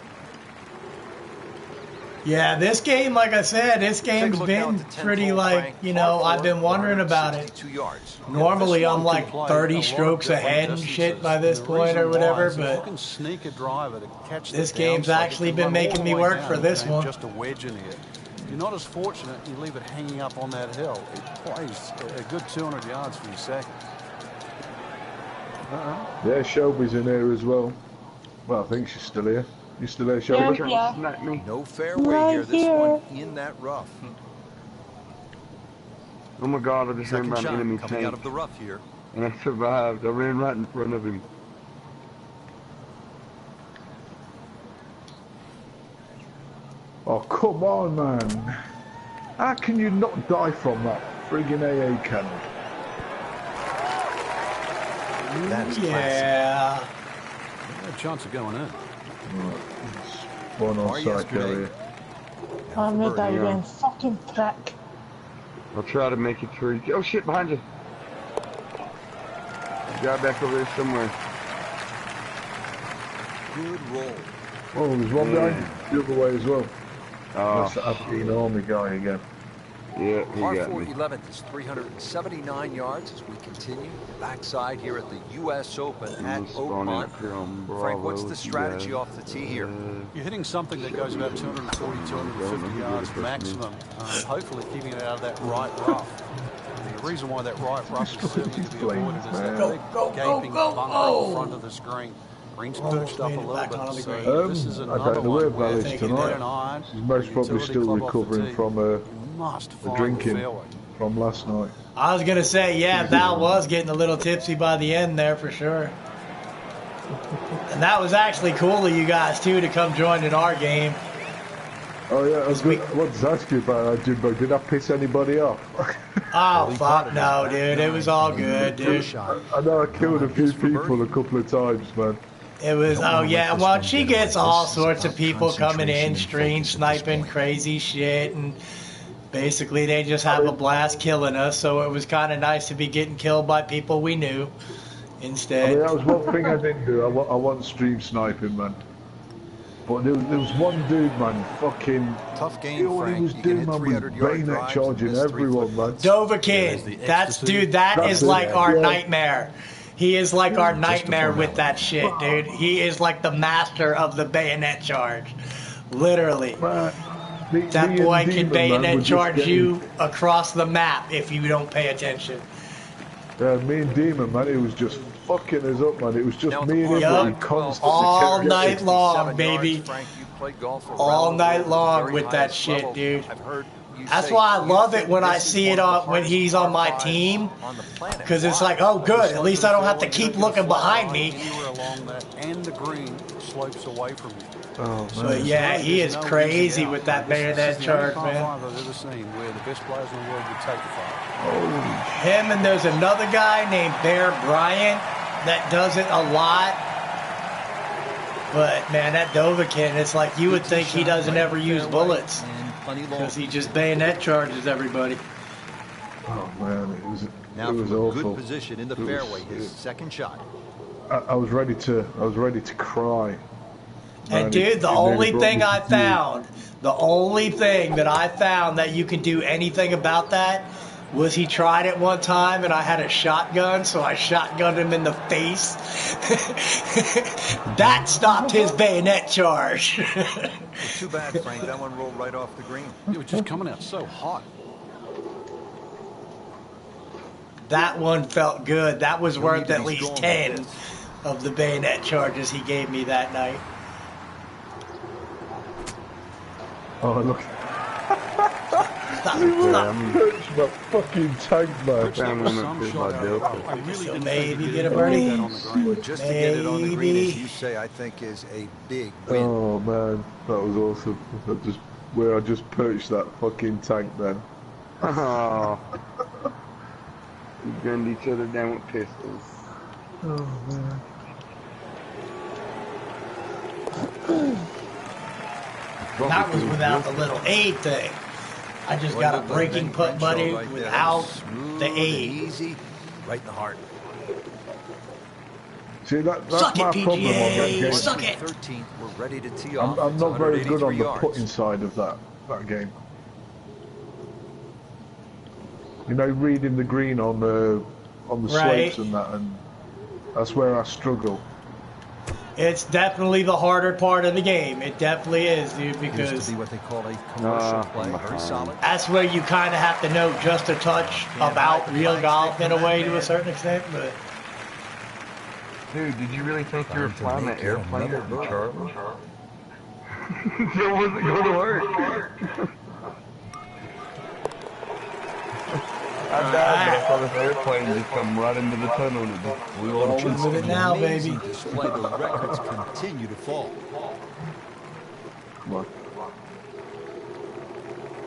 [SPEAKER 1] Yeah, this game, like I said, this
[SPEAKER 2] Take a
[SPEAKER 1] game's
[SPEAKER 2] look now
[SPEAKER 1] been
[SPEAKER 2] at the 10th
[SPEAKER 1] pretty
[SPEAKER 2] hole,
[SPEAKER 1] like,
[SPEAKER 2] Frank.
[SPEAKER 1] you know,
[SPEAKER 2] Par
[SPEAKER 1] I've been
[SPEAKER 2] four,
[SPEAKER 1] wondering about it.
[SPEAKER 2] 162 yards.
[SPEAKER 1] Normally I'm like
[SPEAKER 3] Play
[SPEAKER 1] 30
[SPEAKER 3] a lot
[SPEAKER 1] strokes
[SPEAKER 3] of different
[SPEAKER 1] ahead and shit
[SPEAKER 3] distances.
[SPEAKER 1] by this
[SPEAKER 3] The
[SPEAKER 1] point
[SPEAKER 3] reason
[SPEAKER 1] or whatever,
[SPEAKER 3] why is if you
[SPEAKER 1] but
[SPEAKER 3] can sneak a driver to catch
[SPEAKER 1] this
[SPEAKER 3] the
[SPEAKER 1] game's
[SPEAKER 3] downside,
[SPEAKER 1] actually
[SPEAKER 3] you can
[SPEAKER 1] been
[SPEAKER 3] run
[SPEAKER 1] making
[SPEAKER 3] all
[SPEAKER 1] me
[SPEAKER 3] the way
[SPEAKER 1] work
[SPEAKER 3] down
[SPEAKER 1] for
[SPEAKER 3] and
[SPEAKER 1] this
[SPEAKER 3] have
[SPEAKER 1] one.
[SPEAKER 3] Just a wedge in here. You're not as fortunate. You leave it hanging up on that hill. It plays a good 200 yards for your second.
[SPEAKER 6] Yeah, Shelby's in here as well. Well, I think she's still here. You still here, Shelby?
[SPEAKER 5] Trying
[SPEAKER 7] Yeah.
[SPEAKER 5] to snipe me.
[SPEAKER 2] No fairway
[SPEAKER 7] Right
[SPEAKER 2] here. This
[SPEAKER 7] here.
[SPEAKER 2] one in that rough.
[SPEAKER 5] Oh my God, I just ran
[SPEAKER 2] Second
[SPEAKER 5] by an
[SPEAKER 2] shot
[SPEAKER 5] enemy
[SPEAKER 2] coming out
[SPEAKER 5] tank.
[SPEAKER 2] of the rough here.
[SPEAKER 5] And I survived. I ran right in front of him.
[SPEAKER 6] Oh, come on, man. How can you not die from that friggin' AA cannon?
[SPEAKER 2] That is classic.
[SPEAKER 1] Yeah.
[SPEAKER 3] A chance of going in.
[SPEAKER 6] One on
[SPEAKER 2] Or
[SPEAKER 6] Psycho
[SPEAKER 2] yesterday.
[SPEAKER 6] here.
[SPEAKER 7] I made that
[SPEAKER 5] yeah.
[SPEAKER 7] again. Fucking prick.
[SPEAKER 5] I'll try to make it through. Oh shit, behind you. Got back over there somewhere.
[SPEAKER 2] Good roll.
[SPEAKER 6] Oh, there's one behind you the other way as well. That's the Afghan army guy again.
[SPEAKER 5] Yeah, he
[SPEAKER 2] Par
[SPEAKER 5] got
[SPEAKER 2] 4
[SPEAKER 5] me.
[SPEAKER 2] 11th is 379 yards as we continue backside here at the U.S. Open at Oakmont. Frank, what's the strategy off the tee here?
[SPEAKER 3] You're hitting something that goes about 240, 250 yards maximum, hopefully keeping it out of that right rough. The reason why that right rough is certainly to be avoided is that big gaping bunker in front of the screen. Green's perched up a little bit, so this is
[SPEAKER 6] I
[SPEAKER 3] another
[SPEAKER 6] don't know where
[SPEAKER 3] one.
[SPEAKER 6] Val is tonight. He's most probably still recovering from a drinking from last night.
[SPEAKER 1] I was going to say, yeah, Val was getting a little tipsy by the end there for sure. And that was actually cool of you guys, too, to come join in our game.
[SPEAKER 6] Oh, yeah, I wanted to ask you about that, Jimbo. Did I piss anybody off?
[SPEAKER 1] Oh, fuck no, dude. It was all good, dude.
[SPEAKER 6] I know I killed a few people a couple of times, man.
[SPEAKER 1] It was, oh yeah, well, she gets all sorts of people coming in, stream sniping crazy shit, and basically they just have a blast killing us, so it was kind of nice to be getting killed by people we knew instead.
[SPEAKER 6] I mean, that was one thing I didn't do. I wasn't stream sniping, man. But there was one dude, man, fucking...
[SPEAKER 2] Tough game, Frank.
[SPEAKER 6] He was doing, man, was bayonet charging everyone, man.
[SPEAKER 1] Dovahkiin, that's, dude, that is like our nightmare. He is like our nightmare with that shit, dude. He is like the master of the bayonet charge. Literally. That boy can bayonet charge you across the map if you don't pay attention.
[SPEAKER 6] Yeah, me and Demon, man, it was just fucking us up, man. It was just me and him constantly.
[SPEAKER 1] All night long, baby. All night long with that shit, dude. That's why I love it when I see it on when he's on my team, because it's like, oh, good. At least I don't have to keep looking behind me.
[SPEAKER 3] And the green slopes away from you.
[SPEAKER 6] Oh, man.
[SPEAKER 1] So yeah, he is crazy with that bayonet charge, man.
[SPEAKER 3] I've ever seen where the best players in the world would take the fight.
[SPEAKER 1] Him and there's another guy named Bear Bryant that does it a lot. But man, that Dovahkiin, it's like you would think he doesn't ever use bullets. Because he just bayonet charges everybody.
[SPEAKER 6] Oh man, it was
[SPEAKER 2] Good
[SPEAKER 6] awful.
[SPEAKER 2] position in the fairway. His second shot.
[SPEAKER 6] I was ready to cry.
[SPEAKER 1] And dude, the only thing I found, the only thing that I found that you can do anything about that was he tried it one time and I had a shotgun, so I shotgunned him in the face. That stopped his bayonet charge.
[SPEAKER 2] Too bad, Frank. That one rolled right off the green.
[SPEAKER 3] It was just coming out so hot.
[SPEAKER 1] That one felt good. That was worth at least 10 of the bayonet charges he gave me that night.
[SPEAKER 6] Oh, look. My fucking tank, man.
[SPEAKER 1] So maybe get a birdie.
[SPEAKER 2] Just to get it on the green, as you say, I think is a big win.
[SPEAKER 6] Oh man, that was awesome. I just perched that fucking tank then.
[SPEAKER 5] Oh. We gunned each other down with pistols.
[SPEAKER 6] Oh man.
[SPEAKER 1] That was without the little aid thing. I just got a breaking putt buddy without the aid.
[SPEAKER 2] Easy, right in the heart.
[SPEAKER 6] See, that's
[SPEAKER 1] Suck
[SPEAKER 6] my
[SPEAKER 1] it,
[SPEAKER 6] problem on that
[SPEAKER 1] PGA.
[SPEAKER 6] game.
[SPEAKER 1] Suck it.
[SPEAKER 2] 13th, we're ready to tee off.
[SPEAKER 6] I'm not very good on the
[SPEAKER 2] yards.
[SPEAKER 6] putting side of that game. You know, reading the green on the slopes and that, and that's where I struggle.
[SPEAKER 1] It's definitely the harder part of the game. It definitely is, dude, because
[SPEAKER 2] Used to be what they call a commercial play. Very solid.
[SPEAKER 1] that's where you kind of have to know just a touch about real golf in a way to a certain extent. But
[SPEAKER 5] Dude, did you really think you were flying that airplane over Charlie? It wasn't going to work. I died, but I saw this airplane just come right into the tunnel and it just flew on
[SPEAKER 1] rolling with it now, baby.
[SPEAKER 2] Amazing display. The records continue to fall.
[SPEAKER 6] What?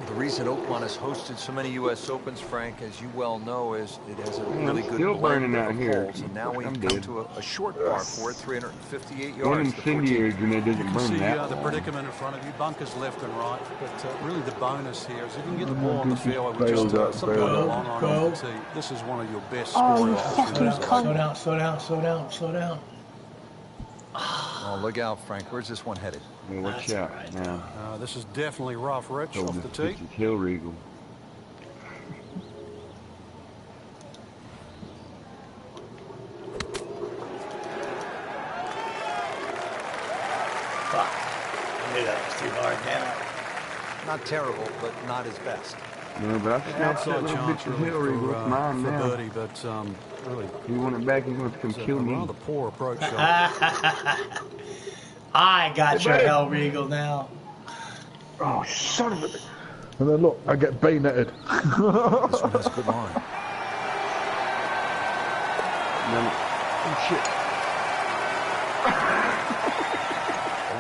[SPEAKER 2] The reason Oakmont has hosted so many U.S. Opens, Frank, as you well know, is it has a really good
[SPEAKER 5] still
[SPEAKER 2] blend
[SPEAKER 5] burning out
[SPEAKER 2] of
[SPEAKER 5] here.
[SPEAKER 2] holes. And now we've
[SPEAKER 5] I'm
[SPEAKER 2] come
[SPEAKER 5] dead.
[SPEAKER 2] to a short par 4, 358
[SPEAKER 5] One
[SPEAKER 2] yards. The 14th.
[SPEAKER 5] incendiary grenade
[SPEAKER 3] You
[SPEAKER 5] doesn't
[SPEAKER 3] can
[SPEAKER 5] burn
[SPEAKER 3] see
[SPEAKER 5] that
[SPEAKER 3] the
[SPEAKER 5] long.
[SPEAKER 3] predicament in front of you, bunkers left and right, but really the bonus here is if you can get the
[SPEAKER 6] Oh,
[SPEAKER 3] ball on the
[SPEAKER 6] just
[SPEAKER 3] fairway with just
[SPEAKER 6] bailed
[SPEAKER 3] some
[SPEAKER 6] out,
[SPEAKER 3] kind of
[SPEAKER 6] bailed
[SPEAKER 3] long
[SPEAKER 4] out.
[SPEAKER 3] on
[SPEAKER 4] Go.
[SPEAKER 3] off the tee, this is one of your best
[SPEAKER 7] Oh,
[SPEAKER 3] scoring
[SPEAKER 7] you fucking
[SPEAKER 3] opportunities.
[SPEAKER 7] cunt.
[SPEAKER 4] Slow down, slow down, slow down, slow down.
[SPEAKER 2] Oh, look out, Frank. Where's this one headed?
[SPEAKER 5] Yeah, watch out now.
[SPEAKER 3] This is definitely rough, Rich, off the tee.
[SPEAKER 5] This is Hill Regal.
[SPEAKER 4] Fuck. I knew that was too hard, damn it.
[SPEAKER 2] Not terrible, but not his best.
[SPEAKER 5] No, but I snatched that
[SPEAKER 3] Outside
[SPEAKER 5] little
[SPEAKER 3] chance
[SPEAKER 5] bitch of
[SPEAKER 3] really
[SPEAKER 5] Hill Regal. It's mine
[SPEAKER 3] for
[SPEAKER 5] now.
[SPEAKER 3] birdie, but really
[SPEAKER 5] He want it back, he's going to come
[SPEAKER 3] it's
[SPEAKER 5] kill
[SPEAKER 3] a
[SPEAKER 5] me.
[SPEAKER 3] rather poor approach shot.
[SPEAKER 4] I got your
[SPEAKER 6] buddy.
[SPEAKER 4] Hell Regal now.
[SPEAKER 5] Oh, son of a...
[SPEAKER 6] And then look, I get bayoneted.
[SPEAKER 2] This one has a good line.
[SPEAKER 5] Oh, shit.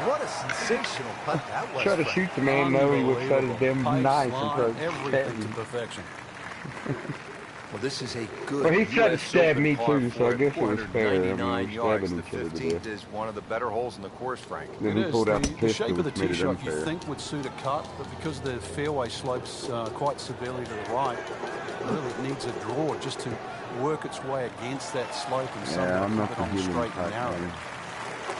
[SPEAKER 2] What a sensational putt that was.
[SPEAKER 5] Try to
[SPEAKER 2] Frank.
[SPEAKER 5] shoot the man, no, he would cut his damn
[SPEAKER 3] Pace,
[SPEAKER 5] knife
[SPEAKER 3] line,
[SPEAKER 5] and
[SPEAKER 3] everything to perfection.
[SPEAKER 2] Well, this is a good.
[SPEAKER 5] Well, he tried to
[SPEAKER 2] US
[SPEAKER 5] stab
[SPEAKER 2] Open
[SPEAKER 5] me
[SPEAKER 2] par
[SPEAKER 5] too, so I
[SPEAKER 2] four,
[SPEAKER 5] guess it was fair. I mean,
[SPEAKER 2] 499
[SPEAKER 5] we
[SPEAKER 2] yards.
[SPEAKER 5] stabbing
[SPEAKER 2] The
[SPEAKER 5] each other to
[SPEAKER 2] 15th
[SPEAKER 5] death.
[SPEAKER 2] is one of the better holes in the course, Frank.
[SPEAKER 5] Then
[SPEAKER 3] It
[SPEAKER 5] he
[SPEAKER 3] is.
[SPEAKER 5] pulled out the
[SPEAKER 3] The
[SPEAKER 5] pistol,
[SPEAKER 3] shape of the
[SPEAKER 5] which made
[SPEAKER 3] tee
[SPEAKER 5] it
[SPEAKER 3] shot you
[SPEAKER 5] unfair.
[SPEAKER 3] think would suit a cut, but because the fairway slopes quite severely to the right, really it needs a draw just to work its way against that slope and
[SPEAKER 5] Yeah, I'm
[SPEAKER 3] somewhat
[SPEAKER 5] not
[SPEAKER 3] keep it on the
[SPEAKER 5] forgiving
[SPEAKER 3] straight
[SPEAKER 5] the
[SPEAKER 3] and narrow.
[SPEAKER 5] man.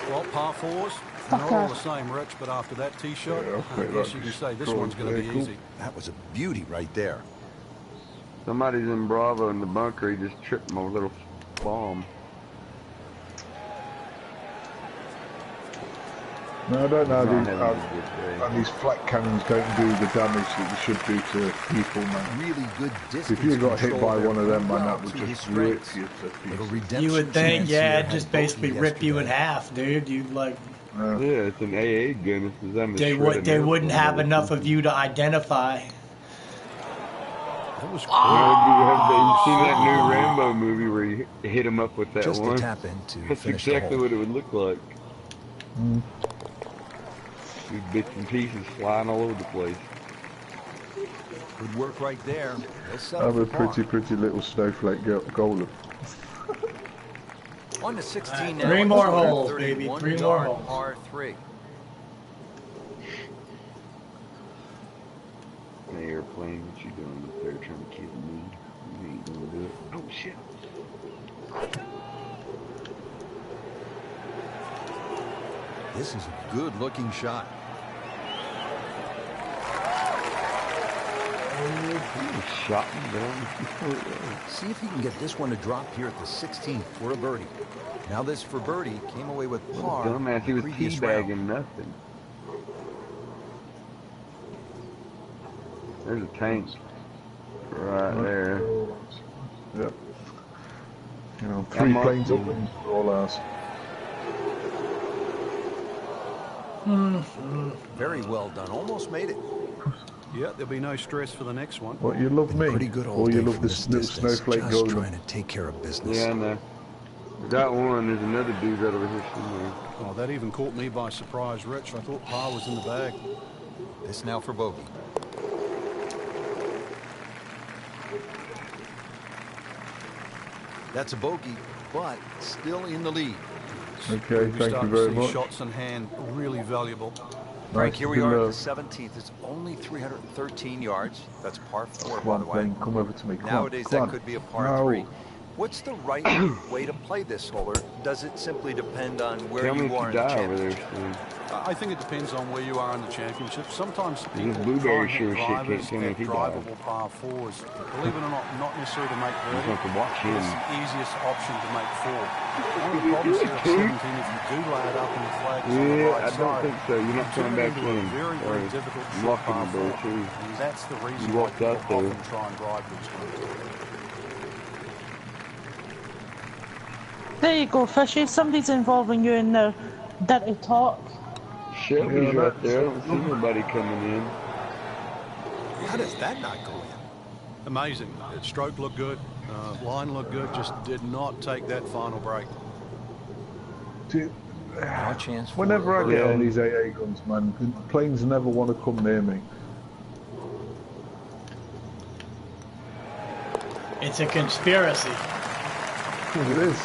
[SPEAKER 3] Well, par fours, not all the same, Rich, but after that tee shot,
[SPEAKER 6] Yeah,
[SPEAKER 3] I
[SPEAKER 6] okay,
[SPEAKER 3] guess you can say this one's going to be
[SPEAKER 6] cool.
[SPEAKER 3] easy.
[SPEAKER 2] That was a beauty right there.
[SPEAKER 5] Somebody's in Bravo in the bunker, he just tripped my little bomb.
[SPEAKER 6] No, I don't know.
[SPEAKER 5] Not
[SPEAKER 6] These,
[SPEAKER 5] having a good day.
[SPEAKER 6] and these flat cannons don't do the damage that they should do to people, man.
[SPEAKER 2] Really good distance.
[SPEAKER 6] If you got hit
[SPEAKER 2] control
[SPEAKER 6] by
[SPEAKER 2] there.
[SPEAKER 6] one of them, man,
[SPEAKER 2] Well
[SPEAKER 6] that would
[SPEAKER 2] to his
[SPEAKER 6] just rip
[SPEAKER 2] strengths.
[SPEAKER 6] you to
[SPEAKER 2] Little
[SPEAKER 6] pieces.
[SPEAKER 2] redemption
[SPEAKER 4] You would think,
[SPEAKER 2] chance
[SPEAKER 4] yeah,
[SPEAKER 2] here.
[SPEAKER 4] it'd just
[SPEAKER 2] Had
[SPEAKER 4] basically
[SPEAKER 2] bogey
[SPEAKER 4] rip you in
[SPEAKER 2] yesterday.
[SPEAKER 4] half, dude. You'd like
[SPEAKER 5] Yeah, it's an AA gun. It's designed to
[SPEAKER 4] they
[SPEAKER 5] shred
[SPEAKER 4] they
[SPEAKER 5] an
[SPEAKER 4] wouldn't
[SPEAKER 5] airplane.
[SPEAKER 4] have enough of you to identify.
[SPEAKER 3] That was
[SPEAKER 5] You seen that new Rambo movie where you hit him up with that
[SPEAKER 2] Just
[SPEAKER 5] one?
[SPEAKER 2] to tap into.
[SPEAKER 5] That's
[SPEAKER 2] finish the
[SPEAKER 5] exactly
[SPEAKER 2] hole.
[SPEAKER 5] what it would look like. These bits and pieces flying all over the place.
[SPEAKER 2] Good work right there. They'll settle
[SPEAKER 6] I'm a
[SPEAKER 2] for par.
[SPEAKER 6] pretty little snowflake golem.
[SPEAKER 2] On to 16 now.
[SPEAKER 4] Three more
[SPEAKER 2] It's a
[SPEAKER 4] holes,
[SPEAKER 2] 31
[SPEAKER 4] baby. Three more
[SPEAKER 2] yard
[SPEAKER 4] holes.
[SPEAKER 2] Par 3.
[SPEAKER 5] An airplane, what you doing up there trying to kill me? You ain't gonna do it. Oh shit.
[SPEAKER 2] This is a good looking shot.
[SPEAKER 5] He shot me down.
[SPEAKER 2] See if he can get this one to drop here at the 16th for a birdie. Now this for birdie came away with par.
[SPEAKER 5] Dumbass, he was
[SPEAKER 2] previous round.
[SPEAKER 5] teabagging nothing. There's a tank right there.
[SPEAKER 6] Yep. You know,
[SPEAKER 5] I'm
[SPEAKER 6] 3
[SPEAKER 5] up.
[SPEAKER 6] planes up and all ours.
[SPEAKER 2] Very well done. Almost made it.
[SPEAKER 3] Yeah, there'll be no stress for the next one.
[SPEAKER 6] What, you love me?
[SPEAKER 2] Pretty good all
[SPEAKER 6] Or you
[SPEAKER 2] day
[SPEAKER 6] love
[SPEAKER 2] from
[SPEAKER 6] this
[SPEAKER 2] this
[SPEAKER 6] little
[SPEAKER 2] distance.
[SPEAKER 6] snowflake
[SPEAKER 2] Just
[SPEAKER 6] golem?
[SPEAKER 2] trying to take care of business.
[SPEAKER 5] Yeah, I know. Got one. There's another dude right over here somewhere.
[SPEAKER 3] Oh, that even caught me by surprise, Rich. I thought par was in the bag.
[SPEAKER 2] This now for bogey. That's a bogey, but still in the lead.
[SPEAKER 6] Okay,
[SPEAKER 3] We
[SPEAKER 6] thank you
[SPEAKER 3] start to
[SPEAKER 6] very
[SPEAKER 3] see
[SPEAKER 6] much.
[SPEAKER 3] shots in hand, really valuable.
[SPEAKER 2] Frank,
[SPEAKER 6] Nice
[SPEAKER 2] here we
[SPEAKER 6] to
[SPEAKER 2] are at
[SPEAKER 6] know.
[SPEAKER 2] the 17th. It's only 313 yards. That's par 4,
[SPEAKER 6] Come
[SPEAKER 2] by
[SPEAKER 6] on,
[SPEAKER 2] the way.
[SPEAKER 6] plane, come over to me. Come
[SPEAKER 2] Nowadays,
[SPEAKER 6] on, come
[SPEAKER 2] that
[SPEAKER 6] on.
[SPEAKER 2] could be a par
[SPEAKER 6] No.
[SPEAKER 2] 3. What's the right way to play this hole, or does it simply depend on where
[SPEAKER 5] Tell me
[SPEAKER 2] you
[SPEAKER 5] if
[SPEAKER 2] are
[SPEAKER 5] you
[SPEAKER 2] in the
[SPEAKER 5] die over there
[SPEAKER 2] championship?
[SPEAKER 5] soon.
[SPEAKER 3] I think it depends on where you are in the championship. Sometimes people
[SPEAKER 5] blueberry
[SPEAKER 3] try and hit
[SPEAKER 5] sure shit can't
[SPEAKER 3] drivers
[SPEAKER 5] tell me
[SPEAKER 3] at
[SPEAKER 5] if he died.
[SPEAKER 3] drivable par 4s. Believe it or not necessarily to make
[SPEAKER 5] You
[SPEAKER 3] birdie.
[SPEAKER 5] have to watch
[SPEAKER 3] But
[SPEAKER 5] him.
[SPEAKER 3] it's the easiest option to make 4. One of the problems here at 17, if you do lay it up and the flag is on the
[SPEAKER 5] Yeah,
[SPEAKER 3] right
[SPEAKER 5] I
[SPEAKER 3] side,
[SPEAKER 5] don't think so. You're not
[SPEAKER 3] you
[SPEAKER 5] coming
[SPEAKER 3] turn
[SPEAKER 5] back
[SPEAKER 3] it into
[SPEAKER 5] in.
[SPEAKER 3] a very, very
[SPEAKER 5] Sorry.
[SPEAKER 3] difficult
[SPEAKER 5] I'm
[SPEAKER 3] short
[SPEAKER 5] locking
[SPEAKER 3] par
[SPEAKER 5] the door
[SPEAKER 3] 4.
[SPEAKER 5] too.
[SPEAKER 3] And that's the reason
[SPEAKER 5] You
[SPEAKER 3] why
[SPEAKER 5] walked out
[SPEAKER 3] people
[SPEAKER 5] there.
[SPEAKER 3] often try and drive these ones.
[SPEAKER 7] There you go, Fishy. Somebody's involving you in their dirty talk.
[SPEAKER 5] Shelby's
[SPEAKER 6] Yeah,
[SPEAKER 5] right there. I don't see nobody coming in.
[SPEAKER 2] How does that not go in?
[SPEAKER 3] Amazing. Stroke looked good. Line looked good. Just did not take that final break.
[SPEAKER 6] Dude,
[SPEAKER 2] No chance for
[SPEAKER 6] whenever I
[SPEAKER 2] a
[SPEAKER 6] get
[SPEAKER 2] birdie.
[SPEAKER 6] on these AA guns, man, the planes never want to come near me.
[SPEAKER 1] It's a conspiracy.
[SPEAKER 6] It is.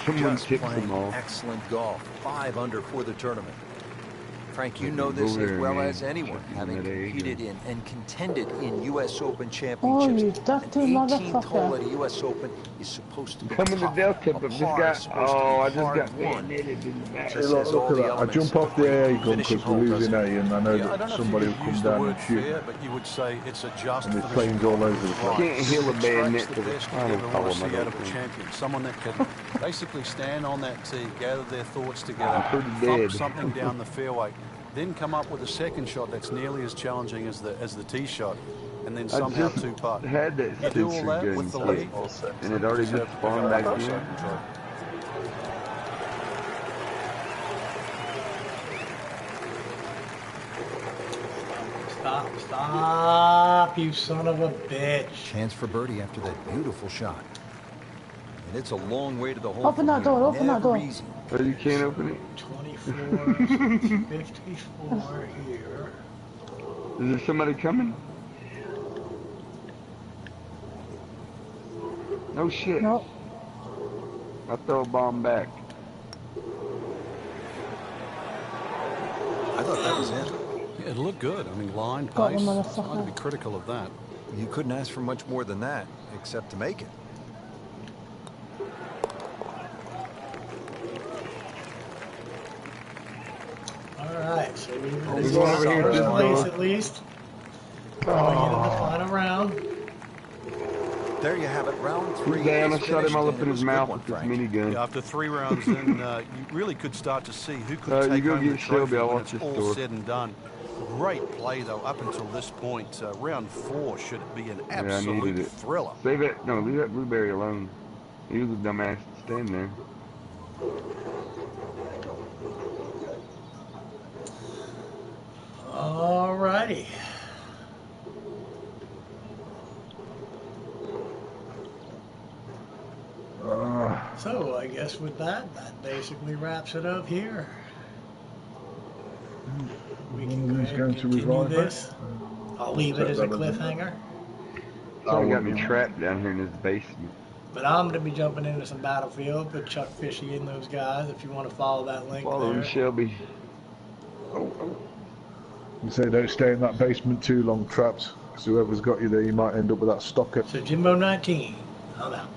[SPEAKER 5] Someone
[SPEAKER 2] Just
[SPEAKER 5] tips
[SPEAKER 2] playing
[SPEAKER 5] them off.
[SPEAKER 2] excellent golf. 5 under for the tournament. Frank, you know this as well as anyone, having competed in and contended in U.S. Open championships.
[SPEAKER 7] you
[SPEAKER 2] An
[SPEAKER 7] dirty
[SPEAKER 2] 18th hole
[SPEAKER 7] motherfucker.
[SPEAKER 2] at a U.S. Open is supposed to be
[SPEAKER 5] Coming to
[SPEAKER 2] tough.
[SPEAKER 5] Delta,
[SPEAKER 2] A
[SPEAKER 5] but this
[SPEAKER 2] par
[SPEAKER 5] guy,
[SPEAKER 2] is supposed to be
[SPEAKER 5] oh, I just
[SPEAKER 2] hard
[SPEAKER 5] got
[SPEAKER 2] won.
[SPEAKER 5] bayoneted in the back.
[SPEAKER 2] Just
[SPEAKER 6] Hey,
[SPEAKER 2] as
[SPEAKER 6] look
[SPEAKER 2] all
[SPEAKER 6] at
[SPEAKER 2] the
[SPEAKER 6] that. I
[SPEAKER 2] elements
[SPEAKER 6] jump
[SPEAKER 2] of
[SPEAKER 6] off the
[SPEAKER 2] great
[SPEAKER 6] AA gun
[SPEAKER 2] finishing
[SPEAKER 6] because we're
[SPEAKER 2] hole,
[SPEAKER 6] losing
[SPEAKER 2] doesn't
[SPEAKER 6] A,
[SPEAKER 2] it?
[SPEAKER 6] and I know
[SPEAKER 3] Yeah, I
[SPEAKER 6] that
[SPEAKER 3] don't know
[SPEAKER 6] somebody
[SPEAKER 3] if
[SPEAKER 6] will
[SPEAKER 3] you
[SPEAKER 6] come
[SPEAKER 3] use the
[SPEAKER 6] down
[SPEAKER 3] word
[SPEAKER 6] and shoot.
[SPEAKER 3] fair, but you would say it's a just
[SPEAKER 6] And there's
[SPEAKER 3] finishing
[SPEAKER 6] planes all
[SPEAKER 3] hole.
[SPEAKER 6] over the place.
[SPEAKER 5] Can't heal a
[SPEAKER 3] It attracts
[SPEAKER 5] bayonet
[SPEAKER 3] the
[SPEAKER 5] to the
[SPEAKER 3] best you
[SPEAKER 5] final
[SPEAKER 3] ever want
[SPEAKER 5] column,
[SPEAKER 3] to see
[SPEAKER 5] I
[SPEAKER 3] out
[SPEAKER 5] don't
[SPEAKER 3] of a
[SPEAKER 5] think.
[SPEAKER 3] champion. Someone that can basically stand on that tee, gather their thoughts together,
[SPEAKER 5] I'm pretty
[SPEAKER 3] thump
[SPEAKER 5] dead.
[SPEAKER 3] something down the fairway, then come up with a second shot that's nearly as challenging as the tee shot, and then
[SPEAKER 5] I
[SPEAKER 3] somehow
[SPEAKER 5] just
[SPEAKER 3] two-putt.
[SPEAKER 5] had that
[SPEAKER 3] You do all
[SPEAKER 5] sensor
[SPEAKER 3] that
[SPEAKER 5] gun
[SPEAKER 3] with the
[SPEAKER 5] kit,
[SPEAKER 3] lead,
[SPEAKER 5] and it already just spawned back in.
[SPEAKER 3] second try.
[SPEAKER 1] Stop, you son of a bitch.
[SPEAKER 2] Chance for birdie after that beautiful shot. And it's a long way to the hole.
[SPEAKER 7] Open that door, open that door.
[SPEAKER 2] Easy.
[SPEAKER 5] Oh, you can't open it?
[SPEAKER 1] 24, 54 here.
[SPEAKER 5] Is there somebody coming? No shit.
[SPEAKER 7] No.
[SPEAKER 5] I throw a bomb back.
[SPEAKER 2] I thought that was it.
[SPEAKER 3] Yeah, it looked good. I mean, line,
[SPEAKER 7] Got
[SPEAKER 3] pace.
[SPEAKER 7] him,
[SPEAKER 3] It's hard to
[SPEAKER 7] motherfucker.
[SPEAKER 3] be critical of that.
[SPEAKER 2] You couldn't ask for much more than that, except to make it.
[SPEAKER 1] Alright, so we
[SPEAKER 5] There's one over here,
[SPEAKER 1] first
[SPEAKER 5] just
[SPEAKER 1] place
[SPEAKER 5] go.
[SPEAKER 1] at least. Going into the final round.
[SPEAKER 2] There you have it, round 3.
[SPEAKER 5] He's down. I
[SPEAKER 2] is
[SPEAKER 5] shot him
[SPEAKER 2] finished,
[SPEAKER 5] all up
[SPEAKER 2] and
[SPEAKER 5] in
[SPEAKER 2] it
[SPEAKER 5] his
[SPEAKER 2] was a good
[SPEAKER 5] mouth
[SPEAKER 2] one,
[SPEAKER 5] with this
[SPEAKER 2] Frank.
[SPEAKER 5] minigun.
[SPEAKER 3] Yeah, after 3 rounds, then you really could start to see who could
[SPEAKER 5] You
[SPEAKER 3] take
[SPEAKER 5] go
[SPEAKER 3] home
[SPEAKER 5] get
[SPEAKER 3] the trophy
[SPEAKER 5] Shelby, I'll
[SPEAKER 3] when
[SPEAKER 5] watch
[SPEAKER 3] it's
[SPEAKER 5] this
[SPEAKER 3] all
[SPEAKER 5] door.
[SPEAKER 3] said and done. Great play, though, up until this point. Round 4 should be an
[SPEAKER 5] Yeah, I needed
[SPEAKER 3] absolute
[SPEAKER 5] it.
[SPEAKER 3] thriller.
[SPEAKER 5] Save it. No, leave that blueberry alone. He was a dumbass to stand there.
[SPEAKER 1] Alrighty. So I guess with that basically wraps it up here. We can go
[SPEAKER 6] Who's
[SPEAKER 1] ahead
[SPEAKER 6] going
[SPEAKER 1] and
[SPEAKER 6] to
[SPEAKER 1] continue
[SPEAKER 6] revive it?
[SPEAKER 1] this. I'll leave it as a cliffhanger.
[SPEAKER 5] Someone got
[SPEAKER 6] wouldn't
[SPEAKER 5] me
[SPEAKER 6] be-
[SPEAKER 5] trapped down here in this basement.
[SPEAKER 1] But I'm going to be jumping into some Battlefield with Chuck Fishy and those guys if you want to follow that link
[SPEAKER 5] Follow him,
[SPEAKER 1] there.
[SPEAKER 5] Shelby.
[SPEAKER 6] You say don't stay in that basement too long, trapped. Because whoever's got you there, you might end up with that stocker.
[SPEAKER 1] So Jimbo 19, I'm out.